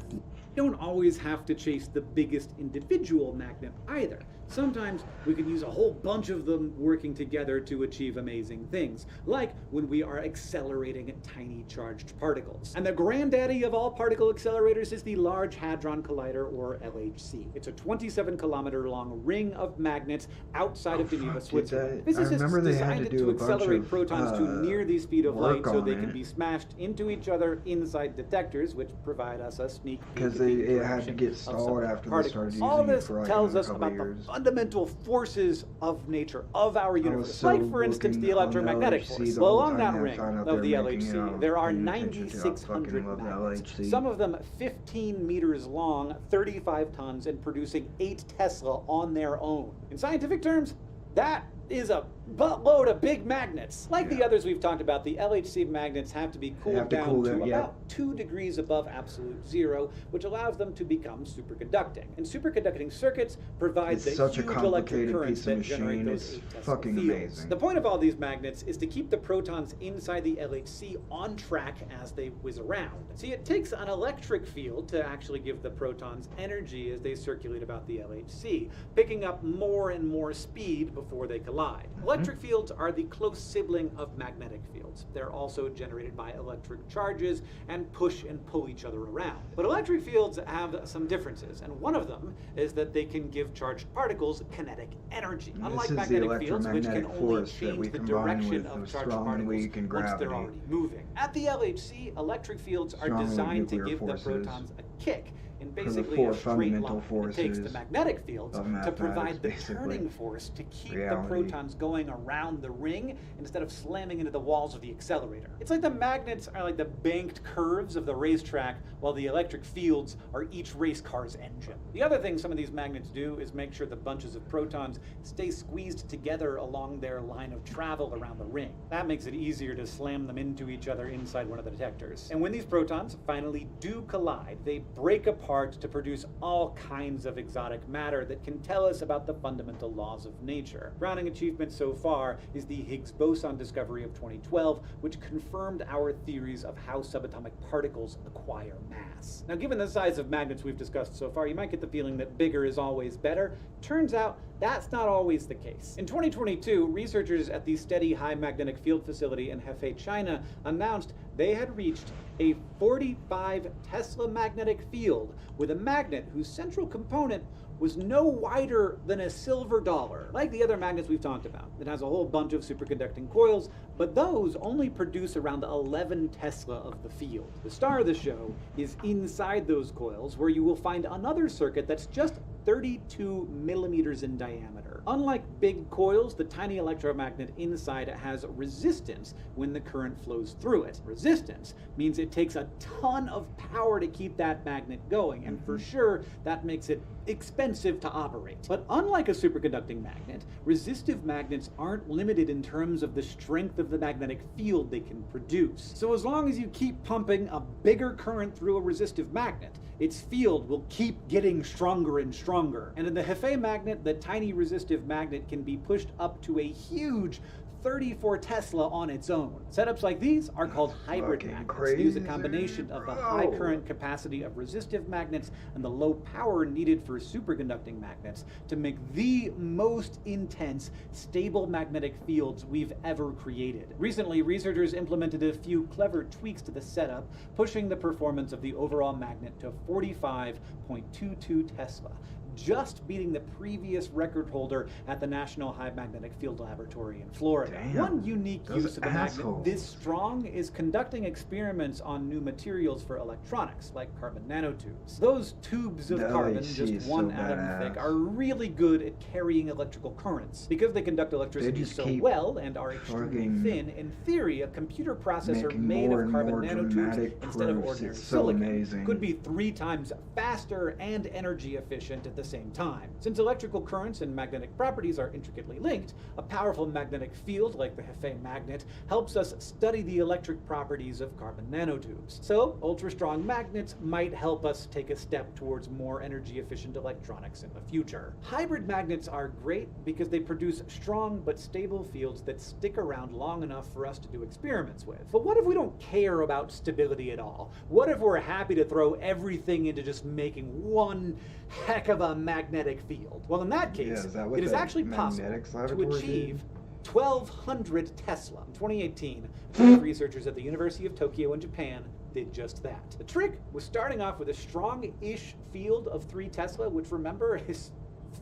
Don't always have to chase the biggest individual magnet either. Sometimes we can use a whole bunch of them working together to achieve amazing things, like when we are accelerating tiny charged particles. And the granddaddy of all particle accelerators is the Large Hadron Collider, or LHC. It's a 27-kilometer long ring of magnets outside of Geneva, Switzerland. I Physicists remember they had designed to it do to a bunch accelerate of, protons to near the speed of light work so on they it. can be smashed into each other inside detectors, which provide us a sneak peek Because at the it had to interaction get of some stalled of the after they particles. started All using it this for like tells a us couple about the years. fundamental forces of nature, of our universe. so Like, for instance, the looking on the electromagnetic LHC force. the Well, whole along that time, I ring found out of the they were making, LHC, there are paying attention to how 9,600 fucking love the magnets. LHC. Some of them 15 meters long, 35 tons, and producing 8 Tesla on their own. In scientific terms, that is a buttload of big magnets. Like the others we've talked about, the LHC magnets have to be cooled have to down cool to them, yeah. about 2 degrees above absolute zero, which allows them to become superconducting. And superconducting circuits provide It's the such a huge electric complicated currents piece of that generate machine. those It's 8 Tesla fucking fields. amazing. The point of all these magnets is to keep the protons inside the LHC on track as they whiz around. See, it takes an electric field to actually give the protons energy as they circulate about the LHC, picking up more and more speed before they collide. Electric fields are the close sibling of magnetic fields. They're also generated by electric charges and push and pull each other around. But electric fields have some differences, and one of them is that they can give charged particles kinetic energy. And Unlike this is the magnetic fields, which can electromagnetic only force that change we the combine direction with of the charged strong and particles weak and once they're gravity. already moving. At the LHC, electric fields are Strong and designed to nuclear give forces. the protons a kick in the basically four a straight fundamental line. It takes the forces magnetic fields of to provide mathematics, the basically. turning force to keep Reality. the protons going around the ring instead of slamming into the walls of the accelerator. It's like the magnets are like the banked curves of the racetrack, while the electric fields are each race car's engine. The other thing some of these magnets do is make sure the bunches of protons stay squeezed together along their line of travel around the ring. That makes it easier to slam them into each other inside one of the detectors. And when these protons finally do collide, they break apart to produce all kinds of exotic matter that can tell us about the fundamental laws of nature. Crowning achievement so far is the Higgs boson discovery of 2012, which confirmed our theories of how subatomic particles acquire mass. Now, given the size of magnets we've discussed so far, you might get the feeling that bigger is always better. Turns out that's not always the case. In 2022, researchers at the Steady High Magnetic Field Facility in Hefei, China, announced they had reached a 45 Tesla magnetic field with a magnet whose central component was no wider than a silver dollar. Like the other magnets we've talked about, it has a whole bunch of superconducting coils, but those only produce around 11 Tesla of the field. The star of the show is inside those coils, where you will find another circuit that's just 32 millimeters in diameter. Unlike big coils, the tiny electromagnet inside has resistance when the current flows through it. Resistance means it takes a ton of power to keep that magnet going, and for sure, that makes it expensive to operate. But unlike a superconducting magnet, resistive magnets aren't limited in terms of the strength of the magnetic field they can produce. So as long as you keep pumping a bigger current through a resistive magnet, its field will keep getting stronger and stronger. And in the Hefei magnet, the tiny resistive magnet can be pushed up to a huge 34 Tesla on its own. Setups like these are called hybrid magnets. They use a combination of the high current capacity of resistive magnets and the low power needed for superconducting magnets to make the most intense, stable magnetic fields we've ever created. Recently, researchers implemented a few clever tweaks to the setup, pushing the performance of the overall magnet to 45.22 Tesla, just beating the previous record holder at the National High Magnetic Field Laboratory in Florida. Damn, one unique those use of the assholes. magnet this strong is conducting experiments on new materials for electronics, like carbon nanotubes. Those tubes of No, carbon, she just is so one atom badass. thick, are really good at carrying electrical currents. Because they conduct electricity just so keep well and are extremely fucking thin, in theory, a computer processor making made more of and carbon more nanotubes dramatic instead of proofs. ordinary It's so silicon amazing. could be 3 times faster and energy efficient at the same time. Since electrical currents and magnetic properties are intricately linked, a powerful magnetic field like the Hefei magnet helps us study the electric properties of carbon nanotubes. So, ultra-strong magnets might help us take a step towards more energy-efficient electronics in the future. Hybrid magnets are great because they produce strong but stable fields that stick around long enough for us to do experiments with. But what if we don't care about stability at all? What if we're happy to throw everything into just making one heck of a magnetic field? Well, in that case, is that what it is the actually possible magnetics to laboratory achieve 1,200 Tesla. In 2018, a team of researchers at the University of Tokyo in Japan did just that. The trick was starting off with a strong-ish field of 3 Tesla, which, remember, is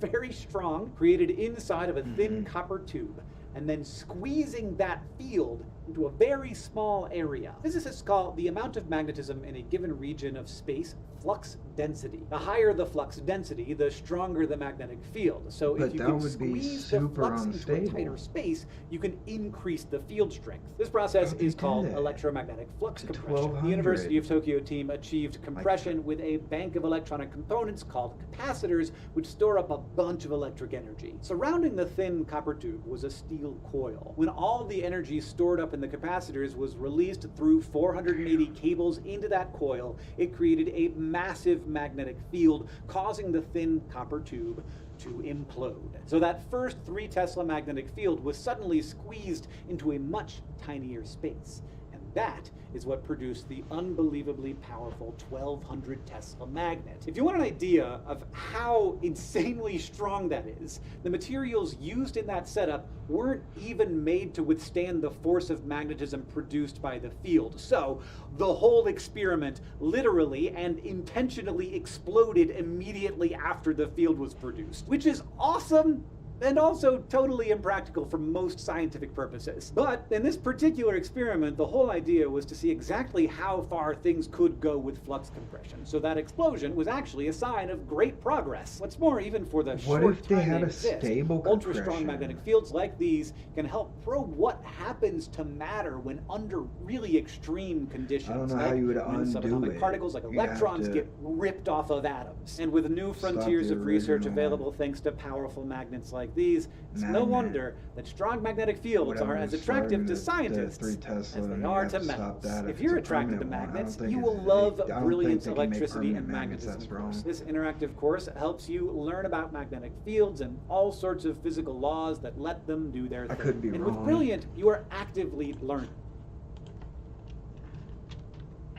very strong, created inside of a thin copper tube, and then squeezing that field into a very small area. Physicists call the amount of magnetism in a given region of space flux density. The higher the flux density, the stronger the magnetic field. So But if you that can would be squeeze the super flux into a unstable. tighter space, you can increase the field strength. This process is called that? electromagnetic flux compression. The 1200. University of Tokyo team achieved compression with a bank of electronic components called capacitors, which store up a bunch of electric energy. Surrounding the thin copper tube was a steel coil. When all the energy stored up in the capacitors was released through 480 cables into that coil, it created a massive magnetic field, causing the thin copper tube to implode. So that first 3 Tesla magnetic field was suddenly squeezed into a much tinier space. And that is what produced the unbelievably powerful 1,200 Tesla magnet. If you want an idea of how insanely strong that is, the materials used in that setup weren't even made to withstand the force of magnetism produced by the field. So the whole experiment literally and intentionally exploded immediately after the field was produced, which is awesome, and also totally impractical for most scientific purposes. But in this particular experiment, the whole idea was to see exactly how far things could go with flux compression. So that explosion was actually a sign of great progress. What's more, even for the What short if they time had a exist, stable ultra-strong compression? magnetic fields like these can help probe what happens to matter when under really extreme conditions. I don't know like how you would when undo subatomic it. particles like You'd have electrons to get ripped off of atoms. And with new stop frontiers the of research original available thanks to powerful magnets like these, it's no magnet. wonder that strong magnetic fields Whatever are as started attractive to the scientists 3 Tesla, as and they you are have to to stop metals. that If if you're it's a attracted to permanent one. I don't magnets, think you it's- will love I don't brilliant think they can make electricity and permanent magnets, magnetism that's wrong. course. This interactive course helps you learn about magnetic fields and all sorts of physical laws that let them do their I thing. could be and with wrong. Brilliant, you are actively learning.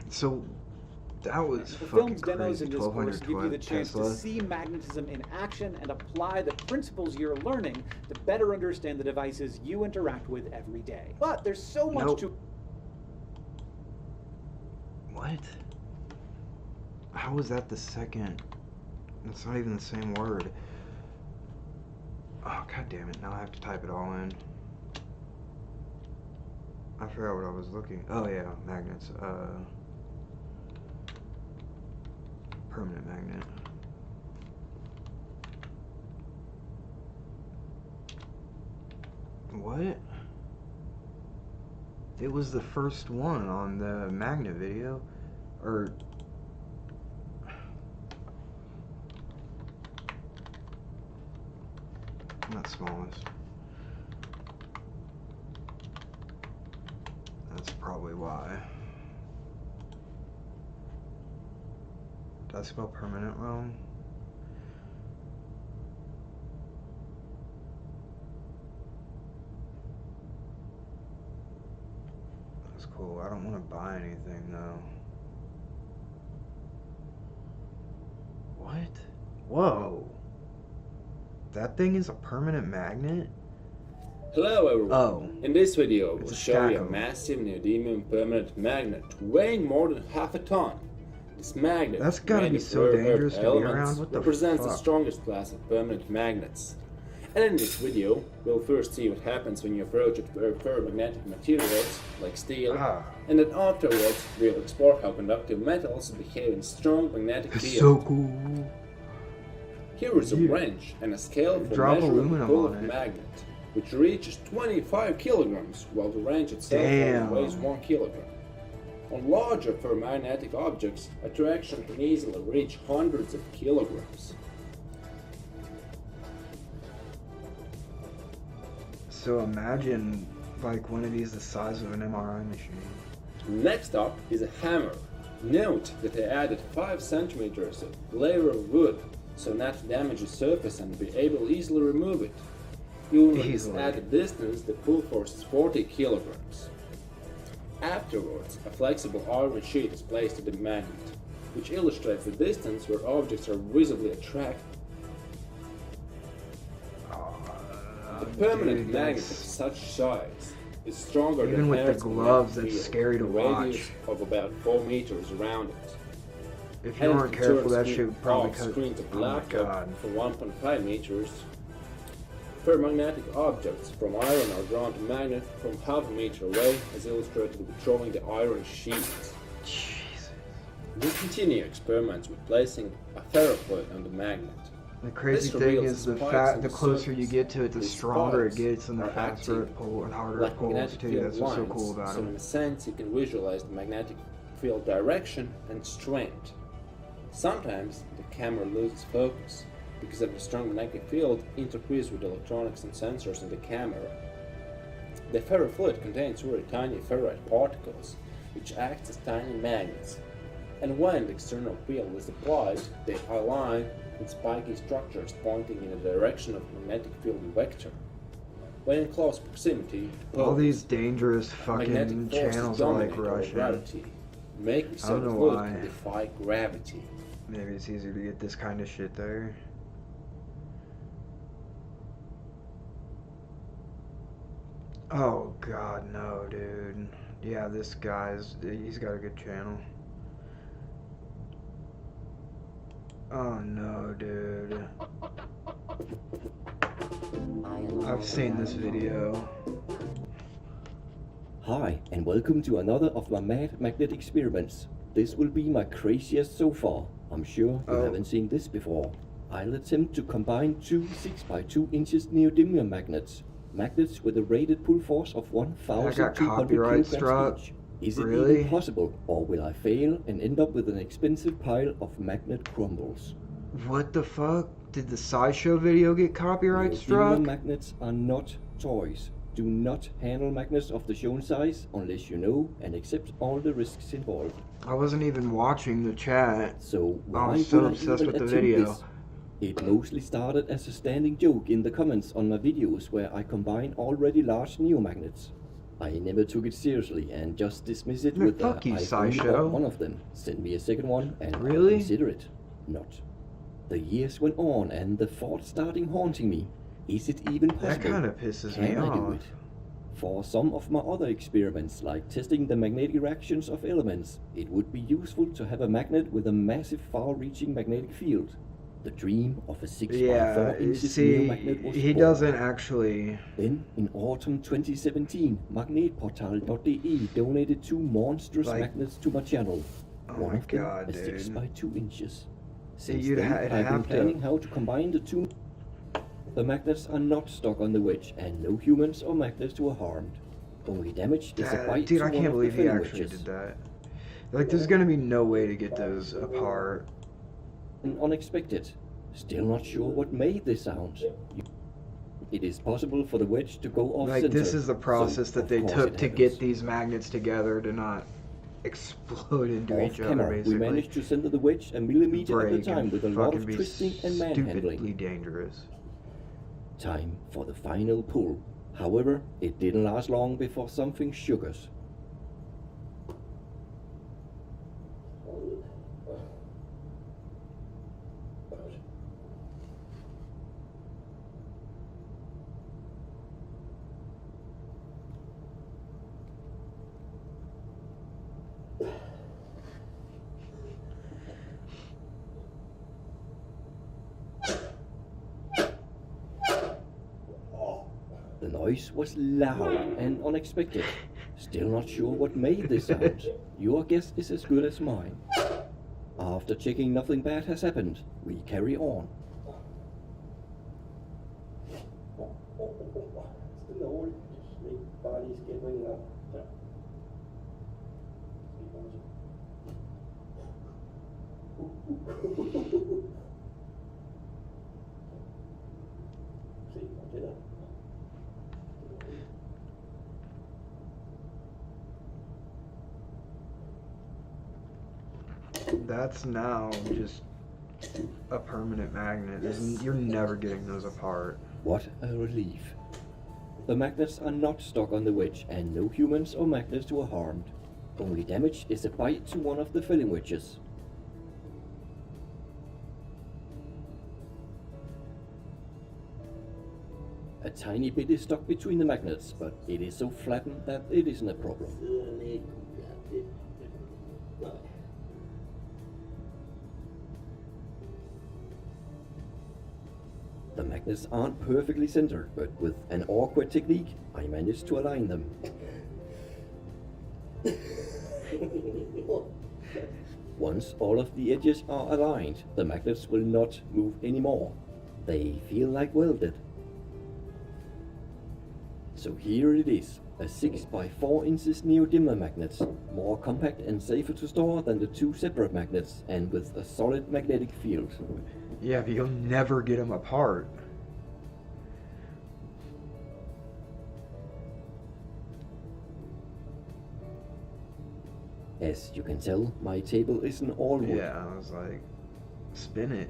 So that was The fucking film's demos crazy. in this course give you the chance Tesla. to see magnetism in action and apply the principles you're learning to better understand the devices you interact with every day. But there's so much Nope. to... What? How was that the second? That's not even the same word. Oh, god damn it. Now I have to type it all in. I forgot what I was looking. Oh yeah, magnets. Permanent magnet. What? It was the first one on the magnet video. Or... not smallest. That's probably why. Did I spell permanent wrong? That's cool. I don't want to buy anything though. What? Whoa. That thing is a permanent magnet? Hello everyone. Oh. In this video, we'll It's a show you a stack of- massive neodymium permanent magnet weighing more than half a ton. This magnet, That's gotta made be of so rare earth dangerous to be elements, around. What the represents the fuck? strongest class of permanent magnets. And in this video, we'll first see what happens when you approach it with ferromagnetic materials, like steel, and then afterwards, we'll explore how conductive metals behave in strong magnetic It's fields. so cool. Here is a Yeah. wrench and a scale for Drop measuring the aluminum pull on of it. magnet, which reaches 25 kilograms, while the wrench itself Damn. only weighs 1 kilogram. On larger ferromagnetic objects, attraction can easily reach hundreds of kilograms. So imagine like one of these the size of an MRI machine. Next up is a hammer. Note that I added 5 centimeters of layer of wood, so not to damage the surface and be able to easily remove it. Even with this Easily. added distance, the pull force is 40 kilograms. Afterwards, a flexible iron sheet is placed to the magnet, which illustrates the distance where objects are visibly attracted. The permanent dude, magnet of that's- such size is stronger Even than with the Earth's gloves, magnetic that's field, scary to with a radius watch. of about 4 meters around it. If you And weren't the careful, turn that screen shit would probably off cut. screens of Oh my laptop god. for 1.5 meters. Ferromagnetic objects from iron are drawn to magnet from half a meter away, as illustrated with drawing the iron sheet. We continue experiments with placing a ferrofluid on the magnet. The crazy This thing reveals is the spikes on the closer you surface. get to it, the These stronger it spikes gets and the are faster active it pulls and harder like it pulls magnetic too. field That's what's so lines, cool about so in it. a sense you can visualize the magnetic field direction and strength. Sometimes the camera loses focus because of the strong magnetic field interferes with electronics and sensors in the camera. The ferrofluid contains very tiny ferrite particles, which act as tiny magnets, and when the external field is applied, they align with spiky structures pointing in the direction of the magnetic field vector. When in close proximity, to All poles, these dangerous magnetic fucking forces channels are like dominate over Russian. gravity, making I so don't the know fluid why. can defy gravity. Maybe it's easier to get this kind of shit there. Oh god, no, dude. Yeah, this he's got a good channel. Oh no, dude. I've seen this video. Hi, and welcome to another of my mad magnet experiments. This will be my craziest so far. I'm sure you haven't seen this before. I'll attempt to combine two 6x2 inches neodymium magnets. Magnets with a rated pull force of 1,200 copyright kilograms struck. each. Is it Really? even possible, or will I fail and end up with an expensive pile of magnet crumbles? What the fuck? Did the SciShow video get copyright Neodymium struck? magnets are not toys. Do not handle magnets of the shown size unless you know and accept all the risks involved. I wasn't even watching the chat. So I why was so would I obsessed even with the attempt video. this? It mostly started as a standing joke in the comments on my videos where I combine already large neomagnets. I never took it seriously and just dismissed it Man, with fuck you, I only SciShow. bought one of them. Send me a second one and I'll Really? consider it. Not. The years went on and the thought started haunting me. Is it even possible? That kinda pisses Can me I do off. it? For some of my other experiments, like testing the magnetic reactions of elements, it would be useful to have a magnet with a massive far-reaching magnetic field. The dream of a 6 Yeah, by 4 inches see, magnet was he born. doesn't actually. Then, in autumn 2017, Magnetportal.de donated 2 monstrous Like- magnets to my channel. Oh One my of them God, a 6 dude. by 2 inches. Since You'd then, it'd I've been have to- planning how to combine the two. The magnets are not stuck on the wedge, and no humans or magnets were harmed. Only damage is a bite Dude, to I one can't of the believe he filling actually wedges. did that. Like, there's gonna be no way to get those apart. And unexpected. Still not sure what made this sound. It is possible for the wedge to go off Like, center. this is the process so that they of course took it to happens. get these magnets together to not explode into Off each other, camera, we basically. managed to center the wedge a millimeter at a Break time and with a lot fucking of be twisting and manhandling. stupidly dangerous. Time for the final pull. However, it didn't last long before something shook us. The noise was loud and unexpected. Still not sure what made this sound. Your guess is as good as mine. After checking nothing bad has happened, we carry on. That's now just a permanent magnet. You're never getting those apart. What a relief. The magnets are not stuck on the wedge and no humans or magnets were harmed. Only damage is a bite to one of the filling wedges. A tiny bit is stuck between the magnets, but it is so flattened that it isn't a problem. The magnets aren't perfectly centered, but with an awkward technique, I managed to align them. Once all of the edges are aligned, the magnets will not move anymore. They feel like welded. So here it is, a 6 by 4 inches neodymium magnet, more compact and safer to store than the 2 separate magnets, and with a solid magnetic field. Yeah, but you'll never get them apart. As you can tell, my table isn't all wood. Yeah, I was like, spin it.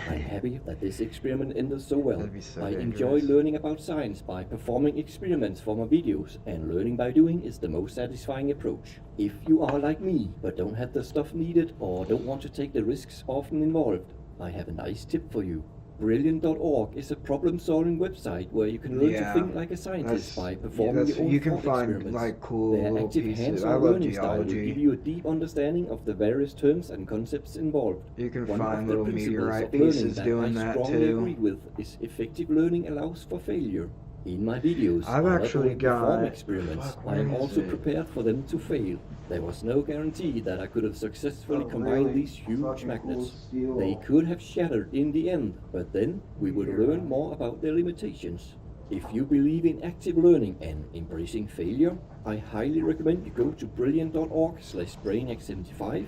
I'm happy that this experiment ended so well. That'd be so I enjoy dangerous. learning about science by performing experiments for my videos, and learning by doing is the most satisfying approach. If you are like me, but don't have the stuff needed or don't want to take the risks often involved, I have a nice tip for you. Brilliant.org is a problem-solving website where you can learn to think like a scientist by performing your own you can thought find experiments. like cool Their little active pieces. hands-on I love learning style will geology. give you a deep understanding of the various terms and concepts involved. You can One find of the little principles meteorite of learning pieces that doing I that strongly too. agree with is effective learning allows for failure. In my videos, I've I not actually only perform got- experiments, fuck, I am where is also it? prepared for them to fail. There was no guarantee that I could have successfully Oh, combined really? these huge Fucking magnets. cool steel. They could have shattered in the end, but then we would learn more about their limitations. If you believe in active learning and embracing failure, I highly recommend you go to brilliant.org/brainx75.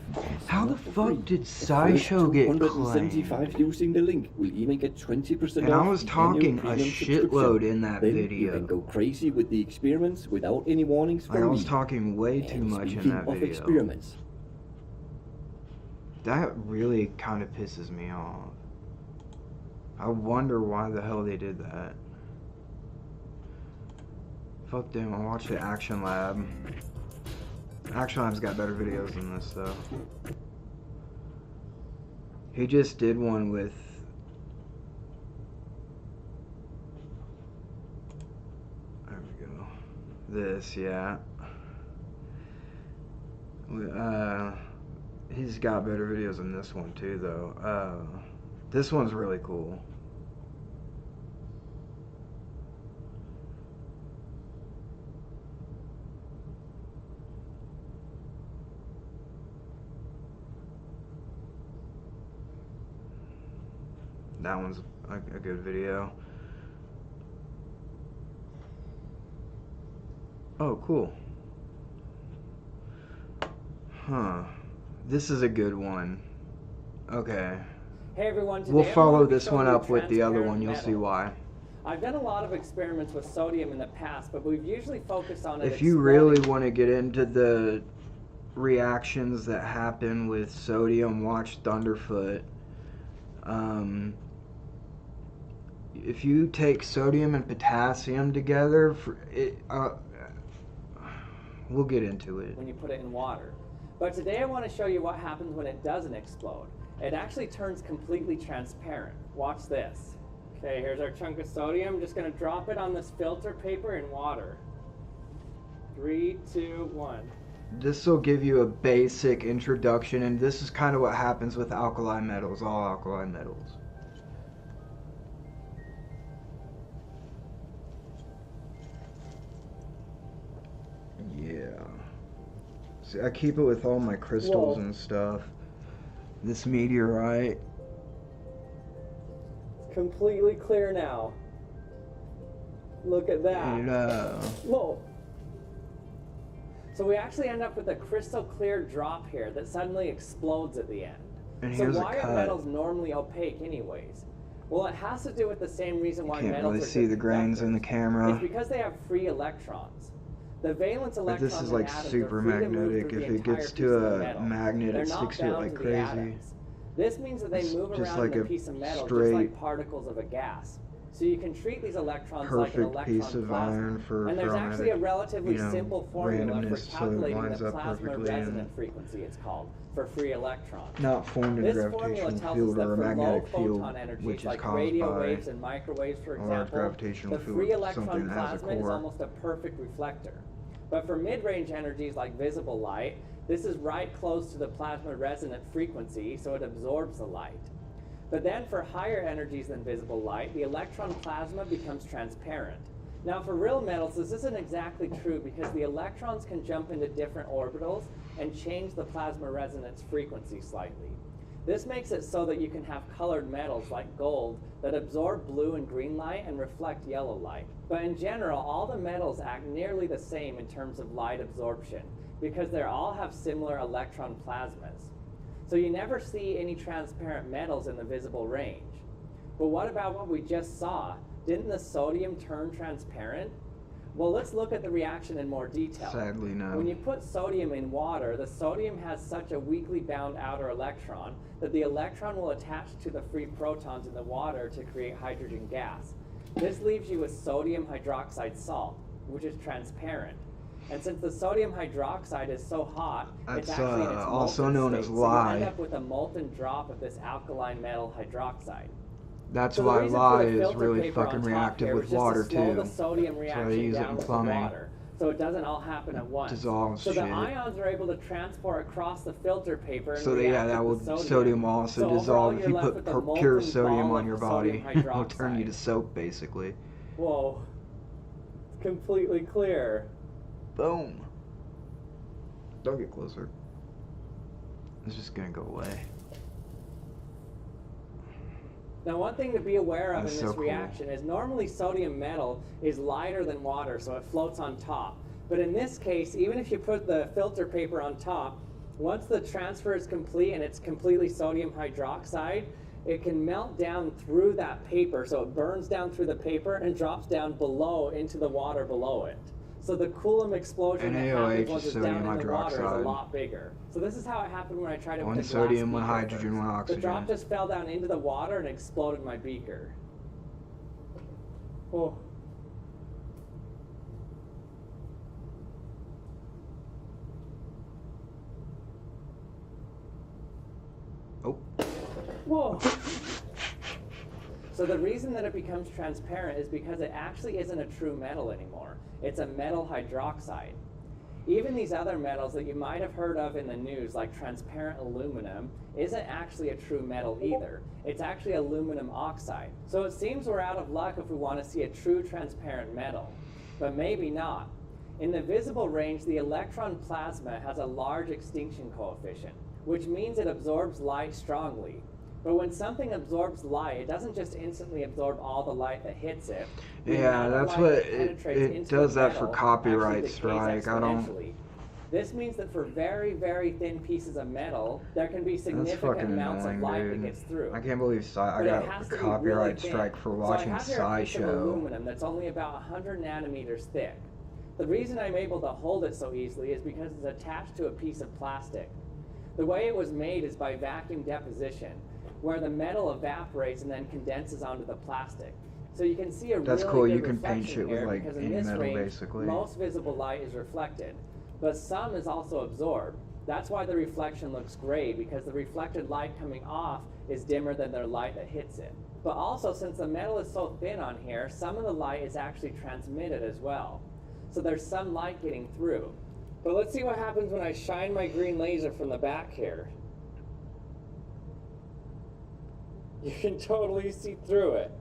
How the fuck did SciShow get 175 using the link will even get 20% And I off was the annual talking a premium shitload subscription. in that Then video. You can go crazy with the experiments without any warnings from I me. was talking way too And much in speaking that of video. experiments, That really kind of pisses me off. I wonder why the hell they did that. Fuck them, I'll watch the Action Lab. Action Lab's got better videos than this though. He just did one with... There we go. This, yeah. He's got better videos than this one too though. This one's really cool. That one's a good video. Oh, cool. Huh. This is a good one. Okay. Hey everyone, today We'll I'm follow going to be this showing one you up with the other transparent one, you'll see metal. why. I've done a lot of experiments with sodium in the past, but we've usually focused on it If you really want to get into the reactions that happen with sodium, watch Thunderfoot. If you take sodium and potassium together, we'll get into it. when you put it in water. But today I want to show you what happens when it doesn't explode. It actually turns completely transparent. Watch this. Okay, here's our chunk of sodium. I'm just going to drop it on this filter paper in water. 3, 2, 1. This will give you a basic introduction, and this is kind of what happens with alkali metals, all alkali metals. Yeah. See, I keep it with all my crystals Whoa. and stuff. This meteorite. Completely clear now. Look at that. Whoa. So we actually end up with a crystal clear drop here that suddenly explodes at the end. And So here's a why are cut. metals normally opaque anyways? Well, it has to do with the same reason why Can't metals really are see good the grains in the It's camera. because they have free electrons. The valence But electrons this is in like atoms super are free to move magnetic. through If the it entire gets piece to of a metal. magnet, They're it not sticks to it bound like the crazy. atoms. This means that they It's move just around like in a a piece of metal just straight, like particles of a gas. So you can treat these electrons like an perfect electron piece of plasma. iron for And there's actually a ferromatic, relatively you know, simple formula for randomness, so it calculating lines the up plasma perfectly and resonant frequency, it's called, for free electrons. not formed in a This formula gravitational tells us field that or a for low magnetic field, photon energies which is like caused radio by waves and microwaves, for a large example, gravitational the field free with electron something that has a plasma is core. almost a perfect reflector. But for mid-range energies like visible light, this is right close to the plasma resonant frequency, so it absorbs the light. But then for higher energies than visible light, the electron plasma becomes transparent. Now for real metals, this isn't exactly true because the electrons can jump into different orbitals and change the plasma resonance frequency slightly. This makes it so that you can have colored metals like gold that absorb blue and green light and reflect yellow light. But in general, all the metals act nearly the same in terms of light absorption because they all have similar electron plasmas. So you never see any transparent metals in the visible range. But what about what we just saw? Didn't the sodium turn transparent? Well, let's look at the reaction in more detail. Sadly, no. When you put sodium in water, the sodium has such a weakly bound outer electron that the electron will attach to the free protons in the water to create hydrogen gas. This leaves you with sodium hydroxide salt, which is transparent. And since the sodium hydroxide is so hot, it's That's actually in its also molten known state, as so you lye. end up with a molten drop of this alkaline metal hydroxide. That's So the why reason for lye the is filter really paper on fucking top reactive here with is just to water slow too. the sodium So I reaction use it down in with the plumbing. water, so it doesn't all happen at once. Dissolves so the shit. ions are able to transport across the filter paper and So react yeah, that with will the sodium will also So overall, dissolve. If you're you left put with a pure molten sodium ball on of your sodium body, it'll turn you hydroxide. to soap basically. Whoa. It's completely clear. Boom. Don't get closer. It's just gonna go away. Now, one thing to be aware of That's in so this cool. reaction is normally sodium metal is lighter than water, so it floats on top. But in this case, even if you put the filter paper on top, once the transfer is complete and it's completely sodium hydroxide, it can melt down through that paper, so it burns down through the paper and drops down below into the water below it. So the Coulomb explosion that NaOH happens once is it's down sodium in the water is a hydroxide. lot bigger. So this is how it happened when I tried it One with the glass sodium, one beaker hydrogen, first. one The oxygen. drop just fell down into the water and exploded my beaker. Oh. Oh. Whoa. So the reason that it becomes transparent is because it actually isn't a true metal anymore. It's a metal hydroxide. Even these other metals that you might have heard of in the news, like transparent aluminum, isn't actually a true metal either. It's actually aluminum oxide. So it seems we're out of luck if we want to see a true transparent metal, but maybe not. In the visible range, the electron plasma has a large extinction coefficient, which means it absorbs light strongly. But when something absorbs light, it doesn't just instantly absorb all the light that hits it. The Yeah, amount of that's light what that penetrates it into does the that for metal copyright actually strike. decays I don't. exponentially. This means that for very, very thin pieces of metal, there can be That's significant fucking amounts annoying, of light dude. that gets through. I can't believe I But it got has a to be copyright really thin. strike for So watching I have here a piece of SciShow. aluminum that's only about 100 nanometers thick. The reason I'm able to hold it so easily is because it's attached to a piece of plastic. The way it was made is by vacuum deposition, where the metal evaporates and then condenses onto the plastic. So you can see a That's really cool, good you can paint reflection shit with, here like, because in any this metal, range, basically. most visible light is reflected, but some is also absorbed. That's why the reflection looks gray, because the reflected light coming off is dimmer than the light that hits it. But also, since the metal is so thin on here, some of the light is actually transmitted as well. So there's some light getting through. But let's see what happens when I shine my green laser from the back here. You can totally see through it.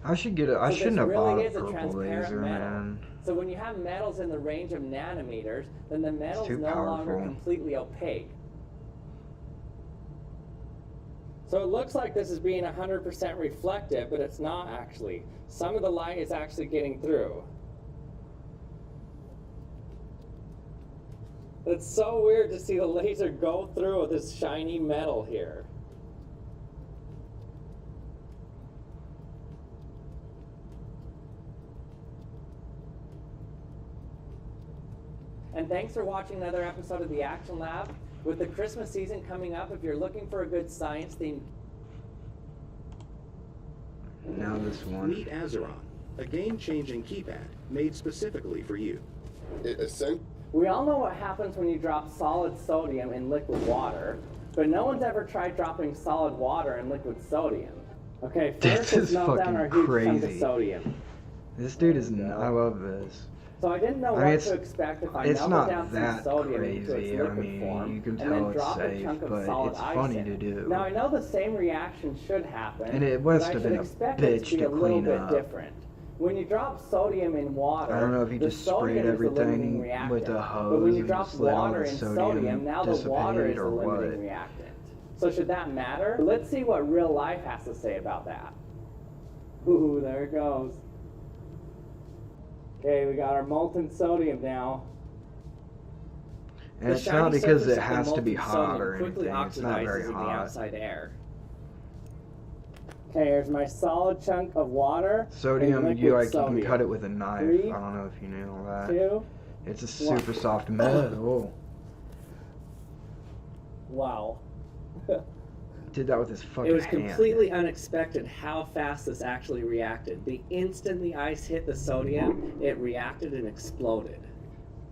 I should get it. I So this shouldn't have really bought a is a purple transparent laser, metal. man. So when you have metals in the range of nanometers, then the metal's too no longer powerful. completely opaque. So it looks like this is being 100% reflective, but it's not actually. Some of the light is actually getting through. It's so weird to see the laser go through this shiny metal here. And thanks for watching another episode of the Action Lab. With the Christmas season coming up, if you're looking for a good science themed... Now this one. Meet Azeron, a game-changing keypad made specifically for you. We all know what happens when you drop solid sodium in liquid water, but no one's ever tried dropping solid water in liquid sodium. Okay, first This let's is melt down our fucking huge chunk of crazy. sodium. This dude is. I love this. So I didn't know I mean, what to expect if I it's melted not down some that sodium into its crazy. I liquid mean, form, you can and then tell it's drop a safe, chunk of but solid it's ice funny in to it. do. Now I know the same reaction should happen, And it but must I have should been a expect it bitch to be to a little clean bit up. different. When you drop sodium in water, I don't know if he the just sprayed sodium is the limiting everything reactant. with a But when hose you and drop just let all water the in sodium now the water is dissipate the or limiting what? reactant. So should that matter? Let's see what real life has to say about that. Ooh, there it goes. Okay, we got our molten sodium now. And The it's shiny not because surface it of the has to be molten hot sodium or quickly anything. It's not very oxidizes in the hot. outside air. Okay, here's my solid chunk of water. Sodium, and you liquid can sodium. cut it with a knife. 3, I don't know if you knew all that. 2, It's a 1. super soft metal. Wow. Did that with his fucking It was hand. completely unexpected how fast this actually reacted. The instant the ice hit the sodium, it reacted and exploded.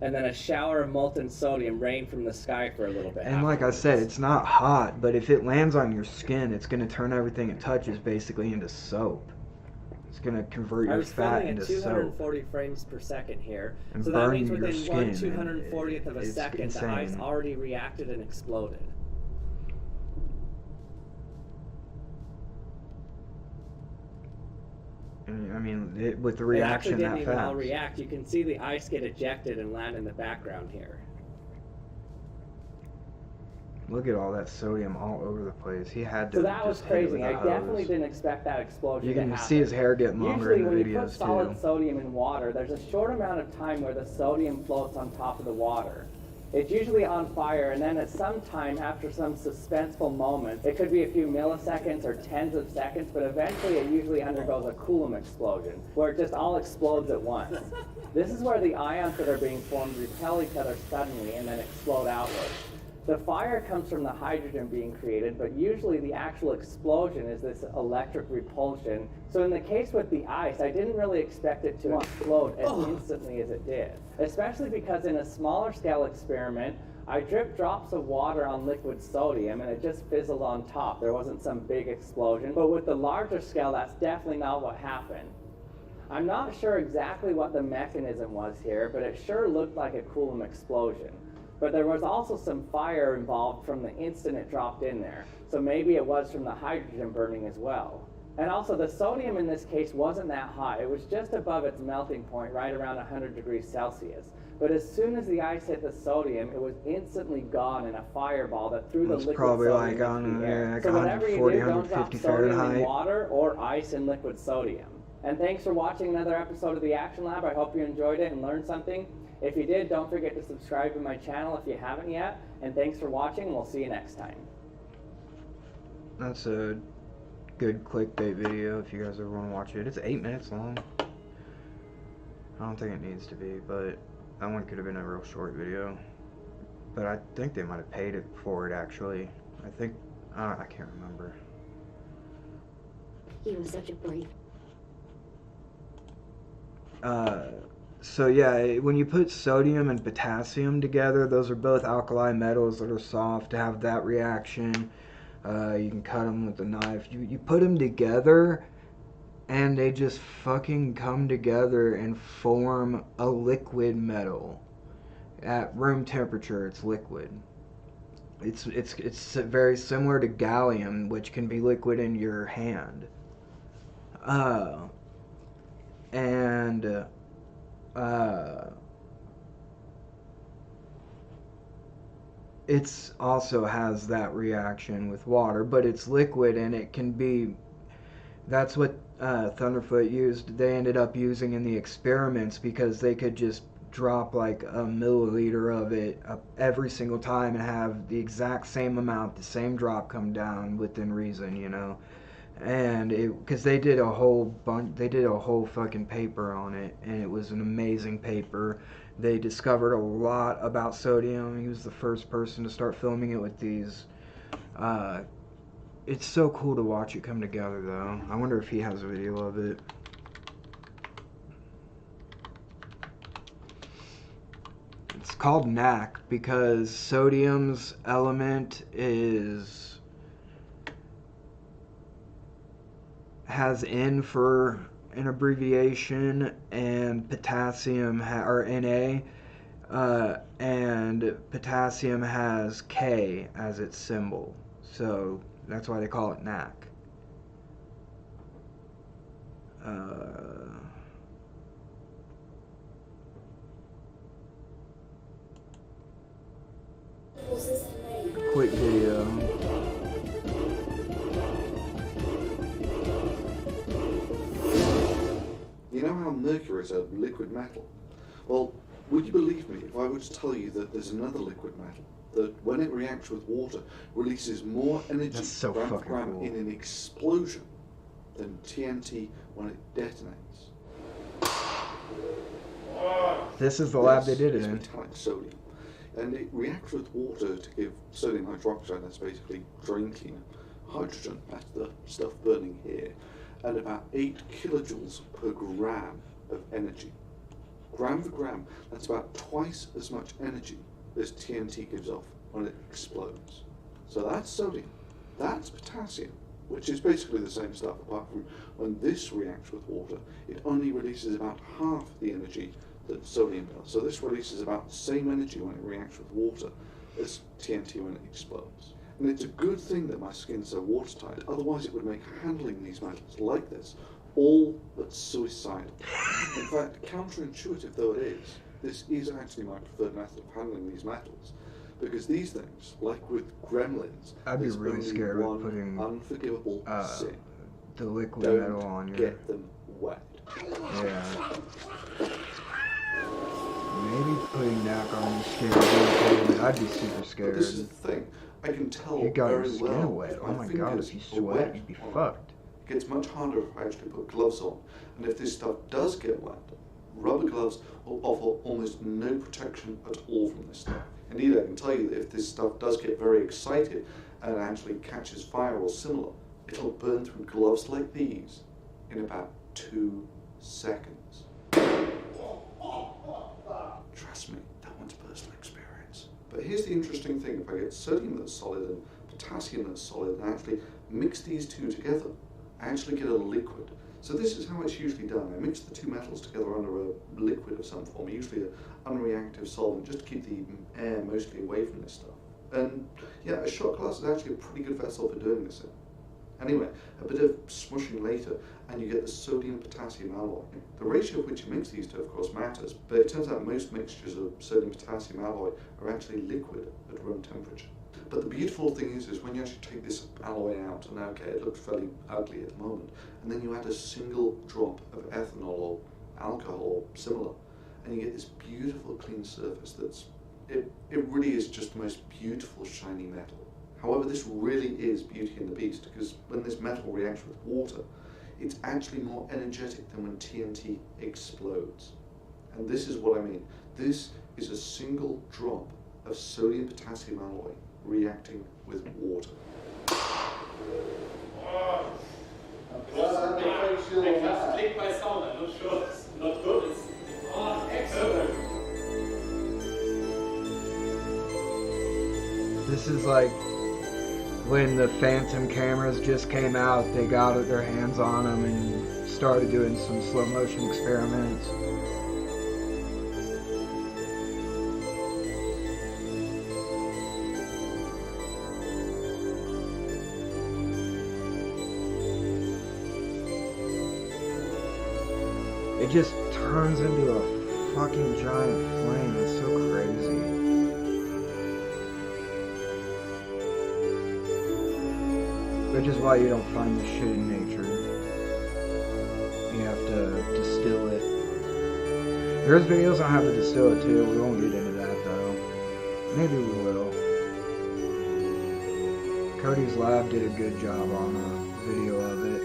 and then a shower of molten sodium rained from the sky for a little bit. And like I said, it's not hot, but if it lands on your skin, it's going to turn everything it touches basically into soap. It's going to convert I your was fat filming into at soap. 240 frames per second here, And so that burn means your within skin, 1/240th of a it's second, the ice insane. already reacted and exploded. And, I mean, with the It reaction actually that didn't even all fast. react. You can see the ice get ejected and land in the background here. Look at all that sodium all over the place. He had to So that was just hit it with crazy. a I hose. definitely didn't expect that explosion You to can happen. see his hair getting longer Usually in the when you put videos, solid too. sodium in water, there's a short amount of time where the sodium floats on top of the water. It's usually on fire, and then at some time, after some suspenseful moment, it could be a few milliseconds or tens of seconds, but eventually it usually undergoes a Coulomb explosion, where it just all explodes at once. This is where the ions that are being formed repel each other suddenly and then explode outward. The fire comes from the hydrogen being created, but usually the actual explosion is this electric repulsion. So in the case with the ice, I didn't really expect it to explode as instantly as it did, especially because in a smaller scale experiment, I dripped drops of water on liquid sodium and it just fizzled on top. There wasn't some big explosion, but with the larger scale, that's definitely not what happened. I'm not sure exactly what the mechanism was here, but it sure looked like a Coulomb explosion. But there was also some fire involved from the instant it dropped in there, so maybe it was from the hydrogen burning as well. And also the sodium in this case wasn't that hot, it was just above its melting point, right around 100 degrees Celsius. But as soon as the ice hit the sodium, it was instantly gone in a fireball that threw the It's liquid probably sodium like into on the air. like So whatever you 140, do, don't drop 150 sodium in Fahrenheit. water or ice in liquid sodium. And thanks for watching another episode of the Action Lab. I hope you enjoyed it and learned something. If you did, don't forget to subscribe to my channel if you haven't yet. And thanks for watching, and we'll see you next time. That's a good clickbait video if you guys ever want to watch it. It's 8 minutes long. I don't think it needs to be, but that one could have been a real short video. But I think they might have paid it for it, actually. I think, I can't remember. He was such a brave. So yeah, when you put sodium and potassium together, those are both alkali metals that are soft. To have that reaction, you can cut them with a knife. You put them together, and they just fucking come together and form a liquid metal. At room temperature, it's liquid. It's very similar to gallium, which can be liquid in your hand. It's also has that reaction with water, but it's liquid and it can be. That's what Thunderfoot used. They ended up using in the experiments because they could just drop like a milliliter of it every single time and have the exact same amount, the same drop come down within reason, you know. And because they did a whole fucking paper on it, and it was an amazing paper. They discovered a lot about sodium. He was the first person to start filming it with these. It's so cool to watch it come together, though. I wonder if he has a video of it. It's called NaC because sodium's element has N for an abbreviation, and potassium or Na, and potassium has K as its symbol. So that's why they call it NaC. Quick video. You know how mercury is a liquid metal? Well, would you believe me if I were to tell you that there's another liquid metal that, when it reacts with water, releases more energy That's so gram for fucking gram cool. in an explosion than TNT when it detonates? This is the lab they did it is in. metallic sodium, and it reacts with water to give sodium hydroxide, that's basically drain cleaner, hydrogen, that's the stuff burning here, and about 8 kilojoules per gram of energy. gram for gram, that's about twice as much energy as TNT gives off when it explodes. So that's sodium. That's potassium, which is basically the same stuff, apart from when this reacts with water, it only releases about half the energy that sodium does. So this releases about the same energy when it reacts with water as TNT when it explodes. And it's a good thing that my skin's so watertight, otherwise it would make handling these metals like this all but suicidal. In fact, counterintuitive though it is, this is actually my preferred method of handling these metals. Because these things, like with gremlins, I'd be there's really only scared one of putting unforgivable sin. the liquid Don't metal on your. get them wet. Yeah. Maybe putting that on your skin would be cool. I'd be super But scared. this is the thing. I can tell You got your very skin well wet. if Oh my my god, fingers if you are sweat, wet you'd be or not. fucked. It gets much harder if I actually put gloves on. And if this stuff does get wet, rubber gloves will offer almost no protection at all from this stuff. Indeed, I can tell you that if this stuff does get very excited and it actually catches fire or similar, it'll burn through gloves like these in about 2 seconds. Trust me, that one's personal experience. But here's the interesting thing. If I get sodium that's solid and potassium that's solid and actually mix these two together, I actually get a liquid. So this is how it's usually done. I mix the two metals together under a liquid of some form, usually an unreactive solvent, just to keep the air mostly away from this stuff. And yeah, a shot glass is actually a pretty good vessel for doing this in. Anyway, a bit of smushing later, and you get the sodium-potassium alloy. The ratio of which you mix these two, of course, matters, but it turns out most mixtures of sodium-potassium alloy are actually liquid at room temperature. But the beautiful thing is when you actually take this alloy out, and okay, it looks fairly ugly at the moment, and then you add a single drop of ethanol or alcohol or similar, and you get this beautiful clean surface it really is just the most beautiful shiny metal. However, this really is Beauty and the Beast, because when this metal reacts with water, it's actually more energetic than when TNT explodes. And this is what I mean. This is a single drop of sodium-potassium alloy reacting with water. This is like when the Phantom cameras just came out, they got their hands on them and started doing some slow motion experiments. It just turns into a fucking giant flame. It's so crazy. Which is why you don't find this shit in nature. You have to distill it. There's videos on how to distill it too. We won't get into that though. Maybe we will. Cody's Lab did a good job on a video of it.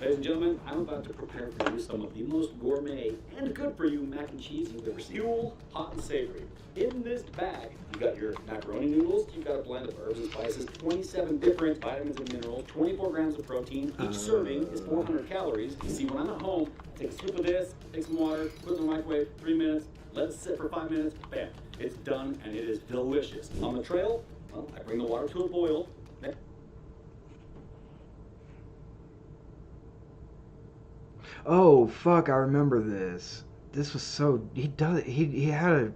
Ladies and gentlemen, I'm about to prepare for you some of the most gourmet and good for you mac and cheese you've ever seen. Fuel, hot and savory. In this bag, you've got your macaroni noodles, you've got a blend of herbs and spices, 27 different vitamins and minerals, 24 grams of protein. Each serving is 400 calories. You see, when I'm at home, I take a scoop of this, take some water, put it in the microwave, 3 minutes, let it sit for 5 minutes, bam, it's done and it is delicious. On the trail, well, I bring the water to a boil. Oh fuck! I remember this. This was so he had a.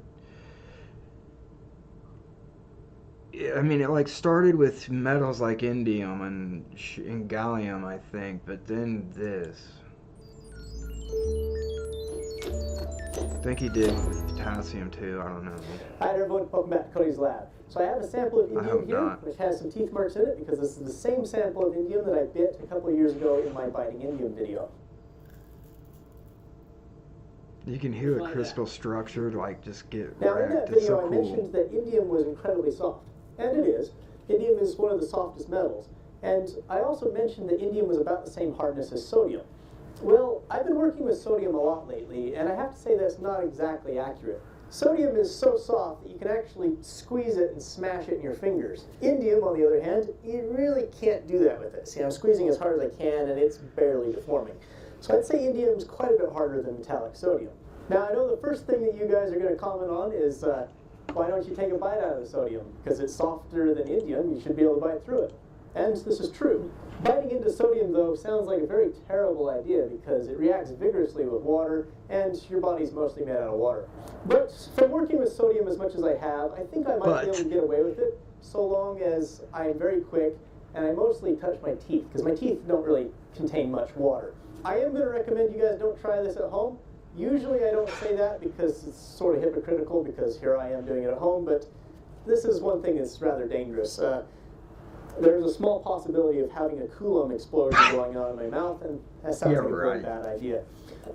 I mean, it like started with metals like indium and gallium, I think, but then this. I think he did with potassium too. I don't know. Hi everyone, welcome back to Cody's Lab. So I have a sample of indium here, not. which has some teeth marks in it, because this is the same sample of indium that I bit a couple of years ago in my biting indium video. You can hear the crystal structure like just get Now in that wrecked. It's video so I cool. mentioned that indium was incredibly soft, and it is. Indium is one of the softest metals, and I also mentioned that indium was about the same hardness as sodium. Well, I've been working with sodium a lot lately, and I have to say that's not exactly accurate. Sodium is so soft that you can actually squeeze it and smash it in your fingers. Indium, on the other hand, you really can't do that with it. See, I'm squeezing as hard as I can, and it's barely deforming. So I'd say indium is quite a bit harder than metallic sodium. Now, I know the first thing that you guys are going to comment on is, why don't you take a bite out of the sodium? Because it's softer than indium, you should be able to bite through it. And this is true. Biting into sodium, though, sounds like a very terrible idea because it reacts vigorously with water, and your body's mostly made out of water. But from working with sodium as much as I have, I think I might be able to get away with it, so long as I'm very quick and I mostly touch my teeth, because my teeth don't really contain much water. I am going to recommend you guys don't try this at home. Usually I don't say that because it's sort of hypocritical, because here I am doing it at home, but this is one thing that's rather dangerous. There's a small possibility of having a Coulomb explosion going on in my mouth, and that sounds like a very bad idea.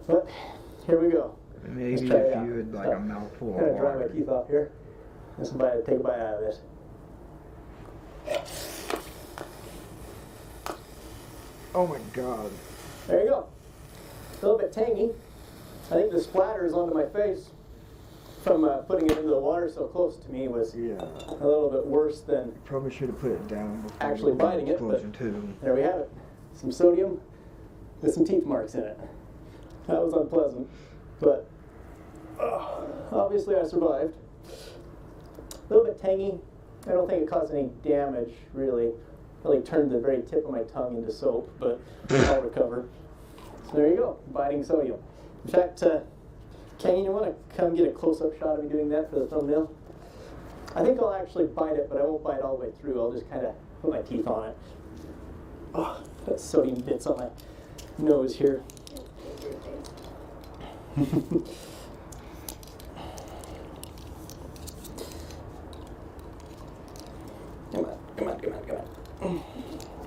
But here we go. Maybe if you had like a mouthful of I'm going to dry water. my teeth off here. Take a bite out of this. Oh my god. There you go. A little bit tangy. I think the splatters onto my face from putting it into the water so close to me was a little bit worse than Probably should have put it down before actually the biting it, but explosion too. there we have it. Some sodium with some teeth marks in it. That was unpleasant, but obviously I survived. A little bit tangy. I don't think it caused any damage, really. Really turned the very tip of my tongue into soap, but I'll recover. So there you go, biting sodium. In fact, Kenny, you want to come get a close-up shot of me doing that for the thumbnail? I think I'll actually bite it, but I won't bite all the way through. I'll just kind of put my teeth on it. Oh, that sodium bits on my nose here. Come on.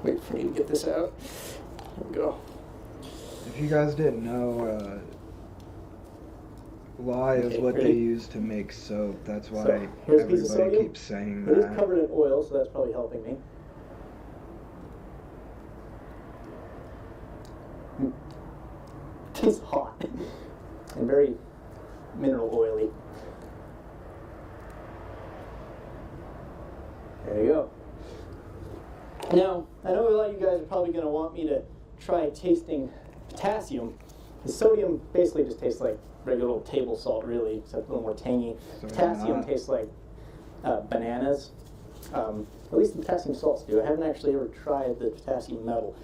Wait for me to get this out. There we go. If you guys didn't know, lye is what they use to make soap. That's why So, here's a piece of everybody sodium. keeps saying It is that. covered in oil, so that's probably helping me. Tastes hot and very mineral oily. There you go. Now, I know a lot of you guys are probably going to want me to try tasting potassium. The sodium basically just tastes like regular old table salt, really, except a little more tangy. So Potassium not- tastes like bananas. At least the potassium salts do. I haven't actually ever tried the potassium metal.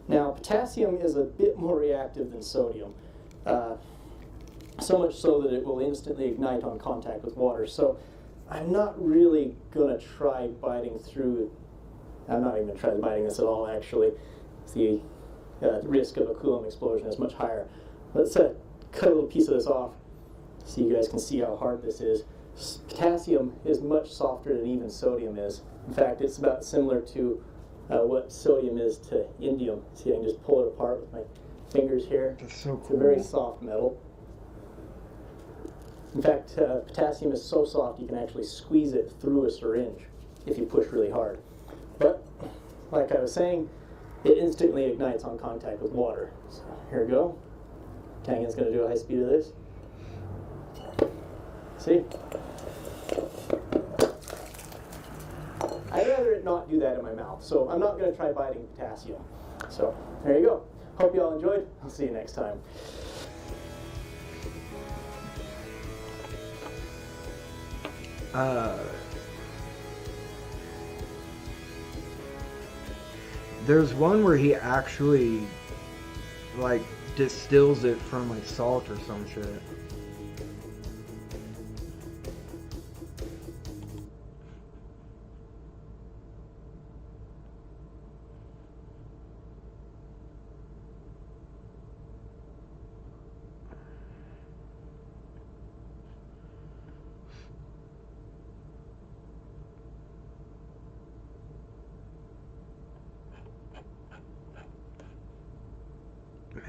Now, potassium is a bit more reactive than sodium. So much so that it will instantly ignite on contact with water. So I'm not really going to try biting through. I'm not even going to try biting this at all, actually. The risk of a Coulomb explosion is much higher. Let's cut a little piece of this off so you guys can see how hard this is. Potassium is much softer than even sodium is. In fact, it's about similar to what sodium is to indium. See, I can just pull it apart with my fingers here. That's so It's a very soft metal. In fact, potassium is so soft you can actually squeeze it through a syringe if you push really hard. But, like I was saying, it instantly ignites on contact with water. So here we go. Tangen's going to do a high speed of this. See? I'd rather it not do that in my mouth, so I'm not going to try biting potassium. So, there you go. Hope you all enjoyed. I'll see you next time. There's one where he actually, like, distills it from, like, salt or some shit.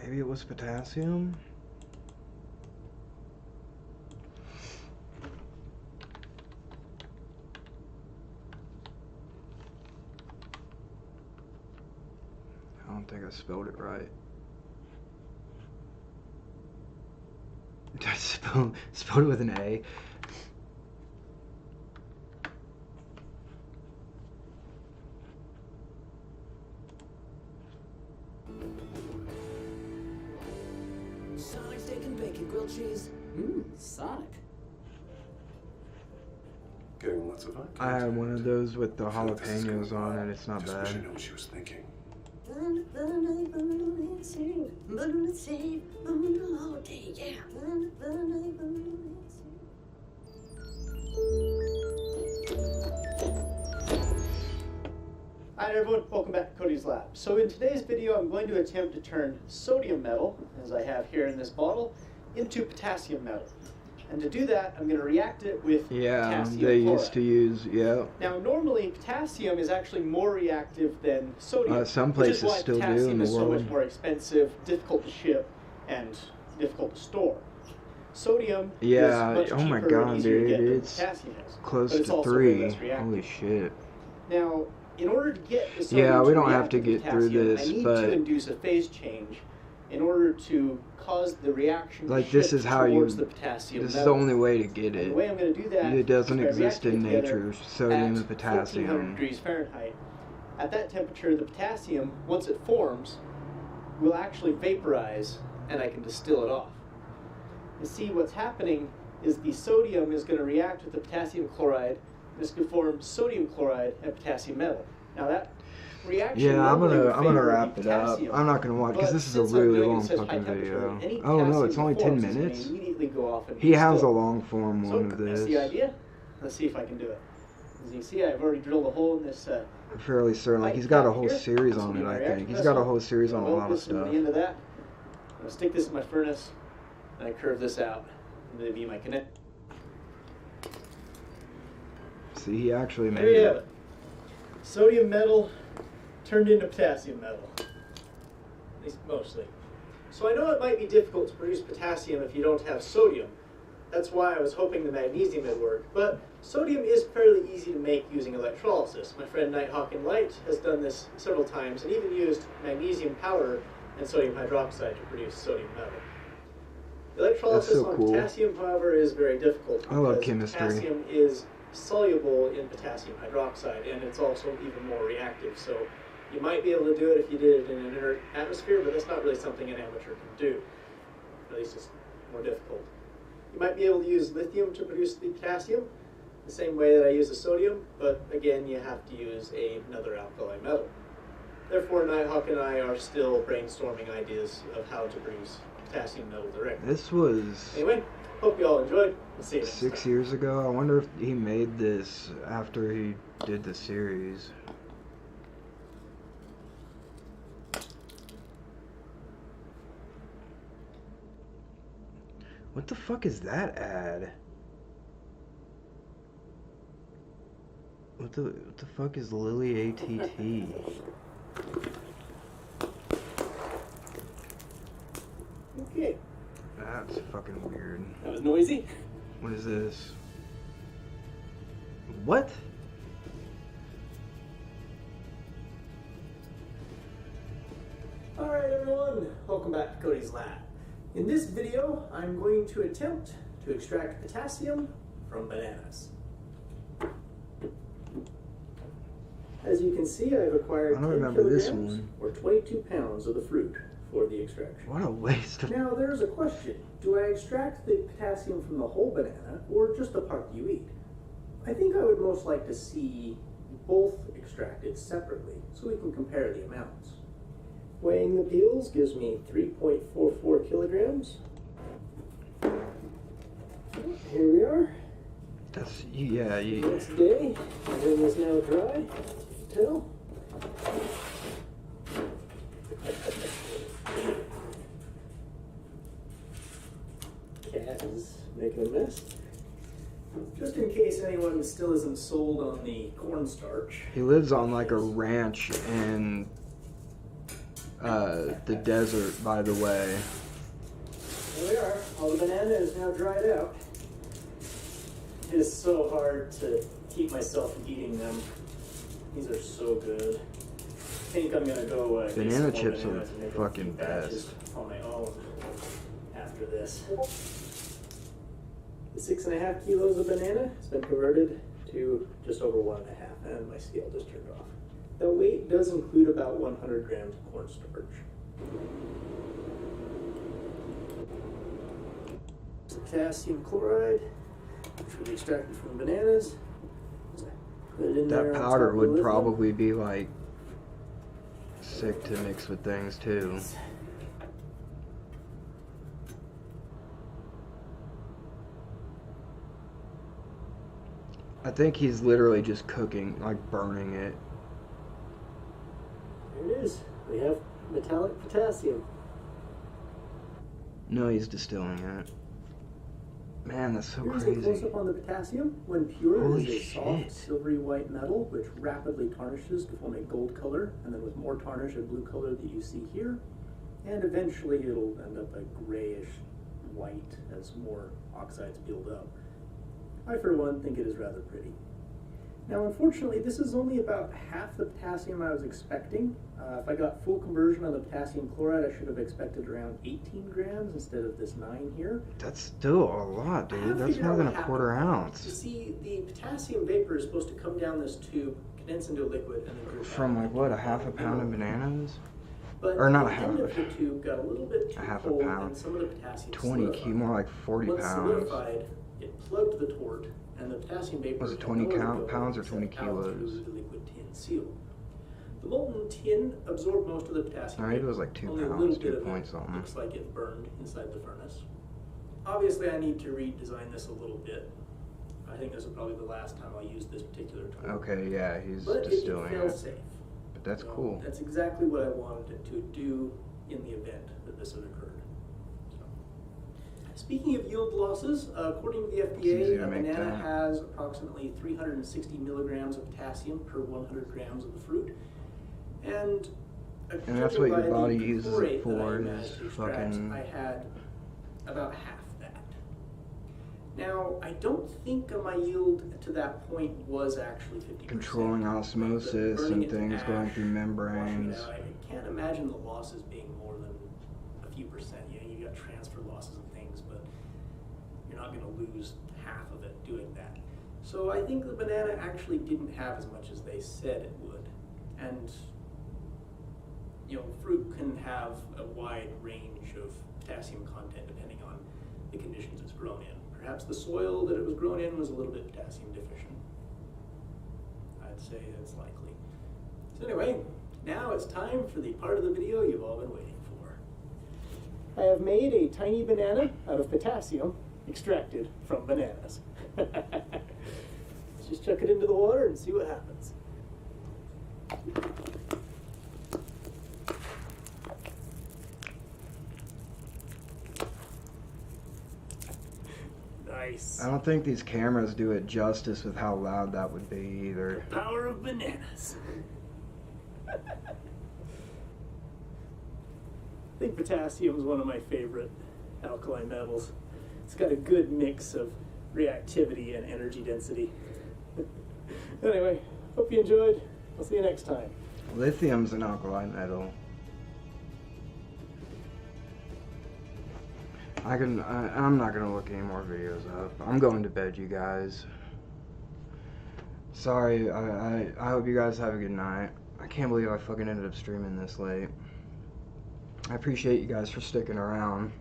Maybe it was potassium? I don't think I spelled it right. I spelled it with an A. emojis. Sonic. Getting lots of eye I had one of those with the jalapenos on it. It's not Just bad. wish I knew what she was thinking. Hi everyone, welcome back to Cody's Lab. So in today's video I'm going to attempt to turn sodium metal, as I have here in this bottle, into potassium metal. And to do that I'm going to react it with potassium they chloride. used to use, Now normally potassium is actually more reactive than sodium, some which is places why still do potassium in the is so much world. more expensive, difficult to ship, and difficult to store. Sodium Yeah, is much oh my cheaper and god, easier to dude, get than it's potassium is, close but it's to also way 3. less reactive. Holy shit. Now, in order to get the sodium Yeah, we to don't have react to with get through potassium, this, I need but to induce a phase change in order to cause the reaction like to this shift is how you. towards the potassium This is the metal. only way to get And it. the way I'm going to do that It doesn't is by exist in reacting together nature. Sodium at and 1400 potassium. degrees Fahrenheit. At that temperature, the potassium, once it forms, will actually vaporize, and I can distill it off. You see, what's happening is the sodium is going to react with the potassium chloride. This can form sodium chloride and potassium metal. Now that reaction. Yeah, I'm normally would gonna favor wrap it up. potassium, I'm not gonna watch because but this is a since I'm really doing it long at such high fucking temperature, video. any Oh no, it's potassium only 10 forms is gonna minutes. immediately go off and He has a distill. long form So, one of that's the this. idea. Let's see if I can do it. As you can see, I've already drilled a hole in this. I'm fairly certain. Like he's got a whole series on it. I think he's got a whole series on a lot of stuff. At the end of that, I'm gonna stick this in my furnace, and I curve this out, and that'll be my connect. See, he actually There made you have it. it. Sodium metal turned into potassium metal. At least mostly. So I know it might be difficult to produce potassium if you don't have sodium. That's why I was hoping the magnesium would work. But sodium is fairly easy to make using electrolysis. My friend Nighthawk in Light has done this several times and even used magnesium powder and sodium hydroxide to produce sodium metal. Electrolysis That's so on cool. potassium, however, is very difficult. I love because chemistry. Potassium is soluble in potassium hydroxide, and it's also even more reactive. So you might be able to do it if you did it in an inert atmosphere, but that's not really something an amateur can do. At least it's more difficult. You might be able to use lithium to produce the potassium, the same way that I use the sodium, but again, you have to use another alkali metal. Therefore, Nighthawk and I are still brainstorming ideas of how to produce potassium metal directly. This was Anyway, hope you all enjoyed. We'll see you next time. 6 years ago. I wonder if he made this after he did the series. What the fuck is that ad? What the fuck is Lily ATT? Okay. That's fucking weird. That was noisy. What is this? What? Alright everyone, welcome back to Cody's Lab. In this video, I'm going to attempt to extract potassium from bananas. As you can see, I've acquired I don't 10 remember this kilograms one. or 22 pounds of the fruit for the extraction. What a waste of... Now there's a question. Do I extract the potassium from the whole banana or just the part you eat? I think I would most like to see both extracted separately so we can compare the amounts. Weighing the peels gives me 3.44 kilograms. Here we are. That's... Yeah, you... Next day, everything is now dry. Tell. Cat is making a mess. Just in case anyone still isn't sold on the cornstarch. He lives on like a ranch in the desert, by the way. Here we are. All the banana is now dried out. It is so hard to keep myself from eating them. These are so good. I think I'm gonna go get some Banana more chips are bananas and make a fucking few batches best. on my own after this. The 6.5 kilos of banana has been converted to just over 1.5, and my scale just turned off. The weight does include about 100 grams of cornstarch. Potassium chloride, which we extracted from the bananas. Put it in there That on powder top of would lithium. probably be like sick to mix with things too. I think he's literally just cooking, like burning it. There it is. We have metallic potassium. No, he's distilling it. Man, that's so Here's a crazy. close-up on the potassium. When pure, Holy it is a soft, shit. silvery white metal, which rapidly tarnishes to form a gold color, and then with more tarnish, a blue color that you see here. And eventually it'll end up a grayish white as more oxides build up. I, for one, think it is rather pretty. Now, unfortunately, this is only about half the potassium I was expecting. If I got full conversion on the potassium chloride, I should have expected around 18 grams instead of this 9 here. That's still a lot, I dude. have That's figured more out than what a quarter happened. You ounce. see, the potassium vapor is supposed to come down this tube, condense into a liquid, and then go From like what, a half a pound of bananas? But Or not the a half end a of the tube got a little bit too a half a cold, pound. and some of the potassium 20 solidified. more like 40 Once pounds. solidified, it plugged the tort, and the potassium vapor Was it had 20 nowhere to go pounds or except 20 out kilos? through the liquid tin seal. The molten tin absorbed most of the potassium. No, maybe it vapor. was like 2 Only a pounds, little 2 bit of it point something. looks like it burned inside the furnace. Obviously, I need to redesign this a little bit. I think this is probably the last time I'll use this particular tool. Okay, yeah, he's But distilling it fail it. safe. But that's So cool. That's exactly what I wanted it to do in the event that this had occurred. Speaking of yield losses, according to the It's easy FDA, to a make banana that. has approximately 360 milligrams of potassium per 100 grams of the fruit. And that's what your judging by the body uses it chlorate that I for, managed is to extract, fucking- I had about half that. Now, I don't think my yield to that point was actually 50%. Controlling osmosis Burning and it to things going ash, through washing it membranes. out, I can't imagine the losses being more than a few percent. You know, you got transfer losses and things, but you're not going to lose half of it doing that. So I think the banana actually didn't have as much as they said it would. And, you know, fruit can have a wide range of potassium content depending on the conditions it's grown in. Perhaps the soil that it was grown in was a little bit potassium deficient. I'd say that's likely. So anyway, now it's time for the part of the video you've all been waiting for. I have made a tiny banana out of potassium extracted from bananas. Let's just chuck it into the water and see what happens. Nice. I don't think these cameras do it justice with how loud that would be either. Power of bananas. I think potassium is one of my favorite alkali metals. It's got a good mix of reactivity and energy density. Anyway, hope you enjoyed. I'll see you next time. Lithium's an alkali metal. I'm not gonna look any more videos up. I'm going to bed, you guys. Sorry, I hope you guys have a good night. I can't believe I fucking ended up streaming this late. I appreciate you guys for sticking around.